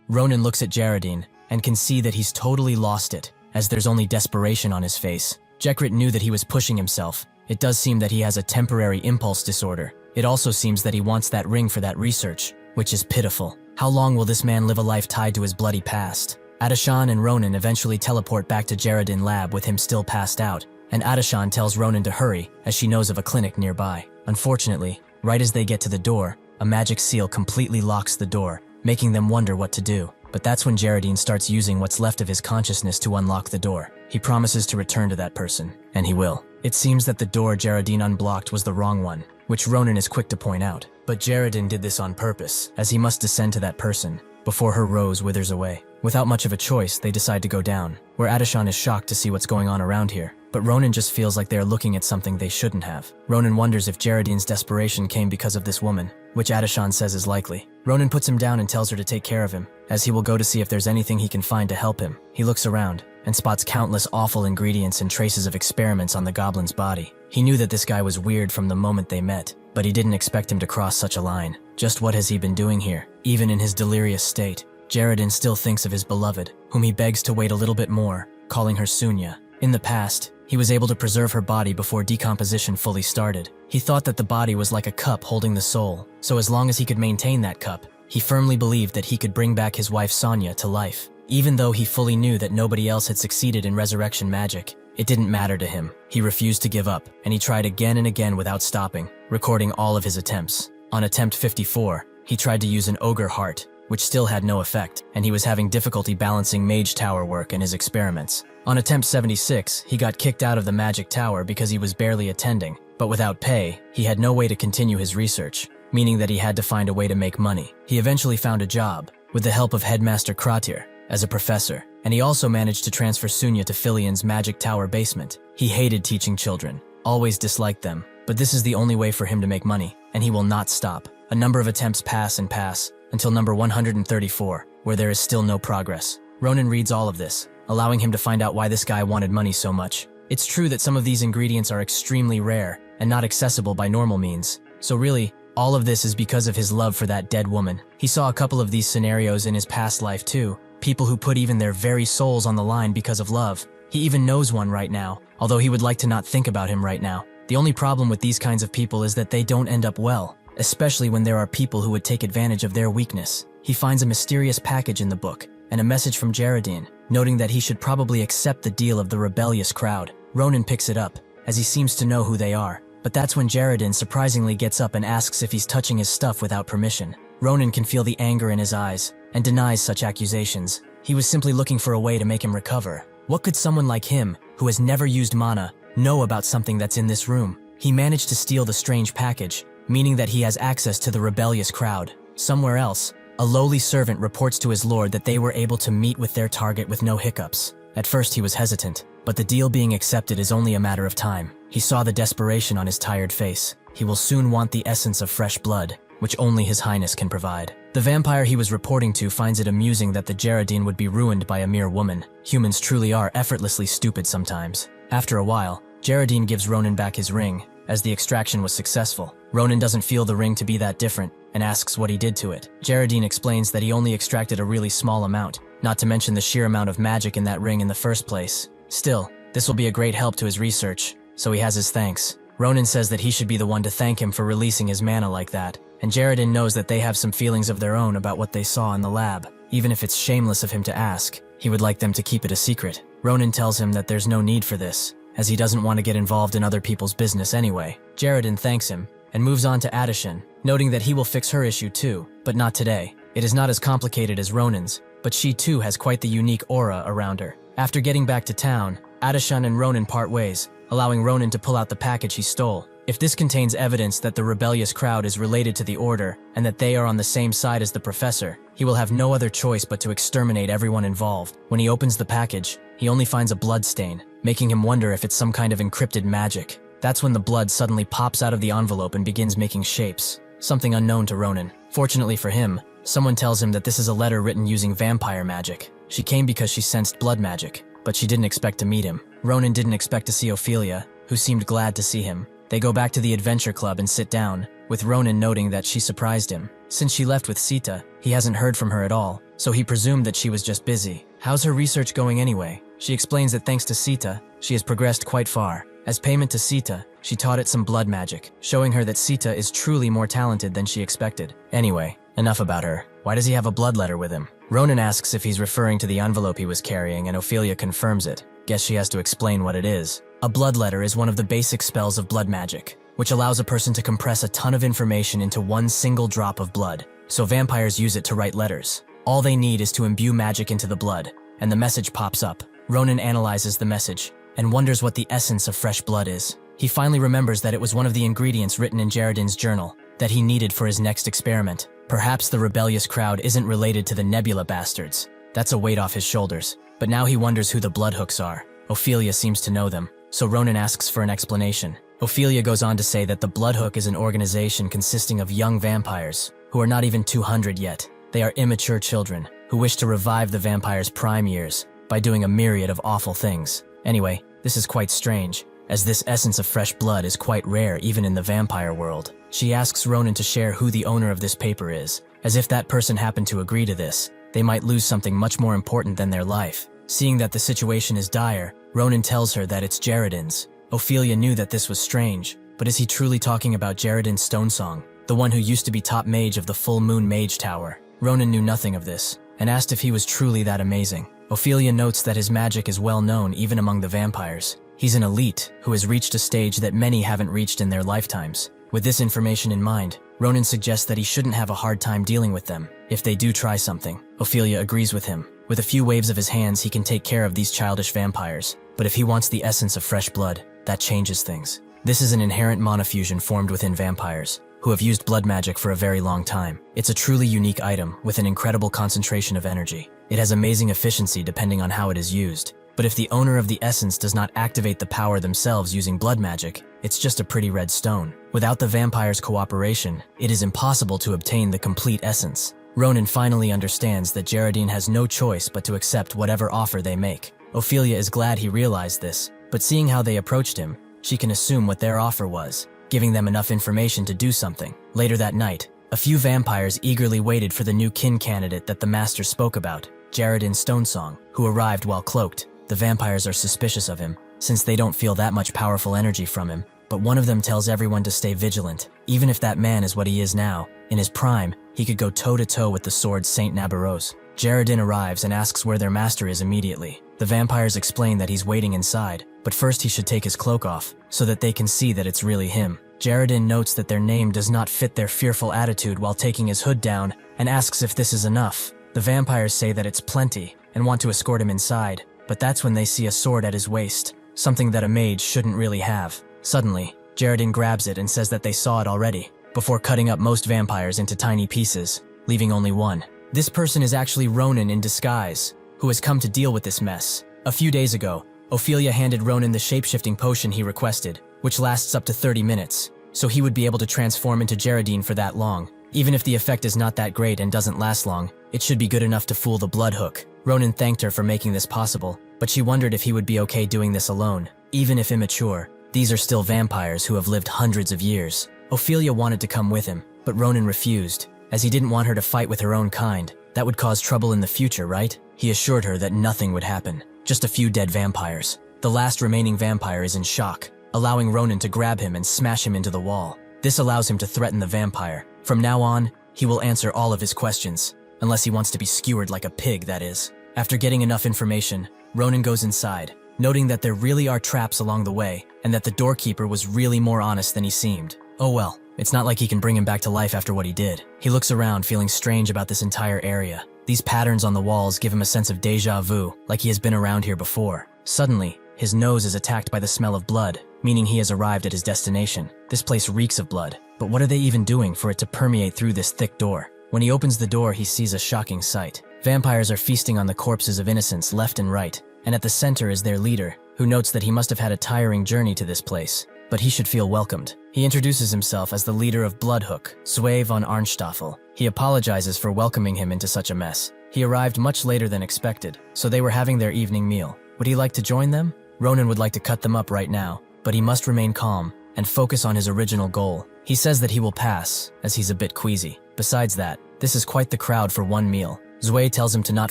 Ronan looks at Jaredin, and can see that he's totally lost it, as there's only desperation on his face. Jekrit knew that he was pushing himself. It does seem that he has a temporary impulse disorder. It also seems that he wants that ring for that research, which is pitiful. How long will this man live a life tied to his bloody past? Adeshan and Ronan eventually teleport back to Jaredin lab with him still passed out, and Adeshan tells Ronan to hurry, as she knows of a clinic nearby. Unfortunately, right as they get to the door, a magic seal completely locks the door, making them wonder what to do. But that's when Jaredin starts using what's left of his consciousness to unlock the door. He promises to return to that person, and he will. It seems that the door Jaredin unblocked was the wrong one, which Ronan is quick to point out. But Jaredin did this on purpose, as he must descend to that person, before her rose withers away. Without much of a choice, they decide to go down, where Adeshan is shocked to see what's going on around here. but Ronan just feels like they are looking at something they shouldn't have. Ronan wonders if Geraldine's desperation came because of this woman, which Adeshan says is likely. Ronan puts him down and tells her to take care of him, as he will go to see if there's anything he can find to help him. He looks around and spots countless awful ingredients and traces of experiments on the goblin's body. He knew that this guy was weird from the moment they met, but he didn't expect him to cross such a line. Just what has he been doing here? Even in his delirious state, Geraldine still thinks of his beloved, whom he begs to wait a little bit more, calling her Sunya. In the past, he was able to preserve her body before decomposition fully started. He thought that the body was like a cup holding the soul, so as long as he could maintain that cup, he firmly believed that he could bring back his wife Sonya to life. Even though he fully knew that nobody else had succeeded in resurrection magic, it didn't matter to him. He refused to give up, and he tried again and again without stopping, recording all of his attempts. On attempt 54, he tried to use an ogre heart, which still had no effect, and he was having difficulty balancing mage tower work and his experiments. On attempt 76, he got kicked out of the magic tower because he was barely attending, but without pay, he had no way to continue his research, meaning that he had to find a way to make money. He eventually found a job, with the help of Headmaster Kratir, as a professor, and he also managed to transfer Sunya to Filian's magic tower basement. He hated teaching children, always disliked them, but this is the only way for him to make money, and he will not stop. A number of attempts pass and pass, until number 134, where there is still no progress. Ronan reads all of this, allowing him to find out why this guy wanted money so much. It's true that some of these ingredients are extremely rare and not accessible by normal means, so really, all of this is because of his love for that dead woman. He saw a couple of these scenarios in his past life too, people who put even their very souls on the line because of love. He even knows one right now, although he would like to not think about him right now. The only problem with these kinds of people is that they don't end up well, especially when there are people who would take advantage of their weakness. He finds a mysterious package in the book, and a message from Geraldine, noting that he should probably accept the deal of the rebellious crowd. Ronan picks it up, as he seems to know who they are, but that's when Geraldine surprisingly gets up and asks if he's touching his stuff without permission. Ronan can feel the anger in his eyes, and denies such accusations. He was simply looking for a way to make him recover. What could someone like him, who has never used mana, know about something that's in this room? He managed to steal the strange package, meaning that he has access to the rebellious crowd. Somewhere else, a lowly servant reports to his lord that they were able to meet with their target with no hiccups. At first he was hesitant, but the deal being accepted is only a matter of time. He saw the desperation on his tired face. He will soon want the essence of fresh blood, which only His Highness can provide. The vampire he was reporting to finds it amusing that the Geraldine would be ruined by a mere woman. Humans truly are effortlessly stupid sometimes. After a while, Geraldine gives Ronan back his ring, as the extraction was successful. Ronan doesn't feel the ring to be that different, and asks what he did to it. Geraldine explains that he only extracted a really small amount, not to mention the sheer amount of magic in that ring in the first place. Still, this will be a great help to his research, so he has his thanks. Ronan says that he should be the one to thank him for releasing his mana like that, and Geraldine knows that they have some feelings of their own about what they saw in the lab. Even if it's shameless of him to ask, he would like them to keep it a secret. Ronan tells him that there's no need for this, as he doesn't want to get involved in other people's business anyway. Geraldine thanks him, and moves on to Adeshan, noting that he will fix her issue too, but not today. It is not as complicated as Ronan's, but she too has quite the unique aura around her. After getting back to town, Adeshan and Ronan part ways, allowing Ronan to pull out the package he stole. If this contains evidence that the rebellious crowd is related to the Order, and that they are on the same side as the Professor, he will have no other choice but to exterminate everyone involved. When he opens the package, he only finds a blood stain, making him wonder if it's some kind of encrypted magic. That's when the blood suddenly pops out of the envelope and begins making shapes, something unknown to Ronan. Fortunately for him, someone tells him that this is a letter written using vampire magic. She came because she sensed blood magic, but she didn't expect to meet him. Ronan didn't expect to see Ophelia, who seemed glad to see him. They go back to the adventure club and sit down, with Ronan noting that she surprised him. Since she left with Sita, he hasn't heard from her at all, so he presumed that she was just busy. How's her research going anyway? She explains that thanks to Sita, she has progressed quite far. As payment to Sita, she taught it some blood magic, showing her that Sita is truly more talented than she expected. Anyway, enough about her. Why does he have a blood letter with him? Ronan asks if he's referring to the envelope he was carrying, and Ophelia confirms it. Guess she has to explain what it is. A blood letter is one of the basic spells of blood magic, which allows a person to compress a ton of information into one single drop of blood. So vampires use it to write letters. All they need is to imbue magic into the blood, and the message pops up. Ronan analyzes the message, and wonders what the essence of fresh blood is. He finally remembers that it was one of the ingredients written in Geraldine's journal, that he needed for his next experiment. Perhaps the rebellious crowd isn't related to the Nebula bastards. That's a weight off his shoulders. But now he wonders who the Bloodhooks are. Ophelia seems to know them. so Ronan asks for an explanation. Ophelia goes on to say that the Bloodhook is an organization consisting of young vampires, who are not even 200 yet. They are immature children, who wish to revive the vampire's prime years by doing a myriad of awful things. Anyway, this is quite strange, as this essence of fresh blood is quite rare even in the vampire world. She asks Ronan to share who the owner of this paper is, as if that person happened to agree to this, they might lose something much more important than their life. Seeing that the situation is dire, Ronan tells her that it's Jaredin's. Ophelia knew that this was strange, but is he truly talking about Jaredin Stonesong, the one who used to be top mage of the Full Moon Mage Tower? Ronan knew nothing of this, and asked if he was truly that amazing. Ophelia notes that his magic is well known even among the vampires. He's an elite who has reached a stage that many haven't reached in their lifetimes. With this information in mind, Ronan suggests that he shouldn't have a hard time dealing with them if they do try something. Ophelia agrees with him. With a few waves of his hands, he can take care of these childish vampires. But if he wants the essence of fresh blood, that changes things. This is an inherent monofusion formed within vampires, who have used blood magic for a very long time. It's a truly unique item with an incredible concentration of energy. It has amazing efficiency depending on how it is used. But if the owner of the essence does not activate the power themselves using blood magic, it's just a pretty red stone. Without the vampire's cooperation, it is impossible to obtain the complete essence. Ronan finally understands that Jaredin has no choice but to accept whatever offer they make. Ophelia is glad he realized this, but seeing how they approached him, she can assume what their offer was, giving them enough information to do something. Later that night, a few vampires eagerly waited for the new kin candidate that the master spoke about, Jaredin Stonesong, who arrived while cloaked. The vampires are suspicious of him, since they don't feel that much powerful energy from him, but one of them tells everyone to stay vigilant. Even if that man is what he is now, in his prime, he could go toe-to-toe with the sword Saint Nabaros. Jaredin arrives and asks where their master is immediately. The vampires explain that he's waiting inside, but first he should take his cloak off, so that they can see that it's really him. Jaredin notes that their name does not fit their fearful attitude while taking his hood down, and asks if this is enough. The vampires say that it's plenty, and want to escort him inside, but that's when they see a sword at his waist, something that a mage shouldn't really have. Suddenly, Jaredin grabs it and says that they saw it already, before cutting up most vampires into tiny pieces, leaving only one. This person is actually Ronan in disguise, who has come to deal with this mess. A few days ago, Ophelia handed Ronan the shape-shifting potion he requested, which lasts up to 30 minutes, so he would be able to transform into Jaredin for that long. Even if the effect is not that great and doesn't last long, it should be good enough to fool the Bloodhook. Ronan thanked her for making this possible, but she wondered if he would be okay doing this alone. Even if immature, these are still vampires who have lived hundreds of years. Ophelia wanted to come with him, but Ronan refused, as he didn't want her to fight with her own kind. That would cause trouble in the future, right? He assured her that nothing would happen, just a few dead vampires. The last remaining vampire is in shock, allowing Ronan to grab him and smash him into the wall. This allows him to threaten the vampire. From now on, he will answer all of his questions, unless he wants to be skewered like a pig, that is. After getting enough information, Ronan goes inside, noting that there really are traps along the way, and that the doorkeeper was really more honest than he seemed. Oh well, it's not like he can bring him back to life after what he did. He looks around, feeling strange about this entire area. These patterns on the walls give him a sense of déjà vu, like he has been around here before. Suddenly, his nose is attacked by the smell of blood, meaning he has arrived at his destination. This place reeks of blood, but what are they even doing for it to permeate through this thick door? When he opens the door, he sees a shocking sight. Vampires are feasting on the corpses of innocents left and right, and at the center is their leader, who notes that he must have had a tiring journey to this place, but he should feel welcomed. He introduces himself as the leader of Bloodhook, Zwei von Arnstaffel. He apologizes for welcoming him into such a mess. He arrived much later than expected, so they were having their evening meal. Would he like to join them? Ronan would like to cut them up right now, but he must remain calm and focus on his original goal. He says that he will pass, as he's a bit queasy. Besides that, this is quite the crowd for one meal. Zwei tells him to not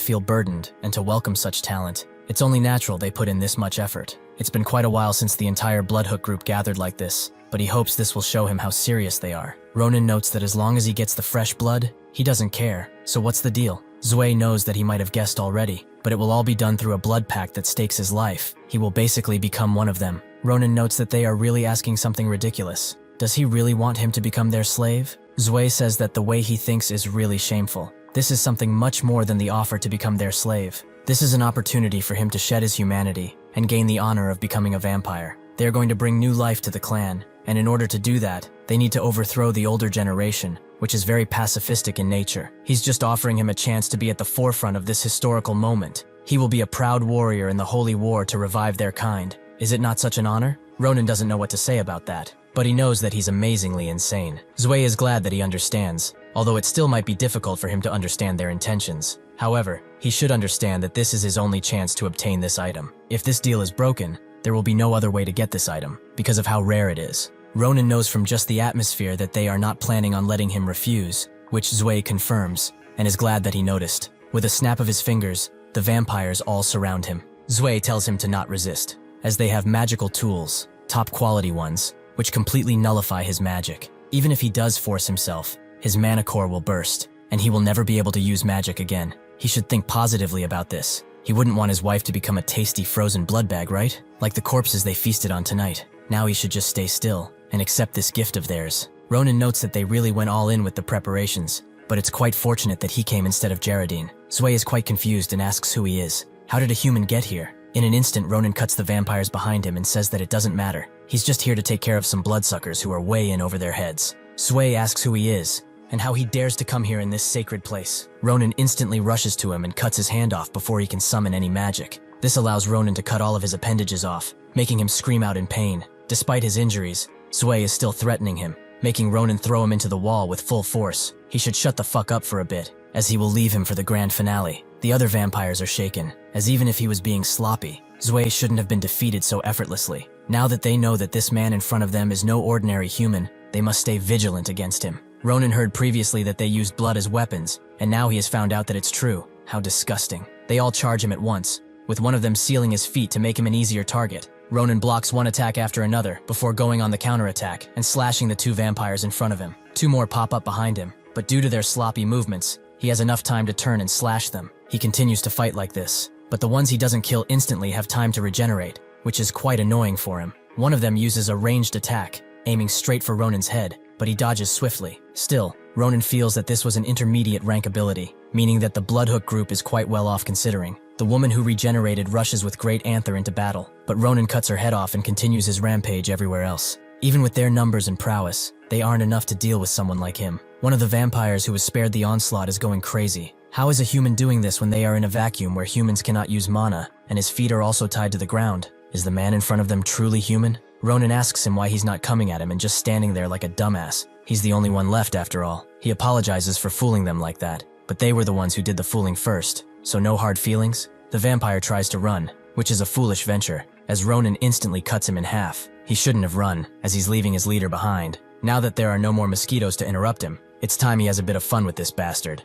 feel burdened and to welcome such talent. It's only natural they put in this much effort. It's been quite a while since the entire Bloodhook group gathered like this, but he hopes this will show him how serious they are. Ronan notes that as long as he gets the fresh blood, he doesn't care. So what's the deal? Zwei knows that he might have guessed already, but it will all be done through a blood pact that stakes his life. He will basically become one of them. Ronan notes that they are really asking something ridiculous. Does he really want him to become their slave? Zwei says that the way he thinks is really shameful. This is something much more than the offer to become their slave. This is an opportunity for him to shed his humanity and gain the honor of becoming a vampire. They are going to bring new life to the clan, and in order to do that, they need to overthrow the older generation, which is very pacifistic in nature. He's just offering him a chance to be at the forefront of this historical moment. He will be a proud warrior in the holy war to revive their kind, Is it not such an honor? Ronan doesn't know what to say about that, but he knows that he's amazingly insane. Zwei is glad that he understands, although it still might be difficult for him to understand their intentions. However, he should understand that this is his only chance to obtain this item. If this deal is broken, there will be no other way to get this item, because of how rare it is. Ronan knows from just the atmosphere that they are not planning on letting him refuse, which Zwei confirms, and is glad that he noticed. With a snap of his fingers, the vampires all surround him. Zwei tells him to not resist, as they have magical tools, top quality ones, which completely nullify his magic. Even if he does force himself, his mana core will burst, and he will never be able to use magic again. He should think positively about this. He wouldn't want his wife to become a tasty frozen blood bag, right? Like the corpses they feasted on tonight. Now he should just stay still and accept this gift of theirs. Ronan notes that they really went all in with the preparations, but it's quite fortunate that he came instead of Geraldine. Zwei is quite confused and asks who he is. How did a human get here? In an instant, Ronan cuts the vampires behind him and says that it doesn't matter. He's just here to take care of some bloodsuckers who are way in over their heads. Zwei asks who he is, and how he dares to come here in this sacred place. Ronan instantly rushes to him and cuts his hand off before he can summon any magic. This allows Ronan to cut all of his appendages off, making him scream out in pain. Despite his injuries, Zwei is still threatening him, making Ronan throw him into the wall with full force. He should shut the fuck up for a bit, as he will leave him for the grand finale. The other vampires are shaken, as even if he was being sloppy, Zwei shouldn't have been defeated so effortlessly. Now that they know that this man in front of them is no ordinary human, they must stay vigilant against him. Ronan heard previously that they used blood as weapons, and now he has found out that it's true. How disgusting. They all charge him at once, with one of them sealing his feet to make him an easier target. Ronan blocks one attack after another before going on the counterattack and slashing the two vampires in front of him. Two more pop up behind him, but due to their sloppy movements, he has enough time to turn and slash them. He continues to fight like this, but the ones he doesn't kill instantly have time to regenerate, which is quite annoying for him. One of them uses a ranged attack, aiming straight for Ronan's head, but he dodges swiftly. Still, Ronan feels that this was an intermediate rank ability, meaning that the Bloodhook group is quite well off considering. The woman who regenerated rushes with great anther into battle, but Ronan cuts her head off and continues his rampage everywhere else. Even with their numbers and prowess, they aren't enough to deal with someone like him. One of the vampires who was spared the onslaught is going crazy. How is a human doing this when they are in a vacuum where humans cannot use mana, and his feet are also tied to the ground? Is the man in front of them truly human? Ronan asks him why he's not coming at him and just standing there like a dumbass. He's the only one left after all. He apologizes for fooling them like that, but they were the ones who did the fooling first, so no hard feelings? The vampire tries to run, which is a foolish venture, as Ronan instantly cuts him in half. He shouldn't have run, as he's leaving his leader behind. Now that there are no more mosquitoes to interrupt him, it's time he has a bit of fun with this bastard.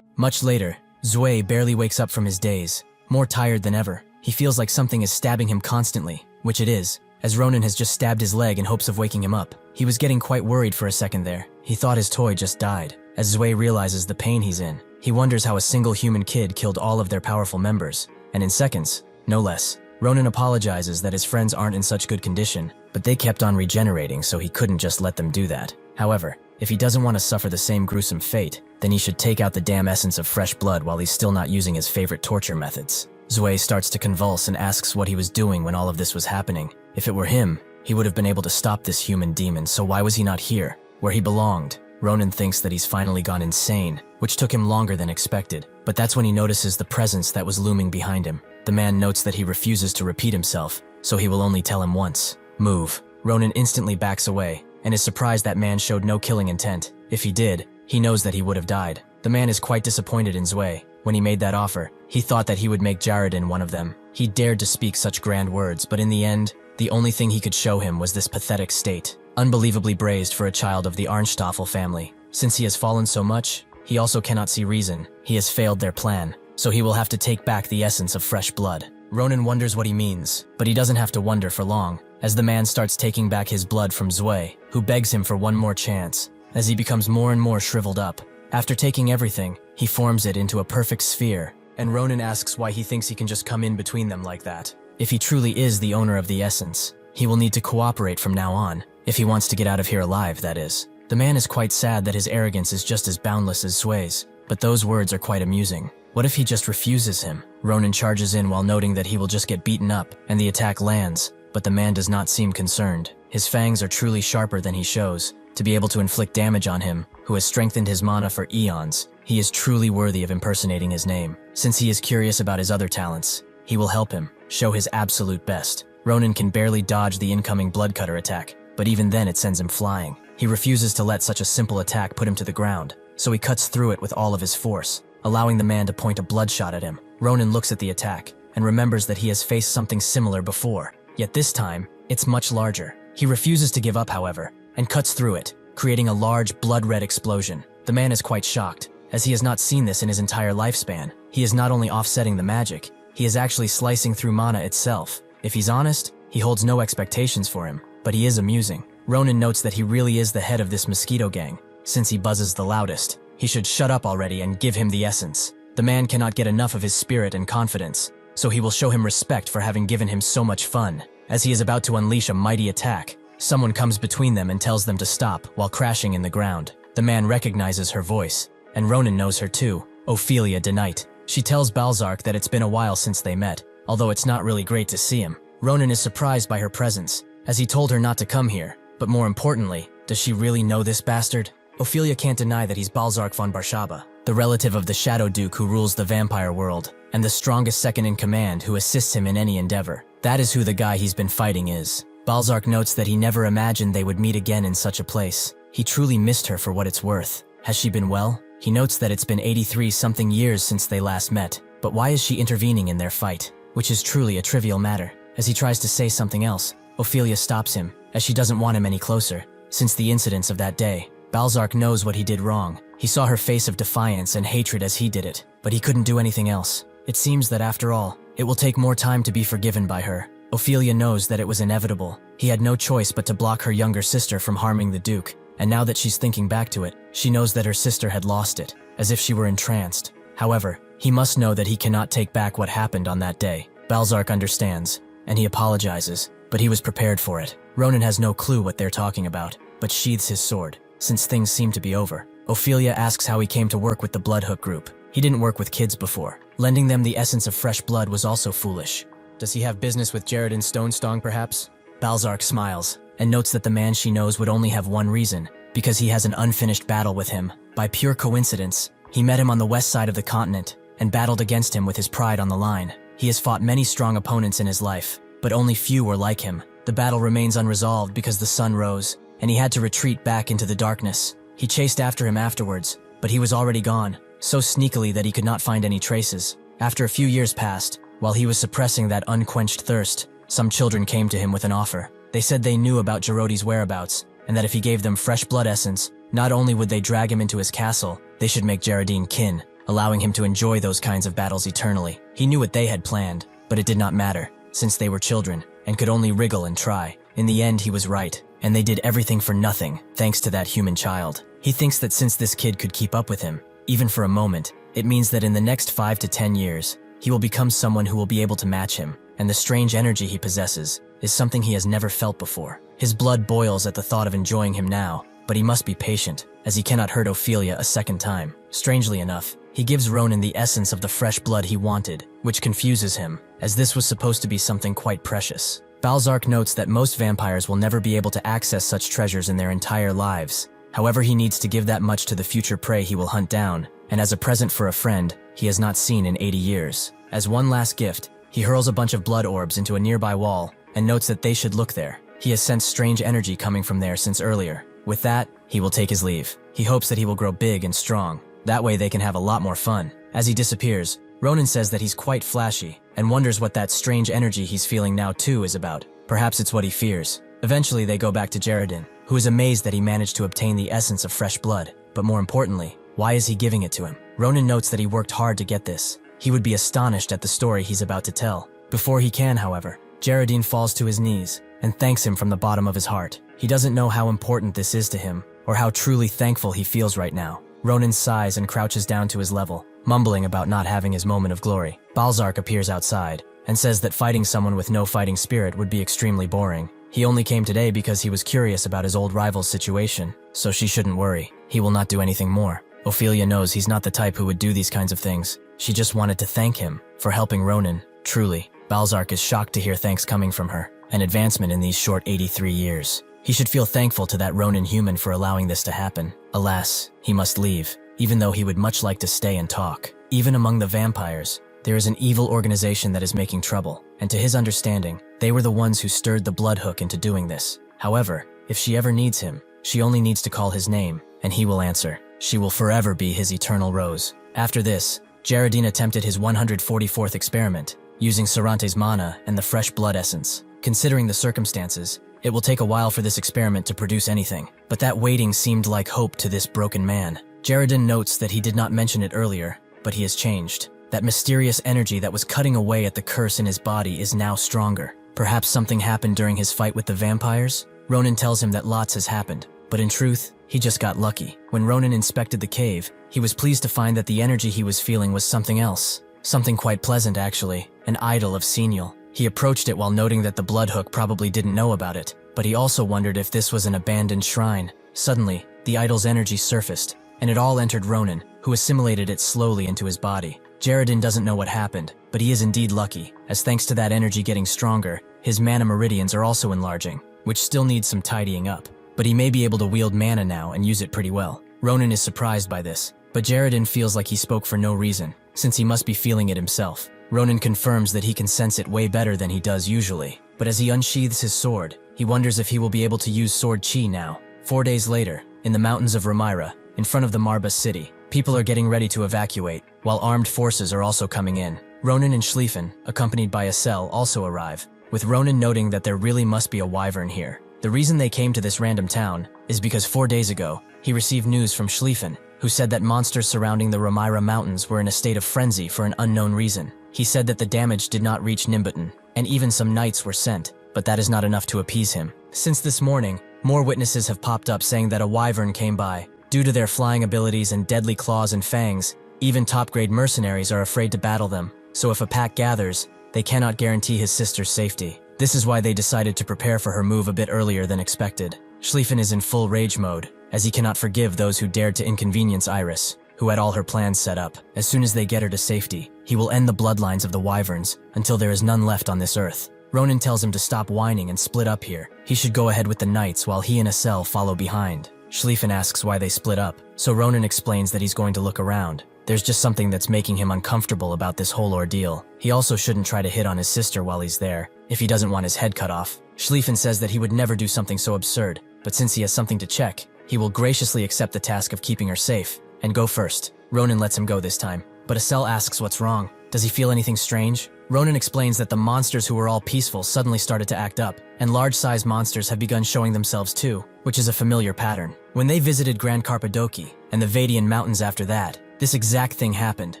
Much later, Zwei barely wakes up from his daze, more tired than ever. He feels like something is stabbing him constantly, which it is, as Ronan has just stabbed his leg in hopes of waking him up. He was getting quite worried for a second there. He thought his toy just died. As Zwei realizes the pain he's in, he wonders how a single human kid killed all of their powerful members, and in seconds, no less. Ronan apologizes that his friends aren't in such good condition, but they kept on regenerating, so he couldn't just let them do that. However, if he doesn't want to suffer the same gruesome fate, then he should take out the damn essence of fresh blood while he's still not using his favorite torture methods. Zwei starts to convulse and asks what he was doing when all of this was happening. If it were him, he would have been able to stop this human demon, so why was he not here, where he belonged? Ronan thinks that he's finally gone insane, which took him longer than expected, but that's when he notices the presence that was looming behind him. The man notes that he refuses to repeat himself, so he will only tell him once. Move. Ronan instantly backs away, and is surprised that man showed no killing intent. If he did, he knows that he would have died. The man is quite disappointed in Zwei. When he made that offer, he thought that he would make Geraldine one of them. He dared to speak such grand words, but in the end, the only thing he could show him was this pathetic state. Unbelievably brazen for a child of the Arnstoffel family. Since he has fallen so much, he also cannot see reason. He has failed their plan, so he will have to take back the essence of fresh blood. Ronan wonders what he means, but he doesn't have to wonder for long, as the man starts taking back his blood from Zwei, who begs him for one more chance, as he becomes more and more shriveled up. After taking everything, he forms it into a perfect sphere, and Ronan asks why he thinks he can just come in between them like that. If he truly is the owner of the essence, he will need to cooperate from now on, if he wants to get out of here alive, that is. The man is quite sad that his arrogance is just as boundless as Zwei's, but those words are quite amusing. What if he just refuses him? Ronan charges in while noting that he will just get beaten up, and the attack lands, but the man does not seem concerned. His fangs are truly sharper than he shows, to be able to inflict damage on him, who has strengthened his mana for eons. He is truly worthy of impersonating his name. Since he is curious about his other talents, he will help him, show his absolute best. Ronan can barely dodge the incoming bloodcutter attack, but even then it sends him flying. He refuses to let such a simple attack put him to the ground, so he cuts through it with all of his force, allowing the man to point a bloodshot at him. Ronan looks at the attack and remembers that he has faced something similar before, yet this time, it's much larger. He refuses to give up, however, and cuts through it, creating a large blood-red explosion. The man is quite shocked, as he has not seen this in his entire lifespan. He is not only offsetting the magic, he is actually slicing through mana itself. If he's honest, he holds no expectations for him, but he is amusing. Ronan notes that he really is the head of this mosquito gang, since he buzzes the loudest. He should shut up already and give him the essence. The man cannot get enough of his spirit and confidence, so he will show him respect for having given him so much fun. As he is about to unleash a mighty attack, someone comes between them and tells them to stop while crashing in the ground. The man recognizes her voice, and Ronan knows her too, Ophelia de Knight. She tells Balzark that it's been a while since they met, although it's not really great to see him. Ronan is surprised by her presence, as he told her not to come here, but more importantly, does she really know this bastard? Ophelia can't deny that he's Balzark von Barshaba, the relative of the Shadow Duke who rules the vampire world, and the strongest second in command who assists him in any endeavor. That is who the guy he's been fighting is. Balzark notes that he never imagined they would meet again in such a place. He truly missed her for what it's worth. Has she been well? He notes that it's been 83-something years since they last met, but why is she intervening in their fight? Which is truly a trivial matter. As he tries to say something else, Ophelia stops him, as she doesn't want him any closer. Since the incidents of that day, Balzark knows what he did wrong. He saw her face of defiance and hatred as he did it, but he couldn't do anything else. It seems that after all, it will take more time to be forgiven by her. Ophelia knows that it was inevitable. He had no choice but to block her younger sister from harming the Duke, and now that she's thinking back to it, she knows that her sister had lost it, as if she were entranced. However, he must know that he cannot take back what happened on that day. Balzark understands, and he apologizes, but he was prepared for it. Ronan has no clue what they're talking about, but sheathes his sword, since things seem to be over. Ophelia asks how he came to work with the Bloodhook group. He didn't work with kids before. Lending them the essence of fresh blood was also foolish. Does he have business with Jaredin Stonestong, perhaps? Balzark smiles, and notes that the man she knows would only have one reason, because he has an unfinished battle with him. By pure coincidence, he met him on the west side of the continent, and battled against him with his pride on the line. He has fought many strong opponents in his life, but only few were like him. The battle remains unresolved because the sun rose, and he had to retreat back into the darkness. He chased after him afterwards, but he was already gone, so sneakily that he could not find any traces. After a few years passed, while he was suppressing that unquenched thirst, some children came to him with an offer. They said they knew about Gerody's whereabouts, and that if he gave them fresh blood essence, not only would they drag him into his castle, they should make Geraldine kin, allowing him to enjoy those kinds of battles eternally. He knew what they had planned, but it did not matter, since they were children, and could only wriggle and try. In the end, he was right, and they did everything for nothing, thanks to that human child. He thinks that since this kid could keep up with him, even for a moment, it means that in the next 5 to 10 years, he will become someone who will be able to match him, and the strange energy he possesses is something he has never felt before. His blood boils at the thought of enjoying him now, but he must be patient, as he cannot hurt Ophelia a second time. Strangely enough, he gives Ronan the essence of the fresh blood he wanted, which confuses him, as this was supposed to be something quite precious. Balzark notes that most vampires will never be able to access such treasures in their entire lives. However, he needs to give that much to the future prey he will hunt down, and as a present for a friend he has not seen in 80 years. As one last gift, he hurls a bunch of blood orbs into a nearby wall, and notes that they should look there. He has sensed strange energy coming from there since earlier. With that, he will take his leave. He hopes that he will grow big and strong. That way they can have a lot more fun. As he disappears, Ronan says that he's quite flashy, and wonders what that strange energy he's feeling now too is about. Perhaps it's what he fears. Eventually they go back to Geraldine, who is amazed that he managed to obtain the essence of fresh blood. But more importantly, why is he giving it to him? Ronan notes that he worked hard to get this. He would be astonished at the story he's about to tell. Before he can, however, Geraldine falls to his knees and thanks him from the bottom of his heart. He doesn't know how important this is to him, or how truly thankful he feels right now. Ronan sighs and crouches down to his level, mumbling about not having his moment of glory. Balzark appears outside, and says that fighting someone with no fighting spirit would be extremely boring. He only came today because he was curious about his old rival's situation, so she shouldn't worry. He will not do anything more. Ophelia knows he's not the type who would do these kinds of things. She just wanted to thank him for helping Ronan. Truly, Balzark is shocked to hear thanks coming from her, an advancement in these short 83 years. He should feel thankful to that Ronan human for allowing this to happen. Alas, he must leave, even though he would much like to stay and talk. Even among the vampires, there is an evil organization that is making trouble, and to his understanding, they were the ones who stirred the Bloodhook into doing this. However, if she ever needs him, she only needs to call his name, and he will answer. She will forever be his eternal rose. After this, Geraldine attempted his 144th experiment, using Sarante's mana and the fresh blood essence. Considering the circumstances, it will take a while for this experiment to produce anything, but that waiting seemed like hope to this broken man. Geraldine notes that he did not mention it earlier, but he has changed. That mysterious energy that was cutting away at the curse in his body is now stronger. Perhaps something happened during his fight with the vampires? Ronan tells him that lots has happened, but in truth, he just got lucky. When Ronan inspected the cave, he was pleased to find that the energy he was feeling was something else. Something quite pleasant, actually. An idol of Senial. He approached it while noting that the Bloodhook probably didn't know about it, but he also wondered if this was an abandoned shrine. Suddenly, the idol's energy surfaced, and it all entered Ronan, who assimilated it slowly into his body. Geraldine doesn't know what happened, but he is indeed lucky, as thanks to that energy getting stronger, his mana meridians are also enlarging, which still needs some tidying up. But he may be able to wield mana now and use it pretty well. Ronan is surprised by this, but Geraldine feels like he spoke for no reason, since he must be feeling it himself. Ronan confirms that he can sense it way better than he does usually, but as he unsheathes his sword, he wonders if he will be able to use sword chi now. 4 days later, in the mountains of Ramira, in front of the Marba city, people are getting ready to evacuate, while armed forces are also coming in. Ronan and Schlieffen, accompanied by Acel, also arrive, with Ronan noting that there really must be a wyvern here. The reason they came to this random town is because 4 days ago, he received news from Schlieffen, who said that monsters surrounding the Ramira mountains were in a state of frenzy for an unknown reason. He said that the damage did not reach Nimbuton, and even some knights were sent, but that is not enough to appease him. Since this morning, more witnesses have popped up saying that a wyvern came by. Due to their flying abilities and deadly claws and fangs, even top-grade mercenaries are afraid to battle them, so if a pack gathers, they cannot guarantee his sister's safety. This is why they decided to prepare for her move a bit earlier than expected. Schlieffen is in full rage mode, as he cannot forgive those who dared to inconvenience Iris, who had all her plans set up. As soon as they get her to safety, he will end the bloodlines of the wyverns until there is none left on this earth. Ronan tells him to stop whining and split up here. He should go ahead with the knights while he and Acel follow behind. Schlieffen asks why they split up, so Ronan explains that he's going to look around. There's just something that's making him uncomfortable about this whole ordeal. He also shouldn't try to hit on his sister while he's there, if he doesn't want his head cut off. Schlieffen says that he would never do something so absurd, but since he has something to check, he will graciously accept the task of keeping her safe, and go first. Ronan lets him go this time, but Acel asks what's wrong. Does he feel anything strange? Ronan explains that the monsters who were all peaceful suddenly started to act up, and large-sized monsters have begun showing themselves too, which is a familiar pattern. When they visited Grand Carpadoki and the Vadian Mountains after that, this exact thing happened,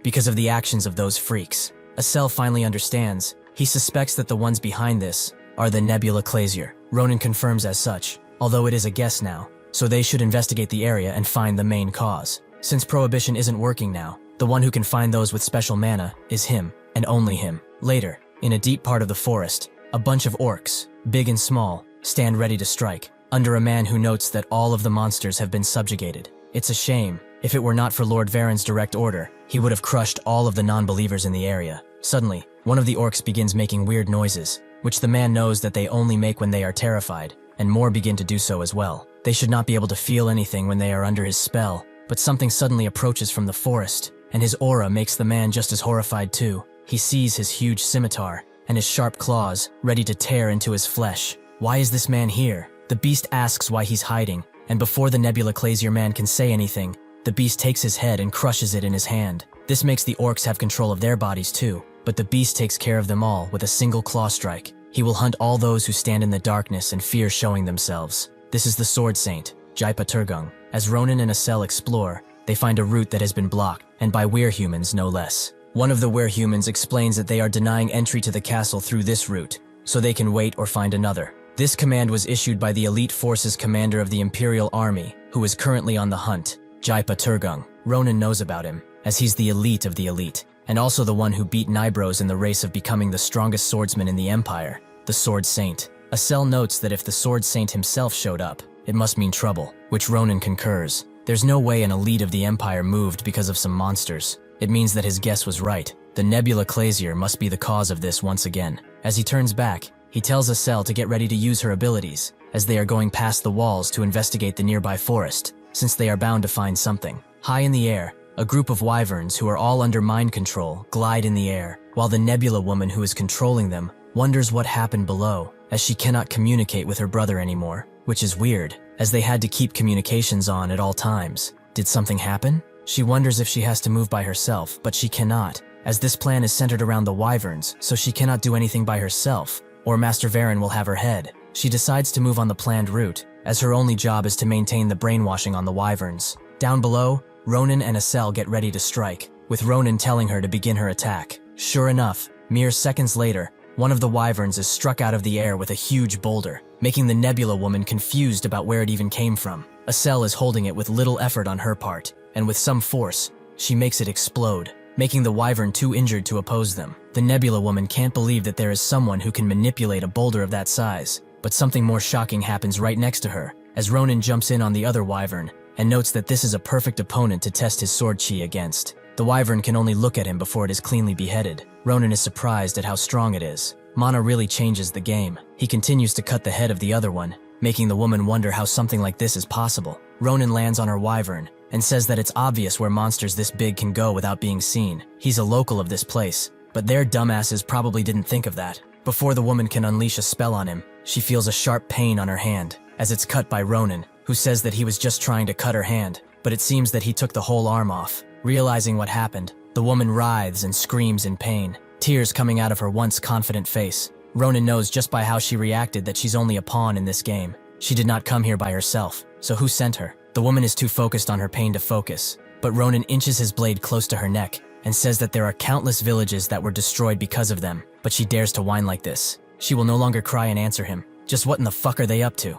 because of the actions of those freaks. Acel finally understands. He suspects that the ones behind this are the Nebula Clasier. Ronan confirms as such, although it is a guess now, so they should investigate the area and find the main cause. Since Prohibition isn't working now, the one who can find those with special mana is him, and only him. Later, in a deep part of the forest, a bunch of orcs, big and small, stand ready to strike, under a man who notes that all of the monsters have been subjugated. It's a shame. If it were not for Lord Varen's direct order, he would have crushed all of the non-believers in the area. Suddenly, one of the orcs begins making weird noises, which the man knows that they only make when they are terrified, and more begin to do so as well. They should not be able to feel anything when they are under his spell, but something suddenly approaches from the forest, and his aura makes the man just as horrified too. He sees his huge scimitar, and his sharp claws, ready to tear into his flesh. Why is this man here? The beast asks why he's hiding, and before the Nebula Clasier man can say anything, the beast takes his head and crushes it in his hand. This makes the orcs have control of their bodies too, but the beast takes care of them all with a single claw strike. He will hunt all those who stand in the darkness and fear showing themselves. This is the Sword Saint, Jaipa Turgung. As Ronan and Acel explore, they find a route that has been blocked, and by werehumans no less. One of the werehumans explains that they are denying entry to the castle through this route, so they can wait or find another. This command was issued by the elite forces commander of the Imperial Army, who is currently on the hunt, Jaipa Turgung. Ronan knows about him, as he's the elite of the elite, and also the one who beat Nibros in the race of becoming the strongest swordsman in the Empire, the Sword Saint. Acel notes that if the Sword Saint himself showed up, it must mean trouble, which Ronan concurs. There's no way an elite of the Empire moved because of some monsters. It means that his guess was right. The Nebula Clasier must be the cause of this once again. As he turns back, he tells Acel to get ready to use her abilities, as they are going past the walls to investigate the nearby forest, since they are bound to find something. High in the air, A group of wyverns who are all under mind control glide in the air, while the Nebula woman who is controlling them wonders what happened below, as she cannot communicate with her brother anymore, which is weird, as they had to keep communications on at all times. Did something happen? She wonders if she has to move by herself, but she cannot, as this plan is centered around the wyverns, so she cannot do anything by herself, or Master Varen will have her head. She decides to move on the planned route, as her only job is to maintain the brainwashing on the wyverns. Down below, Ronan and Acel get ready to strike, with Ronan telling her to begin her attack. Sure enough, mere seconds later, one of the wyverns is struck out of the air with a huge boulder, making the Nebula woman confused about where it even came from. Acel is holding it with little effort on her part, and with some force, she makes it explode, making the wyvern too injured to oppose them. The Nebula woman can't believe that there is someone who can manipulate a boulder of that size, but something more shocking happens right next to her, as Ronan jumps in on the other wyvern, and notes that this is a perfect opponent to test his sword chi against. The wyvern can only look at him before it is cleanly beheaded. Ronan is surprised at how strong it is. Mana really changes the game. He continues to cut the head of the other one, making the woman wonder how something like this is possible. Ronan lands on her wyvern, and says that it's obvious where monsters this big can go without being seen. He's a local of this place, but their dumbasses probably didn't think of that. Before the woman can unleash a spell on him, she feels a sharp pain on her hand, as it's cut by Ronan, who says that he was just trying to cut her hand, but it seems that he took the whole arm off. Realizing what happened, the woman writhes and screams in pain, tears coming out of her once confident face. Ronan knows just by how she reacted that she's only a pawn in this game. She did not come here by herself, so who sent her? The woman is too focused on her pain to focus, but Ronan inches his blade close to her neck and says that there are countless villages that were destroyed because of them, but she dares to whine like this. She will no longer cry and answer him. Just what in the fuck are they up to?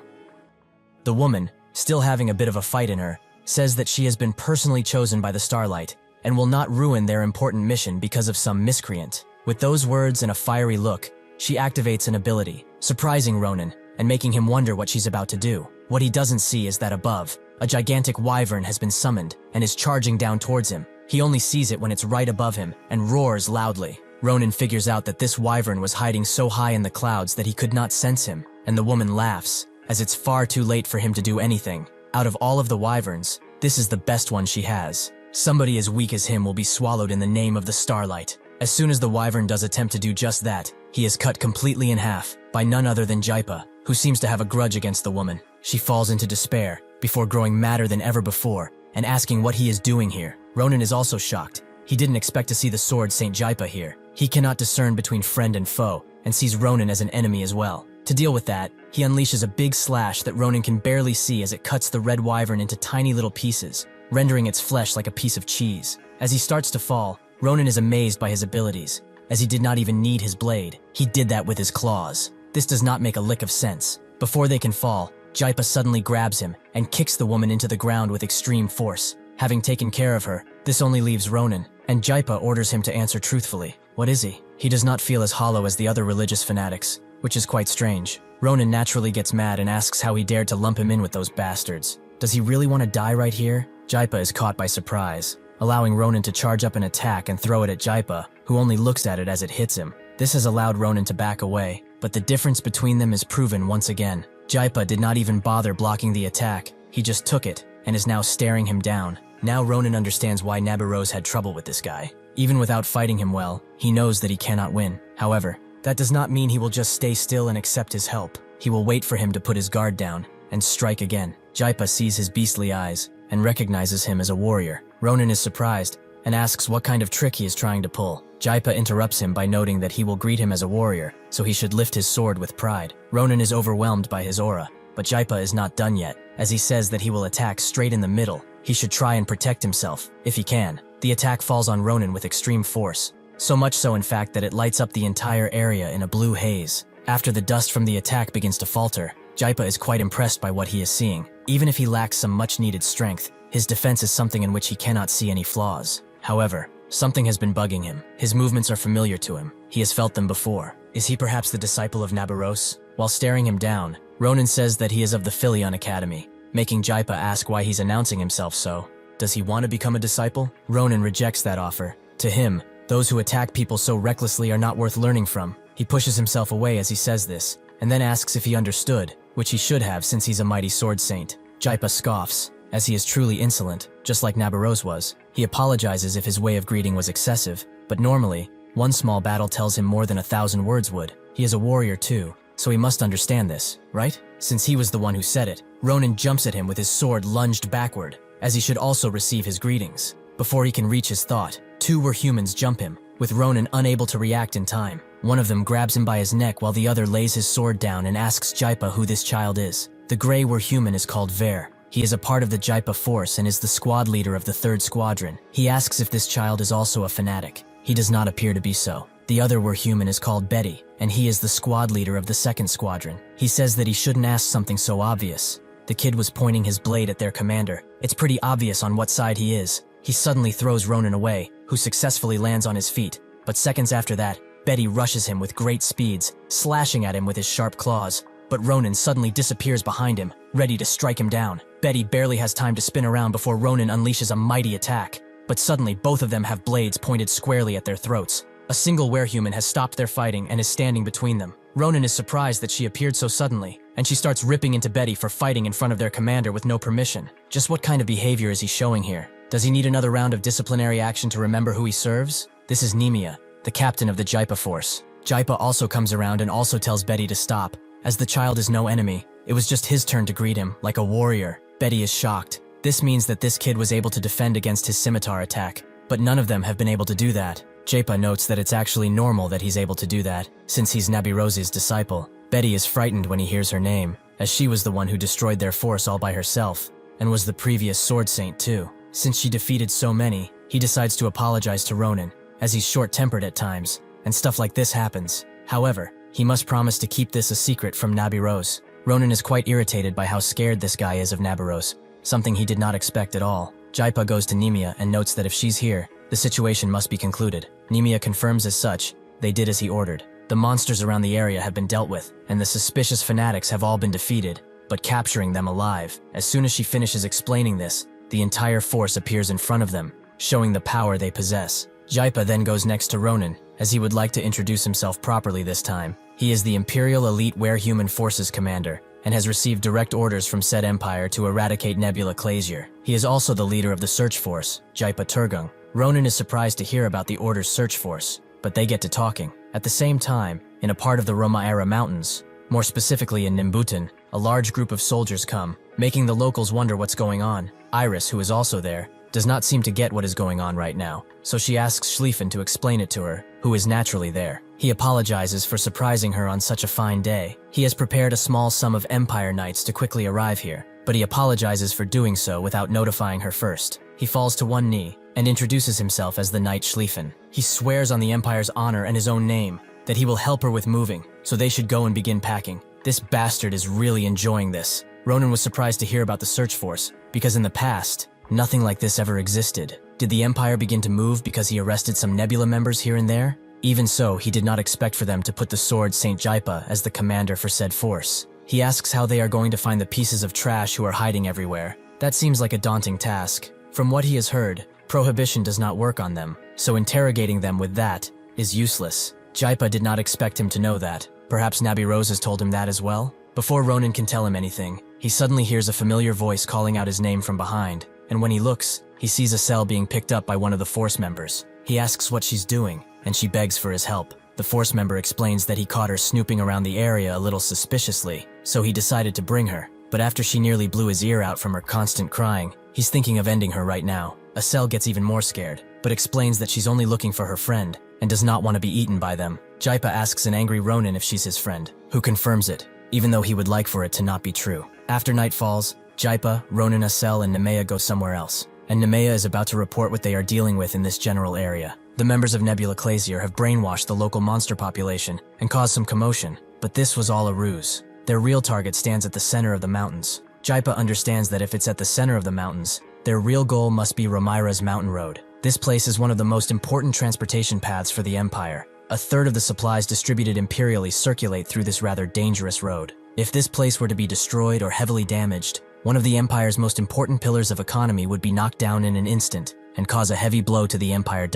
The woman, still having a bit of a fight in her, says that she has been personally chosen by the Starlight and will not ruin their important mission because of some miscreant. With those words and a fiery look, she activates an ability, surprising Ronan and making him wonder what she's about to do. What he doesn't see is that above, a gigantic wyvern has been summoned and is charging down towards him. He only sees it when it's right above him and roars loudly. Ronan figures out that this wyvern was hiding so high in the clouds that he could not sense him, and the woman laughs, as it's far too late for him to do anything. Out of all of the wyverns, this is the best one she has. Somebody as weak as him will be swallowed in the name of the Starlight. As soon as the wyvern does attempt to do just that, he is cut completely in half by none other than Jaipa, who seems to have a grudge against the woman. She falls into despair, before growing madder than ever before, and asking what he is doing here. Ronan is also shocked. He didn't expect to see the sword Saint Jaipa here. He cannot discern between friend and foe, and sees Ronan as an enemy as well. To deal with that, he unleashes a big slash that Ronan can barely see as it cuts the red wyvern into tiny little pieces, rendering its flesh like a piece of cheese. As he starts to fall, Ronan is amazed by his abilities, as he did not even need his blade. He did that with his claws. This does not make a lick of sense. Before they can fall, Jaipa suddenly grabs him and kicks the woman into the ground with extreme force. Having taken care of her, this only leaves Ronan, and Jaipa orders him to answer truthfully. What is he? He does not feel as hollow as the other religious fanatics, which is quite strange. Ronan naturally gets mad and asks how he dared to lump him in with those bastards. Does he really want to die right here? Jaipa is caught by surprise, allowing Ronan to charge up an attack and throw it at Jaipa, who only looks at it as it hits him. This has allowed Ronan to back away, but the difference between them is proven once again. Jaipa did not even bother blocking the attack. He just took it, and is now staring him down. Now Ronan understands why Nabarose had trouble with this guy. Even without fighting him well, he knows that he cannot win. However, that does not mean he will just stay still and accept his help. He will wait for him to put his guard down, and strike again. Jaipa sees his beastly eyes, and recognizes him as a warrior. Ronan is surprised, and asks what kind of trick he is trying to pull. Jaipa interrupts him by noting that he will greet him as a warrior, so he should lift his sword with pride. Ronan is overwhelmed by his aura, but Jaipa is not done yet, as he says that he will attack straight in the middle. He should try and protect himself, if he can. The attack falls on Ronan with extreme force, so much so in fact that it lights up the entire area in a blue haze. After the dust from the attack begins to falter, Jaipa is quite impressed by what he is seeing. Even if he lacks some much-needed strength, his defense is something in which he cannot see any flaws. However, something has been bugging him. His movements are familiar to him. He has felt them before. Is he perhaps the disciple of Nabarose? While staring him down, Ronan says that he is of the Philion Academy, making Jaipa ask why he's announcing himself so. Does he want to become a disciple? Ronan rejects that offer. To him, those who attack people so recklessly are not worth learning from. He pushes himself away as he says this, and then asks if he understood, which he should have since he's a mighty sword saint. Jaipa scoffs, as he is truly insolent, just like Nabarose was. He apologizes if his way of greeting was excessive, but normally, one small battle tells him more than 1,000 words would. He is a warrior too, so he must understand this, right? Since he was the one who said it, Ronan jumps at him with his sword lunged backward, as he should also receive his greetings. Before he can reach his thought, two werehumans jump him, with Ronan unable to react in time. One of them grabs him by his neck while the other lays his sword down and asks Jaipa who this child is. The gray werehuman is called Ver. He is a part of the Jaipa force and is the squad leader of the 3rd Squadron. He asks if this child is also a fanatic. He does not appear to be so. The other werehuman is called Betty, and he is the squad leader of the 2nd Squadron. He says that he shouldn't ask something so obvious. The kid was pointing his blade at their commander. It's pretty obvious on what side he is. He suddenly throws Ronan away, who successfully lands on his feet. But seconds after that, Betty rushes him with great speeds, slashing at him with his sharp claws. But Ronan suddenly disappears behind him, ready to strike him down. Betty barely has time to spin around before Ronan unleashes a mighty attack. But suddenly both of them have blades pointed squarely at their throats. A single werehuman has stopped their fighting and is standing between them. Ronan is surprised that she appeared so suddenly, and she starts ripping into Betty for fighting in front of their commander with no permission. Just what kind of behavior is he showing here? Does he need another round of disciplinary action to remember who he serves? This is Nemia, the captain of the Jaipa force. Jaipa also comes around and also tells Betty to stop. As the child is no enemy, it was just his turn to greet him, like a warrior. Betty is shocked. This means that this kid was able to defend against his scimitar attack, but none of them have been able to do that. Jaipa notes that it's actually normal that he's able to do that, since he's Nabirose's disciple. Betty is frightened when he hears her name, as she was the one who destroyed their force all by herself, and was the previous sword saint too. Since she defeated so many, he decides to apologize to Ronan, as he's short-tempered at times, and stuff like this happens. However, he must promise to keep this a secret from Nabirose. Ronan is quite irritated by how scared this guy is of Nabirose, something he did not expect at all. Jaipa goes to Nemia and notes that if she's here, the situation must be concluded. Nemia confirms as such. They did as he ordered. The monsters around the area have been dealt with, and the suspicious fanatics have all been defeated, but capturing them alive. As soon as she finishes explaining this, the entire force appears in front of them, showing the power they possess. Jaipa then goes next to Ronan, as he would like to introduce himself properly this time. He is the Imperial Elite Werehuman Forces Commander, and has received direct orders from said empire to eradicate Nebula Clazier. He is also the leader of the search force, Jaipa Turgung. Ronan is surprised to hear about the Order's search force, but they get to talking. At the same time, in a part of the Romaera Mountains, more specifically in Nimbutan, a large group of soldiers come, making the locals wonder what's going on. Iris, who is also there, does not seem to get what is going on right now, so she asks Schlieffen to explain it to her, who is naturally there. He apologizes for surprising her on such a fine day. He has prepared a small sum of Empire Knights to quickly arrive here, but he apologizes for doing so without notifying her first. He falls to one knee and introduces himself as the Knight Schlieffen. He swears on the Empire's honor and his own name that he will help her with moving, so they should go and begin packing. This bastard is really enjoying this. Ronan was surprised to hear about the search force, because in the past, nothing like this ever existed. Did the Empire begin to move because he arrested some Nebula members here and there? Even so, he did not expect for them to put the sword Saint Jaipa as the commander for said force. He asks how they are going to find the pieces of trash who are hiding everywhere. That seems like a daunting task. From what he has heard, prohibition does not work on them, so interrogating them with that is useless. Jaipa did not expect him to know that. Perhaps Nabirose has told him that as well? Before Ronan can tell him anything, he suddenly hears a familiar voice calling out his name from behind, and when he looks, he sees a cell being picked up by one of the force members. He asks what she's doing, and she begs for his help. The force member explains that he caught her snooping around the area a little suspiciously, so he decided to bring her. But after she nearly blew his ear out from her constant crying, he's thinking of ending her right now. A cell gets even more scared, but explains that she's only looking for her friend, and does not want to be eaten by them. Jaipa asks an angry Ronan if she's his friend, who confirms it, even though he would like for it to not be true. After night falls, Jaipa, Ronan, Acel, and Nemea go somewhere else, and Nemea is about to report what they are dealing with in this general area. The members of Nebula Clazier have brainwashed the local monster population and caused some commotion, but this was all a ruse. Their real target stands at the center of the mountains. Jaipa understands that if it's at the center of the mountains, their real goal must be Romaira's mountain road. This place is one of the most important transportation paths for the Empire. A third of the supplies distributed imperially circulate through this rather dangerous road. If this place were to be destroyed or heavily damaged, one of the Empire's most important pillars of economy would be knocked down in an instant and cause a heavy blow to the Empire.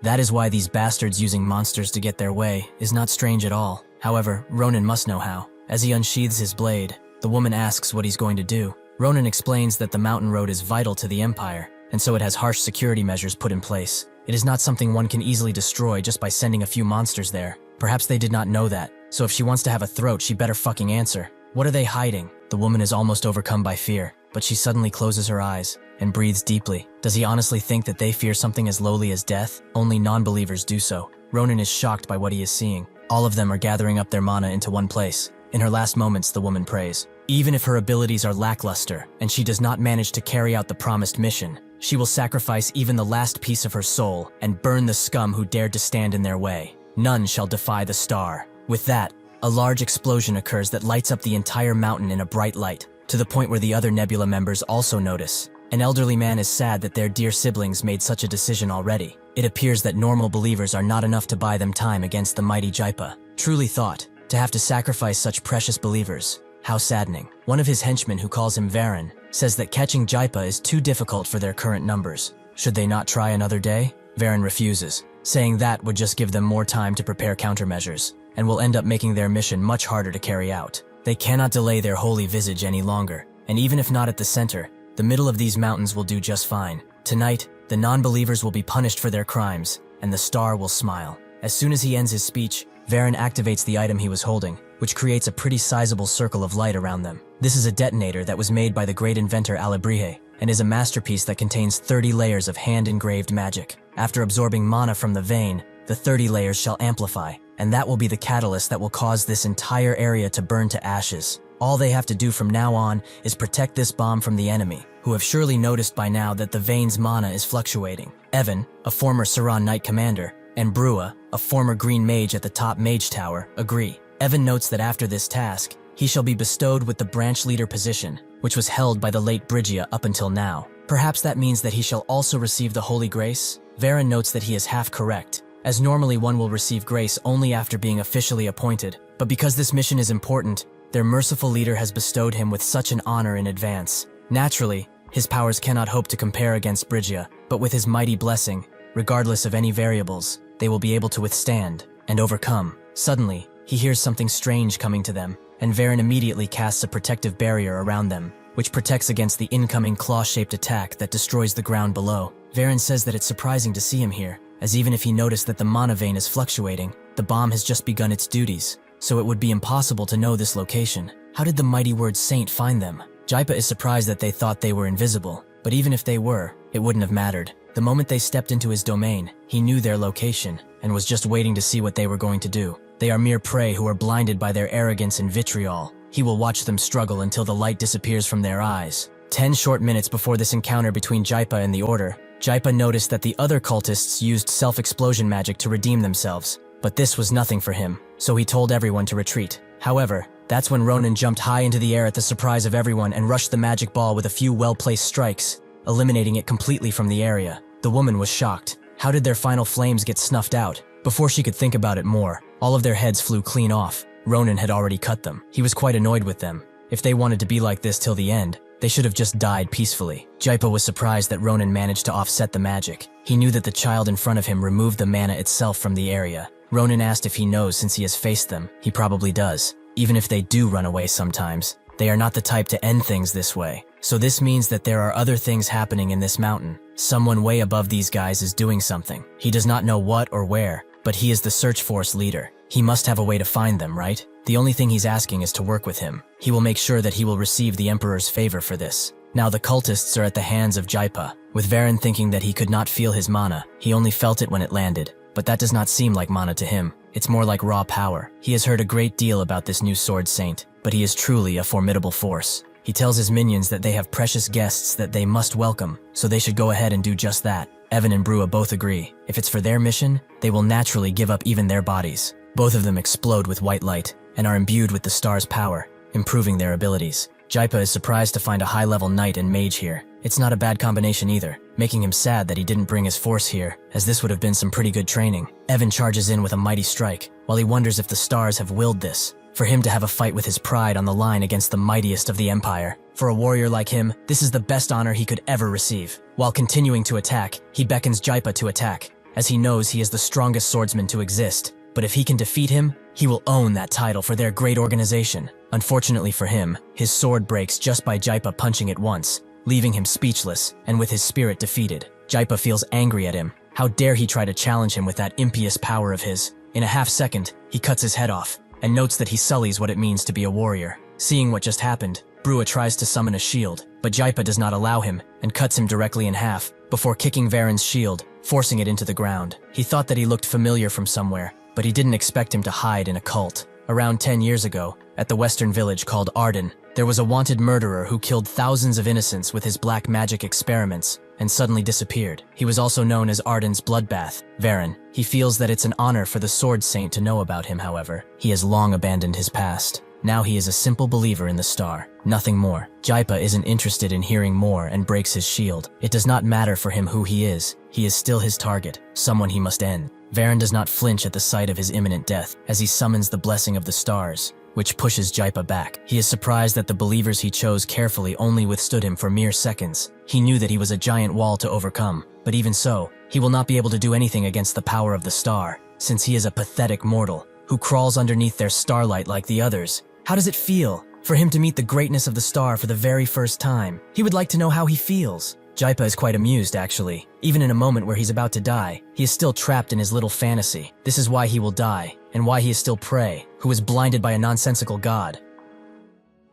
That is why these bastards using monsters to get their way is not strange at all. However, Ronan must know how. As he unsheathes his blade, the woman asks what he's going to do. Ronan explains that the mountain road is vital to the Empire, and so it has harsh security measures put in place. It is not something one can easily destroy just by sending a few monsters there. Perhaps they did not know that, so if she wants to have a throat, she better fucking answer. What are they hiding? The woman is almost overcome by fear, but she suddenly closes her eyes and breathes deeply. Does he honestly think that they fear something as lowly as death? Only non-believers do so. Ronan is shocked by what he is seeing. All of them are gathering up their mana into one place. In her last moments, the woman prays. Even if her abilities are lackluster, and she does not manage to carry out the promised mission, she will sacrifice even the last piece of her soul and burn the scum who dared to stand in their way. None shall defy the star. With that, a large explosion occurs that lights up the entire mountain in a bright light, to the point where the other Nebula members also notice. An elderly man is sad that their dear siblings made such a decision already. It appears that normal believers are not enough to buy them time against the mighty Jaipa. Truly thought, to have to sacrifice such precious believers. How saddening. One of his henchmen, who calls him Varen, says that catching Jaipa is too difficult for their current numbers. Should they not try another day? Varen refuses, saying that would just give them more time to prepare countermeasures, and will end up making their mission much harder to carry out. They cannot delay their holy visage any longer, and even if not at the center, the middle of these mountains will do just fine. Tonight, the non-believers will be punished for their crimes, and the star will smile. As soon as he ends his speech, Varen activates the item he was holding, which creates a pretty sizable circle of light around them. This is a detonator that was made by the great inventor Alebrihe, and is a masterpiece that contains 30 layers of hand-engraved magic. After absorbing mana from the vein, the 30 layers shall amplify, and that will be the catalyst that will cause this entire area to burn to ashes. All they have to do from now on is protect this bomb from the enemy, who have surely noticed by now that the vein's mana is fluctuating. Evan, a former Saran Knight commander, and Brua, a former green mage at the top mage tower, agree. Evan notes that after this task, he shall be bestowed with the branch leader position, which was held by the late Brygia up until now. Perhaps that means that he shall also receive the Holy Grace? Varen notes that he is half correct, as normally one will receive grace only after being officially appointed. But because this mission is important, their merciful leader has bestowed him with such an honor in advance. Naturally, his powers cannot hope to compare against Brygia, but with his mighty blessing, regardless of any variables, they will be able to withstand and overcome. Suddenly, he hears something strange coming to them, and Varen immediately casts a protective barrier around them, which protects against the incoming claw-shaped attack that destroys the ground below. Varen says that it's surprising to see him here, as even if he noticed that the mana vein is fluctuating, the bomb has just begun its duties, so it would be impossible to know this location. How did the mighty word saint find them? Jaipa is surprised that they thought they were invisible, but even if they were, it wouldn't have mattered. The moment they stepped into his domain, he knew their location, and was just waiting to see what they were going to do. They are mere prey who are blinded by their arrogance and vitriol. He will watch them struggle until the light disappears from their eyes. 10 short minutes before this encounter between Jaipa and the Order, Jaipa noticed that the other cultists used self-explosion magic to redeem themselves, but this was nothing for him, so he told everyone to retreat. However, that's when Ronan jumped high into the air at the surprise of everyone and rushed the magic ball with a few well-placed strikes, eliminating it completely from the area. The woman was shocked. How did their final flames get snuffed out? Before she could think about it more, all of their heads flew clean off. Ronan had already cut them. He was quite annoyed with them. If they wanted to be like this till the end, they should have just died peacefully. Jaipa was surprised that Ronan managed to offset the magic. He knew that the child in front of him removed the mana itself from the area. Ronan asked if he knows since he has faced them. He probably does. Even if they do run away sometimes, they are not the type to end things this way. So this means that there are other things happening in this mountain. Someone way above these guys is doing something. He does not know what or where, but he is the search force leader. He must have a way to find them, right? The only thing he's asking is to work with him. He will make sure that he will receive the Emperor's favor for this. Now the cultists are at the hands of Jaipa, with Varen thinking that he could not feel his mana. He only felt it when it landed. But that does not seem like mana to him. It's more like raw power. He has heard a great deal about this new sword saint, but he is truly a formidable force. He tells his minions that they have precious guests that they must welcome, so they should go ahead and do just that. Evan and Brua both agree. If it's for their mission, they will naturally give up even their bodies. Both of them explode with white light, and are imbued with the star's power, improving their abilities. Jaipa is surprised to find a high-level knight and mage here. It's not a bad combination either, making him sad that he didn't bring his force here, as this would have been some pretty good training. Evan charges in with a mighty strike, while he wonders if the stars have willed this, for him to have a fight with his pride on the line against the mightiest of the Empire. For a warrior like him, this is the best honor he could ever receive. While continuing to attack, he beckons Jaipa to attack, as he knows he is the strongest swordsman to exist. But if he can defeat him, he will own that title for their great organization. Unfortunately for him, his sword breaks just by Jaipa punching it once, leaving him speechless and with his spirit defeated. Jaipa feels angry at him. How dare he try to challenge him with that impious power of his? In a half second, he cuts his head off and notes that he sullies what it means to be a warrior. Seeing what just happened, Brua tries to summon a shield, but Jaipa does not allow him and cuts him directly in half before kicking Varen's shield, forcing it into the ground. He thought that he looked familiar from somewhere, but he didn't expect him to hide in a cult. Around 10 years ago, at the western village called Arden, there was a wanted murderer who killed thousands of innocents with his black magic experiments and suddenly disappeared. He was also known as Arden's bloodbath, Varen. He feels that it's an honor for the Sword Saint to know about him, however. He has long abandoned his past. Now he is a simple believer in the star, nothing more. Jaipa isn't interested in hearing more and breaks his shield. It does not matter for him who he is still his target, someone he must end. Varen does not flinch at the sight of his imminent death as he summons the blessing of the stars, which pushes Jaipa back. He is surprised that the believers he chose carefully only withstood him for mere seconds. He knew that he was a giant wall to overcome, but even so, he will not be able to do anything against the power of the star, since he is a pathetic mortal who crawls underneath their starlight like the others. How does it feel for him to meet the greatness of the star for the very first time? He would like to know how he feels. Jaipa is quite amused, actually. Even in a moment where he's about to die, he is still trapped in his little fantasy. This is why he will die, and why he is still prey, who is blinded by a nonsensical god.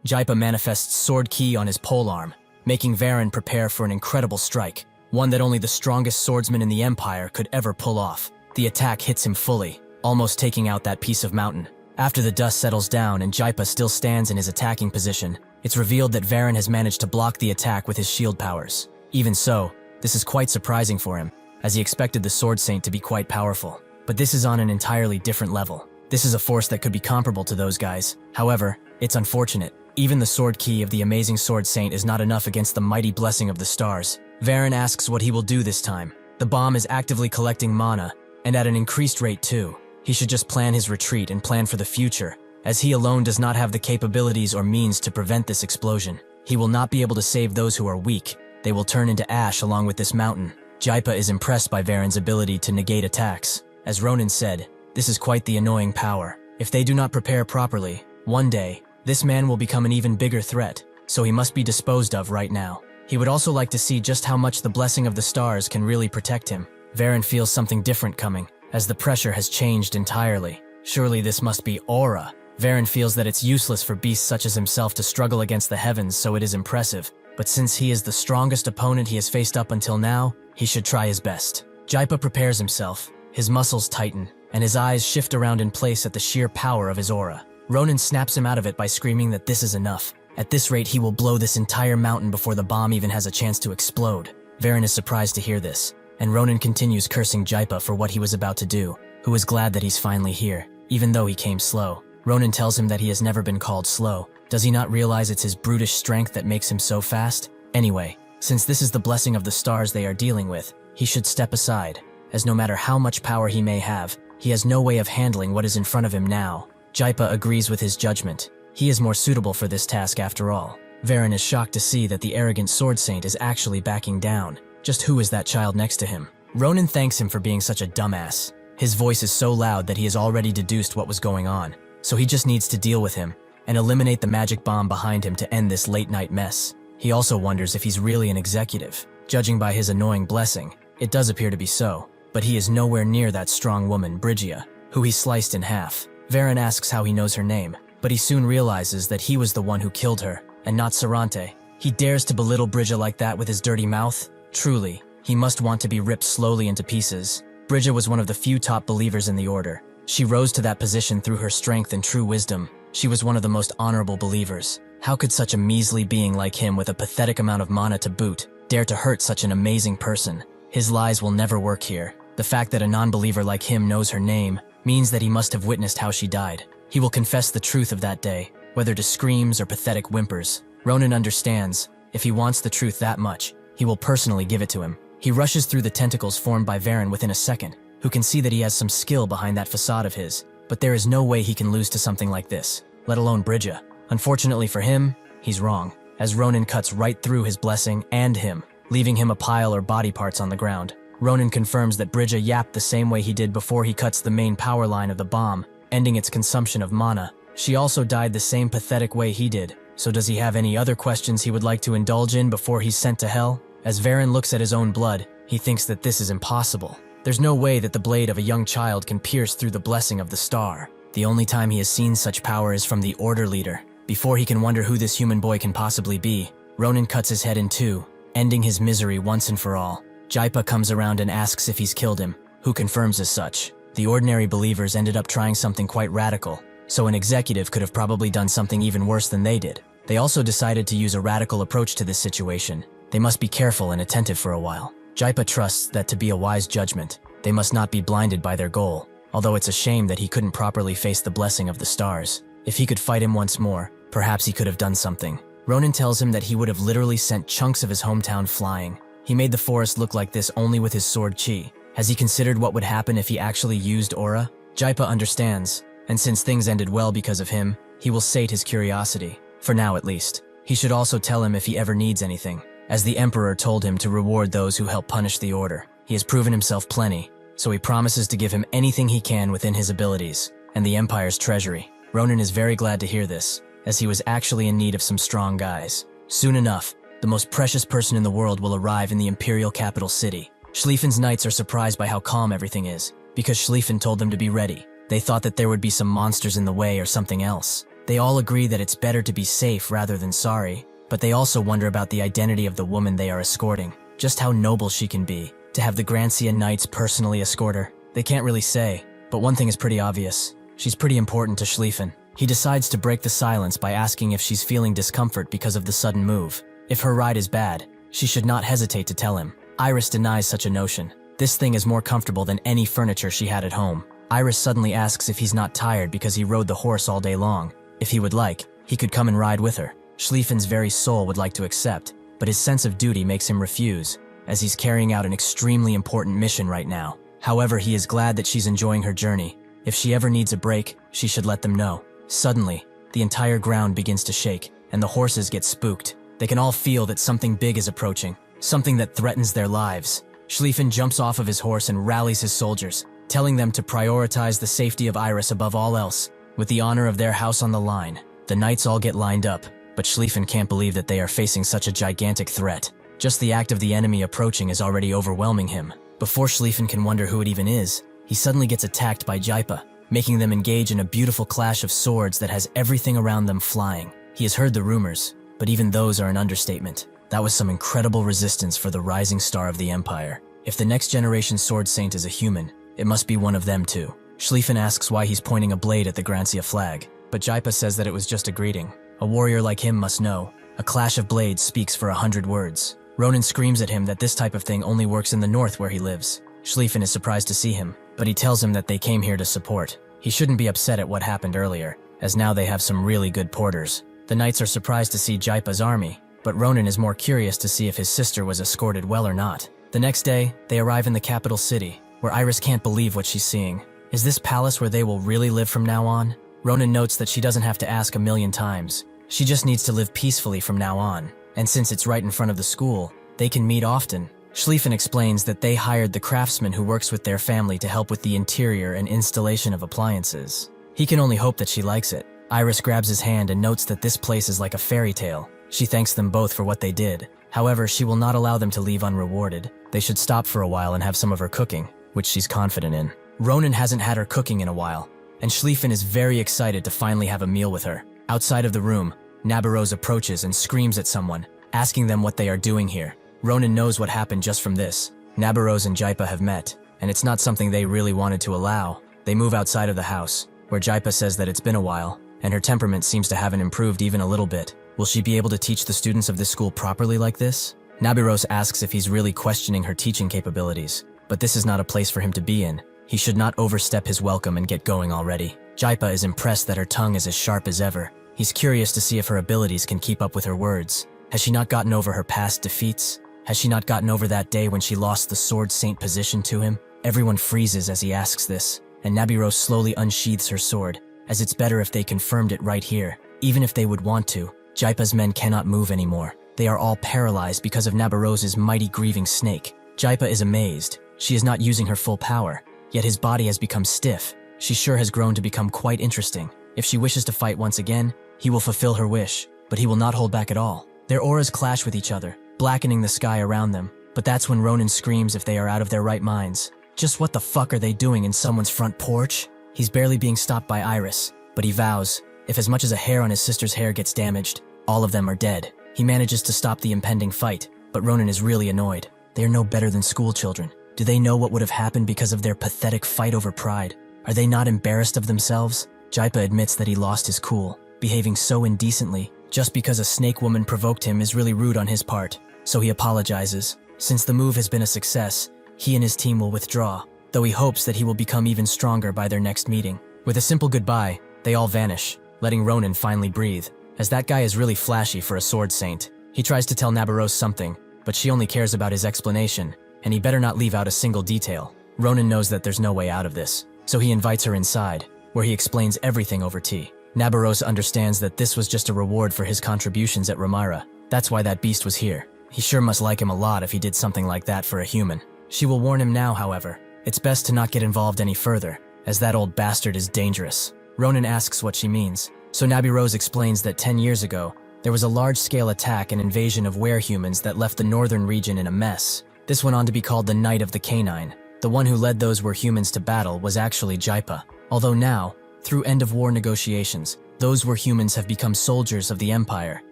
Jaipa manifests Sword Ki on his polearm, making Varen prepare for an incredible strike, one that only the strongest swordsman in the Empire could ever pull off. The attack hits him fully, almost taking out that piece of mountain. After the dust settles down and Jaipa still stands in his attacking position, it's revealed that Varen has managed to block the attack with his shield powers. Even so, this is quite surprising for him, as he expected the Sword Saint to be quite powerful. But this is on an entirely different level. This is a force that could be comparable to those guys. However, it's unfortunate. Even the Sword Ki of the amazing Sword Saint is not enough against the mighty blessing of the stars. Varen asks what he will do this time. The bomb is actively collecting mana, and at an increased rate too. He should just plan his retreat and plan for the future, as he alone does not have the capabilities or means to prevent this explosion. He will not be able to save those who are weak. They will turn into ash along with this mountain. Jaipa is impressed by Varen's ability to negate attacks. As Ronan said, this is quite the annoying power. If they do not prepare properly, one day, this man will become an even bigger threat, so he must be disposed of right now. He would also like to see just how much the blessing of the stars can really protect him. Varen feels something different coming, as the pressure has changed entirely. Surely this must be aura. Varen feels that it's useless for beasts such as himself to struggle against the heavens, so it is impressive. But since he is the strongest opponent he has faced up until now, he should try his best. Jaipa prepares himself, his muscles tighten, and his eyes shift around in place at the sheer power of his aura. Ronan snaps him out of it by screaming that this is enough. At this rate, he will blow this entire mountain before the bomb even has a chance to explode. Varen is surprised to hear this, and Ronan continues cursing Jaipa for what he was about to do, who is glad that he's finally here, even though he came slow. Ronan tells him that he has never been called slow. Does he not realize it's his brutish strength that makes him so fast? Anyway, since this is the blessing of the stars they are dealing with, he should step aside, as no matter how much power he may have, he has no way of handling what is in front of him now. Jaipa agrees with his judgment. He is more suitable for this task after all. Varen is shocked to see that the arrogant Sword Saint is actually backing down. Just who is that child next to him? Ronan thanks him for being such a dumbass. His voice is so loud that he has already deduced what was going on, so he just needs to deal with him and eliminate the magic bomb behind him to end this late-night mess. He also wonders if he's really an executive. Judging by his annoying blessing, it does appear to be so, but he is nowhere near that strong woman, Brygia, who he sliced in half. Varen asks how he knows her name, but he soon realizes that he was the one who killed her, and not Sarante. He dares to belittle Brygia like that with his dirty mouth? Truly, he must want to be ripped slowly into pieces. Brygia was one of the few top believers in the Order. She rose to that position through her strength and true wisdom. She was one of the most honorable believers. How could such a measly being like him with a pathetic amount of mana to boot dare to hurt such an amazing person? His lies will never work here. The fact that a non-believer like him knows her name means that he must have witnessed how she died. He will confess the truth of that day, whether to screams or pathetic whimpers. Ronan understands, if he wants the truth that much, he will personally give it to him. He rushes through the tentacles formed by Varen within a second, who can see that he has some skill behind that facade of his, but there is no way he can lose to something like this, let alone Brygia. Unfortunately for him, he's wrong, as Ronan cuts right through his blessing and him, leaving him a pile or body parts on the ground. Ronan confirms that Brygia yapped the same way he did before he cuts the main power line of the bomb, ending its consumption of mana. She also died the same pathetic way he did, So does he have any other questions he would like to indulge in before he's sent to hell? As Varen looks at his own blood, he thinks that this is impossible. There's no way that the blade of a young child can pierce through the blessing of the star. The only time he has seen such power is from the Order Leader. Before he can wonder who this human boy can possibly be, Ronan cuts his head in two, ending his misery once and for all. Jaipa comes around and asks if he's killed him, who confirms as such. The ordinary believers ended up trying something quite radical, so an executive could have probably done something even worse than they did. They also decided to use a radical approach to this situation. They must be careful and attentive for a while. Jaipa trusts that to be a wise judgment, they must not be blinded by their goal, although it's a shame that he couldn't properly face the blessing of the stars. If he could fight him once more, perhaps he could have done something. Ronan tells him that he would have literally sent chunks of his hometown flying. He made the forest look like this only with his sword chi. Has he considered what would happen if he actually used aura? Jaipa understands, and since things ended well because of him, he will sate his curiosity. For now at least. He should also tell him if he ever needs anything, as the Emperor told him to reward those who help punish the Order. He has proven himself plenty, so he promises to give him anything he can within his abilities, and the Empire's treasury. Ronan is very glad to hear this, as he was actually in need of some strong guys. Soon enough, the most precious person in the world will arrive in the Imperial capital city. Schlieffen's knights are surprised by how calm everything is, because Schlieffen told them to be ready. They thought that there would be some monsters in the way or something else. They all agree that it's better to be safe rather than sorry, but they also wonder about the identity of the woman they are escorting, just how noble she can be, to have the Grancia Knights personally escort her. They can't really say, but one thing is pretty obvious. She's pretty important to Schlieffen. He decides to break the silence by asking if she's feeling discomfort because of the sudden move. If her ride is bad, she should not hesitate to tell him. Iris denies such a notion. This thing is more comfortable than any furniture she had at home. Iris suddenly asks if he's not tired because he rode the horse all day long. If he would like, he could come and ride with her. Schlieffen's very soul would like to accept, but his sense of duty makes him refuse, as he's carrying out an extremely important mission right now. However, he is glad that she's enjoying her journey. If she ever needs a break, she should let them know. Suddenly, the entire ground begins to shake, and the horses get spooked. They can all feel that something big is approaching, something that threatens their lives. Schlieffen jumps off of his horse and rallies his soldiers, telling them to prioritize the safety of Iris above all else. With the honor of their house on the line, the knights all get lined up, but Schlieffen can't believe that they are facing such a gigantic threat. Just the act of the enemy approaching is already overwhelming him. Before Schlieffen can wonder who it even is, he suddenly gets attacked by Jaipa, making them engage in a beautiful clash of swords that has everything around them flying. He has heard the rumors, but even those are an understatement. That was some incredible resistance for the rising star of the Empire. If the next generation Sword Saint is a human, it must be one of them too. Schlieffen asks why he's pointing a blade at the Grancia flag, but Jaipa says that it was just a greeting. A warrior like him must know. A clash of blades speaks for 100 words. Ronan screams at him that this type of thing only works in the north where he lives. Schlieffen is surprised to see him, but he tells him that they came here to support. He shouldn't be upset at what happened earlier, as now they have some really good porters. The knights are surprised to see Jaipa's army, but Ronan is more curious to see if his sister was escorted well or not. The next day, they arrive in the capital city, where Iris can't believe what she's seeing. Is this palace where they will really live from now on? Ronan notes that she doesn't have to ask a million times. She just needs to live peacefully from now on. And since it's right in front of the school, they can meet often. Schlieffen explains that they hired the craftsman who works with their family to help with the interior and installation of appliances. He can only hope that she likes it. Iris grabs his hand and notes that this place is like a fairy tale. She thanks them both for what they did. However, she will not allow them to leave unrewarded. They should stop for a while and have some of her cooking, which she's confident in. Ronan hasn't had her cooking in a while, and Schlieffen is very excited to finally have a meal with her. Outside of the room, Nabarose approaches and screams at someone, asking them what they are doing here. Ronan knows what happened just from this. Nabarose and Jaipa have met, and it's not something they really wanted to allow. They move outside of the house, where Jaipa says that it's been a while, and her temperament seems to haven't improved even a little bit. Will she be able to teach the students of this school properly like this? Nabarose asks if he's really questioning her teaching capabilities, but this is not a place for him to be in. He should not overstep his welcome and get going already. Jaipa is impressed that her tongue is as sharp as ever. He's curious to see if her abilities can keep up with her words. Has she not gotten over her past defeats? Has she not gotten over that day when she lost the Sword Saint position to him? Everyone freezes as he asks this, and Nabarose slowly unsheathes her sword, as it's better if they confirmed it right here. Even if they would want to, Jaipa's men cannot move anymore. They are all paralyzed because of Nabarose's mighty grieving snake. Jaipa is amazed. She is not using her full power, yet his body has become stiff. She sure has grown to become quite interesting. If she wishes to fight once again, he will fulfill her wish, but he will not hold back at all. Their auras clash with each other, blackening the sky around them, but that's when Ronan screams if they are out of their right minds. Just what the fuck are they doing in someone's front porch? He's barely being stopped by Iris, but he vows, if as much as a hair on his sister's hair gets damaged, all of them are dead. He manages to stop the impending fight, but Ronan is really annoyed. They are no better than school children. Do they know what would have happened because of their pathetic fight over pride? Are they not embarrassed of themselves? Jaipa admits that he lost his cool, behaving so indecently. Just because a snake woman provoked him is really rude on his part, so he apologizes. Since the move has been a success, he and his team will withdraw, though he hopes that he will become even stronger by their next meeting. With a simple goodbye, they all vanish, letting Ronan finally breathe, as that guy is really flashy for a sword saint. He tries to tell Nabarose something, but she only cares about his explanation, and he better not leave out a single detail. Ronan knows that there's no way out of this, so he invites her inside, where he explains everything over tea. Nabarose understands that this was just a reward for his contributions at Ramira. That's why that beast was here. He sure must like him a lot if he did something like that for a human. She will warn him now, however. It's best to not get involved any further, as that old bastard is dangerous. Ronan asks what she means, so Nabarose explains that 10 years ago, there was a large-scale attack and invasion of werehumans that left the northern region in a mess. This went on to be called the Night of the Canine. The one who led those werehumans to battle was actually Jaipa. Although now, through end-of-war negotiations, those werehumans have become soldiers of the Empire,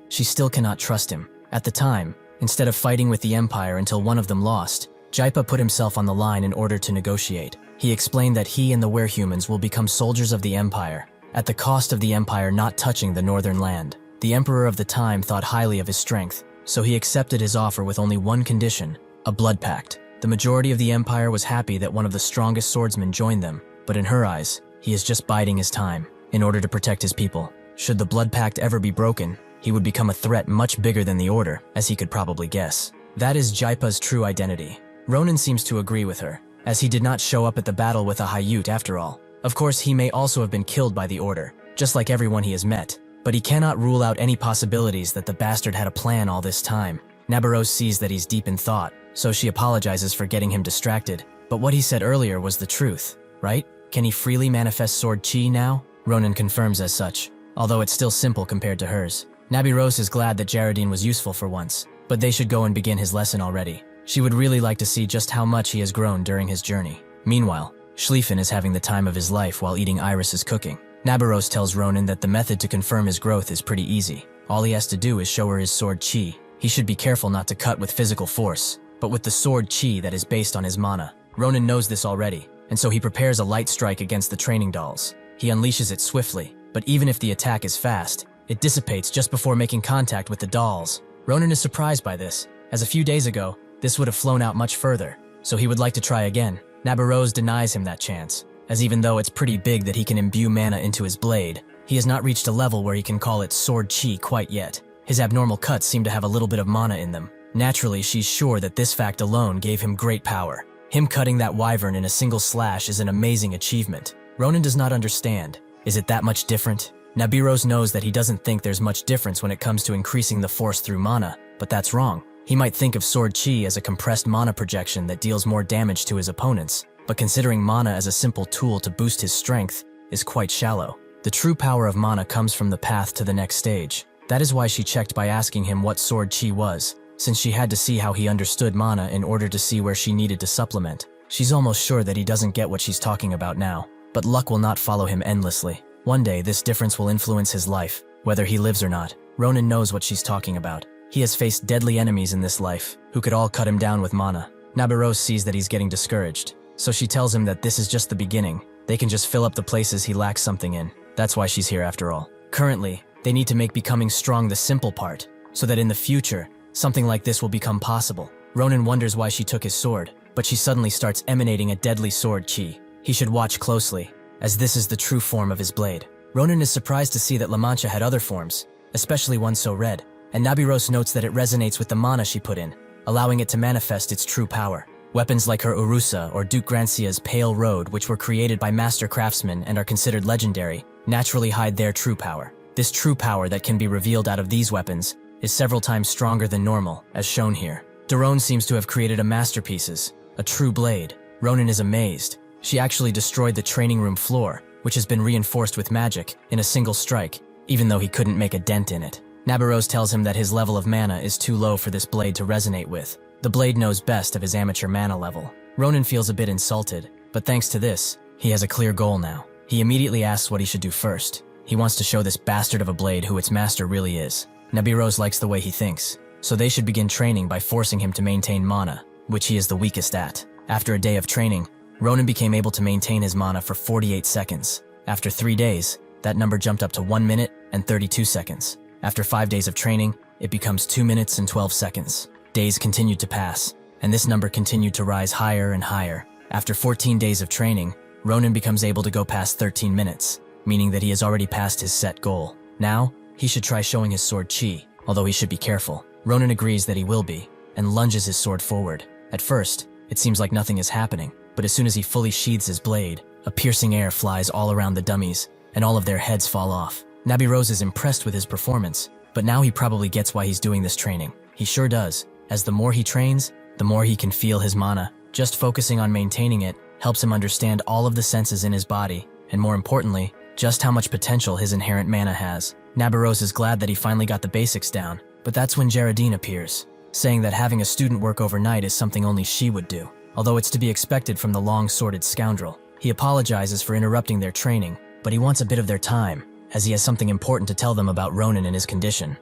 she still cannot trust him. At the time, instead of fighting with the Empire until one of them lost, Jaipa put himself on the line in order to negotiate. He explained that he and the werehumans will become soldiers of the Empire, at the cost of the Empire not touching the northern land. The Emperor of the time thought highly of his strength, so he accepted his offer with only one condition, a blood pact. The majority of the Empire was happy that one of the strongest swordsmen joined them, but in her eyes, he is just biding his time, in order to protect his people. Should the blood pact ever be broken, he would become a threat much bigger than the Order, as he could probably guess. That is Jaipa's true identity. Ronan seems to agree with her, as he did not show up at the battle with a Hayut after all. Of course, he may also have been killed by the Order, just like everyone he has met, but he cannot rule out any possibilities that the bastard had a plan all this time. Nabarose sees that he's deep in thought, so she apologizes for getting him distracted, but what he said earlier was the truth, right? Can he freely manifest sword chi now? Ronan confirms as such, although it's still simple compared to hers. Nabarose is glad that Jaradine was useful for once, but they should go and begin his lesson already. She would really like to see just how much he has grown during his journey. Meanwhile, Schlieffen is having the time of his life while eating Iris's cooking. Nabarose tells Ronan that the method to confirm his growth is pretty easy. All he has to do is show her his sword chi. He should be careful not to cut with physical force, but with the sword chi that is based on his mana. Ronan knows this already, and so he prepares a light strike against the training dolls. He unleashes it swiftly, but even if the attack is fast, it dissipates just before making contact with the dolls. Ronan is surprised by this, as a few days ago, this would have flown out much further, so he would like to try again. Nabarose denies him that chance, as even though it's pretty big that he can imbue mana into his blade, he has not reached a level where he can call it sword chi quite yet. His abnormal cuts seem to have a little bit of mana in them. Naturally, she's sure that this fact alone gave him great power. Him cutting that wyvern in a single slash is an amazing achievement. Ronan does not understand. Is it that much different? Nabarose knows that he doesn't think there's much difference when it comes to increasing the force through mana, but that's wrong. He might think of sword chi as a compressed mana projection that deals more damage to his opponents, but considering mana as a simple tool to boost his strength is quite shallow. The true power of mana comes from the path to the next stage. That is why she checked by asking him what sword chi was, since she had to see how he understood mana in order to see where she needed to supplement. She's almost sure that he doesn't get what she's talking about now, but luck will not follow him endlessly. One day, this difference will influence his life, whether he lives or not. Ronan knows what she's talking about. He has faced deadly enemies in this life, who could all cut him down with mana. Nabarose sees that he's getting discouraged, so she tells him that this is just the beginning. They can just fill up the places he lacks something in. That's why she's here after all. Currently, they need to make becoming strong the simple part, so that in the future, something like this will become possible. Ronan wonders why she took his sword, but she suddenly starts emanating a deadly sword chi. He should watch closely, as this is the true form of his blade. Ronan is surprised to see that La Mancha had other forms, especially one so red, and Nabarose notes that it resonates with the mana she put in, allowing it to manifest its true power. Weapons like her Urusa or Duke Grancia's Pale Road, which were created by master craftsmen and are considered legendary, naturally hide their true power. This true power that can be revealed out of these weapons is several times stronger than normal, as shown here. Daron seems to have created a masterpiece, a true blade. Ronan is amazed. She actually destroyed the training room floor, which has been reinforced with magic, in a single strike, even though he couldn't make a dent in it. Nabarose tells him that his level of mana is too low for this blade to resonate with. The blade knows best of his amateur mana level. Ronan feels a bit insulted, but thanks to this, he has a clear goal now. He immediately asks what he should do first. He wants to show this bastard of a blade who its master really is. Nabarose likes the way he thinks, so they should begin training by forcing him to maintain mana, which he is the weakest at. After a day of training, Ronan became able to maintain his mana for 48 seconds. After 3 days, that number jumped up to 1 minute and 32 seconds. After 5 days of training, it becomes 2 minutes and 12 seconds. Days continued to pass, and this number continued to rise higher and higher. After 14 days of training, Ronan becomes able to go past 13 minutes, meaning that he has already passed his set goal. Now, he should try showing his sword chi, although he should be careful. Ronan agrees that he will be, and lunges his sword forward. At first, it seems like nothing is happening, but as soon as he fully sheathes his blade, a piercing air flies all around the dummies, and all of their heads fall off. Nabarose is impressed with his performance, but now he probably gets why he's doing this training. He sure does, as the more he trains, the more he can feel his mana. Just focusing on maintaining it helps him understand all of the senses in his body, and more importantly, just how much potential his inherent mana has. Nabarose is glad that he finally got the basics down, but that's when Geraldine appears, saying that having a student work overnight is something only she would do, although it's to be expected from the long-sworded scoundrel. He apologizes for interrupting their training, but he wants a bit of their time, as he has something important to tell them about Ronan and his condition.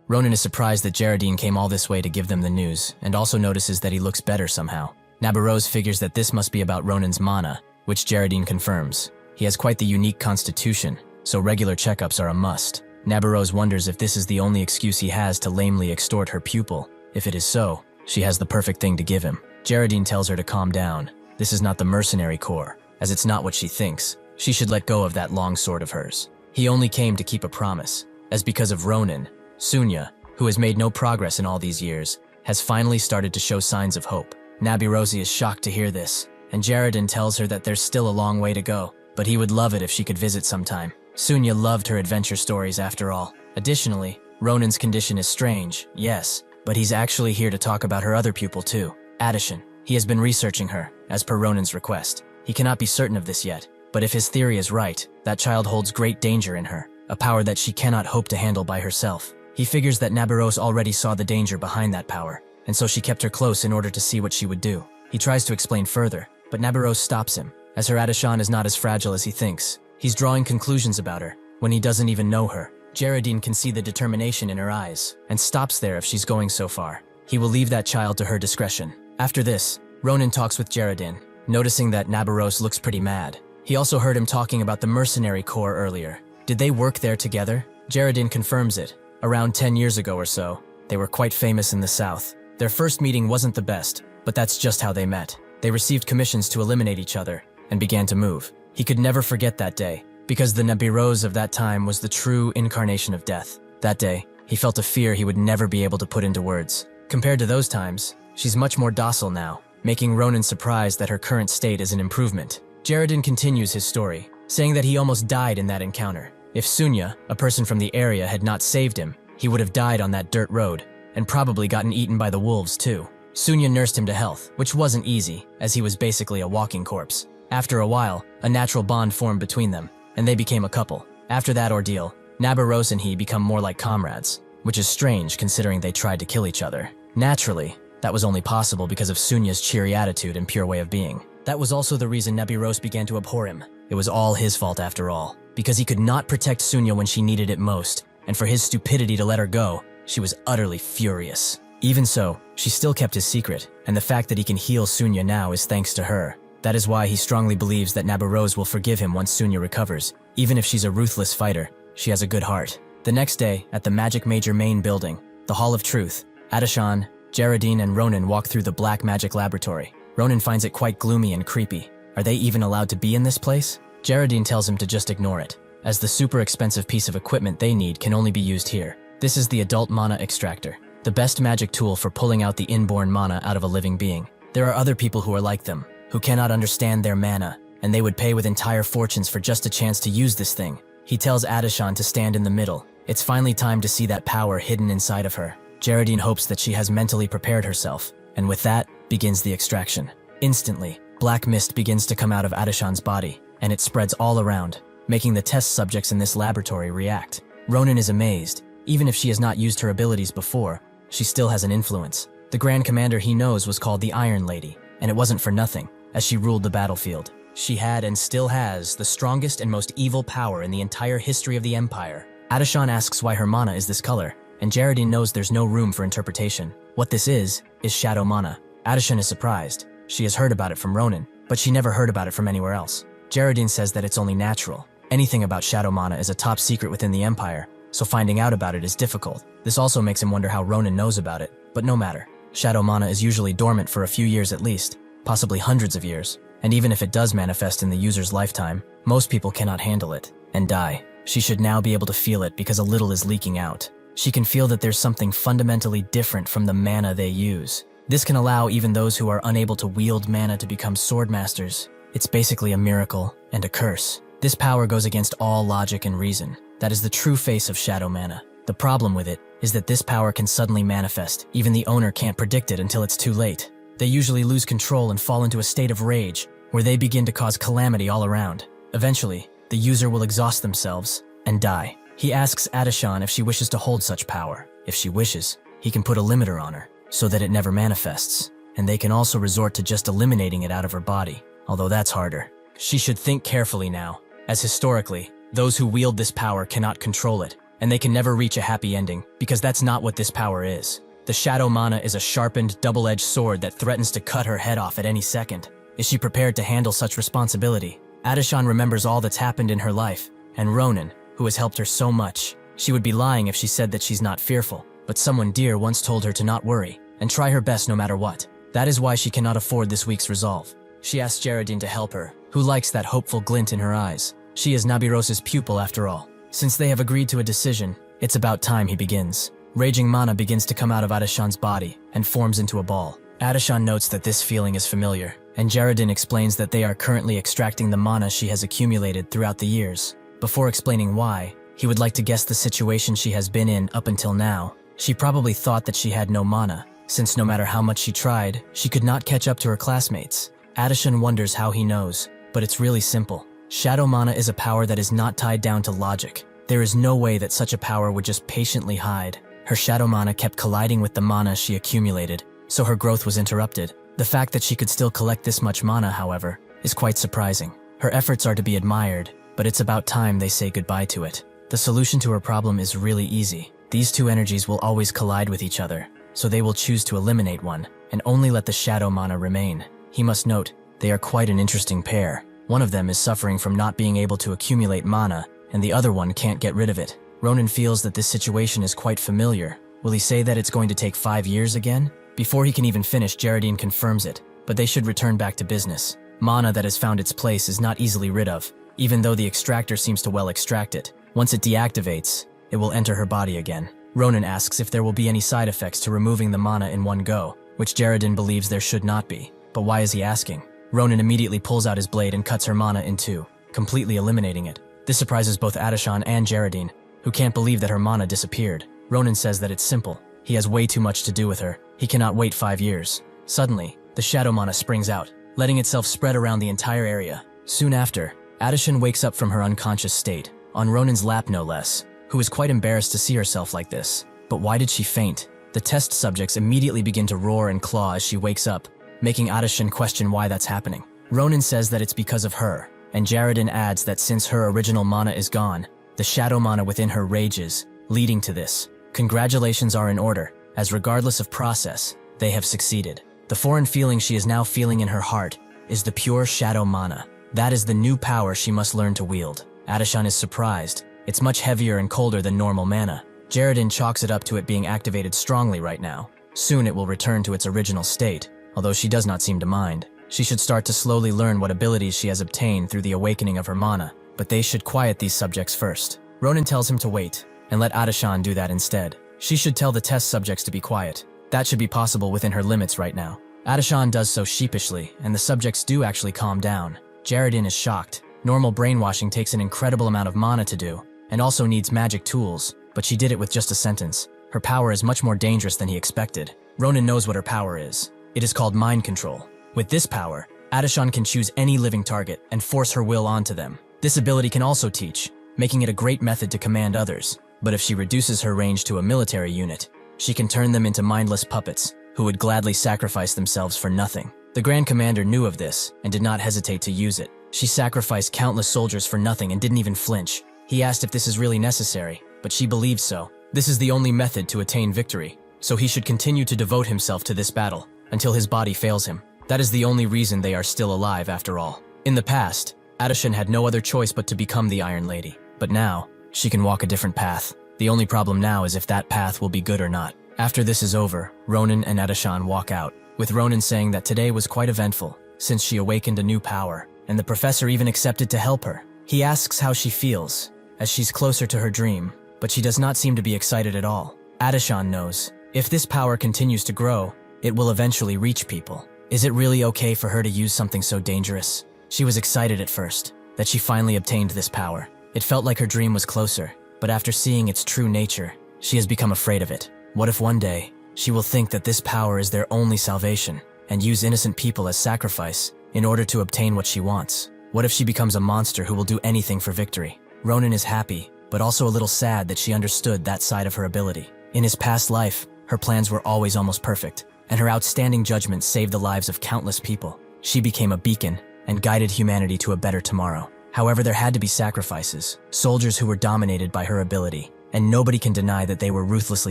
Ronan is surprised that Geraldine came all this way to give them the news, and also notices that he looks better somehow. Nabarose figures that this must be about Ronan's mana, which Geraldine confirms. He has quite the unique constitution, so regular checkups are a must. Nabarose wonders if this is the only excuse he has to lamely extort her pupil. If it is so, she has the perfect thing to give him. Geraldine tells her to calm down. This is not the mercenary corps, as it's not what she thinks. She should let go of that long sword of hers. He only came to keep a promise, as because of Ronan, Sunya, who has made no progress in all these years, has finally started to show signs of hope. Nabarose is shocked to hear this, and Geraldine tells her that there's still a long way to go, but he would love it if she could visit sometime. Sunya loved her adventure stories after all. Additionally, Ronan's condition is strange, yes, but he's actually here to talk about her other pupil too, Adeshan. He has been researching her, as per Ronan's request. He cannot be certain of this yet, but if his theory is right, that child holds great danger in her, a power that she cannot hope to handle by herself. He figures that Nabarose already saw the danger behind that power, and so she kept her close in order to see what she would do. He tries to explain further, but Nabarose stops him, as her Adeshan is not as fragile as he thinks. He's drawing conclusions about her, when he doesn't even know her. Geraldine can see the determination in her eyes, and stops there if she's going so far. He will leave that child to her discretion. After this, Ronan talks with Geraldine, noticing that Nabarose looks pretty mad. He also heard him talking about the mercenary corps earlier. Did they work there together? Geraldine confirms it. Around 10 years ago or so, they were quite famous in the south. Their first meeting wasn't the best, but that's just how they met. They received commissions to eliminate each other, and began to move. He could never forget that day, because the Nabarose of that time was the true incarnation of death. That day, he felt a fear he would never be able to put into words. Compared to those times, she's much more docile now, making Ronan surprised that her current state is an improvement. Geraldine continues his story, saying that he almost died in that encounter. If Sunya, a person from the area, had not saved him, he would have died on that dirt road, and probably gotten eaten by the wolves too. Sunya nursed him to health, which wasn't easy, as he was basically a walking corpse. After a while, a natural bond formed between them, and they became a couple. After that ordeal, Nabarose and he become more like comrades, which is strange considering they tried to kill each other. Naturally, that was only possible because of Sunya's cheery attitude and pure way of being. That was also the reason Nabarose began to abhor him. It was all his fault after all, because he could not protect Sunya when she needed it most, and for his stupidity to let her go, she was utterly furious. Even so, she still kept his secret, and the fact that he can heal Sunya now is thanks to her. That is why he strongly believes that Nabarose will forgive him once Sunya recovers. Even if she's a ruthless fighter, she has a good heart. The next day, at the Magic Major main building, the Hall of Truth, Adeshan, Geraldine, and Ronan walk through the Black Magic Laboratory. Ronan finds it quite gloomy and creepy. Are they even allowed to be in this place? Geraldine tells him to just ignore it, as the super expensive piece of equipment they need can only be used here. This is the Adult Mana Extractor, the best magic tool for pulling out the inborn mana out of a living being. There are other people who are like them, who cannot understand their mana, and they would pay with entire fortunes for just a chance to use this thing. He tells Adeshan to stand in the middle. It's finally time to see that power hidden inside of her. Geraldine hopes that she has mentally prepared herself, and with that, begins the extraction. Instantly, black mist begins to come out of Adeshan's body, and it spreads all around, making the test subjects in this laboratory react. Ronan is amazed. Even if she has not used her abilities before, she still has an influence. The Grand Commander he knows was called the Iron Lady, and it wasn't for nothing, as she ruled the battlefield. She had and still has the strongest and most evil power in the entire history of the Empire. Adeshan asks why her mana is this color, and Geraldine knows there's no room for interpretation. What this is shadow mana. Adeshan is surprised. She has heard about it from Ronan, but she never heard about it from anywhere else. Geraldine says that it's only natural. Anything about shadow mana is a top secret within the Empire, so finding out about it is difficult. This also makes him wonder how Ronan knows about it, but no matter. Shadow mana is usually dormant for a few years at least, possibly hundreds of years, and even if it does manifest in the user's lifetime, most people cannot handle it and die. She should now be able to feel it because a little is leaking out. She can feel that there's something fundamentally different from the mana they use. This can allow even those who are unable to wield mana to become swordmasters. It's basically a miracle and a curse. This power goes against all logic and reason. That is the true face of shadow mana. The problem with it is that this power can suddenly manifest. Even the owner can't predict it until it's too late. They usually lose control and fall into a state of rage, where they begin to cause calamity all around. Eventually, the user will exhaust themselves and die. He asks Adeshan if she wishes to hold such power. If she wishes, he can put a limiter on her, so that it never manifests, and they can also resort to just eliminating it out of her body, although that's harder. She should think carefully now, as historically, those who wield this power cannot control it, and they can never reach a happy ending, because that's not what this power is. The shadow mana is a sharpened, double-edged sword that threatens to cut her head off at any second. Is she prepared to handle such responsibility? Adeshan remembers all that's happened in her life, and Ronan, who has helped her so much. She would be lying if she said that she's not fearful, but someone dear once told her to not worry, and try her best no matter what. That is why she cannot afford this week's resolve. She asks Geraldine to help her, who likes that hopeful glint in her eyes. She is Nabiros's pupil after all. Since they have agreed to a decision, it's about time he begins. Raging mana begins to come out of Adeshan's body and forms into a ball. Adeshan notes that this feeling is familiar, and Geraldine explains that they are currently extracting the mana she has accumulated throughout the years. Before explaining why, he would like to guess the situation she has been in up until now. She probably thought that she had no mana, since no matter how much she tried, she could not catch up to her classmates. Adeshan wonders how he knows, but it's really simple. Shadow mana is a power that is not tied down to logic. There is no way that such a power would just patiently hide. Her shadow mana kept colliding with the mana she accumulated, so her growth was interrupted. The fact that she could still collect this much mana, however, is quite surprising. Her efforts are to be admired, but it's about time they say goodbye to it. The solution to her problem is really easy. These two energies will always collide with each other, so they will choose to eliminate one, and only let the shadow mana remain. He must note, they are quite an interesting pair. One of them is suffering from not being able to accumulate mana, and the other one can't get rid of it. Ronan feels that this situation is quite familiar. Will he say that it's going to take 5 years again? Before he can even finish, Geraldine confirms it, but they should return back to business. Mana that has found its place is not easily rid of, even though the extractor seems to well extract it. Once it deactivates, it will enter her body again. Ronan asks if there will be any side effects to removing the mana in one go, which Geraldine believes there should not be. But why is he asking? Ronan immediately pulls out his blade and cuts her mana in two, completely eliminating it. This surprises both Adeshan and Geraldine, who can't believe that her mana disappeared. Ronan says that it's simple. He has way too much to do with her. He cannot wait 5 years. Suddenly, the shadow mana springs out, letting itself spread around the entire area. Soon after, Adeshan wakes up from her unconscious state, on Ronan's lap no less, who is quite embarrassed to see herself like this. But why did she faint? The test subjects immediately begin to roar and claw as she wakes up, making Adeshan question why that's happening. Ronan says that it's because of her, and Geraldine adds that since her original mana is gone, the shadow mana within her rages, leading to this. Congratulations are in order, as regardless of process, they have succeeded. The foreign feeling she is now feeling in her heart is the pure shadow mana. That is the new power she must learn to wield. Adeshan is surprised. It's much heavier and colder than normal mana. Geraldine chalks it up to it being activated strongly right now. Soon it will return to its original state, although she does not seem to mind. She should start to slowly learn what abilities she has obtained through the awakening of her mana, but they should quiet these subjects first. Ronan tells him to wait, and let Adeshan do that instead. She should tell the test subjects to be quiet. That should be possible within her limits right now. Adeshan does so sheepishly, and the subjects do actually calm down. Geraldine is shocked. Normal brainwashing takes an incredible amount of mana to do, and also needs magic tools, but she did it with just a sentence. Her power is much more dangerous than he expected. Ronan knows what her power is. It is called mind control. With this power, Adeshan can choose any living target and force her will onto them. This ability can also teach, making it a great method to command others. But if she reduces her range to a military unit, she can turn them into mindless puppets who would gladly sacrifice themselves for nothing. The Grand Commander knew of this and did not hesitate to use it. She sacrificed countless soldiers for nothing and didn't even flinch. He asked if this is really necessary, but she believed so. This is the only method to attain victory, so he should continue to devote himself to this battle until his body fails him. That is the only reason they are still alive after all. In the past, Adeshan had no other choice but to become the Iron Lady. But now, she can walk a different path. The only problem now is if that path will be good or not. After this is over, Ronan and Adeshan walk out, with Ronan saying that today was quite eventful, since she awakened a new power, and the professor even accepted to help her. He asks how she feels, as she's closer to her dream, but she does not seem to be excited at all. Adeshan knows, if this power continues to grow, it will eventually reach people. Is it really okay for her to use something so dangerous? She was excited at first, that she finally obtained this power. It felt like her dream was closer, but after seeing its true nature, she has become afraid of it. What if one day, she will think that this power is their only salvation, and use innocent people as sacrifice in order to obtain what she wants? What if she becomes a monster who will do anything for victory? Ronan is happy, but also a little sad that she understood that side of her ability. In his past life, her plans were always almost perfect, and her outstanding judgment saved the lives of countless people. She became a beacon and guided humanity to a better tomorrow. However, there had to be sacrifices, soldiers who were dominated by her ability, and nobody can deny that they were ruthlessly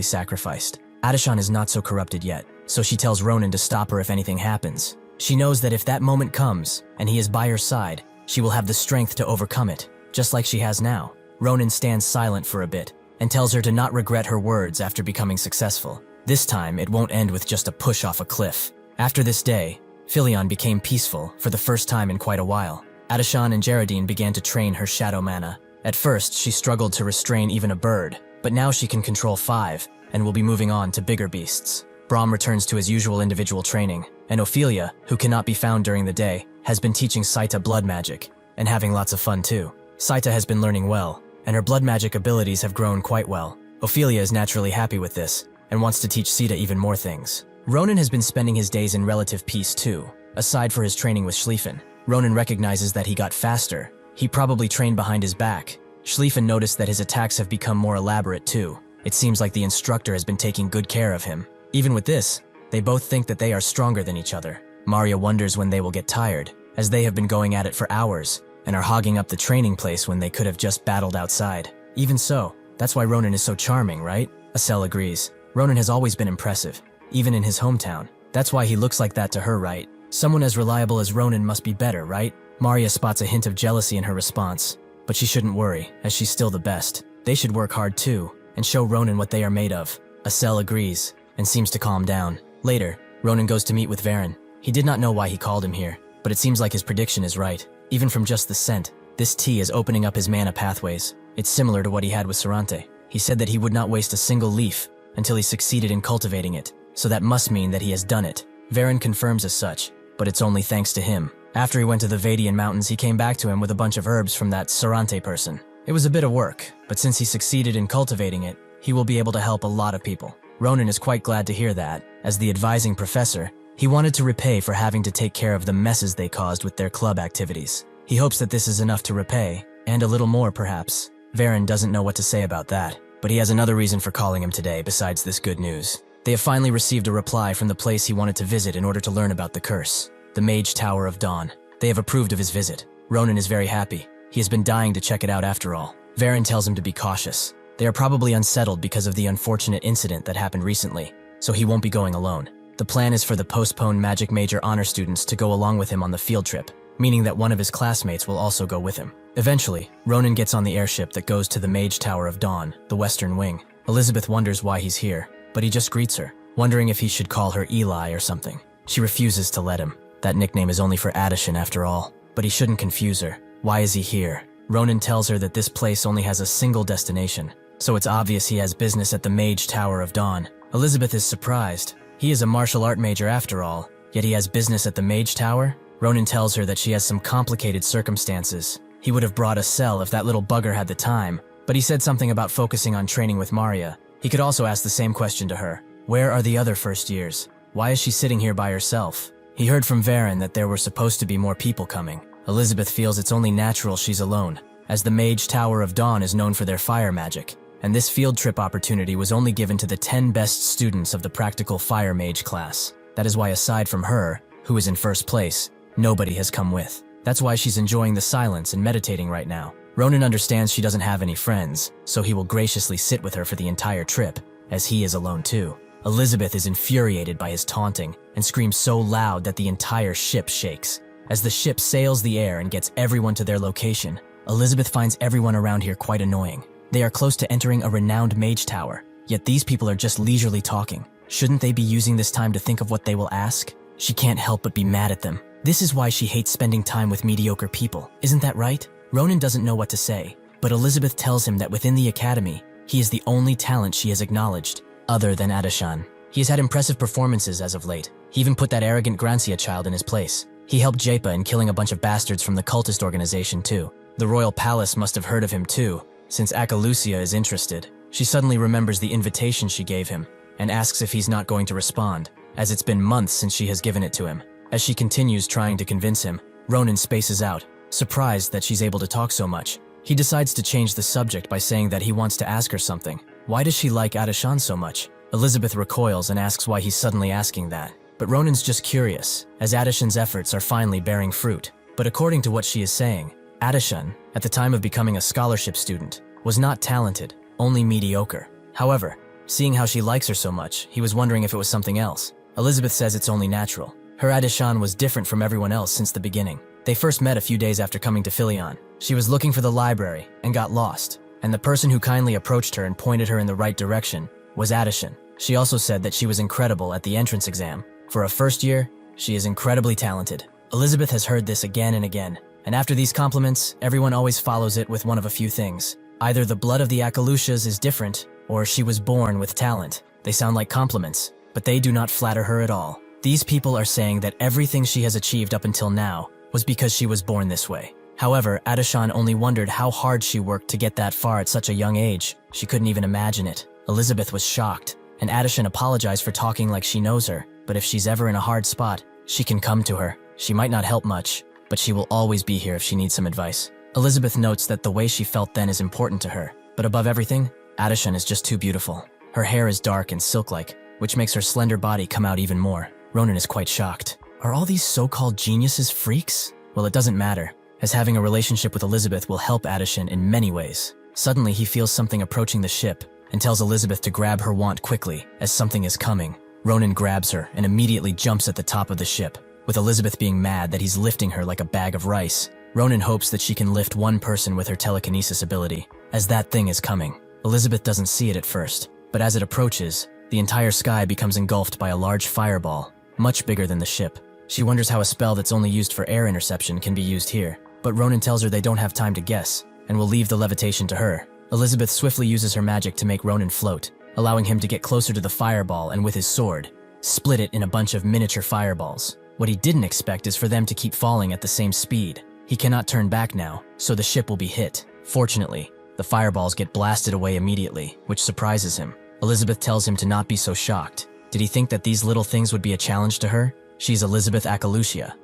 sacrificed. Adeshan is not so corrupted yet, so she tells Ronan to stop her if anything happens. She knows that if that moment comes, and he is by her side, she will have the strength to overcome it, just like she has now. Ronan stands silent for a bit, and tells her to not regret her words after becoming successful. This time, it won't end with just a push off a cliff. After this day, Philion became peaceful for the first time in quite a while. Adeshan and Geraldine began to train her shadow mana. At first, she struggled to restrain even a bird, but now she can control 5, and will be moving on to bigger beasts. Brahm returns to his usual individual training, and Ophelia, who cannot be found during the day, has been teaching Saita blood magic, and having lots of fun too. Saita has been learning well, and her blood magic abilities have grown quite well. Ophelia is naturally happy with this, and wants to teach Sita even more things. Ronan has been spending his days in relative peace too, aside for his training with Schlieffen. Ronan recognizes that he got faster. He probably trained behind his back. Schlieffen noticed that his attacks have become more elaborate too. It seems like the instructor has been taking good care of him. Even with this, they both think that they are stronger than each other. Maria wonders when they will get tired, as they have been going at it for hours, and are hogging up the training place when they could have just battled outside. Even so, that's why Ronan is so charming, right? Asel agrees. Ronan has always been impressive, even in his hometown. That's why he looks like that to her, right? Someone as reliable as Ronan must be better, right? Maria spots a hint of jealousy in her response, but she shouldn't worry, as she's still the best. They should work hard too, and show Ronan what they are made of. Asel agrees, and seems to calm down. Later, Ronan goes to meet with Varen. He did not know why he called him here, but it seems like his prediction is right. Even from just the scent, this tea is opening up his mana pathways. It's similar to what he had with Sarante. He said that he would not waste a single leaf until he succeeded in cultivating it, so that must mean that he has done it. Varen confirms as such, but it's only thanks to him. After he went to the Vadian Mountains, he came back to him with a bunch of herbs from that Sarante person. It was a bit of work, but since he succeeded in cultivating it, he will be able to help a lot of people. Ronan is quite glad to hear that. As the advising professor, he wanted to repay for having to take care of the messes they caused with their club activities. He hopes that this is enough to repay, and a little more perhaps. Varen doesn't know what to say about that, but he has another reason for calling him today besides this good news. They have finally received a reply from the place he wanted to visit in order to learn about the curse, the Mage Tower of Dawn. They have approved of his visit. Ronan is very happy. He has been dying to check it out after all. Varen tells him to be cautious. They are probably unsettled because of the unfortunate incident that happened recently, so he won't be going alone. The plan is for the postponed Magic Major honor students to go along with him on the field trip, meaning that one of his classmates will also go with him. Eventually, Ronan gets on the airship that goes to the Mage Tower of Dawn, the western wing. Elizabeth wonders why he's here, but he just greets her, wondering if he should call her Eli or something. She refuses to let him. That nickname is only for Adeshan after all, but he shouldn't confuse her. Why is he here? Ronan tells her that this place only has a single destination, so it's obvious he has business at the Mage Tower of Dawn. Elizabeth is surprised. He is a martial art major after all, yet he has business at the Mage Tower? Ronan tells her that she has some complicated circumstances. He would have brought a cell if that little bugger had the time, but he said something about focusing on training with Maria. He could also ask the same question to her. Where are the other first years? Why is she sitting here by herself? He heard from Varen that there were supposed to be more people coming. Elizabeth feels it's only natural she's alone, as the Mage Tower of Dawn is known for their fire magic, and this field trip opportunity was only given to the 10 best students of the practical fire mage class. That is why aside from her, who is in first place, nobody has come with. That's why she's enjoying the silence and meditating right now. Ronan understands she doesn't have any friends, so he will graciously sit with her for the entire trip, as he is alone too. Elizabeth is infuriated by his taunting and screams so loud that the entire ship shakes. As the ship sails the air and gets everyone to their location, Elizabeth finds everyone around here quite annoying. They are close to entering a renowned mage tower, yet these people are just leisurely talking. Shouldn't they be using this time to think of what they will ask? She can't help but be mad at them. This is why she hates spending time with mediocre people, isn't that right? Ronan doesn't know what to say, but Elizabeth tells him that within the academy, he is the only talent she has acknowledged, other than Adeshan. He has had impressive performances as of late. He even put that arrogant Grancia child in his place. He helped Japa in killing a bunch of bastards from the cultist organization too. The royal palace must have heard of him too, since Akalucia is interested. She suddenly remembers the invitation she gave him, and asks if he's not going to respond, as it's been months since she has given it to him. As she continues trying to convince him, Ronan spaces out, surprised that she's able to talk so much. He decides to change the subject by saying that he wants to ask her something. Why does she like Adeshan so much? Elizabeth recoils and asks why he's suddenly asking that. But Ronan's just curious, as Adeshan's efforts are finally bearing fruit. But according to what she is saying, Adeshan, at the time of becoming a scholarship student, was not talented, only mediocre. However, seeing how she likes her so much, he was wondering if it was something else. Elizabeth says it's only natural. Her Adeshan was different from everyone else since the beginning. They first met a few days after coming to Philion. She was looking for the library and got lost, and the person who kindly approached her and pointed her in the right direction was Adeshan. She also said that she was incredible at the entrance exam. For a first year, she is incredibly talented. Elizabeth has heard this again and again, and after these compliments, everyone always follows it with one of a few things. Either the blood of the Akalucias is different, or she was born with talent. They sound like compliments, but they do not flatter her at all. These people are saying that everything she has achieved up until now was because she was born this way. However, Adeshan only wondered how hard she worked to get that far at such a young age. She couldn't even imagine it. Elizabeth was shocked, and Adeshan apologized for talking like she knows her, but if she's ever in a hard spot, she can come to her. She might not help much, but she will always be here if she needs some advice. Elizabeth notes that the way she felt then is important to her, but above everything, Adeshan is just too beautiful. Her hair is dark and silk-like, which makes her slender body come out even more. Ronan is quite shocked. Are all these so-called geniuses freaks? Well, it doesn't matter, as having a relationship with Elizabeth will help Adeshan in many ways. Suddenly, he feels something approaching the ship and tells Elizabeth to grab her wand quickly, as something is coming. Ronan grabs her and immediately jumps at the top of the ship, with Elizabeth being mad that he's lifting her like a bag of rice. Ronan hopes that she can lift one person with her telekinesis ability, as that thing is coming. Elizabeth doesn't see it at first, but as it approaches, the entire sky becomes engulfed by a large fireball, much bigger than the ship. She wonders how a spell that's only used for air interception can be used here, but Ronan tells her they don't have time to guess, and will leave the levitation to her. Elizabeth swiftly uses her magic to make Ronan float, allowing him to get closer to the fireball and with his sword, split it in a bunch of miniature fireballs. What he didn't expect is for them to keep falling at the same speed. He cannot turn back now, so the ship will be hit. Fortunately, the fireballs get blasted away immediately, which surprises him. Elizabeth tells him to not be so shocked. Did he think that these little things would be a challenge to her? She's Elizabeth Akalucia.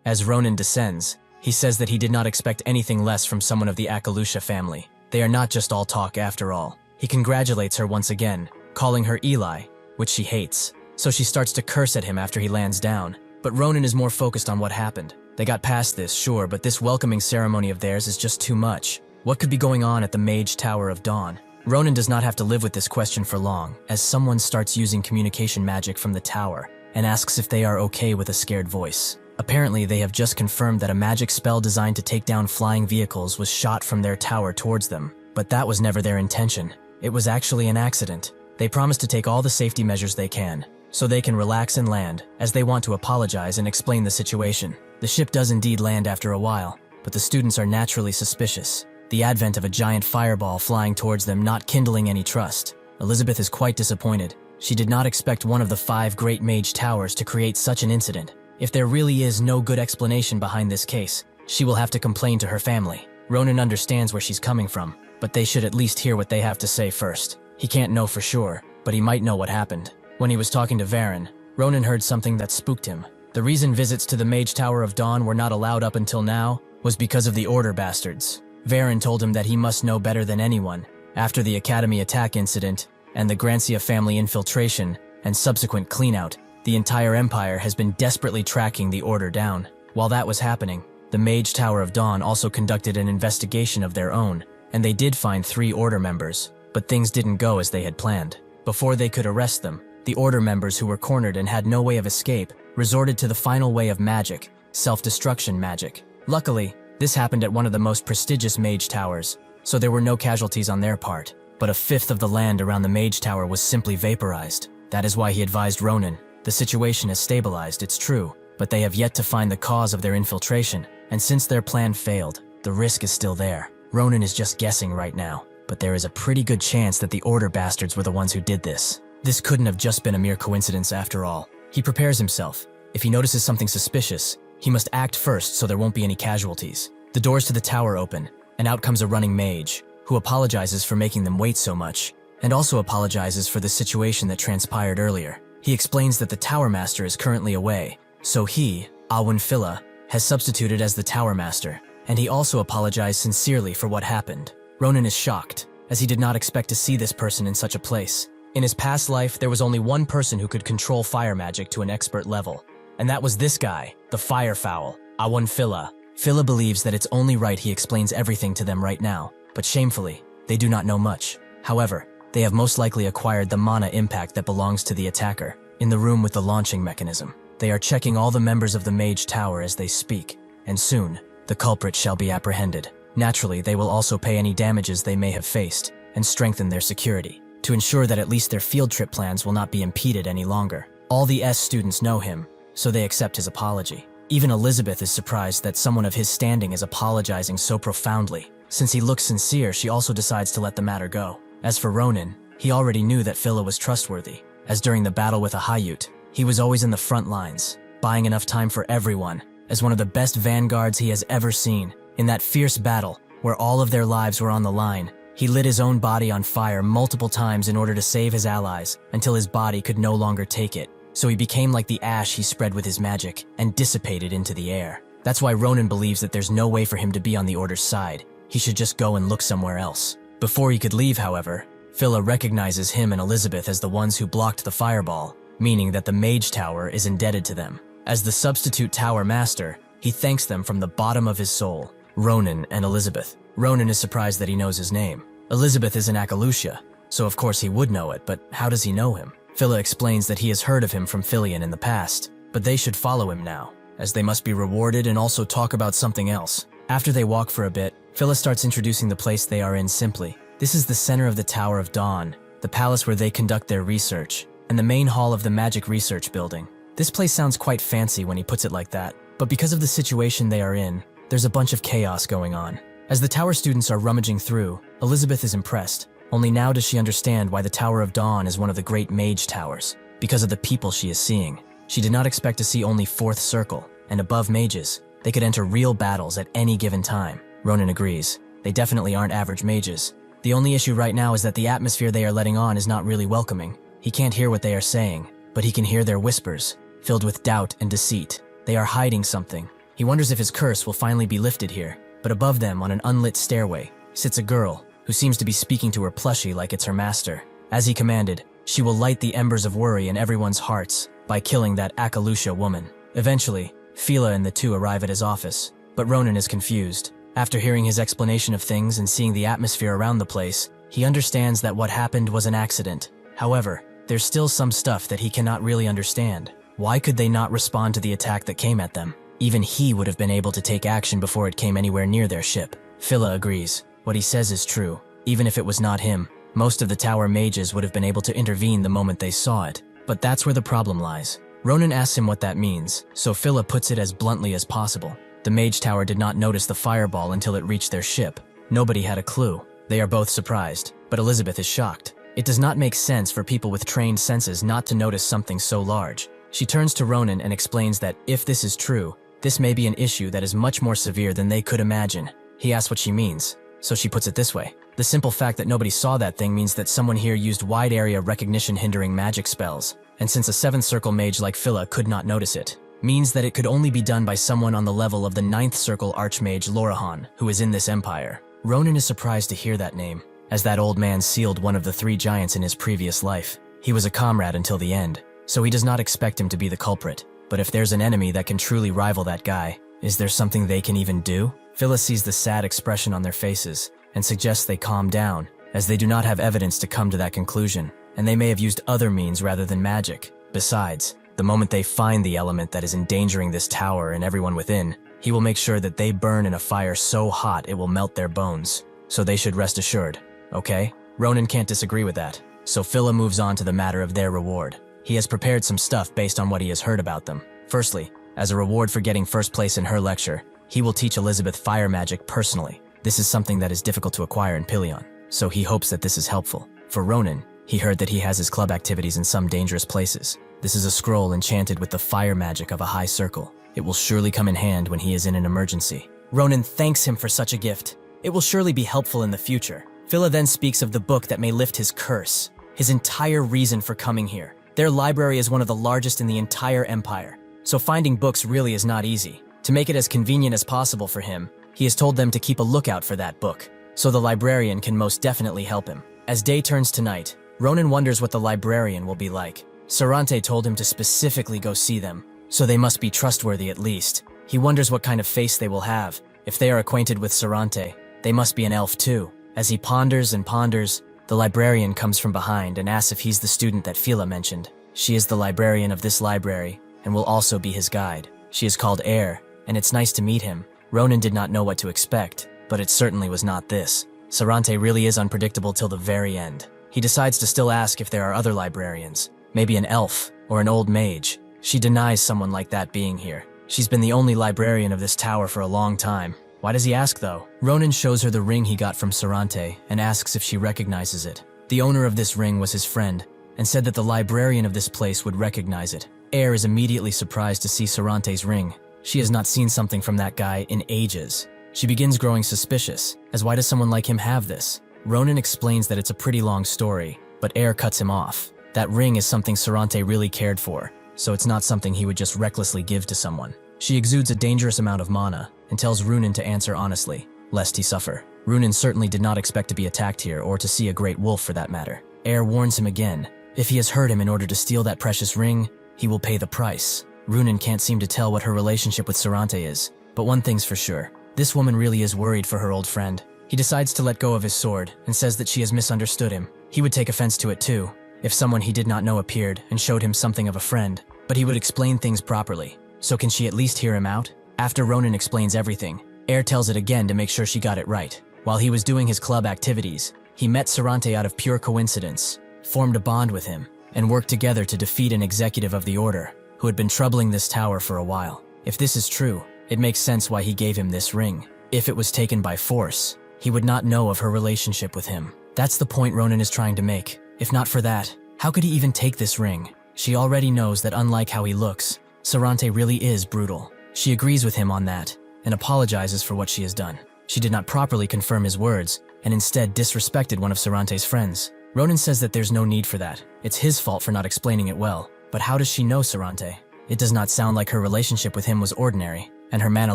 As Ronan descends, he says that he did not expect anything less from someone of the Akalucia family. They are not just all talk after all. He congratulates her once again, calling her Eli, which she hates. So she starts to curse at him after he lands down. But Ronan is more focused on what happened. They got past this, sure, but this welcoming ceremony of theirs is just too much. What could be going on at the Mage Tower of Dawn? Ronan does not have to live with this question for long, as someone starts using communication magic from the tower and asks if they are okay with a scared voice. Apparently, they have just confirmed that a magic spell designed to take down flying vehicles was shot from their tower towards them, but that was never their intention. It was actually an accident. They promise to take all the safety measures they can, so they can relax and land, as they want to apologize and explain the situation. The ship does indeed land after a while, but the students are naturally suspicious. The advent of a giant fireball flying towards them not kindling any trust. Elizabeth is quite disappointed. She did not expect one of the 5 great mage towers to create such an incident. If there really is no good explanation behind this case, she will have to complain to her family. Ronan understands where she's coming from, but they should at least hear what they have to say first. He can't know for sure, but he might know what happened. When he was talking to Varen, Ronan heard something that spooked him. The reason visits to the Mage Tower of Dawn were not allowed up until now was because of the Order bastards. Varen told him that he must know better than anyone, After the Academy attack incident and the Grancia family infiltration and subsequent cleanout, the entire Empire has been desperately tracking the Order down. While that was happening, the Mage Tower of Dawn also conducted an investigation of their own, and they did find 3 Order members, but things didn't go as they had planned. Before they could arrest them, the Order members who were cornered and had no way of escape resorted to the final way of magic, self-destruction magic. Luckily, this happened at one of the most prestigious Mage Towers, so there were no casualties on their part, but a fifth of the land around the Mage Tower was simply vaporized. That is why he advised Ronan. The situation has stabilized, it's true, but they have yet to find the cause of their infiltration, and since their plan failed, the risk is still there. Ronan is just guessing right now, but there is a pretty good chance that the Order bastards were the ones who did this. This couldn't have just been a mere coincidence after all. He prepares himself. If he notices something suspicious, he must act first so there won't be any casualties. The doors to the tower open, and out comes a running mage, who apologizes for making them wait so much, and also apologizes for the situation that transpired earlier. He explains that the Tower Master is currently away, so he, Awun Phila, has substituted as the Tower Master, and he also apologized sincerely for what happened. Ronan is shocked, as he did not expect to see this person in such a place. In his past life, there was only one person who could control fire magic to an expert level, and that was this guy, the Firefowl, Awun Phila. Phila believes that it's only right he explains everything to them right now, but shamefully, they do not know much. However, they have most likely acquired the mana impact that belongs to the attacker, in the room with the launching mechanism. They are checking all the members of the Mage Tower as they speak, and soon, the culprit shall be apprehended. Naturally, they will also pay any damages they may have faced, and strengthen their security, to ensure that at least their field trip plans will not be impeded any longer. All the S students know him, so they accept his apology. Even Elizabeth is surprised that someone of his standing is apologizing so profoundly. Since he looks sincere, she also decides to let the matter go. As for Ronan, he already knew that Phila was trustworthy, as during the battle with Ahayut, he was always in the front lines, buying enough time for everyone, as one of the best vanguards he has ever seen. In that fierce battle, where all of their lives were on the line, he lit his own body on fire multiple times in order to save his allies, until his body could no longer take it. So he became like the ash he spread with his magic, and dissipated into the air. That's why Ronan believes that there's no way for him to be on the Order's side. He should just go and look somewhere else. Before he could leave, however, Phila recognizes him and Elizabeth as the ones who blocked the fireball, meaning that the Mage Tower is indebted to them. As the substitute Tower Master, he thanks them from the bottom of his soul. Ronan and Elizabeth. Ronan is surprised that he knows his name. Elizabeth is in Akalusha, so of course he would know it, but how does he know him? Phila explains that he has heard of him from Filion in the past, but they should follow him now, as they must be rewarded and also talk about something else. After they walk for a bit, Phila starts introducing the place they are in simply. This is the center of the Tower of Dawn, the palace where they conduct their research, and the main hall of the Magic Research Building. This place sounds quite fancy when he puts it like that, but because of the situation they are in, there's a bunch of chaos going on. As the tower students are rummaging through, Elizabeth is impressed. Only now does she understand why the Tower of Dawn is one of the great mage towers, because of the people she is seeing. She did not expect to see only fourth circle, and above mages, they could enter real battles at any given time. Ronan agrees. They definitely aren't average mages. The only issue right now is that the atmosphere they are letting on is not really welcoming. He can't hear what they are saying, but he can hear their whispers, filled with doubt and deceit. They are hiding something. He wonders if his curse will finally be lifted here, but above them on an unlit stairway sits a girl who seems to be speaking to her plushie like it's her master. As he commanded, she will light the embers of worry in everyone's hearts by killing that Akalusha woman. Eventually, Phila and the two arrive at his office, but Ronan is confused. After hearing his explanation of things and seeing the atmosphere around the place, he understands that what happened was an accident. However, there's still some stuff that he cannot really understand. Why could they not respond to the attack that came at them? Even he would have been able to take action before it came anywhere near their ship. Phila agrees. What he says is true. Even if it was not him, most of the tower mages would have been able to intervene the moment they saw it. But that's where the problem lies. Ronan asks him what that means, so Phila puts it as bluntly as possible. The mage tower did not notice the fireball until it reached their ship. Nobody had a clue. They are both surprised, but Elizabeth is shocked. It does not make sense for people with trained senses not to notice something so large. She turns to Ronan and explains that if this is true, this may be an issue that is much more severe than they could imagine. He asks what she means, so she puts it this way. The simple fact that nobody saw that thing means that someone here used wide area recognition hindering magic spells, and since a 7th circle mage like Phila could not notice it, means that it could only be done by someone on the level of the 9th circle archmage Lorahan, who is in this empire. Ronan is surprised to hear that name, as that old man sealed one of the 3 giants in his previous life. He was a comrade until the end, so he does not expect him to be the culprit. But if there's an enemy that can truly rival that guy, is there something they can even do? Phyllis sees the sad expression on their faces and suggests they calm down, as they do not have evidence to come to that conclusion, and they may have used other means rather than magic. Besides, the moment they find the element that is endangering this tower and everyone within, he will make sure that they burn in a fire so hot it will melt their bones. So they should rest assured, okay? Ronan can't disagree with that, so Phila moves on to the matter of their reward. He has prepared some stuff based on what he has heard about them. Firstly, as a reward for getting first place in her lecture, he will teach Elizabeth fire magic personally. This is something that is difficult to acquire in Pilion, so he hopes that this is helpful. For Ronan, he heard that he has his club activities in some dangerous places. This is a scroll enchanted with the fire magic of a high circle. It will surely come in hand when he is in an emergency. Ronan thanks him for such a gift. It will surely be helpful in the future. Phila then speaks of the book that may lift his curse, his entire reason for coming here. Their library is one of the largest in the entire empire, so finding books really is not easy. To make it as convenient as possible for him, he has told them to keep a lookout for that book, so the librarian can most definitely help him. As day turns to night, Ronan wonders what the librarian will be like. Sarante told him to specifically go see them, so they must be trustworthy at least. He wonders what kind of face they will have. If they are acquainted with Sarante, they must be an elf too. As he ponders and ponders, the librarian comes from behind and asks if he's the student that Phila mentioned. She is the librarian of this library and will also be his guide. She is called Air, and it's nice to meet him. Ronan did not know what to expect, but it certainly was not this. Sarante really is unpredictable till the very end. He decides to still ask if there are other librarians, maybe an elf or an old mage. She denies someone like that being here. She's been the only librarian of this tower for a long time. Why does he ask though? Ronan shows her the ring he got from Sarante and asks if she recognizes it. The owner of this ring was his friend and said that the librarian of this place would recognize it. Air is immediately surprised to see Sarante's ring. She has not seen something from that guy in ages. She begins growing suspicious, as why does someone like him have this? Ronan explains that it's a pretty long story, but Air cuts him off. That ring is something Sarante really cared for, so it's not something he would just recklessly give to someone. She exudes a dangerous amount of mana and tells Ronan to answer honestly, lest he suffer. Ronan certainly did not expect to be attacked here or to see a great wolf for that matter. Air warns him again. If he has hurt him in order to steal that precious ring, he will pay the price. Ronan can't seem to tell what her relationship with Sarante is, but one thing's for sure. This woman really is worried for her old friend. He decides to let go of his sword and says that she has misunderstood him. He would take offense to it too, if someone he did not know appeared and showed him something of a friend, but he would explain things properly. So can she at least hear him out? After Ronan explains everything, Air tells it again to make sure she got it right. While he was doing his club activities, he met Sarante out of pure coincidence, formed a bond with him, and worked together to defeat an executive of the Order who had been troubling this tower for a while. If this is true, it makes sense why he gave him this ring. If it was taken by force, he would not know of her relationship with him. That's the point Ronan is trying to make. If not for that, how could he even take this ring? She already knows that unlike how he looks, Sarante really is brutal. She agrees with him on that, and apologizes for what she has done. She did not properly confirm his words, and instead disrespected one of Sarante's friends. Ronan says that there's no need for that. It's his fault for not explaining it well. But how does she know Sarante? It does not sound like her relationship with him was ordinary, and her mana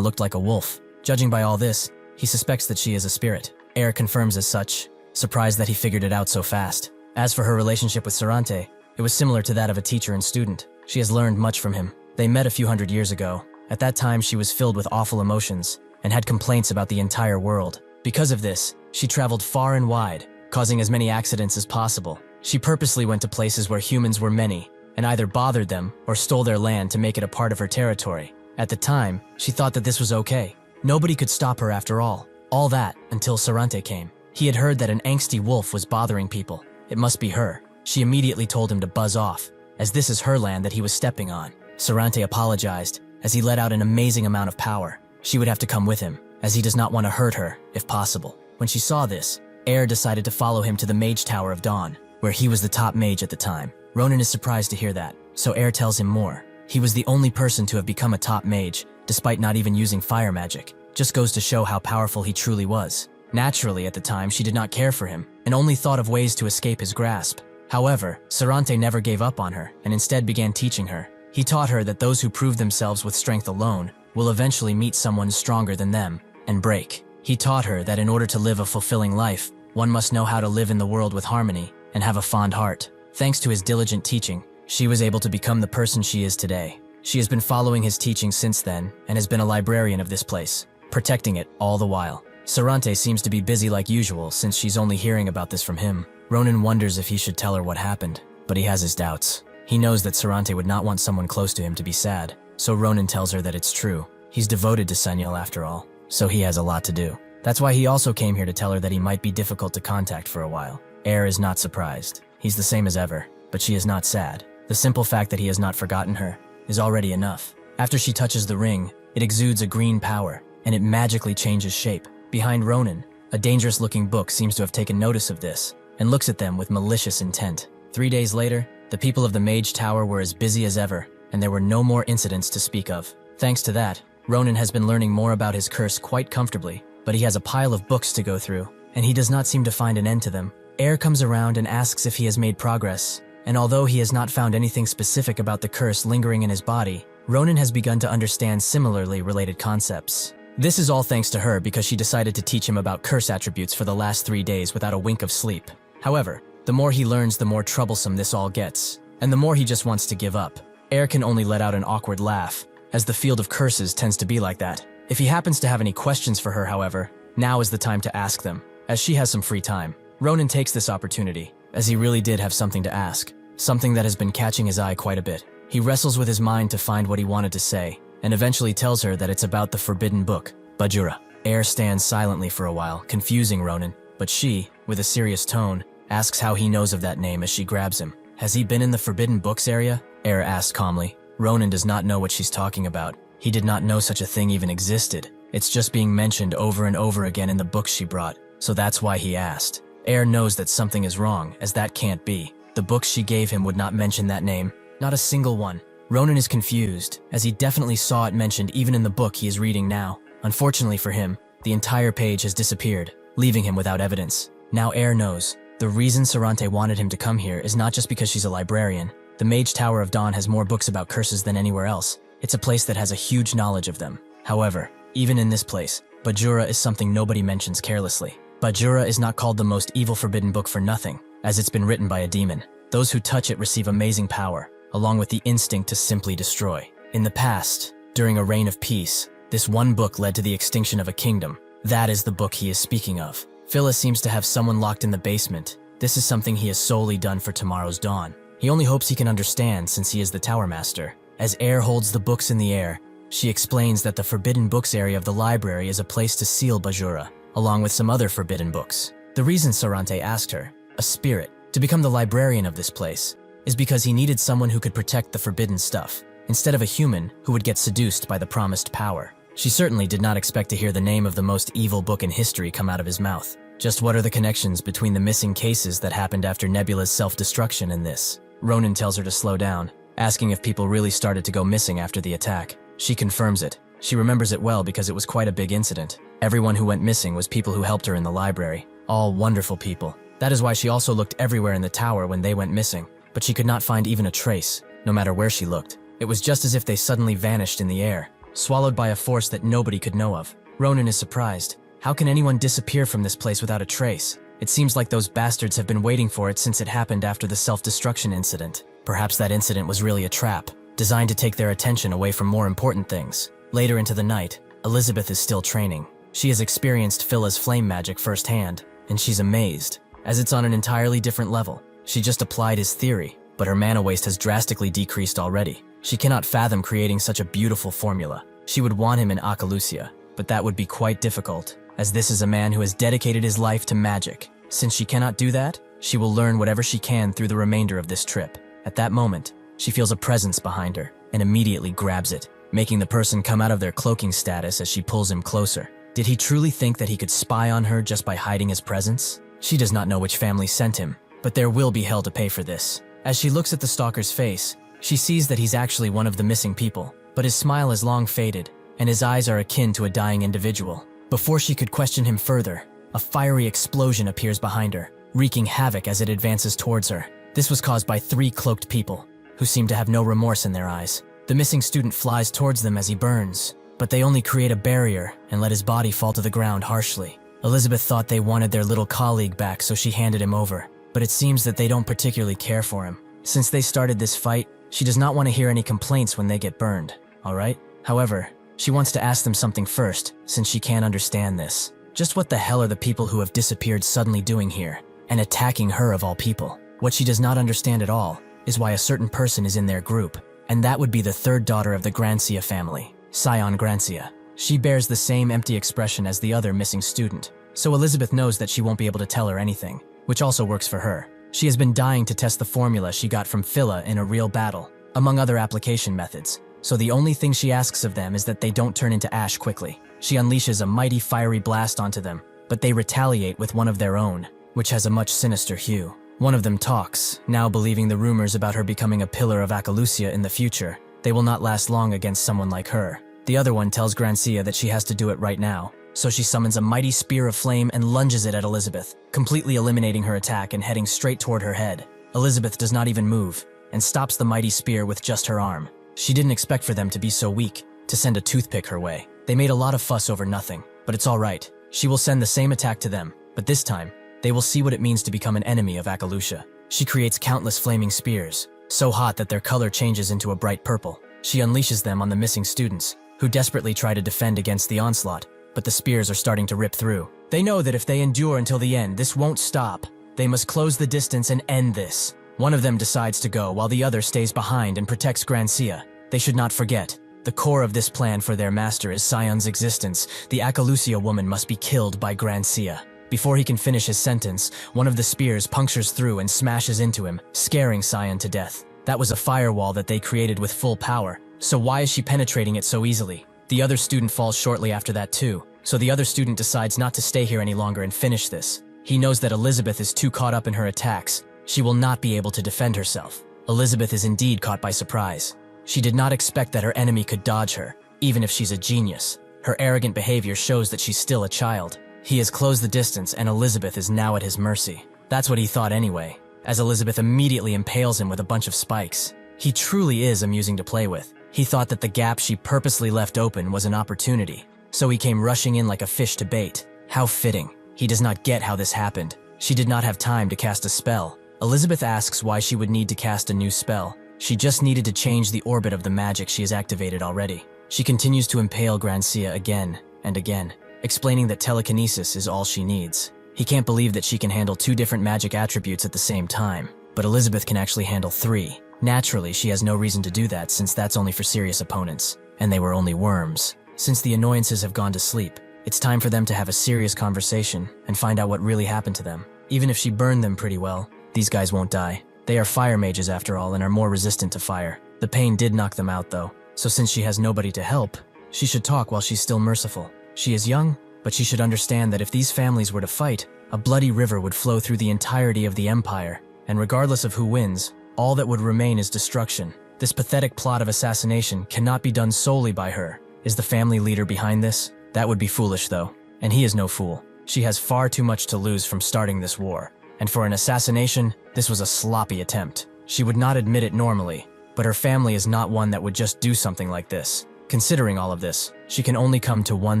looked like a wolf. Judging by all this, he suspects that she is a spirit. Air confirms as such, surprised that he figured it out so fast. As for her relationship with Sarante, it was similar to that of a teacher and student. She has learned much from him. They met a few hundred years ago. At that time, she was filled with awful emotions and had complaints about the entire world. Because of this, she traveled far and wide, causing as many accidents as possible. She purposely went to places where humans were many, and either bothered them or stole their land to make it a part of her territory. At the time, she thought that this was okay. Nobody could stop her after all. All that until Sarante came. He had heard that an angsty wolf was bothering people. It must be her. She immediately told him to buzz off, as this is her land that he was stepping on. Sarante apologized, as he let out an amazing amount of power. She would have to come with him, as he does not want to hurt her, if possible. When she saw this, Air decided to follow him to the Mage Tower of Dawn, where he was the top mage at the time. Ronan is surprised to hear that, so Air tells him more. He was the only person to have become a top mage, despite not even using fire magic. Just goes to show how powerful he truly was. Naturally, at the time, she did not care for him, and only thought of ways to escape his grasp. However, Sarante never gave up on her, and instead began teaching her. He taught her that those who prove themselves with strength alone will eventually meet someone stronger than them, and break. He taught her that in order to live a fulfilling life, One must know how to live in the world with harmony and have a fond heart. Thanks to his diligent teaching, she was able to become the person she is today. She has been following his teaching since then and has been a librarian of this place, protecting it all the while. Sarante seems to be busy like usual since she's only hearing about this from him. Ronan wonders if he should tell her what happened, but he has his doubts. He knows that Sarante would not want someone close to him to be sad, so Ronan tells her that it's true. He's devoted to Senyal after all, so he has a lot to do. That's why he also came here to tell her that he might be difficult to contact for a while. Air is not surprised. He's the same as ever, but she is not sad. The simple fact that he has not forgotten her is already enough. After she touches the ring, it exudes a green power, and it magically changes shape. Behind Ronan, a dangerous-looking book seems to have taken notice of this, and looks at them with malicious intent. 3 days later, the people of the Mage Tower were as busy as ever, and there were no more incidents to speak of. Thanks to that, Ronan has been learning more about his curse quite comfortably, but he has a pile of books to go through, and he does not seem to find an end to them. Air comes around and asks if he has made progress, and although he has not found anything specific about the curse lingering in his body, Ronan has begun to understand similarly related concepts. This is all thanks to her because she decided to teach him about curse attributes for the last 3 days without a wink of sleep. However, the more he learns, the more troublesome this all gets, and the more he just wants to give up. Air can only let out an awkward laugh, as the field of curses tends to be like that. If he happens to have any questions for her, however, now is the time to ask them, as she has some free time. Ronan takes this opportunity, as he really did have something to ask, something that has been catching his eye quite a bit. He wrestles with his mind to find what he wanted to say, and eventually tells her that it's about the forbidden book, Bajura. Air stands silently for a while, confusing Ronan, but she, with a serious tone, asks how he knows of that name as she grabs him. Has he been in the forbidden books area? Air asks calmly. Ronan does not know what she's talking about. He did not know such a thing even existed. It's just being mentioned over and over again in the books she brought, so that's why he asked. Air knows that something is wrong, as that can't be. The books she gave him would not mention that name, not a single one. Ronan is confused, as he definitely saw it mentioned even in the book he is reading now. Unfortunately for him, the entire page has disappeared, leaving him without evidence. Now Air knows. The reason Sarante wanted him to come here is not just because she's a librarian. The Mage Tower of Dawn has more books about curses than anywhere else. It's a place that has a huge knowledge of them. However, even in this place, Bajura is something nobody mentions carelessly. Bajura is not called the most evil forbidden book for nothing, as it's been written by a demon. Those who touch it receive amazing power, along with the instinct to simply destroy. In the past, during a reign of peace, this one book led to the extinction of a kingdom. That is the book he is speaking of. Phyllis seems to have someone locked in the basement. This is something he has solely done for tomorrow's dawn. He only hopes he can understand since he is the Tower Master. As Air holds the books in the air, she explains that the forbidden books area of the library is a place to seal Bajura, along with some other forbidden books. The reason Sarante asked her, a spirit, to become the librarian of this place, is because he needed someone who could protect the forbidden stuff, instead of a human who would get seduced by the promised power. She certainly did not expect to hear the name of the most evil book in history come out of his mouth. Just what are the connections between the missing cases that happened after Nebula's self-destruction and this? Ronan tells her to slow down, asking if people really started to go missing after the attack. She confirms it. She remembers it well because it was quite a big incident. Everyone who went missing was people who helped her in the library. All wonderful people. That is why she also looked everywhere in the tower when they went missing, but she could not find even a trace, no matter where she looked. It was just as if they suddenly vanished in the air, swallowed by a force that nobody could know of. Ronan is surprised. How can anyone disappear from this place without a trace? It seems like those bastards have been waiting for it since it happened after the self-destruction incident. Perhaps that incident was really a trap, designed to take their attention away from more important things. Later into the night, Elizabeth is still training. She has experienced Phila's flame magic firsthand, and she's amazed, as it's on an entirely different level. She just applied his theory, but her mana waste has drastically decreased already. She cannot fathom creating such a beautiful formula. She would want him in Akalusia, but that would be quite difficult, as this is a man who has dedicated his life to magic. Since she cannot do that, she will learn whatever she can through the remainder of this trip. At that moment, she feels a presence behind her, and immediately grabs it, making the person come out of their cloaking status as she pulls him closer. Did he truly think that he could spy on her just by hiding his presence? She does not know which family sent him, but there will be hell to pay for this. As she looks at the stalker's face, she sees that he's actually one of the missing people, but his smile is long faded, and his eyes are akin to a dying individual. Before she could question him further, a fiery explosion appears behind her, wreaking havoc as it advances towards her. This was caused by 3 cloaked people, who seem to have no remorse in their eyes. The missing student flies towards them as he burns, but they only create a barrier and let his body fall to the ground harshly. Elizabeth thought they wanted their little colleague back, so she handed him over. But it seems that they don't particularly care for him. Since they started this fight, she does not want to hear any complaints when they get burned, alright? However, she wants to ask them something first, since she can't understand this. Just what the hell are the people who have disappeared suddenly doing here, and attacking her of all people? What she does not understand at all is why a certain person is in their group, and that would be the third daughter of the Grancia family, Scion Grancia. She bears the same empty expression as the other missing student, so Elizabeth knows that she won't be able to tell her anything, which also works for her. She has been dying to test the formula she got from Phila in a real battle, among other application methods, so the only thing she asks of them is that they don't turn into ash quickly. She unleashes a mighty fiery blast onto them, but they retaliate with one of their own, which has a much sinister hue. One of them talks, now believing the rumors about her becoming a pillar of Acalusia in the future. They will not last long against someone like her. The other one tells Grancia that she has to do it right now, so she summons a mighty spear of flame and lunges it at Elizabeth, completely eliminating her attack and heading straight toward her head. Elizabeth does not even move, and stops the mighty spear with just her arm. She didn't expect for them to be so weak, to send a toothpick her way. They made a lot of fuss over nothing, but it's alright. She will send the same attack to them, but this time, they will see what it means to become an enemy of Acalusia. She creates countless flaming spears, so hot that their color changes into a bright purple. She unleashes them on the missing students, who desperately try to defend against the onslaught, but the spears are starting to rip through. They know that if they endure until the end, this won't stop. They must close the distance and end this. One of them decides to go, while the other stays behind and protects Grancia. They should not forget, the core of this plan for their master is Scion's existence. The Acalusia woman must be killed by Grancia. Before he can finish his sentence, one of the spears punctures through and smashes into him, scaring Scion to death. That was a firewall that they created with full power, so why is she penetrating it so easily? The other student falls shortly after that too, so the other student decides not to stay here any longer and finish this. He knows that Elizabeth is too caught up in her attacks. She will not be able to defend herself. Elizabeth is indeed caught by surprise. She did not expect that her enemy could dodge her, even if she's a genius. Her arrogant behavior shows that she's still a child. He has closed the distance and Elizabeth is now at his mercy. That's what he thought anyway, as Elizabeth immediately impales him with a bunch of spikes. He truly is amusing to play with. He thought that the gap she purposely left open was an opportunity, so he came rushing in like a fish to bait. How fitting. He does not get how this happened. She did not have time to cast a spell. Elizabeth asks why she would need to cast a new spell. She just needed to change the orbit of the magic she has activated already. She continues to impale Grancia again and again, explaining that telekinesis is all she needs. He can't believe that she can handle 2 different magic attributes at the same time, but Elizabeth can actually handle 3. Naturally, she has no reason to do that since that's only for serious opponents, and they were only worms. Since the annoyances have gone to sleep, it's time for them to have a serious conversation and find out what really happened to them. Even if she burned them pretty well, these guys won't die. They are fire mages after all and are more resistant to fire. The pain did knock them out though, so since she has nobody to help, she should talk while she's still merciful. She is young, but she should understand that if these families were to fight, a bloody river would flow through the entirety of the empire, and regardless of who wins, all that would remain is destruction. This pathetic plot of assassination cannot be done solely by her. Is the family leader behind this? That would be foolish though, and he is no fool. She has far too much to lose from starting this war, and for an assassination, this was a sloppy attempt. She would not admit it normally, but her family is not one that would just do something like this. Considering all of this, she can only come to one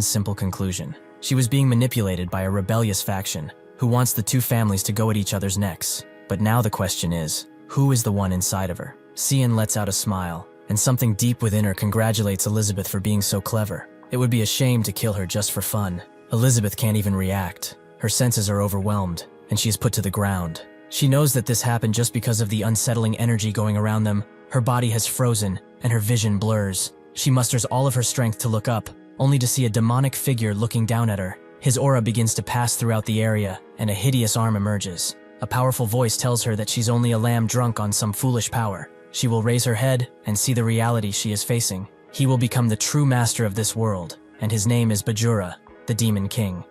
simple conclusion. She was being manipulated by a rebellious faction who wants the 2 families to go at each other's necks. But now the question is, who is the one inside of her? Scion lets out a smile, and something deep within her congratulates Elizabeth for being so clever. It would be a shame to kill her just for fun. Elizabeth can't even react. Her senses are overwhelmed, and she is put to the ground. She knows that this happened just because of the unsettling energy going around them. Her body has frozen, and her vision blurs. She musters all of her strength to look up, only to see a demonic figure looking down at her. His aura begins to pass throughout the area, and a hideous arm emerges. A powerful voice tells her that she's only a lamb drunk on some foolish power. She will raise her head and see the reality she is facing. He will become the true master of this world, and his name is Bajura, the Demon King.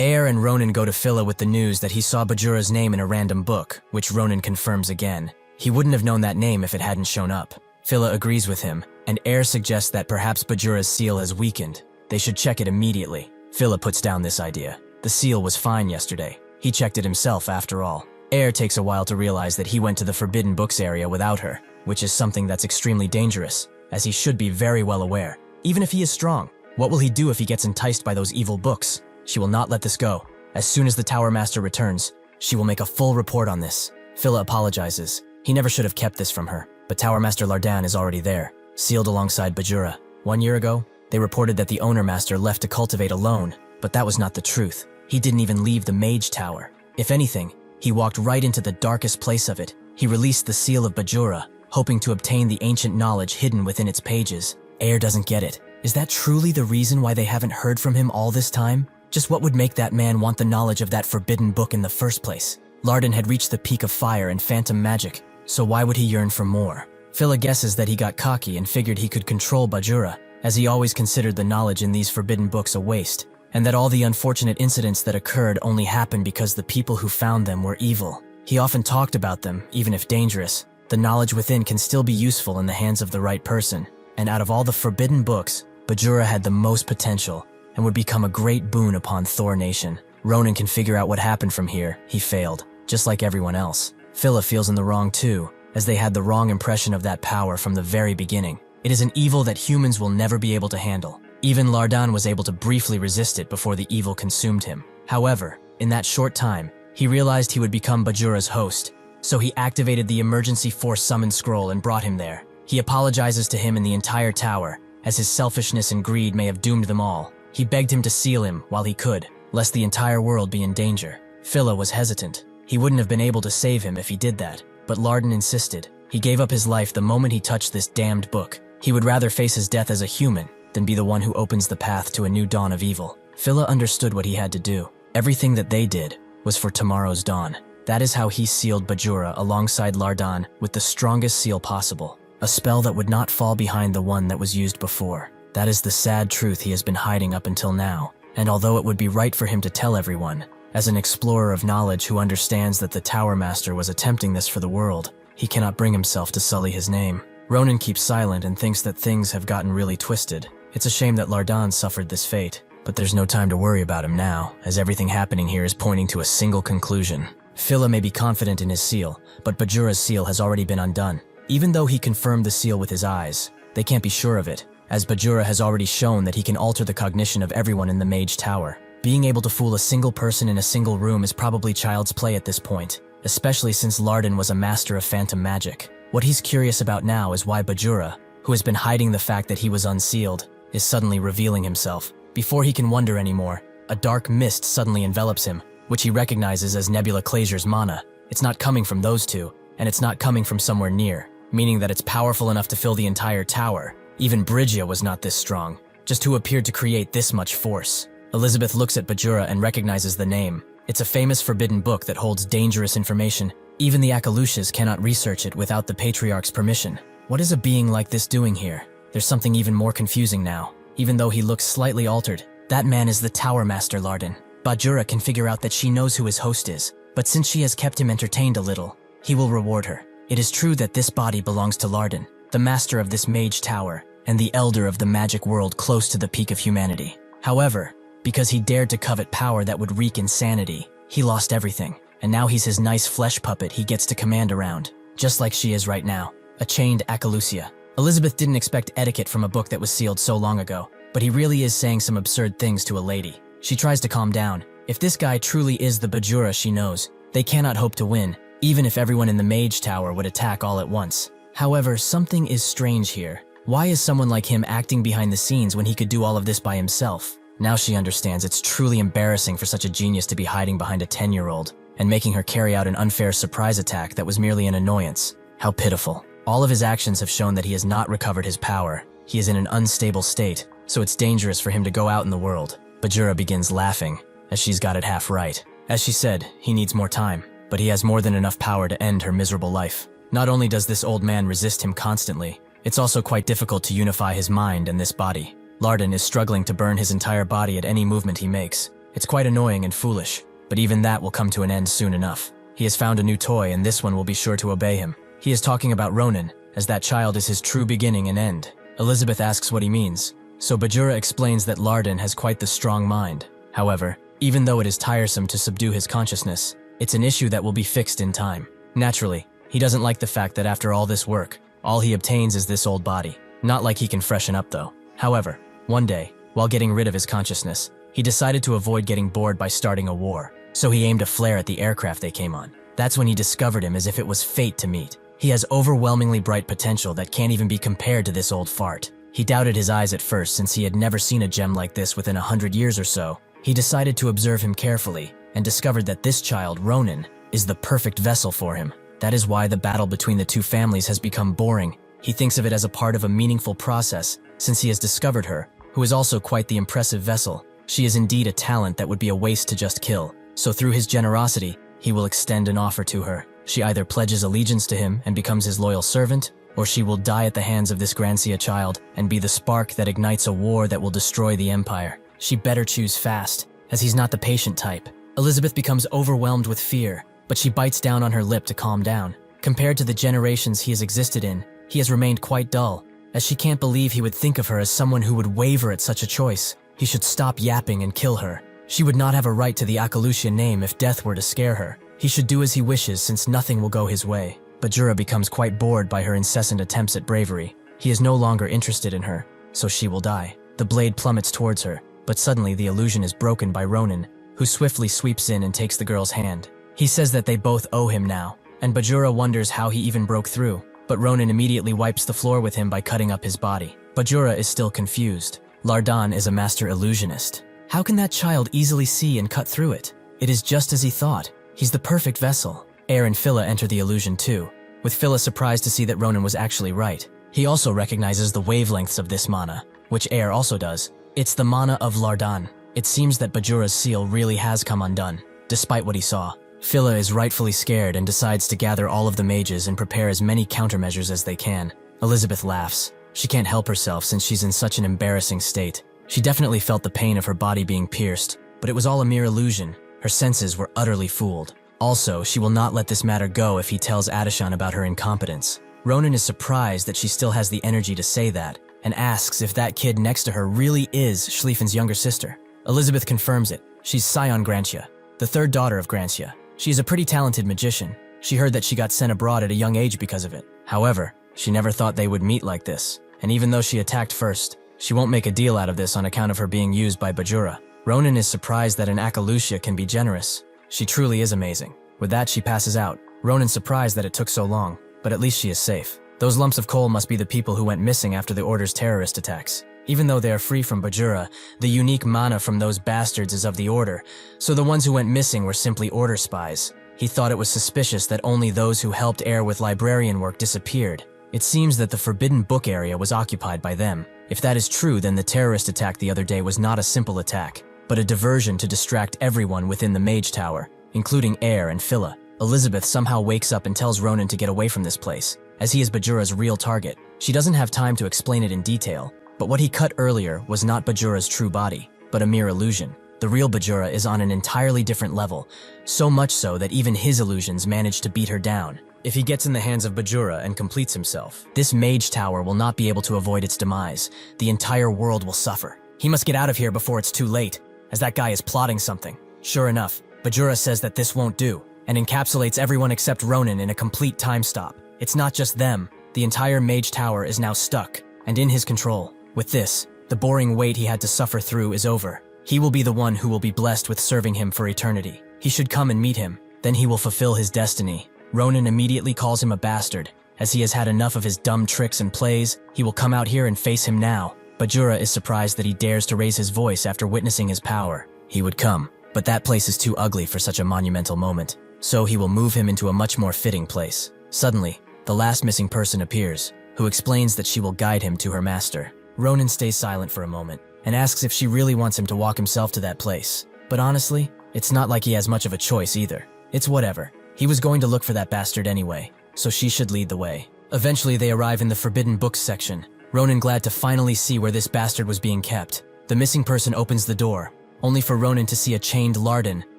Air and Ronan go to Phila with the news that he saw Bajura's name in a random book, which Ronan confirms again. He wouldn't have known that name if it hadn't shown up. Phila agrees with him, and Air suggests that perhaps Bajura's seal has weakened. They should check it immediately. Phila puts down this idea. The seal was fine yesterday. He checked it himself after all. Air takes a while to realize that he went to the Forbidden Books area without her, which is something that's extremely dangerous, as he should be very well aware. Even if he is strong, what will he do if he gets enticed by those evil books? She will not let this go. As soon as the Tower Master returns, she will make a full report on this. Phila apologizes. He never should have kept this from her, but Tower Master Lardan is already there, sealed alongside Bajura. 1 year ago, they reported that the Owner Master left to cultivate alone, but that was not the truth. He didn't even leave the Mage Tower. If anything, he walked right into the darkest place of it. He released the seal of Bajura, hoping to obtain the ancient knowledge hidden within its pages. Air doesn't get it. Is that truly the reason why they haven't heard from him all this time? Just what would make that man want the knowledge of that forbidden book in the first place? Lardan had reached the peak of fire and phantom magic, so why would he yearn for more? Phila guesses that he got cocky and figured he could control Bajura, as he always considered the knowledge in these forbidden books a waste, and that all the unfortunate incidents that occurred only happened because the people who found them were evil. He often talked about them, even if dangerous. The knowledge within can still be useful in the hands of the right person, and out of all the forbidden books, Bajura had the most potential and would become a great boon upon Thor Nation. Ronan can figure out what happened from here. He failed, just like everyone else. Phila feels in the wrong too, as they had the wrong impression of that power from the very beginning. It is an evil that humans will never be able to handle. Even Lardan was able to briefly resist it before the evil consumed him. However, in that short time, he realized he would become Bajura's host, so he activated the emergency force summon scroll and brought him there. He apologizes to him and the entire tower, as his selfishness and greed may have doomed them all. He begged him to seal him while he could, lest the entire world be in danger. Phila was hesitant. He wouldn't have been able to save him if he did that, but Lardan insisted. He gave up his life the moment he touched this damned book. He would rather face his death as a human than be the one who opens the path to a new dawn of evil. Phila understood what he had to do. Everything that they did was for tomorrow's dawn. That is how he sealed Bajura alongside Lardan with the strongest seal possible, a spell that would not fall behind the one that was used before. That is the sad truth he has been hiding up until now, and although it would be right for him to tell everyone, as an explorer of knowledge who understands that the Tower Master was attempting this for the world, he cannot bring himself to sully his name. Ronan keeps silent and thinks that things have gotten really twisted. It's a shame that Lardan suffered this fate, but there's no time to worry about him now, as everything happening here is pointing to a single conclusion. Phila may be confident in his seal, but Bajura's seal has already been undone. Even though he confirmed the seal with his eyes, they can't be sure of it, as Bajura has already shown that he can alter the cognition of everyone in the Mage Tower. Being able to fool a single person in a single room is probably child's play at this point, especially since Lardan was a master of phantom magic. What he's curious about now is why Bajura, who has been hiding the fact that he was unsealed, is suddenly revealing himself. Before he can wonder anymore, a dark mist suddenly envelops him, which he recognizes as Nebula Clazier's mana. It's not coming from those two, and it's not coming from somewhere near, meaning that it's powerful enough to fill the entire tower. Even Bridgia was not this strong, just who appeared to create this much force. Elizabeth looks at Bajura and recognizes the name. It's a famous forbidden book that holds dangerous information. Even the Akalushas cannot research it without the Patriarch's permission. What is a being like this doing here? There's something even more confusing now. Even though he looks slightly altered, that man is the Tower Master Lardan. Bajura can figure out that she knows who his host is, but since she has kept him entertained a little, he will reward her. It is true that this body belongs to Lardan, the master of this Mage Tower, and the elder of the magic world close to the peak of humanity. However, because he dared to covet power that would wreak insanity, he lost everything, and now he's his nice flesh puppet he gets to command around, just like she is right now, a chained Akalusia. Elizabeth didn't expect etiquette from a book that was sealed so long ago, but he really is saying some absurd things to a lady. She tries to calm down. If this guy truly is the Bajura she knows, they cannot hope to win, even if everyone in the Mage Tower would attack all at once. However, something is strange here. Why is someone like him acting behind the scenes when he could do all of this by himself? Now she understands it's truly embarrassing for such a genius to be hiding behind a 10-year-old and making her carry out an unfair surprise attack that was merely an annoyance. How pitiful. All of his actions have shown that he has not recovered his power. He is in an unstable state, so it's dangerous for him to go out in the world. Bajura begins laughing, as she's got it half right. As she said, he needs more time, but he has more than enough power to end her miserable life. Not only does this old man resist him constantly, it's also quite difficult to unify his mind and this body. Lardan is struggling to burn his entire body at any movement he makes. It's quite annoying and foolish, but even that will come to an end soon enough. He has found a new toy and this one will be sure to obey him. He is talking about Ronan, as that child is his true beginning and end. Elizabeth asks what he means, so Bajura explains that Lardan has quite the strong mind. However, even though it is tiresome to subdue his consciousness, it's an issue that will be fixed in time. Naturally, he doesn't like the fact that after all this work, all he obtains is this old body. Not like he can freshen up though. However, one day, while getting rid of his consciousness, He decided to avoid getting bored by starting a war, so he aimed a flare at the aircraft they came on. That's when he discovered him as if it was fate to meet. He has overwhelmingly bright potential that can't even be compared to this old fart. He doubted his eyes at first since he had never seen a gem like this within 100 years or so. He decided to observe him carefully and discovered that this child, Ronan, is the perfect vessel for him. That is why the battle between the two families has become boring. He thinks of it as a part of a meaningful process since he has discovered her, who is also quite the impressive vessel. She is indeed a talent that would be a waste to just kill. So through his generosity, he will extend an offer to her. She either pledges allegiance to him and becomes his loyal servant, or she will die at the hands of this Grancia child and be the spark that ignites a war that will destroy the empire. She better choose fast, as he's not the patient type. Elizabeth becomes overwhelmed with fear, but she bites down on her lip to calm down. Compared to the generations he has existed in, he has remained quite dull, as she can't believe he would think of her as someone who would waver at such a choice. He should stop yapping and kill her. She would not have a right to the Akalusia name if death were to scare her. He should do as he wishes since nothing will go his way. Bajura becomes quite bored by her incessant attempts at bravery. He is no longer interested in her, so she will die. The blade plummets towards her, but suddenly the illusion is broken by Ronan, who swiftly sweeps in and takes the girl's hand. He says that they both owe him now, and Bajura wonders how he even broke through, but Ronan immediately wipes the floor with him by cutting up his body. Bajura is still confused. Lardan is a master illusionist. How can that child easily see and cut through it? It is just as he thought. He's the perfect vessel. Air and Phila enter the illusion too, with Phila surprised to see that Ronan was actually right. He also recognizes the wavelengths of this mana, which Air also does. It's the mana of Lardan. It seems that Bajura's seal really has come undone, despite what he saw. Phila is rightfully scared and decides to gather all of the mages and prepare as many countermeasures as they can. Elizabeth laughs. She can't help herself since she's in such an embarrassing state. She definitely felt the pain of her body being pierced, but it was all a mere illusion. Her senses were utterly fooled. Also, she will not let this matter go if he tells Adeshan about her incompetence. Ronan is surprised that she still has the energy to say that, and asks if that kid next to her really is Schlieffen's younger sister. Elizabeth confirms it. She's Scion Grancia, the third daughter of Grancia. She is a pretty talented magician. She heard that she got sent abroad at a young age because of it. However, she never thought they would meet like this, and even though she attacked first, she won't make a deal out of this on account of her being used by Bajura. Ronan is surprised that an Akalusia can be generous. She truly is amazing. With that, she passes out. Ronan's surprised that it took so long, but at least she is safe. Those lumps of coal must be the people who went missing after the Order's terrorist attacks. Even though they are free from Bajura, the unique mana from those bastards is of the Order, so the ones who went missing were simply Order spies. He thought it was suspicious that only those who helped Air with librarian work disappeared. It seems that the Forbidden Book area was occupied by them. If that is true, then the terrorist attack the other day was not a simple attack, but a diversion to distract everyone within the Mage Tower, including Air and Phila. Elizabeth somehow wakes up and tells Ronan to get away from this place, as he is Bajura's real target. She doesn't have time to explain it in detail, but what he cut earlier was not Bajura's true body, but a mere illusion. The real Bajura is on an entirely different level, so much so that even his illusions manage to beat her down. If he gets in the hands of Bajura and completes himself, this Mage Tower will not be able to avoid its demise. The entire world will suffer. He must get out of here before it's too late, as that guy is plotting something. Sure enough, Bajura says that this won't do, and encapsulates everyone except Ronan in a complete time stop. It's not just them. The entire Mage Tower is now stuck, and in his control. With this, the boring wait he had to suffer through is over. He will be the one who will be blessed with serving him for eternity. He should come and meet him, then he will fulfill his destiny. Ronan immediately calls him a bastard. As he has had enough of his dumb tricks and plays, he will come out here and face him now. Bajura is surprised that he dares to raise his voice after witnessing his power. He would come, but that place is too ugly for such a monumental moment, so he will move him into a much more fitting place. Suddenly, the last missing person appears, who explains that she will guide him to her master. Ronan stays silent for a moment, and asks if she really wants him to walk himself to that place. But honestly, it's not like he has much of a choice either. It's whatever. He was going to look for that bastard anyway, so she should lead the way. Eventually they arrive in the Forbidden Books section. Ronan glad to finally see where this bastard was being kept. The missing person opens the door, only for Ronan to see a chained Lardan,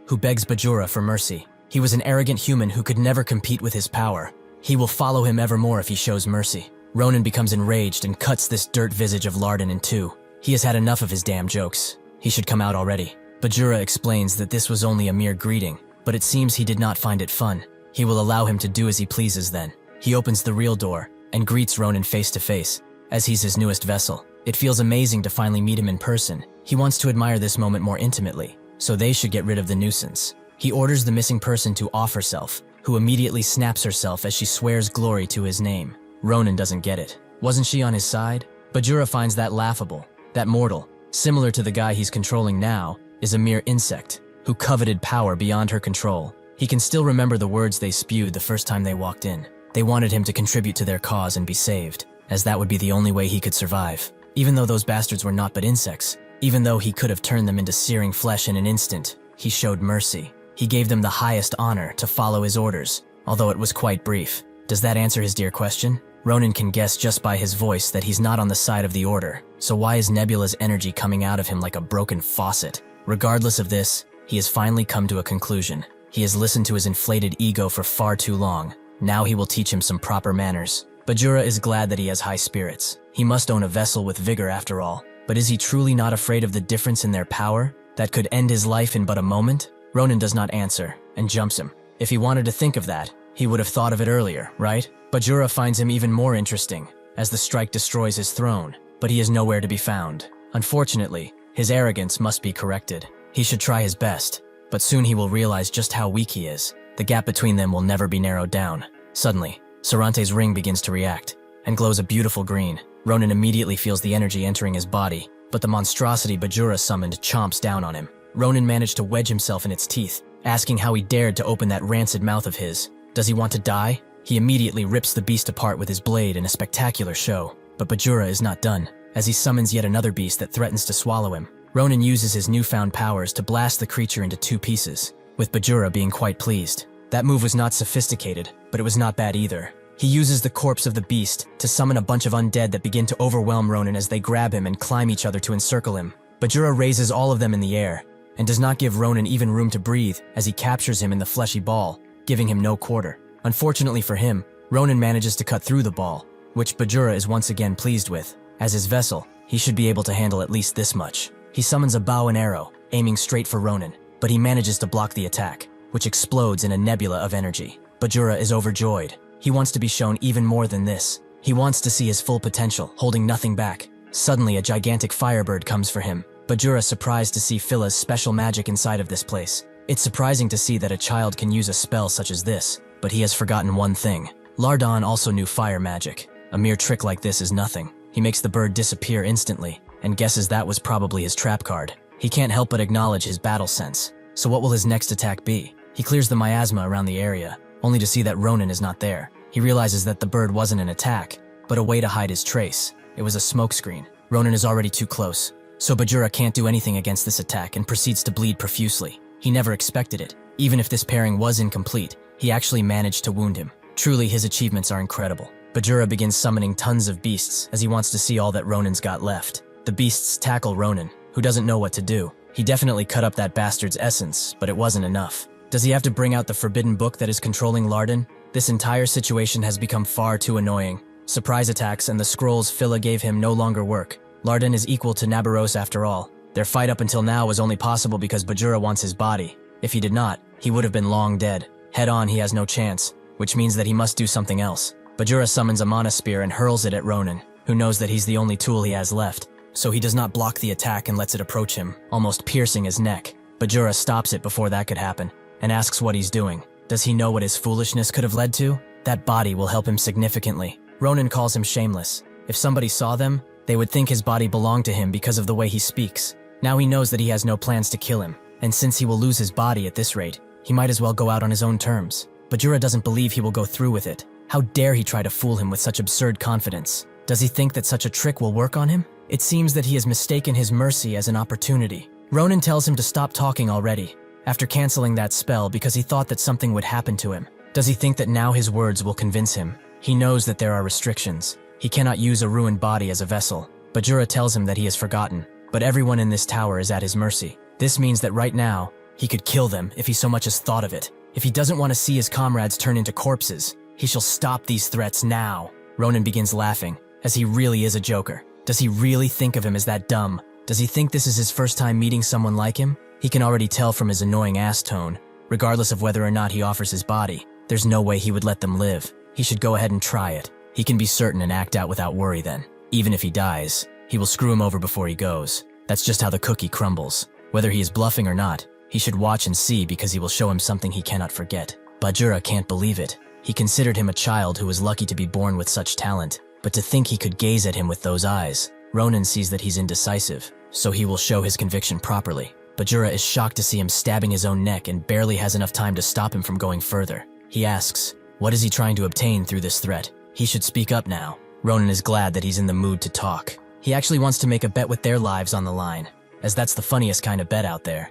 who begs Bajura for mercy. He was an arrogant human who could never compete with his power. He will follow him evermore if he shows mercy. Ronan becomes enraged and cuts this dirt visage of Lardan in two. He has had enough of his damn jokes. He should come out already. Bajura explains that this was only a mere greeting, but it seems he did not find it fun. He will allow him to do as he pleases then. He opens the real door and greets Ronan face to face, as he's his newest vessel. It feels amazing to finally meet him in person, He wants to admire this moment more intimately, so they should get rid of the nuisance. He orders the missing person to off herself, who immediately snaps herself as she swears glory to his name. Ronan doesn't get it. Wasn't she on his side? Bajura finds that laughable. That mortal, similar to the guy he's controlling now, is a mere insect, who coveted power beyond her control. He can still remember the words they spewed the first time they walked in. They wanted him to contribute to their cause and be saved, as that would be the only way he could survive. Even though those bastards were not but insects, even though he could have turned them into searing flesh in an instant, he showed mercy. He gave them the highest honor to follow his orders, although it was quite brief. Does that answer his dear question? Ronan can guess just by his voice that he's not on the side of the order, so why is Nebula's energy coming out of him like a broken faucet? Regardless of this, he has finally come to a conclusion. He has listened to his inflated ego for far too long. Now he will teach him some proper manners. Bajura is glad that he has high spirits. He must own a vessel with vigor after all. But is he truly not afraid of the difference in their power that could end his life in but a moment? Ronan does not answer and jumps him. If he wanted to think of that, he would have thought of it earlier, right? Bajura finds him even more interesting, as the strike destroys his throne, but he is nowhere to be found. Unfortunately, his arrogance must be corrected. He should try his best, but soon he will realize just how weak he is. The gap between them will never be narrowed down. Suddenly, Sarante's ring begins to react, and glows a beautiful green. Ronan immediately feels the energy entering his body, but the monstrosity Bajura summoned chomps down on him. Ronan managed to wedge himself in its teeth, asking how he dared to open that rancid mouth of his. Does he want to die? He immediately rips the beast apart with his blade in a spectacular show. But Bajura is not done, as he summons yet another beast that threatens to swallow him. Ronan uses his newfound powers to blast the creature into two pieces, with Bajura being quite pleased. That move was not sophisticated, but it was not bad either. He uses the corpse of the beast to summon a bunch of undead that begin to overwhelm Ronan as they grab him and climb each other to encircle him. Bajura raises all of them in the air, and does not give Ronan even room to breathe as he captures him in the fleshy ball, giving him no quarter. Unfortunately for him, Ronan manages to cut through the ball, which Bajura is once again pleased with. As his vessel, he should be able to handle at least this much. He summons a bow and arrow, aiming straight for Ronan, but he manages to block the attack, which explodes in a nebula of energy. Bajura is overjoyed. He wants to be shown even more than this. He wants to see his full potential, holding nothing back. Suddenly, a gigantic firebird comes for him. Bajura is surprised to see Phila's special magic inside of this place. It's surprising to see that a child can use a spell such as this, but he has forgotten one thing. Lardon also knew fire magic. A mere trick like this is nothing. He makes the bird disappear instantly, and guesses that was probably his trap card. He can't help but acknowledge his battle sense. So what will his next attack be? He clears the miasma around the area, only to see that Ronan is not there. He realizes that the bird wasn't an attack, but a way to hide his trace. It was a smokescreen. Ronan is already too close, so Bajura can't do anything against this attack and proceeds to bleed profusely. He never expected it. Even if this pairing was incomplete, he actually managed to wound him. Truly, his achievements are incredible. Bajura begins summoning tons of beasts as he wants to see all that Ronan's got left. The beasts tackle Ronan, who doesn't know what to do. He definitely cut up that bastard's essence, but it wasn't enough. Does he have to bring out the forbidden book that is controlling Lardon? This entire situation has become far too annoying. Surprise attacks and the scrolls Phila gave him no longer work. Lardon is equal to Nabaros after all. Their fight up until now was only possible because Bajura wants his body. If he did not, he would have been long dead. Head on, he has no chance, which means that he must do something else. Bajura summons a mana spear and hurls it at Ronan, who knows that he's the only tool he has left. So he does not block the attack and lets it approach him, almost piercing his neck. Bajura stops it before that could happen, and asks what he's doing. Does he know what his foolishness could have led to? That body will help him significantly. Ronan calls him shameless. If somebody saw them, they would think his body belonged to him because of the way he speaks. Now he knows that he has no plans to kill him, and since he will lose his body at this rate, he might as well go out on his own terms. Bajura doesn't believe he will go through with it. How dare he try to fool him with such absurd confidence? Does he think that such a trick will work on him? It seems that he has mistaken his mercy as an opportunity. Ronan tells him to stop talking already, after canceling that spell because he thought that something would happen to him. Does he think that now his words will convince him? He knows that there are restrictions. He cannot use a ruined body as a vessel. Bajura tells him that he has forgotten, but everyone in this tower is at his mercy. This means that right now, he could kill them if he so much as thought of it. If he doesn't want to see his comrades turn into corpses, he shall stop these threats now. Ronan begins laughing, as he really is a joker. Does he really think of him as that dumb? Does he think this is his first time meeting someone like him? He can already tell from his annoying ass tone, regardless of whether or not he offers his body. There's no way he would let them live. He should go ahead and try it. He can be certain and act out without worry then. Even if he dies, he will screw him over before he goes. That's just how the cookie crumbles. Whether he is bluffing or not, he should watch and see because he will show him something he cannot forget. Bajura can't believe it. He considered him a child who was lucky to be born with such talent, but to think he could gaze at him with those eyes. Ronan sees that he's indecisive, so he will show his conviction properly. Bajura is shocked to see him stabbing his own neck and barely has enough time to stop him from going further. He asks, what is he trying to obtain through this threat? He should speak up now. Ronan is glad that he's in the mood to talk. He actually wants to make a bet with their lives on the line, as that's the funniest kind of bet out there.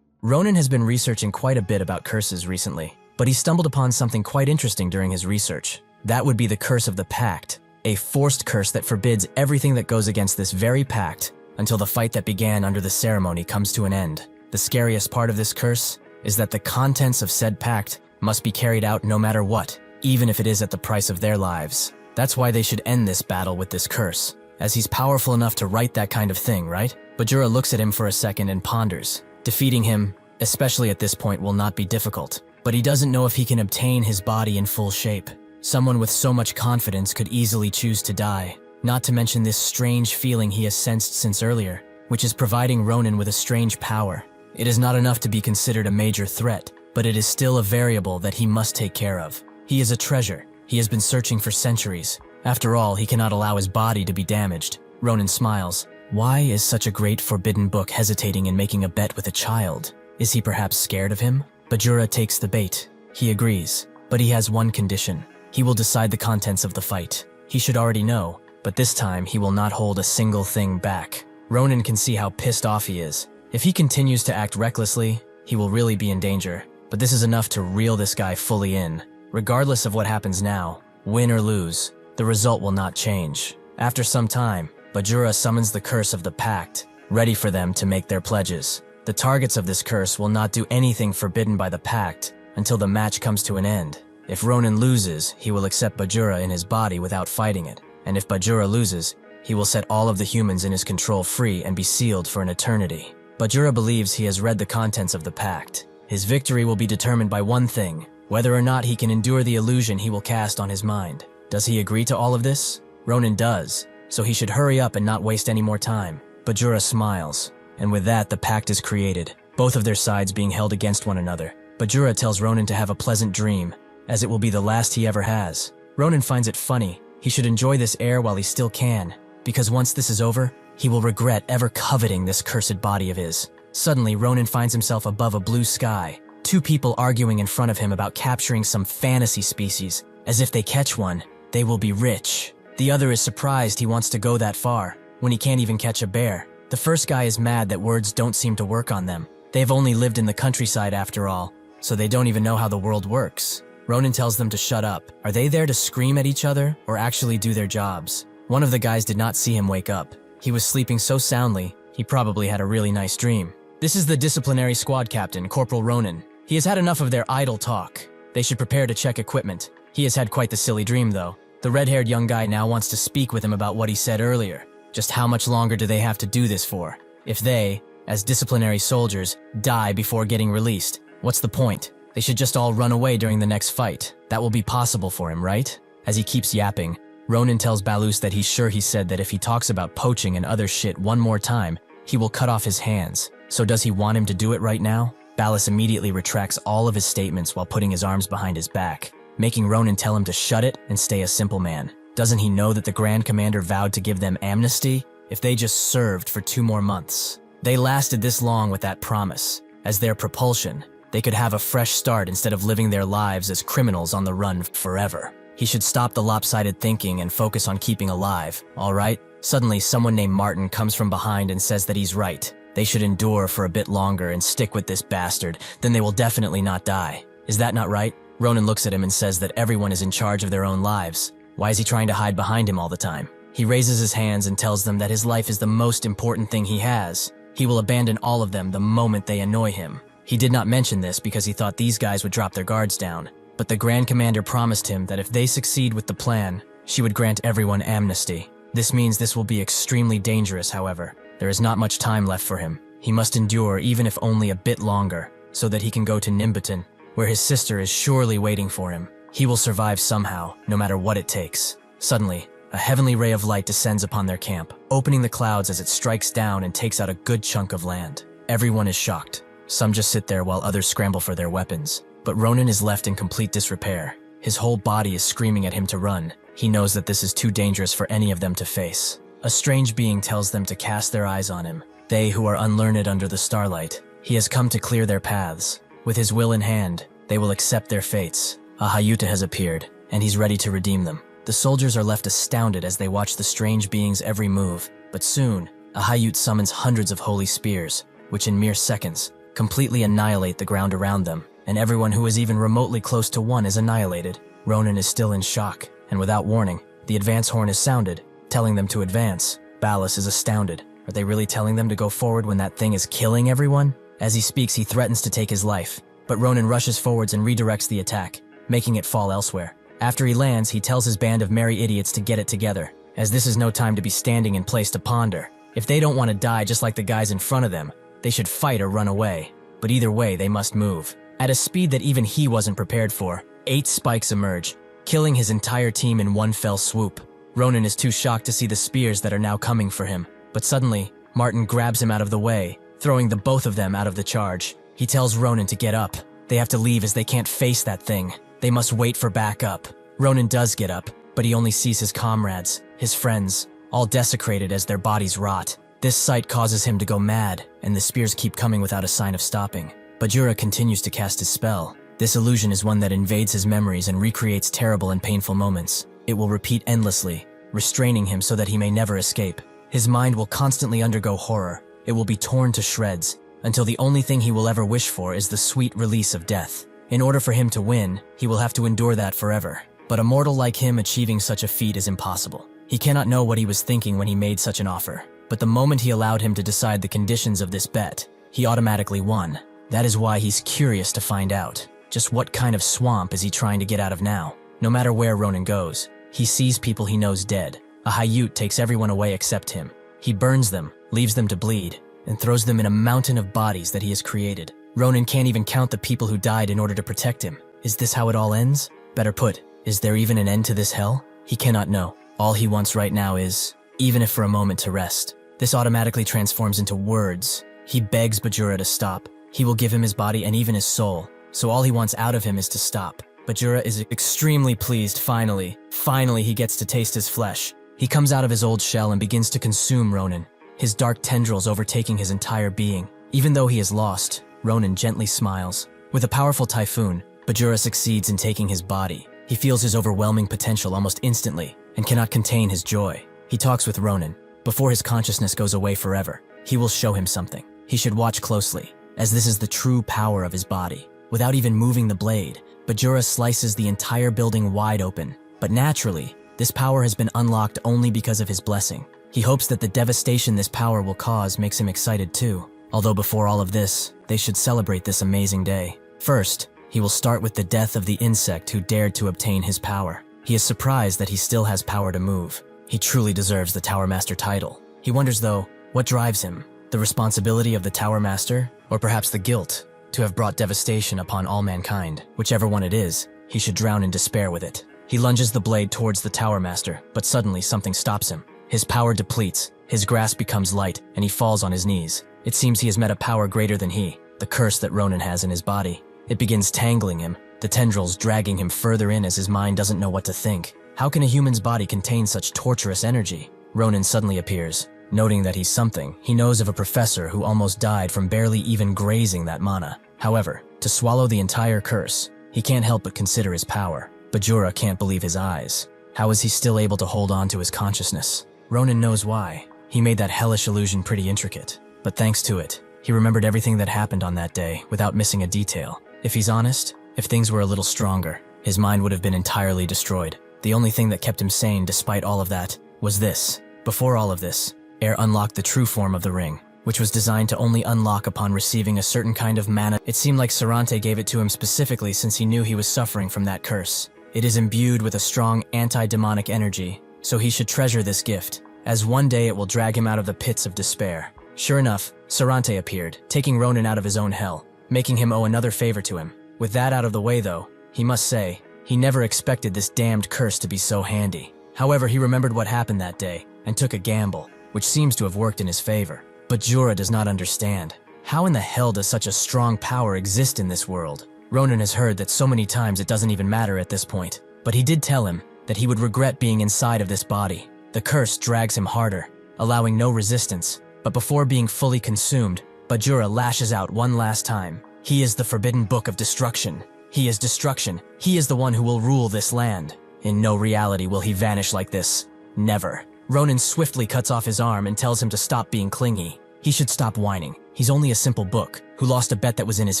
Ronan has been researching quite a bit about curses recently, but he stumbled upon something quite interesting during his research. That would be the curse of the pact, a forced curse that forbids everything that goes against this very pact until the fight that began under the ceremony comes to an end. The scariest part of this curse is that the contents of said pact must be carried out no matter what, even if it is at the price of their lives. That's why they should end this battle with this curse, as he's powerful enough to write that kind of thing, right? Bajura looks at him for a second and ponders. Defeating him, especially at this point, will not be difficult, but he doesn't know if he can obtain his body in full shape. Someone with so much confidence could easily choose to die, not to mention this strange feeling he has sensed since earlier, which is providing Ronan with a strange power. It is not enough to be considered a major threat, but it is still a variable that he must take care of. He is a treasure. He has been searching for centuries. After all, he cannot allow his body to be damaged. Ronan smiles. Why is such a great forbidden book hesitating in making a bet with a child? Is he perhaps scared of him? Bajura takes the bait. He agrees, but he has one condition. He will decide the contents of the fight. He should already know, but this time he will not hold a single thing back. Ronan can see how pissed off he is. If he continues to act recklessly, he will really be in danger, but this is enough to reel this guy fully in. Regardless of what happens now, win or lose, the result will not change. After some time, Bajura summons the curse of the pact, ready for them to make their pledges. The targets of this curse will not do anything forbidden by the pact until the match comes to an end. If Ronan loses, he will accept Bajura in his body without fighting it, and if Bajura loses, he will set all of the humans in his control free and be sealed for an eternity. Bajura believes he has read the contents of the pact. His victory will be determined by one thing, whether or not he can endure the illusion he will cast on his mind. Does he agree to all of this? Ronan does, so he should hurry up and not waste any more time. Bajura smiles, and with that the pact is created, both of their sides being held against one another. Bajura tells Ronan to have a pleasant dream, as it will be the last he ever has. Ronan finds it funny. He should enjoy this air while he still can, because once this is over, he will regret ever coveting this cursed body of his. Suddenly, Ronan finds himself above a blue sky, two people arguing in front of him about capturing some fantasy species. As if they catch one, they will be rich. The other is surprised he wants to go that far, when he can't even catch a bear. The first guy is mad that words don't seem to work on them. They've only lived in the countryside after all, so they don't even know how the world works. Ronan tells them to shut up. Are they there to scream at each other, or actually do their jobs? One of the guys did not see him wake up. He was sleeping so soundly, he probably had a really nice dream. This is the disciplinary squad captain, Corporal Ronan. He has had enough of their idle talk. They should prepare to check equipment. He has had quite the silly dream, though. The red-haired young guy now wants to speak with him about what he said earlier. Just how much longer do they have to do this for? If they, as disciplinary soldiers, die before getting released, what's the point? They should just all run away during the next fight. That will be possible for him, right? As he keeps yapping, Ronan tells Balus that he's sure he said that if he talks about poaching and other shit one more time, he will cut off his hands. So does he want him to do it right now? Balus immediately retracts all of his statements while putting his arms behind his back, making Ronan tell him to shut it and stay a simple man. Doesn't he know that the Grand Commander vowed to give them amnesty if they just served for 2 more months? They lasted this long with that promise. As their propulsion, they could have a fresh start instead of living their lives as criminals on the run forever. He should stop the lopsided thinking and focus on keeping alive, all right? Suddenly, someone named Martin comes from behind and says that he's right. They should endure for a bit longer and stick with this bastard, then they will definitely not die. Is that not right? Ronan looks at him and says that everyone is in charge of their own lives. Why is he trying to hide behind him all the time? He raises his hands and tells them that his life is the most important thing he has. He will abandon all of them the moment they annoy him. He did not mention this because he thought these guys would drop their guards down. But the Grand Commander promised him that if they succeed with the plan, she would grant everyone amnesty. This means this will be extremely dangerous, however. There is not much time left for him. He must endure even if only a bit longer, so that he can go to Nimbuton, where his sister is surely waiting for him. He will survive somehow, no matter what it takes. Suddenly, A heavenly ray of light descends upon their camp, opening the clouds as it strikes down and takes out a good chunk of land. Everyone is shocked. Some just sit there while others scramble for their weapons. But Ronan is left in complete disrepair. His whole body is screaming at him to run. He knows that this is too dangerous for any of them to face. A strange being tells them to cast their eyes on him. They who are unlearned under the starlight. He has come to clear their paths. With his will in hand, they will accept their fates. A Hayuta has appeared, and he's ready to redeem them. The soldiers are left astounded as they watch the strange being's every move. But soon, a Hayut summons hundreds of holy spears, which in mere seconds, completely annihilate the ground around them, and everyone who is even remotely close to one is annihilated. Ronan is still in shock, and without warning, the advance horn is sounded, telling them to advance. Ballas is astounded. Are they really telling them to go forward when that thing is killing everyone? As he speaks, he threatens to take his life, but Ronan rushes forwards and redirects the attack, making it fall elsewhere. After he lands, he tells his band of merry idiots to get it together, as this is no time to be standing in place to ponder. If they don't want to die just like the guys in front of them, they should fight or run away. But either way, they must move. At a speed that even he wasn't prepared for, 8 spikes emerge, killing his entire team in one fell swoop. Ronan is too shocked to see the spears that are now coming for him. But suddenly, Martin grabs him out of the way, throwing the both of them out of the charge. He tells Ronan to get up. They have to leave as they can't face that thing. They must wait for backup. Ronan does get up, but he only sees his comrades, his friends, all desecrated as their bodies rot. This sight causes him to go mad, and the spears keep coming without a sign of stopping. Bajura continues to cast his spell. This illusion is one that invades his memories and recreates terrible and painful moments. It will repeat endlessly, restraining him so that he may never escape. His mind will constantly undergo horror. It will be torn to shreds, until the only thing he will ever wish for is the sweet release of death. In order for him to win, he will have to endure that forever. But a mortal like him achieving such a feat is impossible. He cannot know what he was thinking when he made such an offer. But the moment he allowed him to decide the conditions of this bet, he automatically won. That is why he's curious to find out. Just what kind of swamp is he trying to get out of now? No matter where Ronan goes, he sees people he knows dead. A Hayut takes everyone away except him. He burns them, leaves them to bleed, and throws them in a mountain of bodies that he has created. Ronan can't even count the people who died in order to protect him. Is this how it all ends? Better put, is there even an end to this hell? He cannot know. All he wants right now is, even if for a moment, to rest. This automatically transforms into words. He begs Bajura to stop. He will give him his body and even his soul. So all he wants out of him is to stop. Bajura is extremely pleased, finally. Finally, he gets to taste his flesh. He comes out of his old shell and begins to consume Ronan, his dark tendrils overtaking his entire being. Even though he is lost, Ronan gently smiles. With a powerful typhoon, Bajura succeeds in taking his body. He feels his overwhelming potential almost instantly and cannot contain his joy. He talks with Ronan. Before his consciousness goes away forever, he will show him something. He should watch closely, as this is the true power of his body. Without even moving the blade, Bajura slices the entire building wide open. But naturally, this power has been unlocked only because of his blessing. He hopes that the devastation this power will cause makes him excited too. Although before all of this, they should celebrate this amazing day. First, he will start with the death of the insect who dared to obtain his power. He is surprised that he still has power to move. He truly deserves the Tower Master title. He wonders though, what drives him? The responsibility of the Tower Master? Or perhaps the guilt to have brought devastation upon all mankind? Whichever one it is, he should drown in despair with it. He lunges the blade towards the Tower Master, but suddenly something stops him. His power depletes, his grasp becomes light, and he falls on his knees. It seems he has met a power greater than he, the curse that Ronan has in his body. It begins tangling him, the tendrils dragging him further in as his mind doesn't know what to think. How can a human's body contain such torturous energy? Ronan suddenly appears. Noting that he's something, he knows of a professor who almost died from barely even grazing that mana. However, to swallow the entire curse, he can't help but consider his power. Bajura can't believe his eyes. How is he still able to hold on to his consciousness? Ronan knows why. He made that hellish illusion pretty intricate. But thanks to it, he remembered everything that happened on that day without missing a detail. If he's honest, if things were a little stronger, his mind would have been entirely destroyed. The only thing that kept him sane despite all of that was this. Before all of this, Air unlocked the true form of the ring, which was designed to only unlock upon receiving a certain kind of mana. It seemed like Sarante gave it to him specifically since he knew he was suffering from that curse. It is imbued with a strong anti-demonic energy, so he should treasure this gift, as one day it will drag him out of the pits of despair. Sure enough, Sarante appeared, taking Ronan out of his own hell, making him owe another favor to him. With that out of the way though, he must say, he never expected this damned curse to be so handy. However, he remembered what happened that day and took a gamble, which seems to have worked in his favor. But Jura does not understand. How in the hell does such a strong power exist in this world? Ronan has heard that so many times it doesn't even matter at this point, but he did tell him that he would regret being inside of this body. The curse drags him harder, allowing no resistance, but before being fully consumed, Bajura lashes out one last time. He is the forbidden book of destruction. He is destruction. He is the one who will rule this land. In no reality will he vanish like this. Never. Ronan swiftly cuts off his arm and tells him to stop being clingy. He should stop whining. He's only a simple book who lost a bet that was in his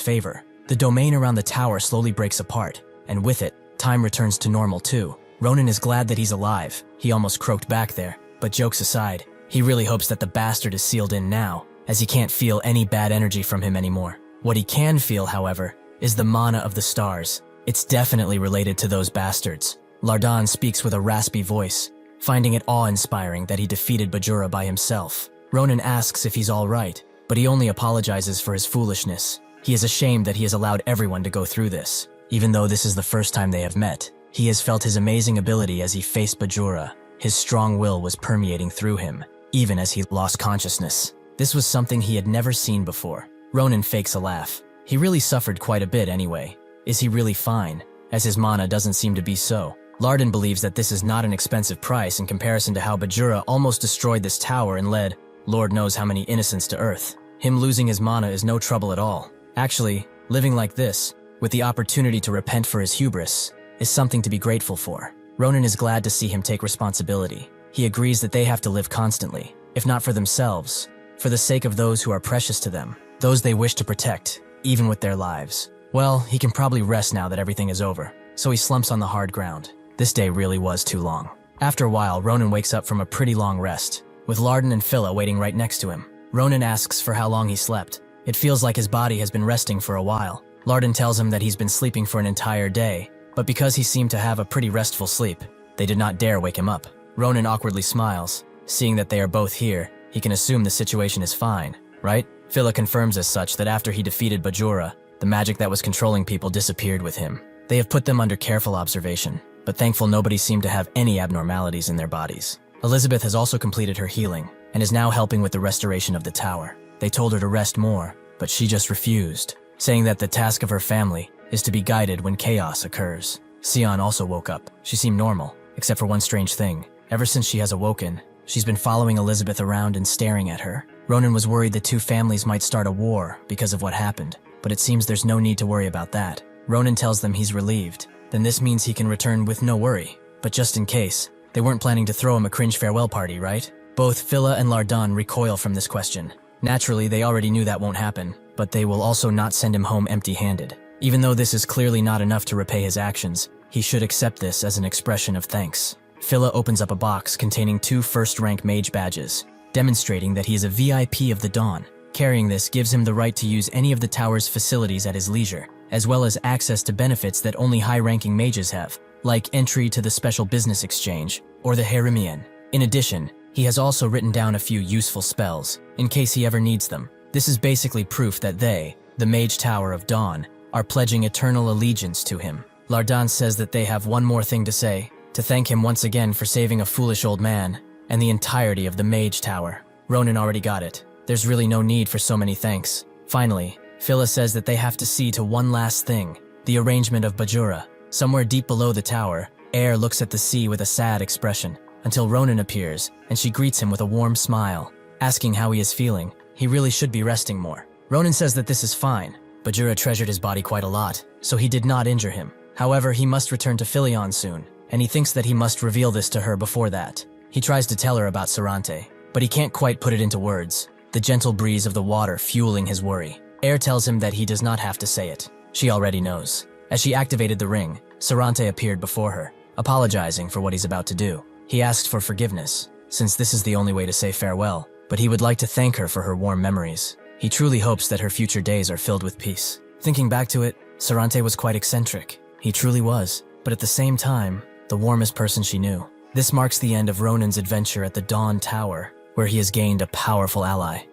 favor. The domain around the tower slowly breaks apart, and with it, time returns to normal too. Ronan is glad that he's alive. He almost croaked back there, but jokes aside, he really hopes that the bastard is sealed in now, as he can't feel any bad energy from him anymore. What he can feel, however, is the mana of the stars. It's definitely related to those bastards. Lardan speaks with a raspy voice, finding it awe-inspiring that he defeated Bajura by himself. Ronan asks if he's all right, but he only apologizes for his foolishness. He is ashamed that he has allowed everyone to go through this. Even though this is the first time they have met, he has felt his amazing ability as he faced Bajura. His strong will was permeating through him, even as he lost consciousness. This was something he had never seen before. Ronan fakes a laugh. He really suffered quite a bit anyway. Is he really fine? As his mana doesn't seem to be so. Lardan believes that this is not an expensive price in comparison to how Bajura almost destroyed this tower and led Lord knows how many innocents to earth. Him losing his mana is no trouble at all. Actually, living like this, with the opportunity to repent for his hubris, is something to be grateful for. Ronan is glad to see him take responsibility. He agrees that they have to live constantly, if not for themselves, for the sake of those who are precious to them, those they wish to protect, even with their lives. Well, he can probably rest now that everything is over, so he slumps on the hard ground. This day really was too long. After a while, Ronan wakes up from a pretty long rest, with Lardan and Phila waiting right next to him. Ronan asks for how long he slept. It feels like his body has been resting for a while. Lardan tells him that he's been sleeping for an entire day, but because he seemed to have a pretty restful sleep, they did not dare wake him up. Ronan awkwardly smiles. Seeing that they are both here, he can assume the situation is fine, right? Phila confirms as such that after he defeated Bajura, the magic that was controlling people disappeared with him. They have put them under careful observation, but thankful nobody seemed to have any abnormalities in their bodies. Elizabeth has also completed her healing, and is now helping with the restoration of the tower. They told her to rest more, but she just refused, saying that the task of her family is to be guided when chaos occurs. Sion also woke up. She seemed normal, except for one strange thing. Ever since she has awoken, she's been following Elizabeth around and staring at her. Ronan was worried the two families might start a war because of what happened, but it seems there's no need to worry about that. Ronan tells them he's relieved. Then this means he can return with no worry. But just in case, they weren't planning to throw him a cringe farewell party, right? Both Phila and Lardan recoil from this question. Naturally, they already knew that won't happen, but they will also not send him home empty-handed. Even though this is clearly not enough to repay his actions, he should accept this as an expression of thanks. Phila opens up a box containing 2 first-rank mage badges, demonstrating that he is a VIP of the Dawn. Carrying this gives him the right to use any of the tower's facilities at his leisure, as well as access to benefits that only high-ranking mages have, like entry to the Special Business Exchange or the Herimian. In addition, he has also written down a few useful spells, in case he ever needs them. This is basically proof that they, the Mage Tower of Dawn, are pledging eternal allegiance to him. Lardan says that they have one more thing to say, to thank him once again for saving a foolish old man, and the entirety of the Mage Tower. Ronan already got it. There's really no need for so many thanks. Finally, Phila says that they have to see to one last thing, the arrangement of Bajura. Somewhere deep below the tower, Air looks at the sea with a sad expression, until Ronan appears, and she greets him with a warm smile. Asking how he is feeling, he really should be resting more. Ronan says that this is fine. Bajura treasured his body quite a lot, so he did not injure him. However, he must return to Philion soon, and he thinks that he must reveal this to her before that. He tries to tell her about Sarante, but he can't quite put it into words, the gentle breeze of the water fueling his worry. Air tells him that he does not have to say it. She already knows. As she activated the ring, Sarante appeared before her, apologizing for what he's about to do. He asked for forgiveness, since this is the only way to say farewell, but he would like to thank her for her warm memories. He truly hopes that her future days are filled with peace. Thinking back to it, Sarante was quite eccentric. He truly was, but at the same time, the warmest person she knew. This marks the end of Ronan's adventure at the Dawn Tower, where he has gained a powerful ally.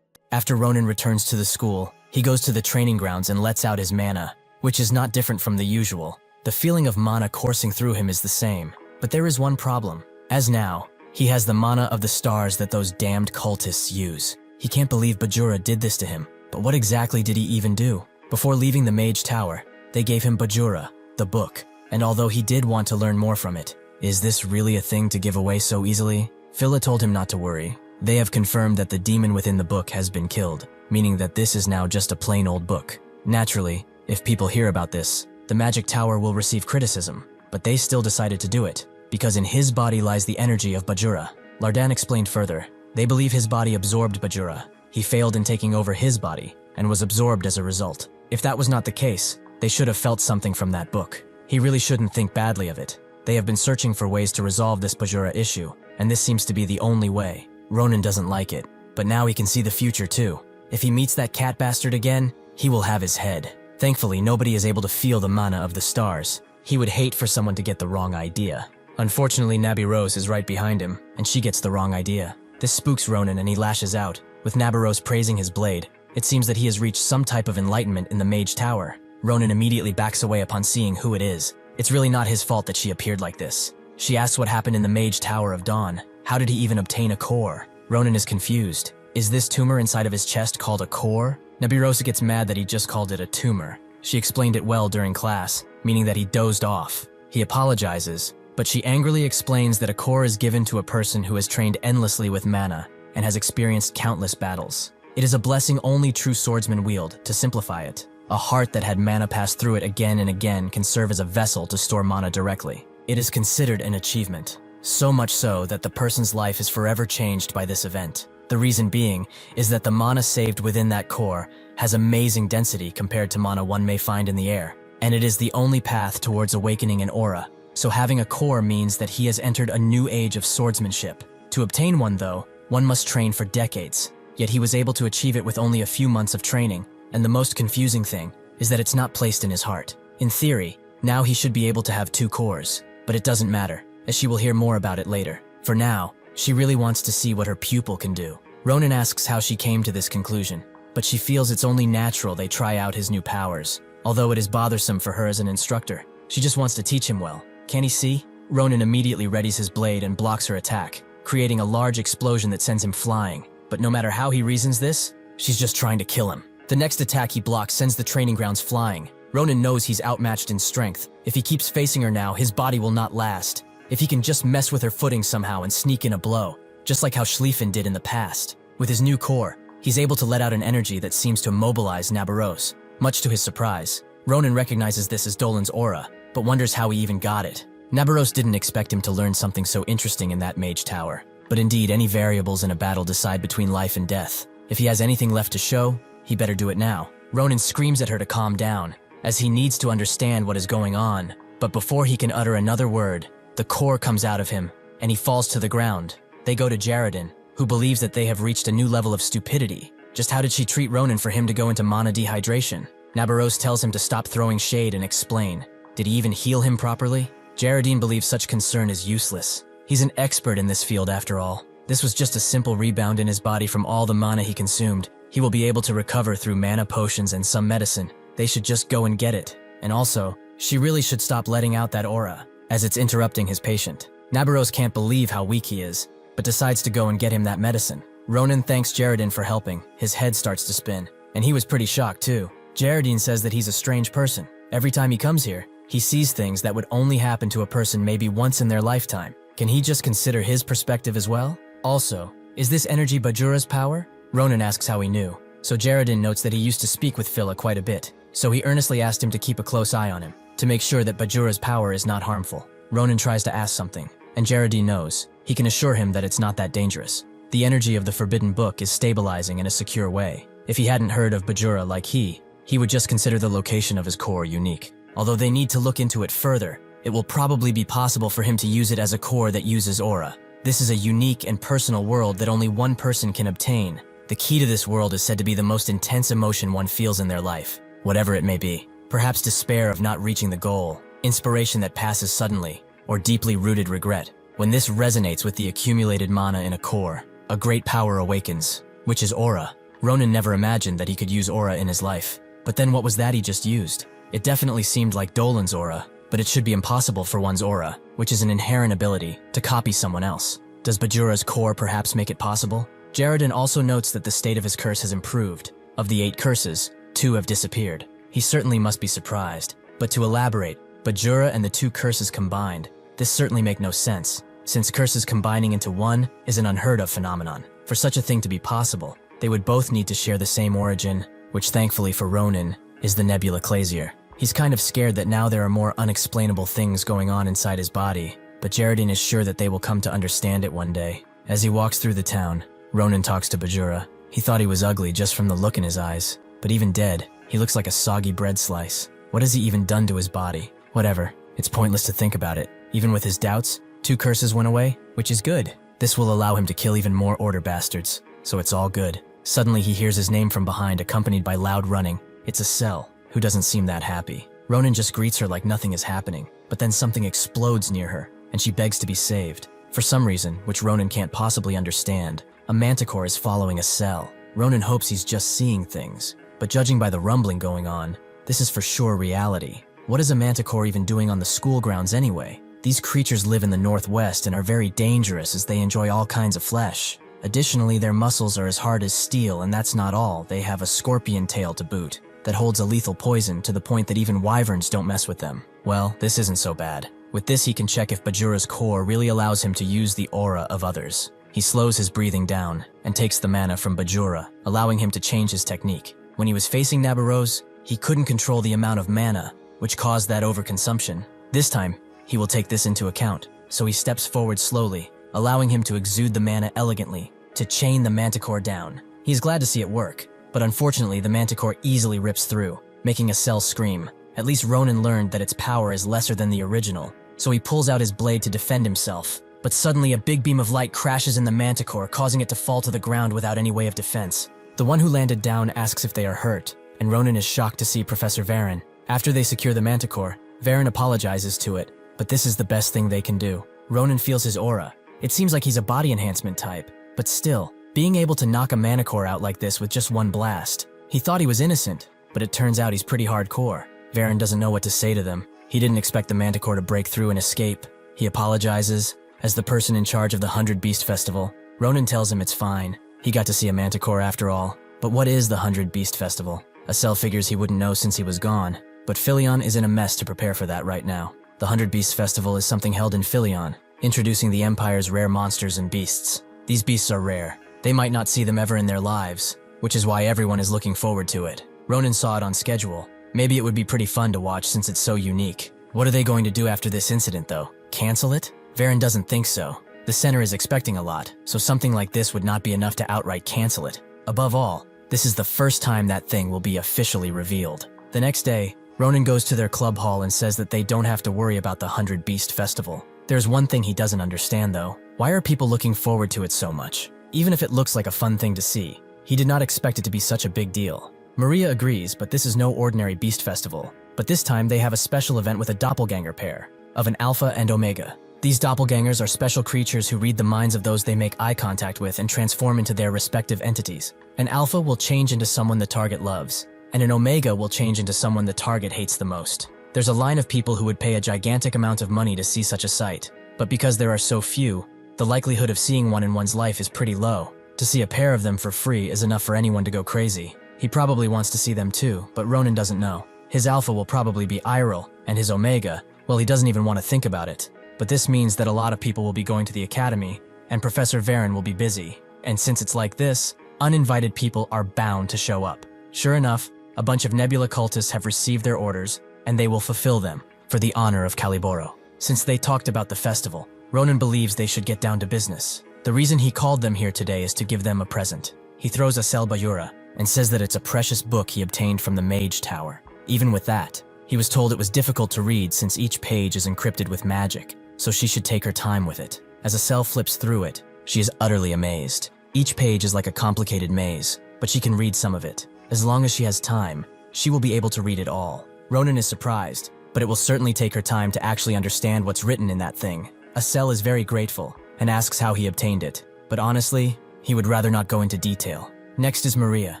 After Ronan returns to the school, he goes to the training grounds and lets out his mana, which is not different from the usual. The feeling of mana coursing through him is the same. But there is one problem. As now, he has the mana of the stars that those damned cultists use. He can't believe Bajura did this to him, but what exactly did he even do? Before leaving the Mage Tower, they gave him Bajura, the book, and although he did want to learn more from it, is this really a thing to give away so easily? Phila told him not to worry. They have confirmed that the demon within the book has been killed, meaning that this is now just a plain old book. Naturally, if people hear about this, the Magic Tower will receive criticism, but they still decided to do it, because in his body lies the energy of Bajura. Lardan explained further. They believe his body absorbed Bajura. He failed in taking over his body, and was absorbed as a result. If that was not the case, they should have felt something from that book. He really shouldn't think badly of it. They have been searching for ways to resolve this Bajura issue, and this seems to be the only way. Ronan doesn't like it, but now he can see the future too. If he meets that cat bastard again, he will have his head. Thankfully, nobody is able to feel the mana of the stars. He would hate for someone to get the wrong idea. Unfortunately, Nabby Rose is right behind him, and she gets the wrong idea. This spooks Ronan and he lashes out, with Nabby Rose praising his blade. It seems that he has reached some type of enlightenment in the Mage Tower. Ronan immediately backs away upon seeing who it is. It's really not his fault that she appeared like this. She asks what happened in the Mage Tower of Dawn. How did he even obtain a core? Ronan is confused. Is this tumor inside of his chest called a core? Nebirosa gets mad that he just called it a tumor. She explained it well during class, meaning that he dozed off. He apologizes, but she angrily explains that a core is given to a person who has trained endlessly with mana and has experienced countless battles. It is a blessing only true swordsmen wield. To simplify it, a heart that had mana pass through it again and again can serve as a vessel to store mana directly. It is considered an achievement, so much so that the person's life is forever changed by this event. The reason being is that the mana saved within that core has amazing density compared to mana one may find in the air, and it is the only path towards awakening an aura. So having a core means that he has entered a new age of swordsmanship. To obtain one though, one must train for decades, yet he was able to achieve it with only a few months of training, and the most confusing thing is that it's not placed in his heart. In theory, now he should be able to have 2 cores, but it doesn't matter, as she will hear more about it later. For now, she really wants to see what her pupil can do. Ronan asks how she came to this conclusion, but she feels it's only natural they try out his new powers, although it is bothersome for her as an instructor. She just wants to teach him well. Can he see? Ronan immediately readies his blade and blocks her attack, creating a large explosion that sends him flying. But no matter how he reasons this, she's just trying to kill him. The next attack he blocks sends the training grounds flying. Ronan knows he's outmatched in strength. If he keeps facing her now, his body will not last. If he can just mess with her footing somehow and sneak in a blow, just like how Schlieffen did in the past. With his new core, he's able to let out an energy that seems to immobilize Nabaros. Much to his surprise, Ronan recognizes this as Dolan's aura, but wonders how he even got it. Nabaros didn't expect him to learn something so interesting in that Mage Tower. But indeed, any variables in a battle decide between life and death. If he has anything left to show, he better do it now. Ronan screams at her to calm down, as he needs to understand what is going on. But before he can utter another word, the core comes out of him, and he falls to the ground. They go to Jaredin, who believes that they have reached a new level of stupidity. Just how did she treat Ronan for him to go into mana dehydration? Nabaros tells him to stop throwing shade and explain. Did he even heal him properly? Jaredin believes such concern is useless. He's an expert in this field after all. This was just a simple rebound in his body from all the mana he consumed. He will be able to recover through mana potions and some medicine. They should just go and get it. And also, she really should stop letting out that aura, as it's interrupting his patient. Nabaros can't believe how weak he is, but decides to go and get him that medicine. Ronan thanks Jaredin for helping. His head starts to spin, and he was pretty shocked too. Jaredin says that he's a strange person. Every time he comes here, he sees things that would only happen to a person maybe once in their lifetime. Can he just consider his perspective as well? Also, is this energy Bajura's power? Ronan asks how he knew. So Jaredin notes that he used to speak with Phila quite a bit, so he earnestly asked him to keep a close eye on him, to make sure that Bajura's power is not harmful. Ronan tries to ask something, and Jaredin knows. He can assure him that it's not that dangerous. The energy of the Forbidden Book is stabilizing in a secure way. If he hadn't heard of Bajura like he would just consider the location of his core unique. Although they need to look into it further, it will probably be possible for him to use it as a core that uses aura. This is a unique and personal world that only one person can obtain. The key to this world is said to be the most intense emotion one feels in their life, whatever it may be. Perhaps despair of not reaching the goal, inspiration that passes suddenly, or deeply rooted regret. When this resonates with the accumulated mana in a core, a great power awakens, which is aura. Ronan never imagined that he could use aura in his life. But then what was that he just used? It definitely seemed like Dolan's aura. but it should be impossible for one's aura, which is an inherent ability, to copy someone else. Does Bajura's core perhaps make it possible? Jaredin also notes that the state of his curse has improved. Of the 8 curses, 2 have disappeared. He certainly must be surprised. But to elaborate, Bajura and the 2 curses combined, this certainly make no sense, since curses combining into one is an unheard of phenomenon. For such a thing to be possible, they would both need to share the same origin, which thankfully for Ronan, is the nebula Clasier. He's kind of scared that now there are more unexplainable things going on inside his body, but Jaredin is sure that they will come to understand it one day. As he walks through the town, Ronan talks to Bajura. He thought he was ugly just from the look in his eyes, but even dead, he looks like a soggy bread slice. What has he even done to his body? Whatever, it's pointless to think about it. Even with his doubts, 2 curses went away, which is good. This will allow him to kill even more order bastards, so it's all good. Suddenly he hears his name from behind, accompanied by loud running. It's Estelle, who doesn't seem that happy. Ronan just greets her like nothing is happening, but then something explodes near her, and she begs to be saved. For some reason, which Ronan can't possibly understand, a manticore is following Estelle. Ronan hopes he's just seeing things, but judging by the rumbling going on, this is for sure reality. What is a manticore even doing on the school grounds anyway? These creatures live in the northwest and are very dangerous as they enjoy all kinds of flesh. Additionally, their muscles are as hard as steel, and that's not all. They have a scorpion tail to boot that holds a lethal poison to the point that even wyverns don't mess with them. Well, this isn't so bad. With this, he can check if Bajura's core really allows him to use the aura of others. He slows his breathing down and takes the mana from Bajura, allowing him to change his technique. When he was facing Nabarose, he couldn't control the amount of mana, which caused that overconsumption. This time, he will take this into account, so he steps forward slowly, allowing him to exude the mana elegantly, to chain the manticore down. He is glad to see it work, but unfortunately the manticore easily rips through, making Estelle scream. At least Ronan learned that its power is lesser than the original, so he pulls out his blade to defend himself. But suddenly a big beam of light crashes in the manticore, causing it to fall to the ground without any way of defense. The one who landed down asks if they are hurt, and Ronan is shocked to see Professor Varen. After they secure the manticore, Varen apologizes to it, but this is the best thing they can do. Ronan feels his aura. It seems like he's a body enhancement type, but still, being able to knock a manticore out like this with just one blast. He thought he was innocent, but it turns out he's pretty hardcore. Varen doesn't know what to say to them. He didn't expect the manticore to break through and escape. He apologizes. As the person in charge of the 100 Beast Festival, Ronan tells him it's fine. He got to see a manticore after all. But what is the 100 Beast Festival? Estelle figures he wouldn't know since he was gone, but Philion is in a mess to prepare for that right now. The 100 Beast Festival is something held in Philion, introducing the Empire's rare monsters and beasts. These beasts are rare. They might not see them ever in their lives, which is why everyone is looking forward to it. Ronan saw it on schedule. Maybe it would be pretty fun to watch since it's so unique. What are they going to do after this incident though? Cancel it? Varen doesn't think so. The center is expecting a lot, so something like this would not be enough to outright cancel it. Above all, this is the first time that thing will be officially revealed. The next day, Ronan goes to their club hall and says that they don't have to worry about the 100 Beast Festival. There's one thing he doesn't understand though. Why are people looking forward to it so much? Even if it looks like a fun thing to see, he did not expect it to be such a big deal. Maria agrees, but this is no ordinary Beast Festival. But this time they have a special event with a doppelganger pair, of an Alpha and Omega. These doppelgangers are special creatures who read the minds of those they make eye contact with and transform into their respective entities. An Alpha will change into someone the target loves, and an Omega will change into someone the target hates the most. There's a line of people who would pay a gigantic amount of money to see such a sight, but because there are so few, the likelihood of seeing one in one's life is pretty low. To see a pair of them for free is enough for anyone to go crazy. He probably wants to see them too, but Ronan doesn't know. His Alpha will probably be Iral, and his Omega, well, he doesn't even want to think about it. But this means that a lot of people will be going to the academy, and Professor Varen will be busy. And since it's like this, uninvited people are bound to show up. Sure enough, a bunch of Nebula cultists have received their orders, and they will fulfill them, for the honor of Caliboro. Since they talked about the festival, Ronan believes they should get down to business. The reason he called them here today is to give them a present. He throws a Selbayura, and says that it's a precious book he obtained from the Mage Tower. Even with that, he was told it was difficult to read since each page is encrypted with magic, so she should take her time with it. As Estelle flips through it, she is utterly amazed. Each page is like a complicated maze, but she can read some of it. As long as she has time, she will be able to read it all. Ronan is surprised, but it will certainly take her time to actually understand what's written in that thing. Estelle is very grateful and asks how he obtained it, but honestly, he would rather not go into detail. Next is Maria.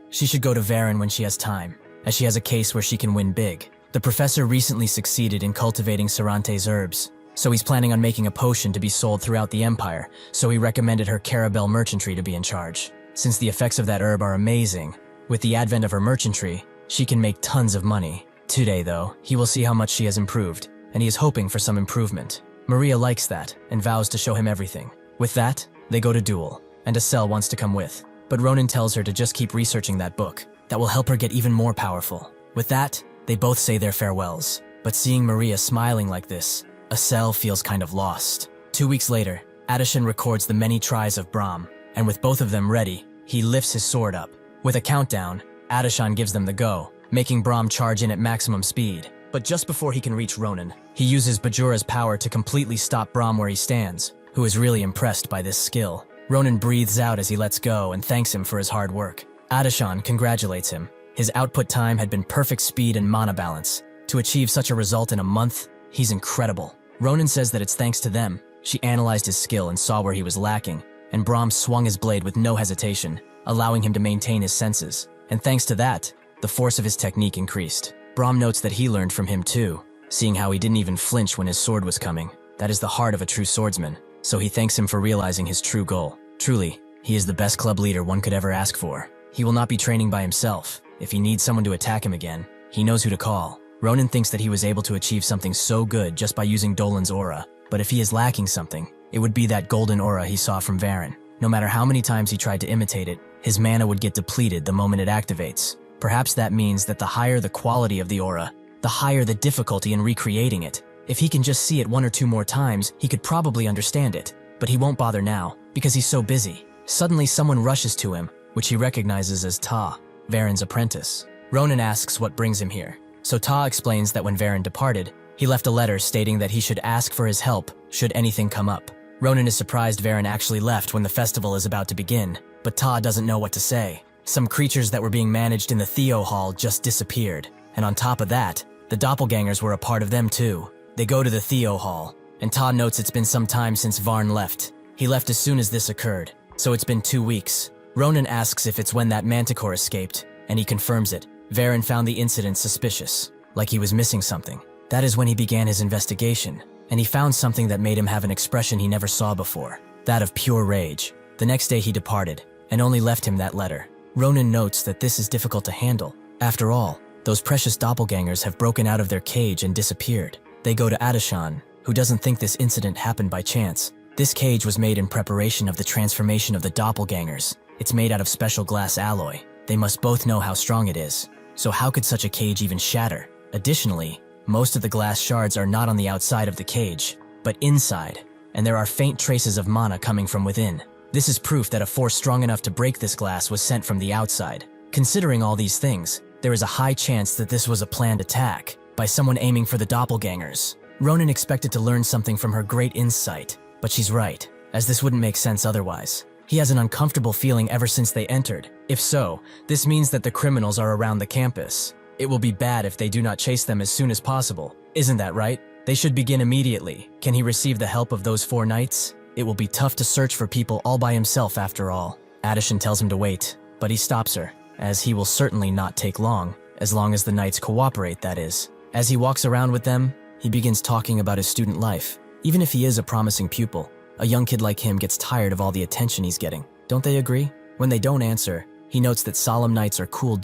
She should go to Varen when she has time, as she has a case where she can win big. The professor recently succeeded in cultivating Sarante's herbs, so he's planning on making a potion to be sold throughout the empire, so he recommended her Carabel merchantry to be in charge. Since the effects of that herb are amazing, with the advent of her merchantry, she can make tons of money. Today, though, he will see how much she has improved, and he is hoping for some improvement. Maria likes that, and vows to show him everything. With that, they go to duel, and Estelle wants to come with, but Ronan tells her to just keep researching that book. That will help her get even more powerful. With that, they both say their farewells, but seeing Maria smiling like this, Estelle feels kind of lost. 2 weeks later, Adeshan records the many tries of Brahm, and with both of them ready, he lifts his sword up. With a countdown, Adeshan gives them the go, making Brahm charge in at maximum speed. But just before he can reach Ronan, he uses Bajura's power to completely stop Brahm where he stands, who is really impressed by this skill. Ronan breathes out as he lets go and thanks him for his hard work. Adeshan congratulates him. His output time had been perfect speed and mana balance. To achieve such a result in a month, he's incredible. Ronan says that it's thanks to them. She analyzed his skill and saw where he was lacking, and Brahm swung his blade with no hesitation, allowing him to maintain his senses. And thanks to that, the force of his technique increased. Brahm notes that he learned from him too, seeing how he didn't even flinch when his sword was coming. That is the heart of a true swordsman, so he thanks him for realizing his true goal. Truly, he is the best club leader one could ever ask for. He will not be training by himself. If he needs someone to attack him again, he knows who to call. Ronan thinks that he was able to achieve something so good just by using Dolan's aura, but if he is lacking something, it would be that golden aura he saw from Varen. No matter how many times he tried to imitate it, his mana would get depleted the moment it activates. Perhaps that means that the higher the quality of the aura, the higher the difficulty in recreating it. If he can just see it 1 or 2 more times, he could probably understand it, but he won't bother now, because he's so busy. Suddenly someone rushes to him, which he recognizes as Ta, Varen's apprentice. Ronan asks what brings him here, so Ta explains that when Varen departed, he left a letter stating that he should ask for his help should anything come up. Ronan is surprised Varen actually left when the festival is about to begin, but Ta doesn't know what to say. Some creatures that were being managed in the Theo Hall just disappeared, and on top of that, the doppelgangers were a part of them too. They go to the Theo Hall, and Ta notes it's been some time since Varn left. He left as soon as this occurred, so it's been 2 weeks. Ronan asks if it's when that manticore escaped, and he confirms it. Varen found the incident suspicious, like he was missing something. That is when he began his investigation, and he found something that made him have an expression he never saw before, that of pure rage. The next day he departed, and only left him that letter. Ronan notes that this is difficult to handle. After all, those precious doppelgangers have broken out of their cage and disappeared. They go to Adeshan, who doesn't think this incident happened by chance. This cage was made in preparation of the transformation of the doppelgangers. It's made out of special glass alloy. They must both know how strong it is. So how could such a cage even shatter? Additionally, most of the glass shards are not on the outside of the cage, but inside, and there are faint traces of mana coming from within. This is proof that a force strong enough to break this glass was sent from the outside. Considering all these things, there is a high chance that this was a planned attack by someone aiming for the doppelgangers. Ronan expected to learn something from her great insight, but she's right, as this wouldn't make sense otherwise. He has an uncomfortable feeling ever since they entered. If so, this means that the criminals are around the campus. It will be bad if they do not chase them as soon as possible. Isn't that right? They should begin immediately. Can he receive the help of those 4 knights? It will be tough to search for people all by himself after all. Adeshan tells him to wait, but he stops her, as he will certainly not take long as the knights cooperate, that is. As he walks around with them, he begins talking about his student life. Even if he is a promising pupil, a young kid like him gets tired of all the attention he's getting. Don't they agree? When they don't answer, he notes that solemn knights are cool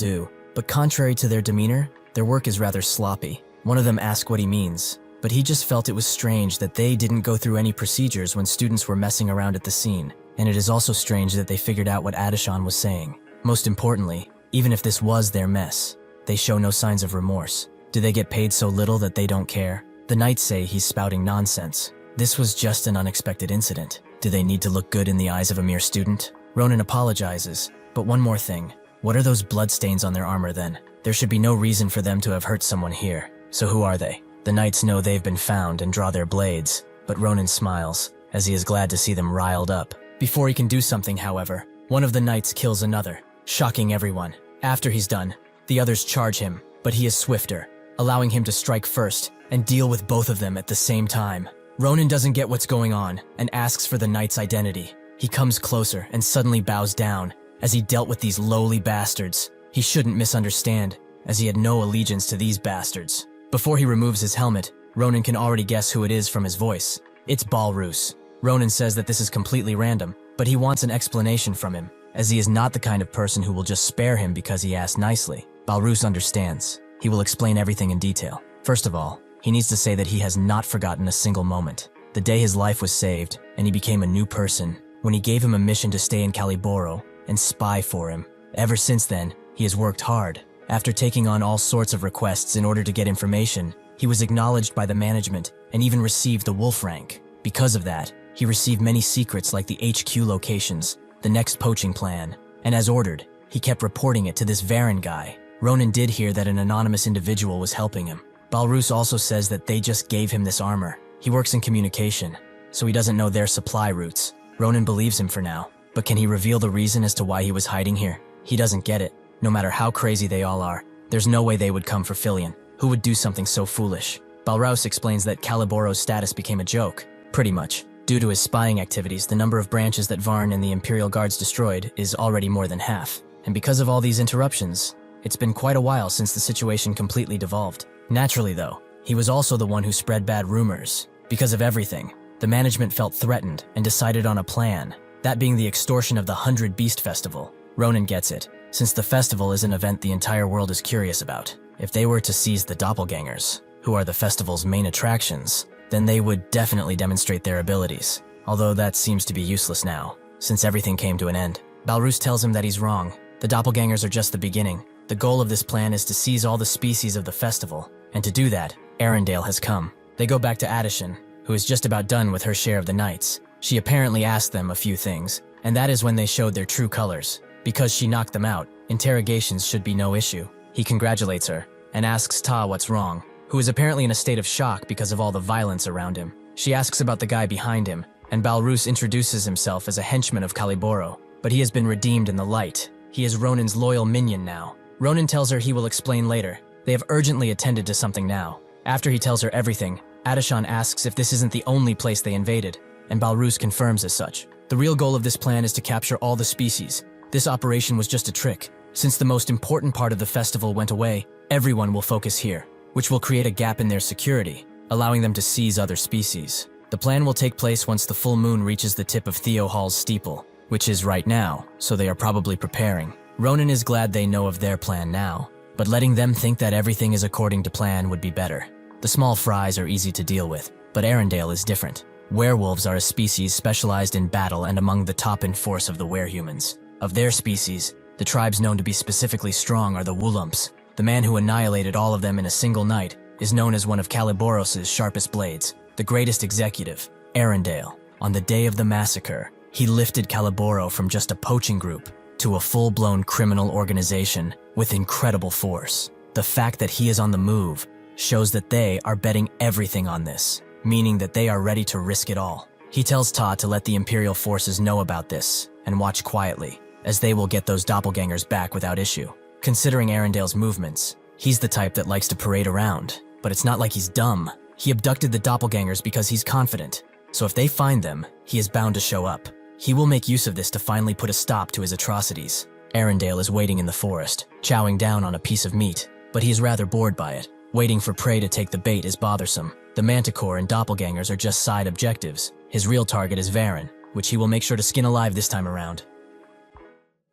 but contrary to their demeanor, their work is rather sloppy. One of them asked what he means, but he just felt it was strange that they didn't go through any procedures when students were messing around at the scene, and it is also strange that they figured out what Adeshan was saying. Most importantly, even if this was their mess, they show no signs of remorse. Do they get paid so little that they don't care? The knights say he's spouting nonsense. This was just an unexpected incident. Do they need to look good in the eyes of a mere student? Ronan apologizes, but one more thing. What are those bloodstains on their armor then? There should be no reason for them to have hurt someone here. So who are they? The knights know they've been found and draw their blades, but Ronan smiles, as he is glad to see them riled up. Before he can do something, however, one of the knights kills another, shocking everyone. After he's done, the others charge him, but he is swifter, allowing him to strike first and deal with both of them at the same time. Ronan doesn't get what's going on and asks for the knight's identity. He comes closer and suddenly bows down, as he dealt with these lowly bastards. He shouldn't misunderstand, as he had no allegiance to these bastards. Before he removes his helmet, Ronan can already guess who it is from his voice. It's Balrus. Ronan says that this is completely random, but he wants an explanation from him, as he is not the kind of person who will just spare him because he asked nicely. Balrus understands. He will explain everything in detail. First of all, he needs to say that he has not forgotten a single moment. The day his life was saved, and he became a new person, when he gave him a mission to stay in Caliboro and spy for him. Ever since then, he has worked hard. After taking on all sorts of requests in order to get information, he was acknowledged by the management and even received the wolf rank. Because of that, he received many secrets like the HQ locations, the next poaching plan, and as ordered, he kept reporting it to this Varen guy. Ronan did hear that an anonymous individual was helping him. Balrus also says that they just gave him this armor. He works in communication, so he doesn't know their supply routes. Ronan believes him for now, but can he reveal the reason as to why he was hiding here? He doesn't get it. No matter how crazy they all are, there's no way they would come for Filion. Who would do something so foolish? Balrus explains that Caliboro's status became a joke. Pretty much. Due to his spying activities, the number of branches that Varn and the Imperial Guards destroyed is already more than half. And because of all these interruptions, it's been quite a while since the situation completely devolved. Naturally though, he was also the one who spread bad rumors. Because of everything, the management felt threatened and decided on a plan, that being the extortion of the 100 Beast Festival. Ronan gets it, since the festival is an event the entire world is curious about. If they were to seize the doppelgangers, who are the festival's main attractions, then they would definitely demonstrate their abilities. Although that seems to be useless now, since everything came to an end. Balrus tells him that he's wrong. The doppelgangers are just the beginning. The goal of this plan is to seize all the species of the festival, and to do that, Arendelle has come. They go back to Adeshan, who is just about done with her share of the knights. She apparently asked them a few things, and that is when they showed their true colors. Because she knocked them out, interrogations should be no issue. He congratulates her, and asks Ta what's wrong, who is apparently in a state of shock because of all the violence around him. She asks about the guy behind him, and Balrus introduces himself as a henchman of Caliboro, but he has been redeemed in the light. He is Ronan's loyal minion now. Ronan tells her he will explain later. They have urgently attended to something now. After he tells her everything, Adeshan asks if this isn't the only place they invaded, and Balrus confirms as such. The real goal of this plan is to capture all the species. This operation was just a trick. Since the most important part of the festival went away, everyone will focus here, which will create a gap in their security, allowing them to seize other species. The plan will take place once the full moon reaches the tip of Theo Hall's steeple, which is right now, so they are probably preparing. Ronan is glad they know of their plan now, but letting them think that everything is according to plan would be better. The small fries are easy to deal with, but Arendelle is different. Werewolves are a species specialized in battle and among the top in force of the werehumans. Of their species, the tribes known to be specifically strong are the Woolumps. The man who annihilated all of them in a single night is known as one of Caliboros's sharpest blades, the greatest executive, Arendelle. On the day of the massacre, he lifted Caliboro from just a poaching group to a full-blown criminal organization with incredible force. The fact that he is on the move shows that they are betting everything on this, meaning that they are ready to risk it all. He tells Ta to let the Imperial forces know about this and watch quietly, as they will get those doppelgangers back without issue. Considering Arendelle's movements, he's the type that likes to parade around, but it's not like he's dumb. He abducted the doppelgangers because he's confident, so if they find them, he is bound to show up. He will make use of this to finally put a stop to his atrocities. Arendelle is waiting in the forest, chowing down on a piece of meat, but he is rather bored by it. Waiting for prey to take the bait is bothersome. The Manticore and doppelgangers are just side objectives. His real target is Varen, which he will make sure to skin alive this time around.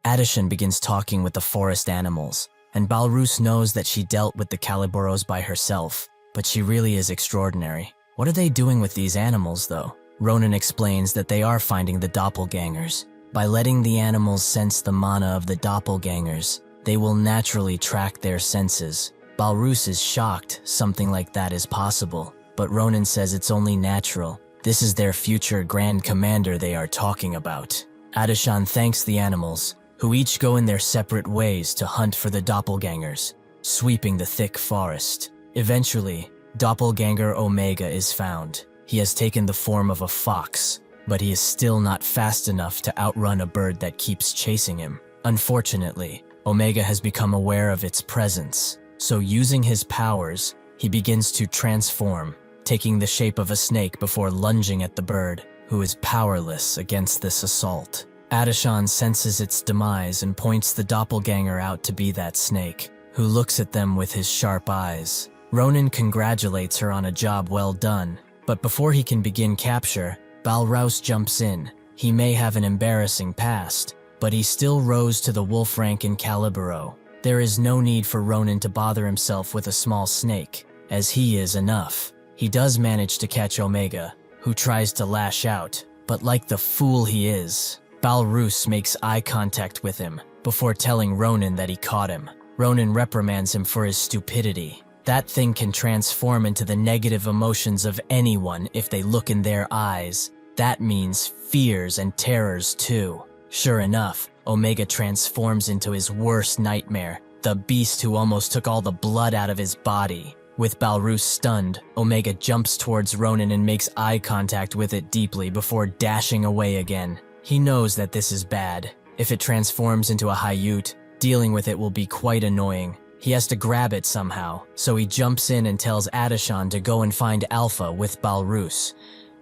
Adeshan begins talking with the forest animals, and Balrus knows that she dealt with the Caliboros by herself, but she really is extraordinary. What are they doing with these animals, though? Ronan explains that they are finding the doppelgangers. By letting the animals sense the mana of the doppelgangers, they will naturally track their senses. Balrus is shocked something like that is possible, but Ronan says it's only natural. This is their future Grand Commander they are talking about. Adeshan thanks the animals, who each go in their separate ways to hunt for the doppelgangers, sweeping the thick forest. Eventually, Doppelganger Omega is found. He has taken the form of a fox, but he is still not fast enough to outrun a bird that keeps chasing him. Unfortunately, Omega has become aware of its presence, so using his powers, he begins to transform, taking the shape of a snake before lunging at the bird, who is powerless against this assault. Adeshan senses its demise and points the doppelganger out to be that snake, who looks at them with his sharp eyes. Ronan congratulates her on a job well done, but before he can begin capture, Balrouse jumps in. He may have an embarrassing past, but he still rose to the wolf rank in Calibero. There is no need for Ronan to bother himself with a small snake, as he is enough. He does manage to catch Omega, who tries to lash out, but like the fool he is, Balrouse makes eye contact with him before telling Ronan that he caught him. Ronan reprimands him for his stupidity. That thing can transform into the negative emotions of anyone if they look in their eyes. That means fears and terrors too. Sure enough, Omega transforms into his worst nightmare, the beast who almost took all the blood out of his body. With Balrouse stunned, Omega jumps towards Ronan and makes eye contact with it deeply before dashing away again. He knows that this is bad. If it transforms into a Haiyut, dealing with it will be quite annoying. He has to grab it somehow, so he jumps in and tells Adeshan to go and find Alpha with Balrouse,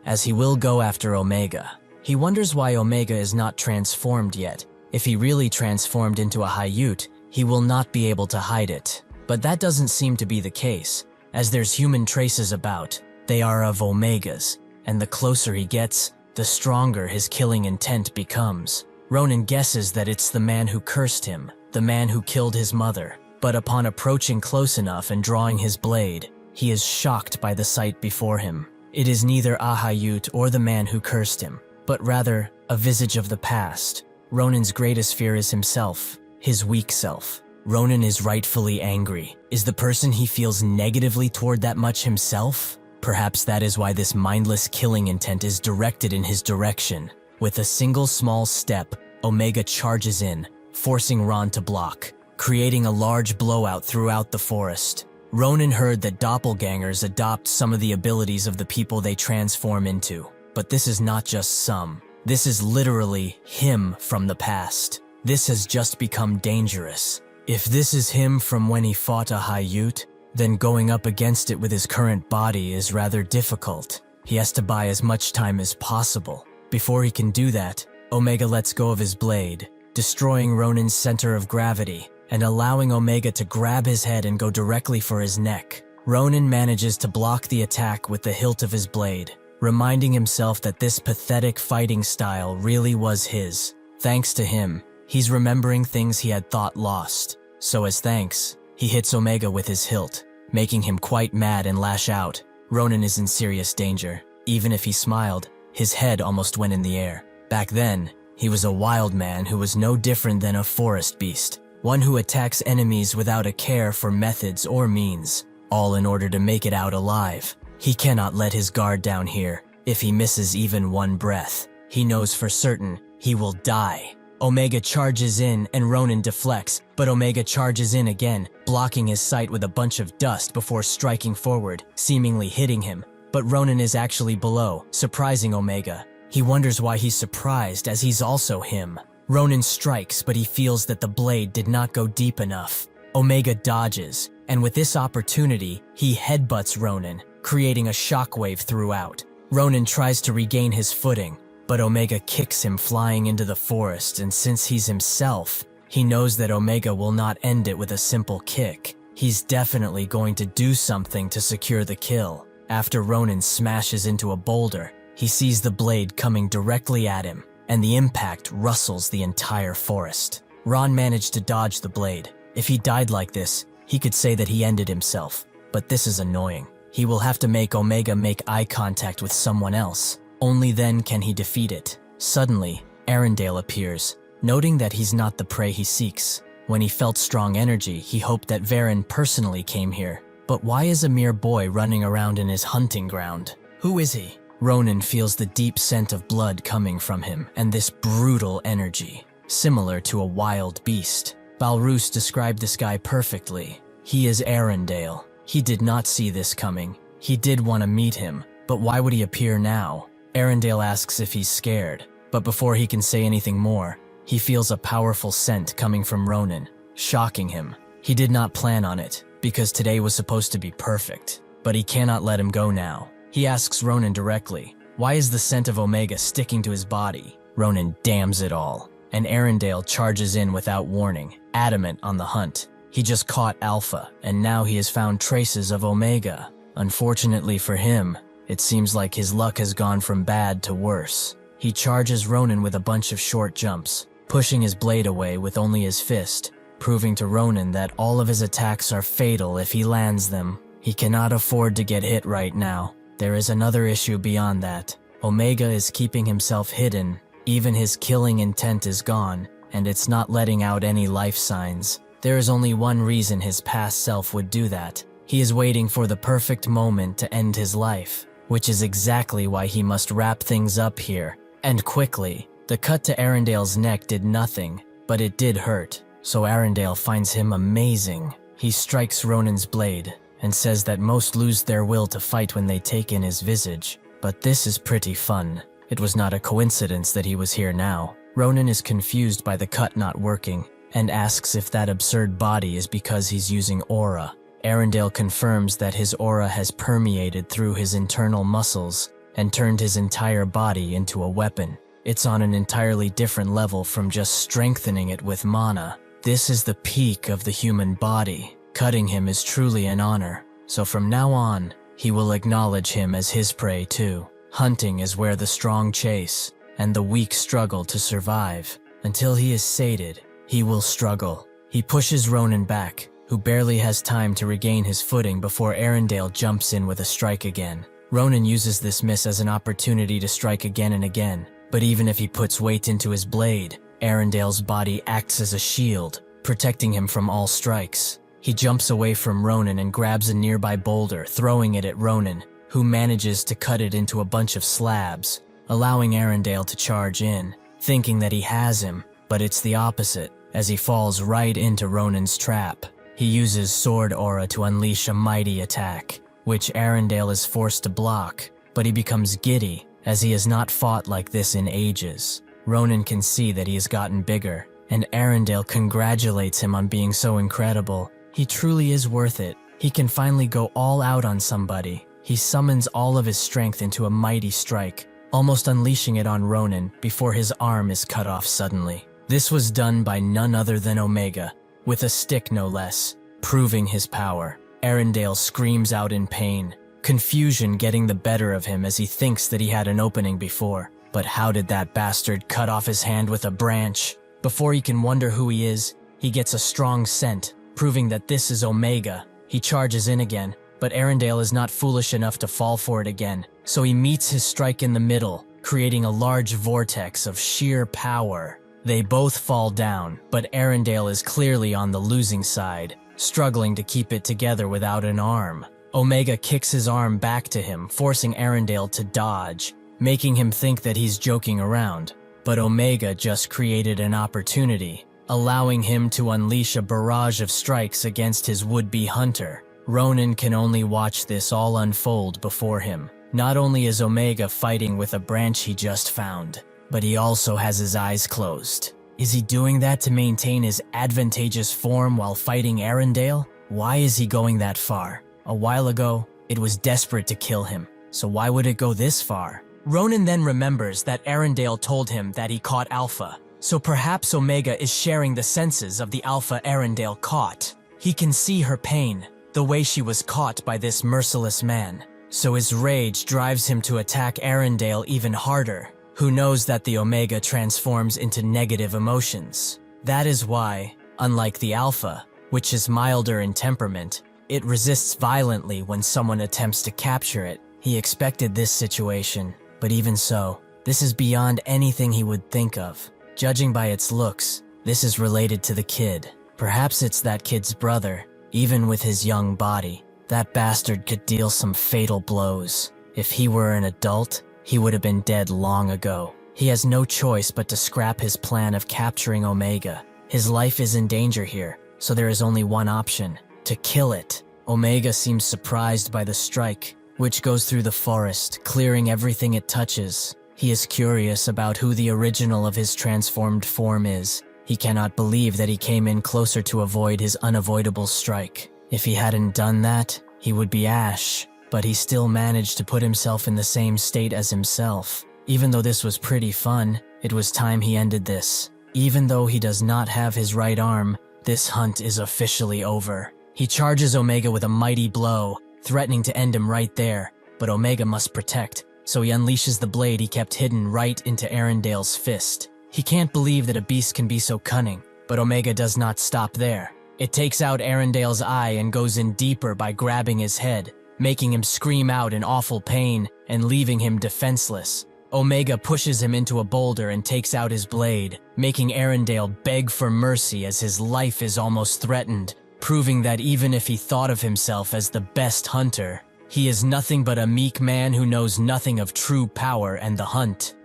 as he will go after Omega. He wonders why Omega is not transformed yet. If he really transformed into a Haiyut, he will not be able to hide it. But that doesn't seem to be the case, as there's human traces about. They are of Omega's, and the closer he gets, the stronger his killing intent becomes. Ronan guesses that it's the man who cursed him, the man who killed his mother. But upon approaching close enough and drawing his blade, he is shocked by the sight before him. It is neither Ahayut or the man who cursed him, but rather a visage of the past. Ronan's greatest fear is himself, his weak self. Ronan is rightfully angry. Is the person he feels negatively toward that much himself? Perhaps that is why this mindless killing intent is directed in his direction. With a single small step, Omega charges in, forcing Ron to block, creating a large blowout throughout the forest. Ronan heard that doppelgangers adopt some of the abilities of the people they transform into. But this is not just some. This is literally him from the past. This has just become dangerous. If this is him from when he fought a Haiyut, then going up against it with his current body is rather difficult. He has to buy as much time as possible. Before he can do that, Omega lets go of his blade, destroying Ronan's center of gravity, and allowing Omega to grab his head and go directly for his neck. Ronan manages to block the attack with the hilt of his blade, reminding himself that this pathetic fighting style really was his. Thanks to him, he's remembering things he had thought lost. So as thanks, he hits Omega with his hilt, making him quite mad and lash out. Ronan is in serious danger. Even if he smiled, his head almost went in the air. Back then, he was a wild man who was no different than a forest beast. One who attacks enemies without a care for methods or means, all in order to make it out alive. He cannot let his guard down here. If he misses even one breath, he knows for certain he will die. Omega charges in and Ronan deflects, but Omega charges in again, blocking his sight with a bunch of dust before striking forward, seemingly hitting him. But Ronan is actually below, surprising Omega. He wonders why he's surprised, as he's also him. Ronan strikes, but he feels that the blade did not go deep enough. Omega dodges, and with this opportunity, he headbutts Ronan, creating a shockwave throughout. Ronan tries to regain his footing, but Omega kicks him flying into the forest, and since he's himself, he knows that Omega will not end it with a simple kick. He's definitely going to do something to secure the kill. After Ronan smashes into a boulder, he sees the blade coming directly at him, and the impact rustles the entire forest. Ron managed to dodge the blade. If he died like this, he could say that he ended himself. But this is annoying. He will have to make Omega make eye contact with someone else. Only then can he defeat it. Suddenly, Arendelle appears, noting that he's not the prey he seeks. When he felt strong energy, he hoped that Varen personally came here. But why is a mere boy running around in his hunting ground? Who is he? Ronan feels the deep scent of blood coming from him, and this brutal energy, similar to a wild beast. Balrouse described this guy perfectly. He is Arendelle. He did not see this coming. He did want to meet him, but why would he appear now? Arendelle asks if he's scared, but before he can say anything more, he feels a powerful scent coming from Ronan, shocking him. He did not plan on it, because today was supposed to be perfect, but he cannot let him go now. He asks Ronan directly, why is the scent of Omega sticking to his body? Ronan damns it all, and Arendelle charges in without warning, adamant on the hunt. He just caught Alpha, and now he has found traces of Omega. Unfortunately for him, it seems like his luck has gone from bad to worse. He charges Ronan with a bunch of short jumps, pushing his blade away with only his fist, proving to Ronan that all of his attacks are fatal if he lands them. He cannot afford to get hit right now. There is another issue beyond that. Omega is keeping himself hidden. Even his killing intent is gone, and it's not letting out any life signs. There is only one reason his past self would do that. He is waiting for the perfect moment to end his life, which is exactly why he must wrap things up here, and quickly. The cut to Arendale's neck did nothing, but it did hurt, so Arendale finds him amazing. He strikes Ronan's blade, and says that most lose their will to fight when they take in his visage. But this is pretty fun. It was not a coincidence that he was here now. Ronan is confused by the cut not working, and asks if that absurd body is because he's using aura. Arendale confirms that his aura has permeated through his internal muscles and turned his entire body into a weapon. It's on an entirely different level from just strengthening it with mana. This is the peak of the human body. Cutting him is truly an honor, so from now on, he will acknowledge him as his prey too. Hunting is where the strong chase, and the weak struggle to survive. Until he is sated, he will struggle. He pushes Ronan back, who barely has time to regain his footing before Arendale jumps in with a strike again. Ronan uses this miss as an opportunity to strike again and again, but even if he puts weight into his blade, Arendale's body acts as a shield, protecting him from all strikes. He jumps away from Ronan and grabs a nearby boulder, throwing it at Ronan, who manages to cut it into a bunch of slabs, allowing Arendale to charge in, thinking that he has him, but it's the opposite, as he falls right into Ronan's trap. He uses sword aura to unleash a mighty attack, which Arendale is forced to block, but he becomes giddy, as he has not fought like this in ages. Ronan can see that he has gotten bigger, and Arendale congratulates him on being so incredible. He truly is worth it. He can finally go all out on somebody. He summons all of his strength into a mighty strike, almost unleashing it on Ronan before his arm is cut off suddenly. This was done by none other than Omega, with a stick no less, proving his power. Arendale screams out in pain, confusion getting the better of him as he thinks that he had an opening before. But how did that bastard cut off his hand with a branch? Before he can wonder who he is, he gets a strong scent, proving that this is Omega. He charges in again, but Arendale is not foolish enough to fall for it again, so he meets his strike in the middle, creating a large vortex of sheer power. They both fall down, but Arendale is clearly on the losing side, struggling to keep it together without an arm. Omega kicks his arm back to him, forcing Arendale to dodge, making him think that he's joking around. But Omega just created an opportunity, allowing him to unleash a barrage of strikes against his would-be hunter. Ronan can only watch this all unfold before him. Not only is Omega fighting with a branch he just found, but he also has his eyes closed. Is he doing that to maintain his advantageous form while fighting Arendale? Why is he going that far? A while ago, it was desperate to kill him, so why would it go this far? Ronan then remembers that Arendale told him that he caught Alpha, so perhaps Omega is sharing the senses of the Alpha Arendale caught. He can see her pain, the way she was caught by this merciless man, so his rage drives him to attack Arendale even harder. Who knows that the Omega transforms into negative emotions? That is why, unlike the Alpha, which is milder in temperament, it resists violently when someone attempts to capture it. He expected this situation, but even so, this is beyond anything he would think of. Judging by its looks, this is related to the kid. Perhaps it's that kid's brother. Even with his young body, that bastard could deal some fatal blows. If he were an adult, he would have been dead long ago. He has no choice but to scrap his plan of capturing Omega. His life is in danger here, so there is only one option: to kill it. Omega seems surprised by the strike, which goes through the forest, clearing everything it touches. He is curious about who the original of his transformed form is. He cannot believe that he came in closer to avoid his unavoidable strike. If he hadn't done that, he would be Ash, but he still managed to put himself in the same state as himself. Even though this was pretty fun, it was time he ended this. Even though he does not have his right arm, This hunt is officially over. He charges Omega with a mighty blow, threatening to end him right there, but Omega must protect, so he unleashes the blade he kept hidden right into Arendale's fist. He can't believe that a beast can be so cunning, but Omega does not stop there. It takes out Arendale's eye and goes in deeper by grabbing his head, making him scream out in awful pain and leaving him defenseless. Omega pushes him into a boulder and takes out his blade, making Arendale beg for mercy as his life is almost threatened, proving that even if he thought of himself as the best hunter, he is nothing but a meek man who knows nothing of true power and the hunt.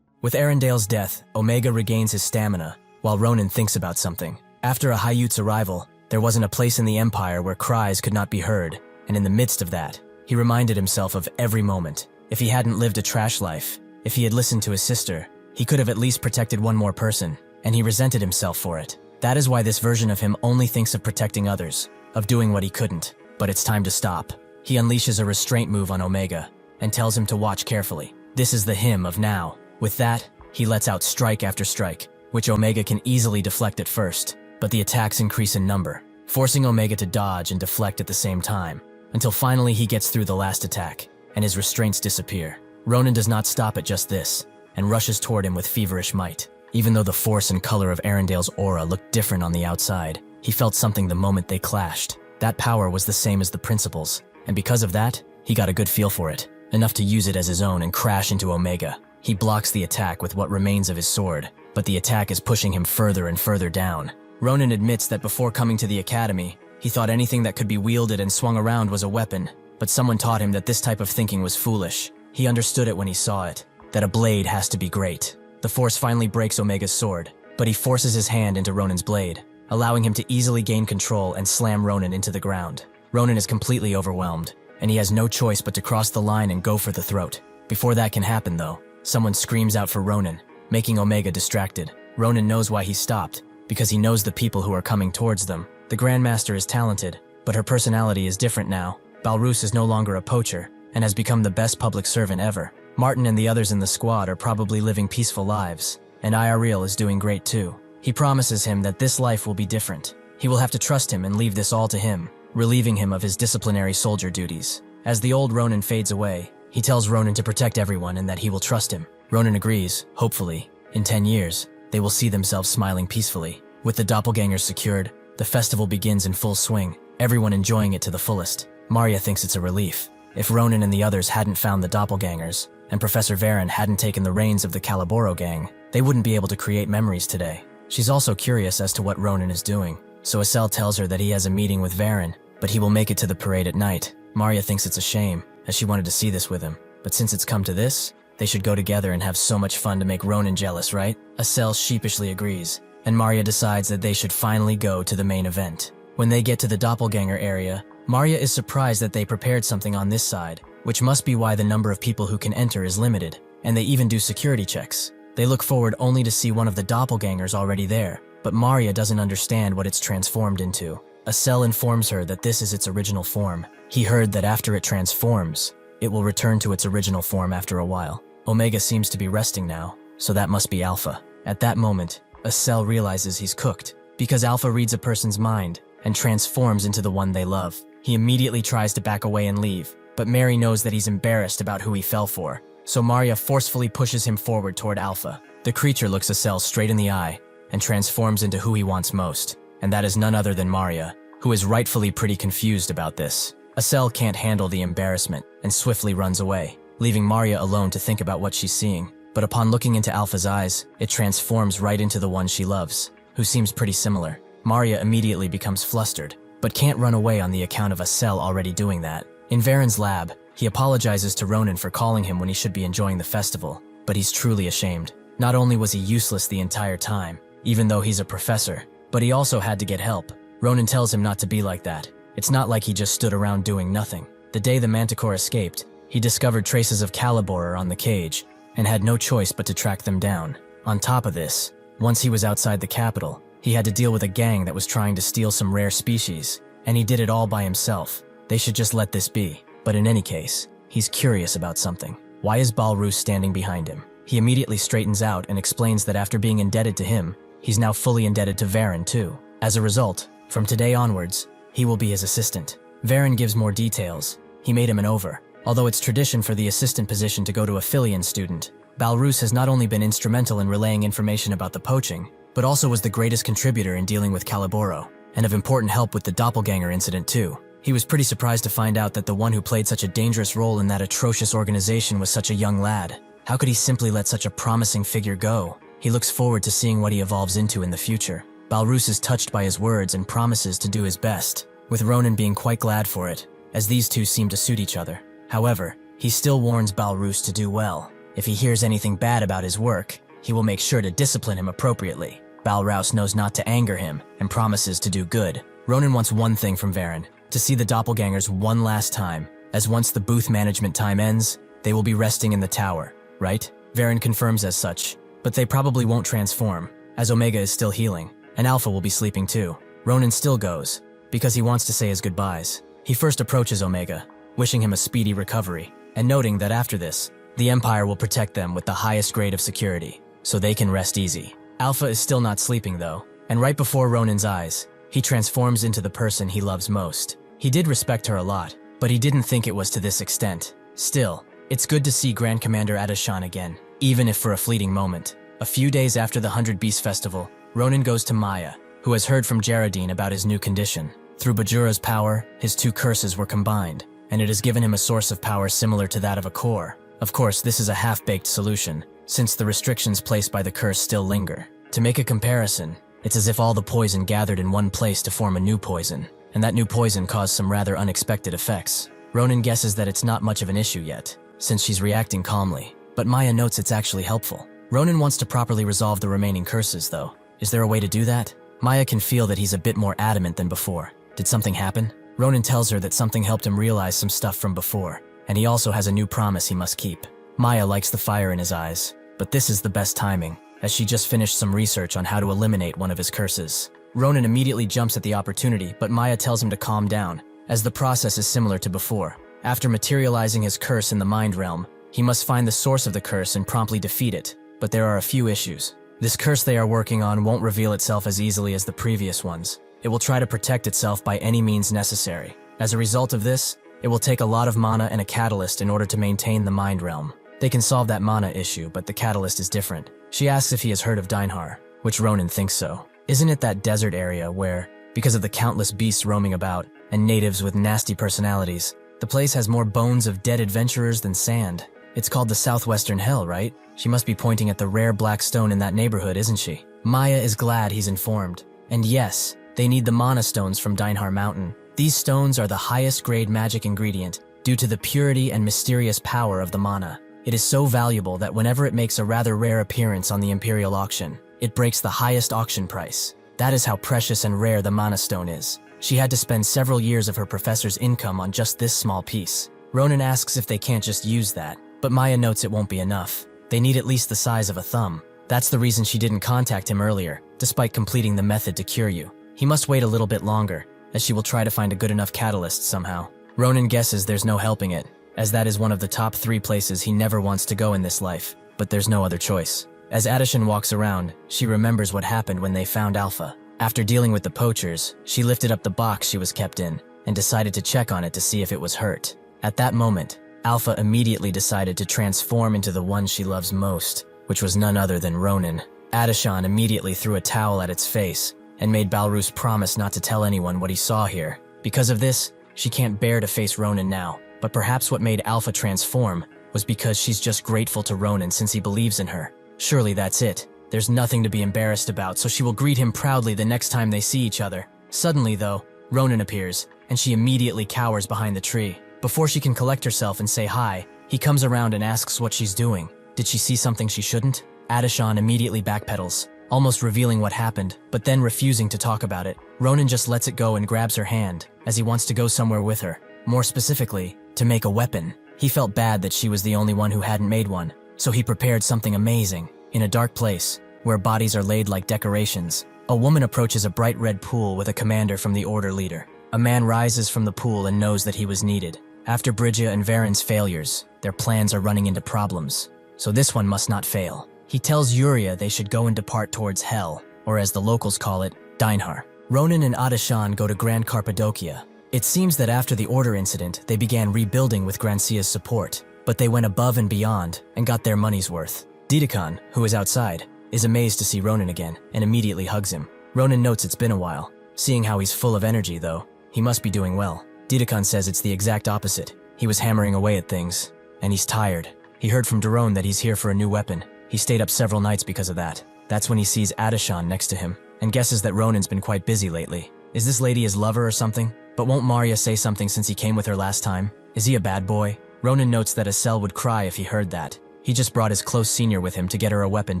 With Arendale's death, Omega regains his stamina, while Ronan thinks about something. After a Hayut's arrival, there wasn't a place in the Empire where cries could not be heard, and in the midst of that, he reminded himself of every moment. If he hadn't lived a trash life, if he had listened to his sister, he could have at least protected one more person, and he resented himself for it. That is why this version of him only thinks of protecting others, of doing what he couldn't. But it's time to stop. He unleashes a restraint move on Omega, and tells him to watch carefully. This is the him of now. With that, he lets out strike after strike, which Omega can easily deflect at first, but the attacks increase in number, forcing Omega to dodge and deflect at the same time, until finally he gets through the last attack, and his restraints disappear. Ronan does not stop at just this, and rushes toward him with feverish might. Even though the force and color of Arendale's aura looked different on the outside, he felt something the moment they clashed. That power was the same as the principles, and because of that, he got a good feel for it, enough to use it as his own and crash into Omega. He blocks the attack with what remains of his sword, but the attack is pushing him further and further down. Ronan admits that before coming to the academy, he thought anything that could be wielded and swung around was a weapon, but someone taught him that this type of thinking was foolish. He understood it when he saw it, that a blade has to be great. The force finally breaks Omega's sword, but he forces his hand into Ronan's blade, allowing him to easily gain control and slam Ronan into the ground. Ronan is completely overwhelmed, and he has no choice but to cross the line and go for the throat. Before that can happen though, someone screams out for Ronan, making Omega distracted. Ronan knows why he stopped, because he knows the people who are coming towards them. The Grandmaster is talented, but her personality is different now. Balrus is no longer a poacher, and has become the best public servant ever. Martin and the others in the squad are probably living peaceful lives, and Iril is doing great too. He promises him that this life will be different. He will have to trust him and leave this all to him, relieving him of his disciplinary soldier duties. As the old Ronan fades away, he tells Ronan to protect everyone and that he will trust him. Ronan agrees, hopefully. In 10 years, they will see themselves smiling peacefully. With the doppelgangers secured, the festival begins in full swing, everyone enjoying it to the fullest. Marya thinks it's a relief. If Ronan and the others hadn't found the doppelgangers, and Professor Varen hadn't taken the reins of the Calaboro gang, they wouldn't be able to create memories today. She's also curious as to what Ronan is doing, so Estelle tells her that he has a meeting with Varen, but he will make it to the parade at night. Marya thinks it's a shame, as she wanted to see this with him, but since it's come to this, they should go together and have so much fun to make Ronan jealous, right? Estelle sheepishly agrees, and Marya decides that they should finally go to the main event. When they get to the doppelganger area, Marya is surprised that they prepared something on this side, which must be why the number of people who can enter is limited, and they even do security checks. They look forward only to see one of the doppelgangers already there, but Marya doesn't understand what it's transformed into. Estelle informs her that this is its original form. He heard that after it transforms, it will return to its original form after a while. Omega seems to be resting now, so that must be Alpha. At that moment, Estelle realizes he's cooked, because Alpha reads a person's mind and transforms into the one they love. He immediately tries to back away and leave, but Mary knows that he's embarrassed about who he fell for, so Marya forcefully pushes him forward toward Alpha. The creature looks Estelle straight in the eye and transforms into who he wants most, and that is none other than Marya, who is rightfully pretty confused about this. Estelle can't handle the embarrassment and swiftly runs away, leaving Marya alone to think about what she's seeing. But upon looking into Alpha's eyes, it transforms right into the one she loves, who seems pretty similar. Marya immediately becomes flustered, but can't run away on the account of Estelle already doing that. In Varen's lab, he apologizes to Ronan for calling him when he should be enjoying the festival, but he's truly ashamed. Not only was he useless the entire time, even though he's a professor, but he also had to get help. Ronan tells him not to be like that. It's not like he just stood around doing nothing. The day the Manticore escaped, he discovered traces of Caliborer on the cage, and had no choice but to track them down. On top of this, once he was outside the capital, he had to deal with a gang that was trying to steal some rare species, and he did it all by himself. They should just let this be. But in any case, he's curious about something. Why is Balrus standing behind him? He immediately straightens out and explains that after being indebted to him, he's now fully indebted to Varen too. As a result, from today onwards, he will be his assistant. Varen gives more details. He made him an over. Although it's tradition for the assistant position to go to a Filian student, Balrus has not only been instrumental in relaying information about the poaching, but also was the greatest contributor in dealing with Caliboro, and of important help with the doppelganger incident too. He was pretty surprised to find out that the one who played such a dangerous role in that atrocious organization was such a young lad. How could he simply let such a promising figure go? He looks forward to seeing what he evolves into in the future. Balrus is touched by his words and promises to do his best, with Ronan being quite glad for it, as these two seem to suit each other. However, he still warns Balrus to do well. If he hears anything bad about his work, he will make sure to discipline him appropriately. Balrus knows not to anger him and promises to do good. Ronan wants one thing from Varen, to see the doppelgangers one last time, as once the booth management time ends, they will be resting in the tower, right? Varen confirms as such, but they probably won't transform, as Omega is still healing, and Alpha will be sleeping too. Ronan still goes, because he wants to say his goodbyes. He first approaches Omega, wishing him a speedy recovery, and noting that after this, the Empire will protect them with the highest grade of security, so they can rest easy. Alpha is still not sleeping though, and right before Ronan's eyes, he transforms into the person he loves most. He did respect her a lot, but he didn't think it was to this extent. Still, it's good to see Grand Commander Adeshan again, even if for a fleeting moment. A few days after the 100 Beast Festival, Ronan goes to Maya, who has heard from Geraldine about his new condition. Through Bajura's power, his two curses were combined, and it has given him a source of power similar to that of a core. Of course, this is a half-baked solution, since the restrictions placed by the curse still linger. To make a comparison, it's as if all the poison gathered in one place to form a new poison, and that new poison caused some rather unexpected effects. Ronan guesses that it's not much of an issue yet, since she's reacting calmly, but Maya notes it's actually helpful. Ronan wants to properly resolve the remaining curses though. Is there a way to do that? Maya can feel that he's a bit more adamant than before. Did something happen? Ronan tells her that something helped him realize some stuff from before, and he also has a new promise he must keep. Maya likes the fire in his eyes, but this is the best timing, as she just finished some research on how to eliminate one of his curses. Ronan immediately jumps at the opportunity, but Maya tells him to calm down, as the process is similar to before. After materializing his curse in the mind realm, he must find the source of the curse and promptly defeat it, but there are a few issues. This curse they are working on won't reveal itself as easily as the previous ones. It will try to protect itself by any means necessary. As a result of this, it will take a lot of mana and a catalyst in order to maintain the mind realm. They can solve that mana issue, but the catalyst is different. She asks if he has heard of Dinehar, which Ronan thinks so. Isn't it that desert area where, because of the countless beasts roaming about, and natives with nasty personalities, the place has more bones of dead adventurers than sand? It's called the Southwestern Hell, right? She must be pointing at the rare black stone in that neighborhood, isn't she? Maya is glad he's informed. And yes, they need the mana stones from Dinehar Mountain. These stones are the highest grade magic ingredient due to the purity and mysterious power of the mana. It is so valuable that whenever it makes a rather rare appearance on the Imperial auction, it breaks the highest auction price. That is how precious and rare the mana stone is. She had to spend several years of her professor's income on just this small piece. Ronan asks if they can't just use that, but Maya notes it won't be enough. They need at least the size of a thumb. That's the reason she didn't contact him earlier, despite completing the method to cure you. He must wait a little bit longer, as she will try to find a good enough catalyst somehow. Ronan guesses there's no helping it, as that is one of the top 3 places he never wants to go in this life, but there's no other choice. As Adeshan walks around, she remembers what happened when they found Alpha. After dealing with the poachers, she lifted up the box she was kept in, and decided to check on it to see if it was hurt. At that moment, Alpha immediately decided to transform into the one she loves most, which was none other than Ronan. Adeshan immediately threw a towel at its face, and made Balrus promise not to tell anyone what he saw here. Because of this, she can't bear to face Ronan now, but perhaps what made Alpha transform was because she's just grateful to Ronan since he believes in her. Surely that's it. There's nothing to be embarrassed about, so she will greet him proudly the next time they see each other. Suddenly, though, Ronan appears, and she immediately cowers behind the tree. Before she can collect herself and say hi, he comes around and asks what she's doing. Did she see something she shouldn't? Adeshan immediately backpedals, almost revealing what happened, but then refusing to talk about it. Ronan just lets it go and grabs her hand, as he wants to go somewhere with her. More specifically, to make a weapon. He felt bad that she was the only one who hadn't made one, so he prepared something amazing. In a dark place, where bodies are laid like decorations, a woman approaches a bright red pool with a commander from the Order leader. A man rises from the pool and knows that he was needed. After Bridgia and Varen's failures, their plans are running into problems, so this one must not fail. He tells Yuria they should go and depart towards Hell, or as the locals call it, Dinehar. Ronan and Adeshan go to Grand Cappadocia. It seems that after the Order incident, they began rebuilding with Grancia's support, but they went above and beyond and got their money's worth. Dedekan, who is outside, is amazed to see Ronan again and immediately hugs him. Ronan notes it's been a while. Seeing how he's full of energy, though, he must be doing well. Dedekan says it's the exact opposite. He was hammering away at things, and he's tired. He heard from Daron that he's here for a new weapon. He stayed up several nights because of that. That's when he sees Adeshan next to him, and guesses that Ronan's been quite busy lately. Is this lady his lover or something? But won't Maria say something since he came with her last time? Is he a bad boy? Ronan notes that Acel would cry if he heard that. He just brought his close senior with him to get her a weapon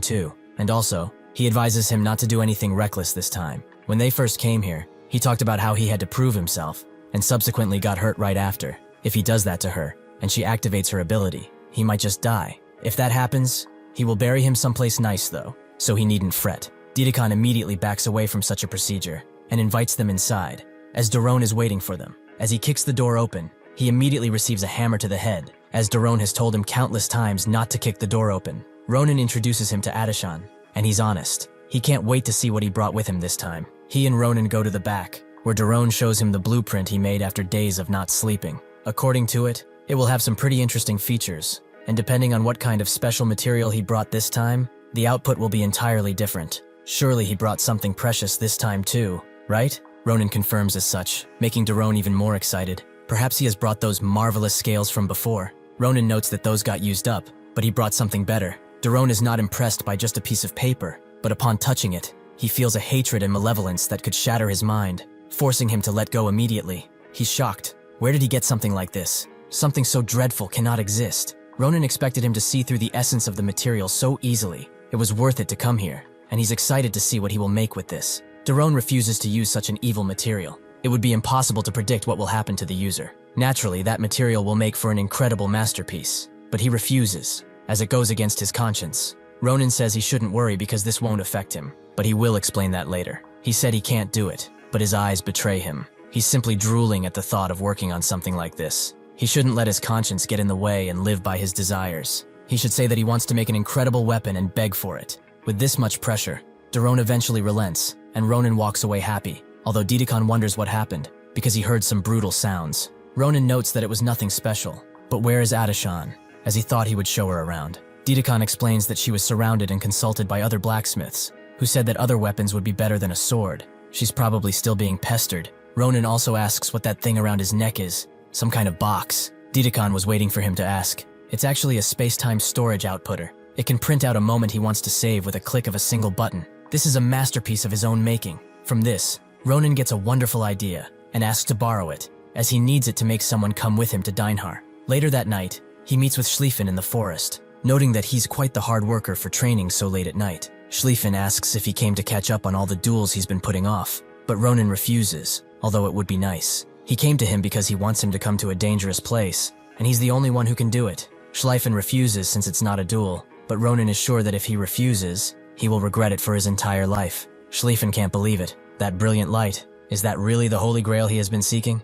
too. And also, he advises him not to do anything reckless this time. When they first came here, he talked about how he had to prove himself, and subsequently got hurt right after. If he does that to her, and she activates her ability, he might just die. If that happens, he will bury him someplace nice though, so he needn't fret. Dedekan immediately backs away from such a procedure, and invites them inside, as Daron is waiting for them. As he kicks the door open, he immediately receives a hammer to the head, as Daron has told him countless times not to kick the door open. Ronan introduces him to Adeshan, and he's honest. He can't wait to see what he brought with him this time. He and Ronan go to the back, where Daron shows him the blueprint he made after days of not sleeping. According to it, it will have some pretty interesting features, and depending on what kind of special material he brought this time, the output will be entirely different. Surely he brought something precious this time too, right? Ronan confirms as such, making Daron even more excited. Perhaps he has brought those marvelous scales from before. Ronan notes that those got used up, but he brought something better. Daron is not impressed by just a piece of paper, but upon touching it, he feels a hatred and malevolence that could shatter his mind, forcing him to let go immediately. He's shocked. Where did he get something like this? Something so dreadful cannot exist. Ronan expected him to see through the essence of the material so easily. It was worth it to come here, and he's excited to see what he will make with this. Daron refuses to use such an evil material. It would be impossible to predict what will happen to the user. Naturally, that material will make for an incredible masterpiece, but he refuses, as it goes against his conscience. Ronan says he shouldn't worry because this won't affect him, but he will explain that later. He said he can't do it, but his eyes betray him. He's simply drooling at the thought of working on something like this. He shouldn't let his conscience get in the way and live by his desires. He should say that he wants to make an incredible weapon and beg for it. With this much pressure, Daron eventually relents, and Ronan walks away happy, although Dedekan wonders what happened, because he heard some brutal sounds. Ronan notes that it was nothing special, but where is Adeshan, as he thought he would show her around. Dedekan explains that she was surrounded and consulted by other blacksmiths, who said that other weapons would be better than a sword. She's probably still being pestered. Ronan also asks what that thing around his neck is, some kind of box. Dedekan was waiting for him to ask. It's actually a space-time storage outputter. It can print out a moment he wants to save with a click of a single button. This is a masterpiece of his own making. From this, Ronan gets a wonderful idea and asks to borrow it, as he needs it to make someone come with him to Dinehar. Later that night, he meets with Schlieffen in the forest, noting that he's quite the hard worker for training so late at night. Schlieffen asks if he came to catch up on all the duels he's been putting off, but Ronan refuses, although it would be nice. He came to him because he wants him to come to a dangerous place, and he's the only one who can do it. Schlieffen refuses since it's not a duel, but Ronan is sure that if he refuses, he will regret it for his entire life. Schlieffen can't believe it. That brilliant light, is that really the Holy Grail he has been seeking?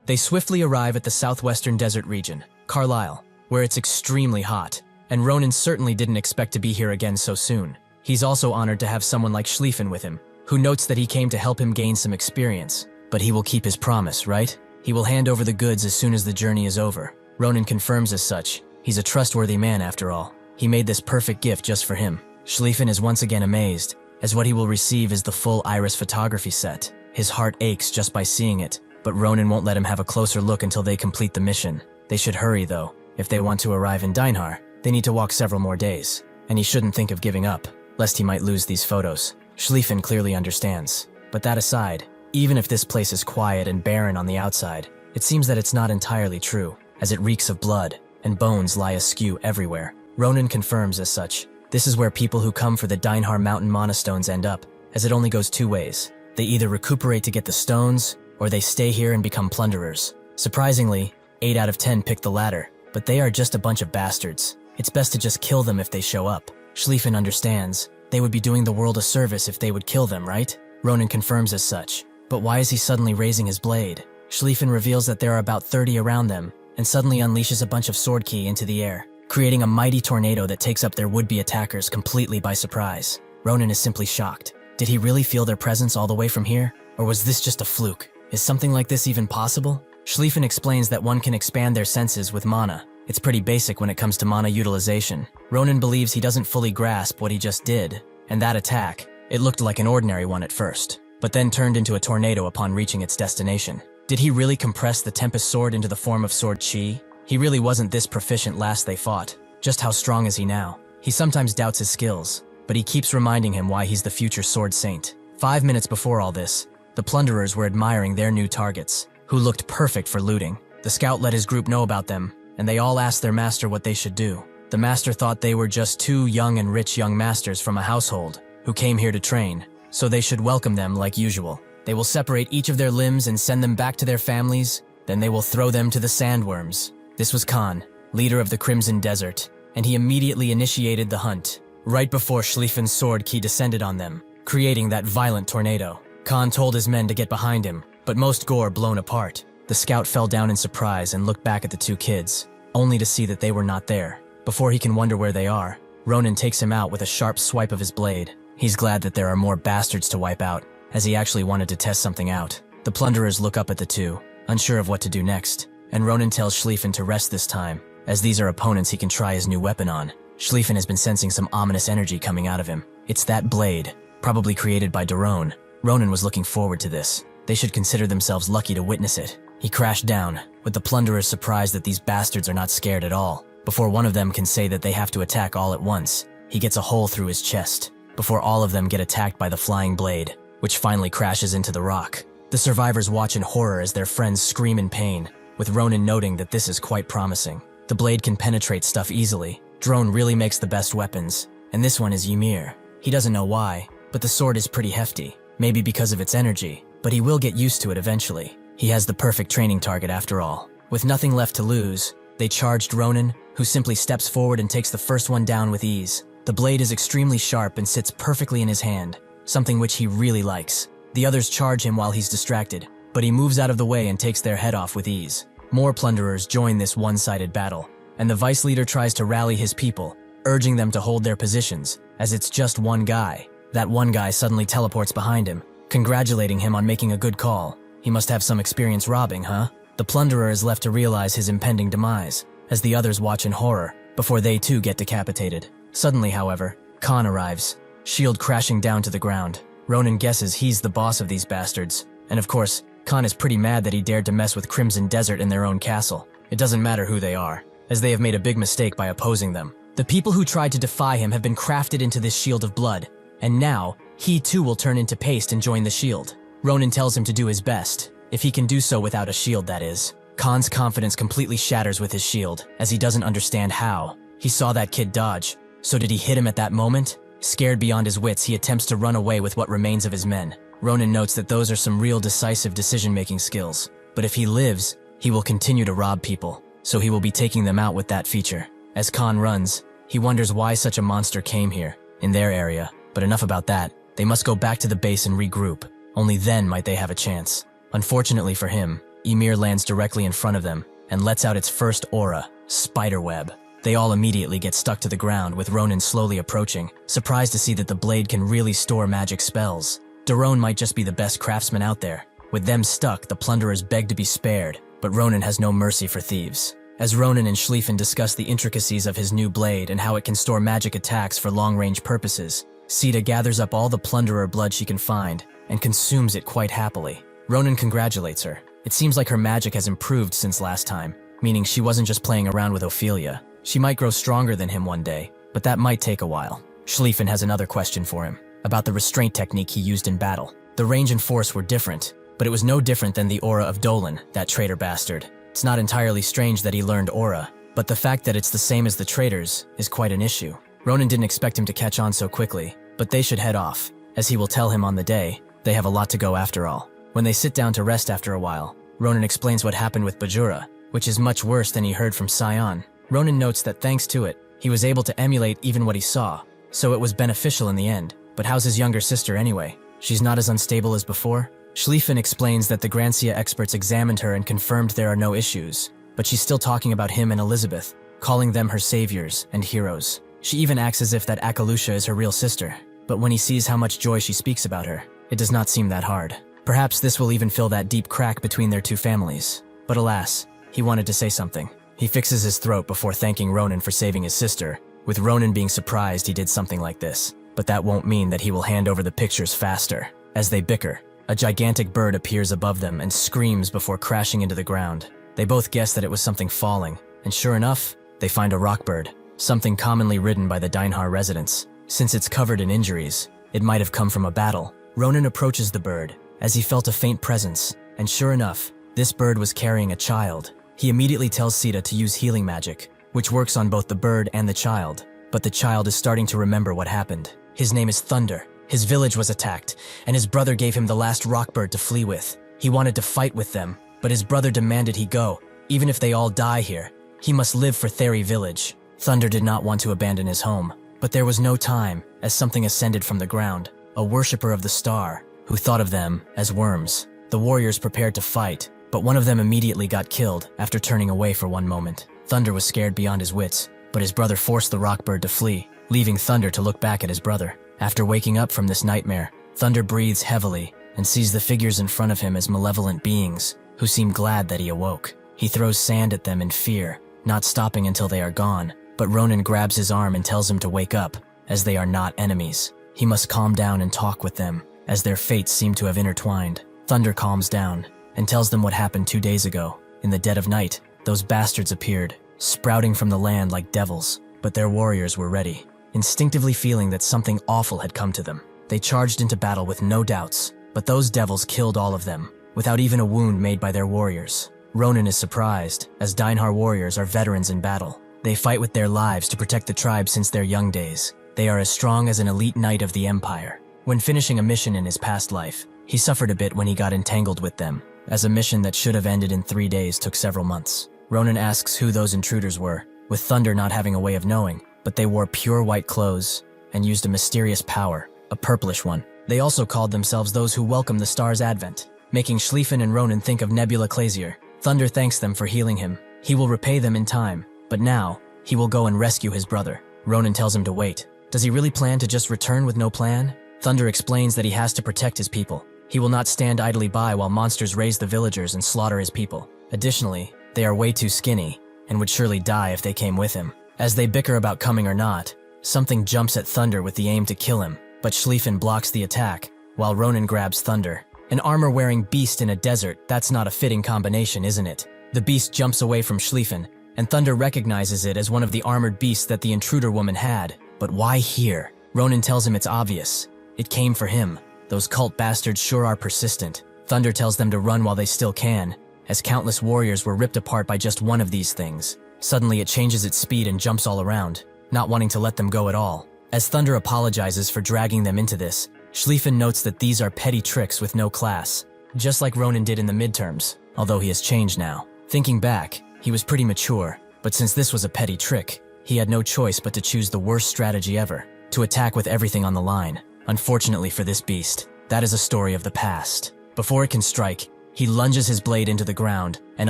They swiftly arrive at the southwestern desert region, Carlisle, where it's extremely hot, and Ronan certainly didn't expect to be here again so soon. He's also honored to have someone like Schlieffen with him, who notes that he came to help him gain some experience. But he will keep his promise, right? He will hand over the goods as soon as the journey is over. Ronan confirms as such. He's a trustworthy man after all. He made this perfect gift just for him. Schlieffen is once again amazed, as what he will receive is the full iris photography set. His heart aches just by seeing it, but Ronan won't let him have a closer look until they complete the mission. They should hurry though. If they want to arrive in Dinehar, they need to walk several more days, and he shouldn't think of giving up, lest he might lose these photos. Schlieffen clearly understands. But that aside, even if this place is quiet and barren on the outside, it seems that it's not entirely true, as it reeks of blood, and bones lie askew everywhere. Ronan confirms as such. This is where people who come for the Dinehar Mountain Monastones end up, as it only goes two ways. They either recuperate to get the stones, or they stay here and become plunderers. Surprisingly, 8 out of 10 pick the latter, but they are just a bunch of bastards. It's best to just kill them if they show up. Schlieffen understands. They would be doing the world a service if they would kill them, right? Ronan confirms as such. But why is he suddenly raising his blade? Schlieffen reveals that there are about 30 around them, and suddenly unleashes a bunch of sword ki into the air, creating a mighty tornado that takes up their would-be attackers completely by surprise. Ronan is simply shocked. Did he really feel their presence all the way from here? Or was this just a fluke? Is something like this even possible? Schlieffen explains that one can expand their senses with mana. It's pretty basic when it comes to mana utilization. Ronan believes he doesn't fully grasp what he just did, and that attack, it looked like an ordinary one at first, but then turned into a tornado upon reaching its destination. Did he really compress the Tempest Sword into the form of Sword Chi? He really wasn't this proficient last they fought. Just how strong is he now? He sometimes doubts his skills, but he keeps reminding him why he's the future Sword Saint. 5 minutes before all this, the plunderers were admiring their new targets, who looked perfect for looting. The scout let his group know about them, and they all asked their master what they should do. The master thought they were just two young and rich young masters from a household who came here to train, so they should welcome them like usual. They will separate each of their limbs and send them back to their families, then they will throw them to the sandworms. This was Khan, leader of the Crimson Desert, and he immediately initiated the hunt, right before Schlieffen's sword key descended on them, creating that violent tornado. Khan told his men to get behind him, but most gore blown apart. The scout fell down in surprise and looked back at the two kids, only to see that they were not there. Before he can wonder where they are, Ronan takes him out with a sharp swipe of his blade. He's glad that there are more bastards to wipe out, as he actually wanted to test something out. The plunderers look up at the two, unsure of what to do next, and Ronan tells Schlieffen to rest this time, as these are opponents he can try his new weapon on. Schlieffen has been sensing some ominous energy coming out of him. It's that blade, probably created by Daron. Ronan was looking forward to this. They should consider themselves lucky to witness it. He crashed down, with the plunderers surprised that these bastards are not scared at all. Before one of them can say that they have to attack all at once, he gets a hole through his chest, before all of them get attacked by the flying blade, which finally crashes into the rock. The survivors watch in horror as their friends scream in pain, with Ronan noting that this is quite promising. The blade can penetrate stuff easily. Drone really makes the best weapons, and this one is Ymir. He doesn't know why, but the sword is pretty hefty, maybe because of its energy, but he will get used to it eventually. He has the perfect training target after all. With nothing left to lose, they charged Ronan, who simply steps forward and takes the first one down with ease. The blade is extremely sharp and sits perfectly in his hand, something which he really likes. The others charge him while he's distracted, but he moves out of the way and takes their head off with ease. More plunderers join this one-sided battle, and the vice leader tries to rally his people, urging them to hold their positions, as it's just one guy. That one guy suddenly teleports behind him, congratulating him on making a good call. He must have some experience robbing, huh? The plunderer is left to realize his impending demise, as the others watch in horror, before they too get decapitated. Suddenly, however, Khan arrives, shield crashing down to the ground. Ronan guesses he's the boss of these bastards, and of course, Khan is pretty mad that he dared to mess with Crimson Desert in their own castle. It doesn't matter who they are, as they have made a big mistake by opposing them. The people who tried to defy him have been crafted into this shield of blood, and now, he too will turn into paste and join the shield. Ronan tells him to do his best, if he can do so without a shield, that is. Khan's confidence completely shatters with his shield, as he doesn't understand how. He saw that kid dodge, so did he hit him at that moment? Scared beyond his wits, he attempts to run away with what remains of his men. Ronan notes that those are some real decisive decision-making skills, but if he lives, he will continue to rob people, so he will be taking them out with that feature. As Khan runs, he wonders why such a monster came here, in their area, but enough about that. They must go back to the base and regroup. Only then might they have a chance. Unfortunately for him, Ymir lands directly in front of them and lets out its first aura, Spiderweb. They all immediately get stuck to the ground with Ronan slowly approaching, surprised to see that the blade can really store magic spells. Daron might just be the best craftsman out there. With them stuck, the plunderers beg to be spared, but Ronan has no mercy for thieves. As Ronan and Schlieffen discuss the intricacies of his new blade and how it can store magic attacks for long-range purposes, Sita gathers up all the plunderer blood she can find and consumes it quite happily. Ronan congratulates her. It seems like her magic has improved since last time, meaning she wasn't just playing around with Ophelia. She might grow stronger than him one day, but that might take a while. Schlieffen has another question for him, about the restraint technique he used in battle. The range and force were different, but it was no different than the aura of Dolan, that traitor bastard. It's not entirely strange that he learned aura, but the fact that it's the same as the traitors is quite an issue. Ronan didn't expect him to catch on so quickly, but they should head off. As he will tell him on the day, they have a lot to go after all. When they sit down to rest after a while, Ronan explains what happened with Bajura, which is much worse than he heard from Sion. Ronan notes that thanks to it, he was able to emulate even what he saw, so it was beneficial in the end. But how's his younger sister anyway? She's not as unstable as before? Schlieffen explains that the Grancia experts examined her and confirmed there are no issues, but she's still talking about him and Elizabeth, calling them her saviors and heroes. She even acts as if that Akalusha is her real sister. but when he sees how much joy she speaks about her, it does not seem that hard. Perhaps this will even fill that deep crack between their two families. But alas, he wanted to say something. He fixes his throat before thanking Ronan for saving his sister, with Ronan being surprised he did something like this. But that won't mean that he will hand over the pictures faster. As they bicker, a gigantic bird appears above them and screams before crashing into the ground. They both guess that it was something falling, and sure enough, they find a rock bird, something commonly ridden by the Dinehar residents. Since it's covered in injuries, it might have come from a battle. Ronan approaches the bird, as he felt a faint presence, and sure enough, this bird was carrying a child. He immediately tells Sita to use healing magic, which works on both the bird and the child, but the child is starting to remember what happened. His name is Thunder. His village was attacked, and his brother gave him the last rock bird to flee with. He wanted to fight with them, but his brother demanded he go. Even if they all die here, he must live for Theri village. Thunder did not want to abandon his home, but there was no time, as something ascended from the ground, a worshipper of the star, who thought of them as worms. The warriors prepared to fight, but one of them immediately got killed after turning away for one moment. Thunder was scared beyond his wits, but his brother forced the rock bird to flee, leaving Thunder to look back at his brother. After waking up from this nightmare, Thunder breathes heavily and sees the figures in front of him as malevolent beings who seem glad that he awoke. He throws sand at them in fear, not stopping until they are gone, but Ronan grabs his arm and tells him to wake up, as they are not enemies. He must calm down and talk with them, as their fates seem to have intertwined. Thunder calms down and tells them what happened 2 days ago. In the dead of night, those bastards appeared, sprouting from the land like devils, but their warriors were ready. Instinctively feeling that something awful had come to them, they charged into battle with no doubts, but those devils killed all of them, without even a wound made by their warriors. Ronan is surprised, as Dinehar warriors are veterans in battle. They fight with their lives to protect the tribe since their young days. They are as strong as an elite knight of the Empire. When finishing a mission in his past life, he suffered a bit when he got entangled with them, as a mission that should have ended in 3 days took several months. Ronan asks who those intruders were, with Thunder not having a way of knowing, but they wore pure white clothes and used a mysterious power, a purplish one. They also called themselves those who welcome the star's advent, making Schlieffen and Ronan think of Nebula Clazier. Thunder thanks them for healing him. He will repay them in time, but now, he will go and rescue his brother. Ronan tells him to wait. Does he really plan to just return with no plan? Thunder explains that he has to protect his people. He will not stand idly by while monsters raise the villagers and slaughter his people. Additionally, they are way too skinny, and would surely die if they came with him. As they bicker about coming or not, something jumps at Thunder with the aim to kill him, but Schlieffen blocks the attack, while Ronan grabs Thunder. An armor-wearing beast in a desert, that's not a fitting combination, isn't it? The beast jumps away from Schlieffen, and Thunder recognizes it as one of the armored beasts that the intruder woman had. But why here? Ronan tells him it's obvious. It came for him. Those cult bastards sure are persistent. Thunder tells them to run while they still can, as countless warriors were ripped apart by just one of these things. Suddenly it changes its speed and jumps all around, not wanting to let them go at all. As Thunder apologizes for dragging them into this, Schlieffen notes that these are petty tricks with no class, just like Ronan did in the midterms, although he has changed now. Thinking back, he was pretty mature, but since this was a petty trick, he had no choice but to choose the worst strategy ever, to attack with everything on the line. Unfortunately for this beast, that is a story of the past. Before it can strike, he lunges his blade into the ground and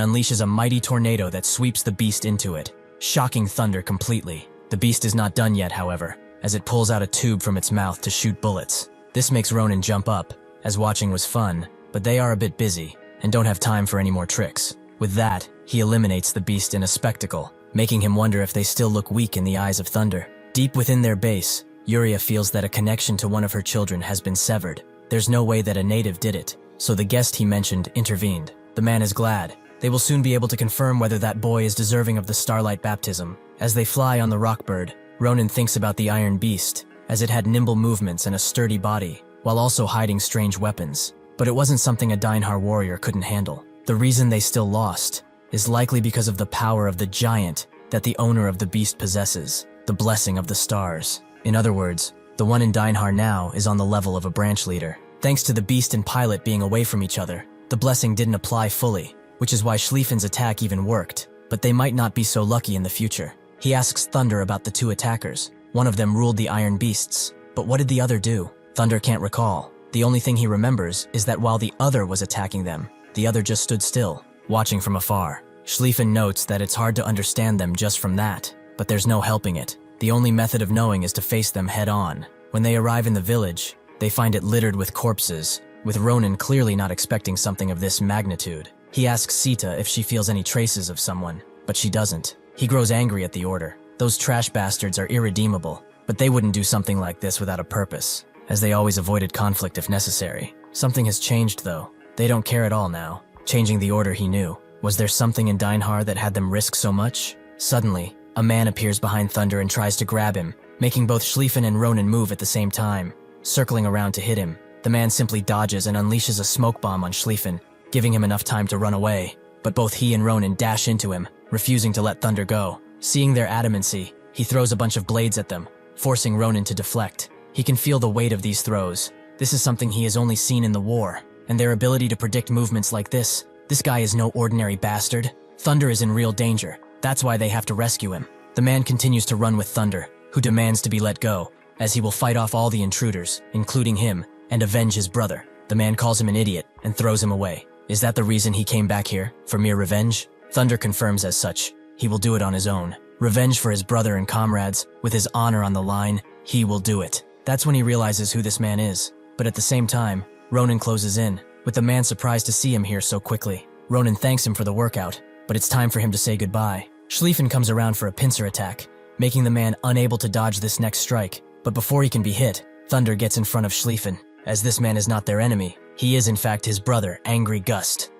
unleashes a mighty tornado that sweeps the beast into it, shocking Thunder completely. The beast is not done yet, however, as it pulls out a tube from its mouth to shoot bullets. This makes Ronan jump up, as watching was fun, but they are a bit busy and don't have time for any more tricks. With that, he eliminates the beast in a spectacle, making him wonder if they still look weak in the eyes of Thunder. Deep within their base, Yuria feels that a connection to one of her children has been severed. There's no way that a native did it, so the guest he mentioned intervened. The man is glad. They will soon be able to confirm whether that boy is deserving of the Starlight Baptism. As they fly on the Rockbird, Ronan thinks about the Iron Beast, as it had nimble movements and a sturdy body, while also hiding strange weapons. But it wasn't something a Dinehar warrior couldn't handle. The reason they still lost is likely because of the power of the giant that the owner of the beast possesses, the blessing of the stars. In other words, the one in Dinehar now is on the level of a branch leader. Thanks to the beast and pilot being away from each other, the blessing didn't apply fully, which is why Schlieffen's attack even worked, but they might not be so lucky in the future. He asks Thunder about the two attackers. One of them ruled the Iron Beasts, but what did the other do? Thunder can't recall. The only thing he remembers is that while the other was attacking them, the other just stood still, watching from afar. Schlieffen notes that it's hard to understand them just from that, but there's no helping it. The only method of knowing is to face them head on. When they arrive in the village, they find it littered with corpses, with Ronan clearly not expecting something of this magnitude. He asks Sita if she feels any traces of someone, but she doesn't. He grows angry at the order. Those trash bastards are irredeemable, but they wouldn't do something like this without a purpose, as they always avoided conflict if necessary. Something has changed though. They don't care at all now. Changing the order he knew. Was there something in Dinehar that had them risk so much? Suddenly, a man appears behind Thunder and tries to grab him, making both Schlieffen and Ronan move at the same time. Circling around to hit him, the man simply dodges and unleashes a smoke bomb on Schlieffen, giving him enough time to run away. But both he and Ronan dash into him, refusing to let Thunder go. Seeing their adamancy, he throws a bunch of blades at them, forcing Ronan to deflect. He can feel the weight of these throws. This is something he has only seen in the war, and their ability to predict movements like this. This guy is no ordinary bastard. Thunder is in real danger. That's why they have to rescue him. The man continues to run with Thunder, who demands to be let go, as he will fight off all the intruders, including him, and avenge his brother. The man calls him an idiot and throws him away. Is that the reason he came back here? For mere revenge? Thunder confirms as such. He will do it on his own. Revenge for his brother and comrades, with his honor on the line, he will do it. That's when he realizes who this man is. But at the same time, Ronan closes in, with the man surprised to see him here so quickly. Ronan thanks him for the workout, but it's time for him to say goodbye. Schlieffen comes around for a pincer attack, making the man unable to dodge this next strike. But before he can be hit, Thunder gets in front of Schlieffen. As this man is not their enemy, he is in fact his brother, Angry Gust.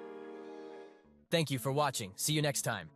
Thank you for watching. See you next time.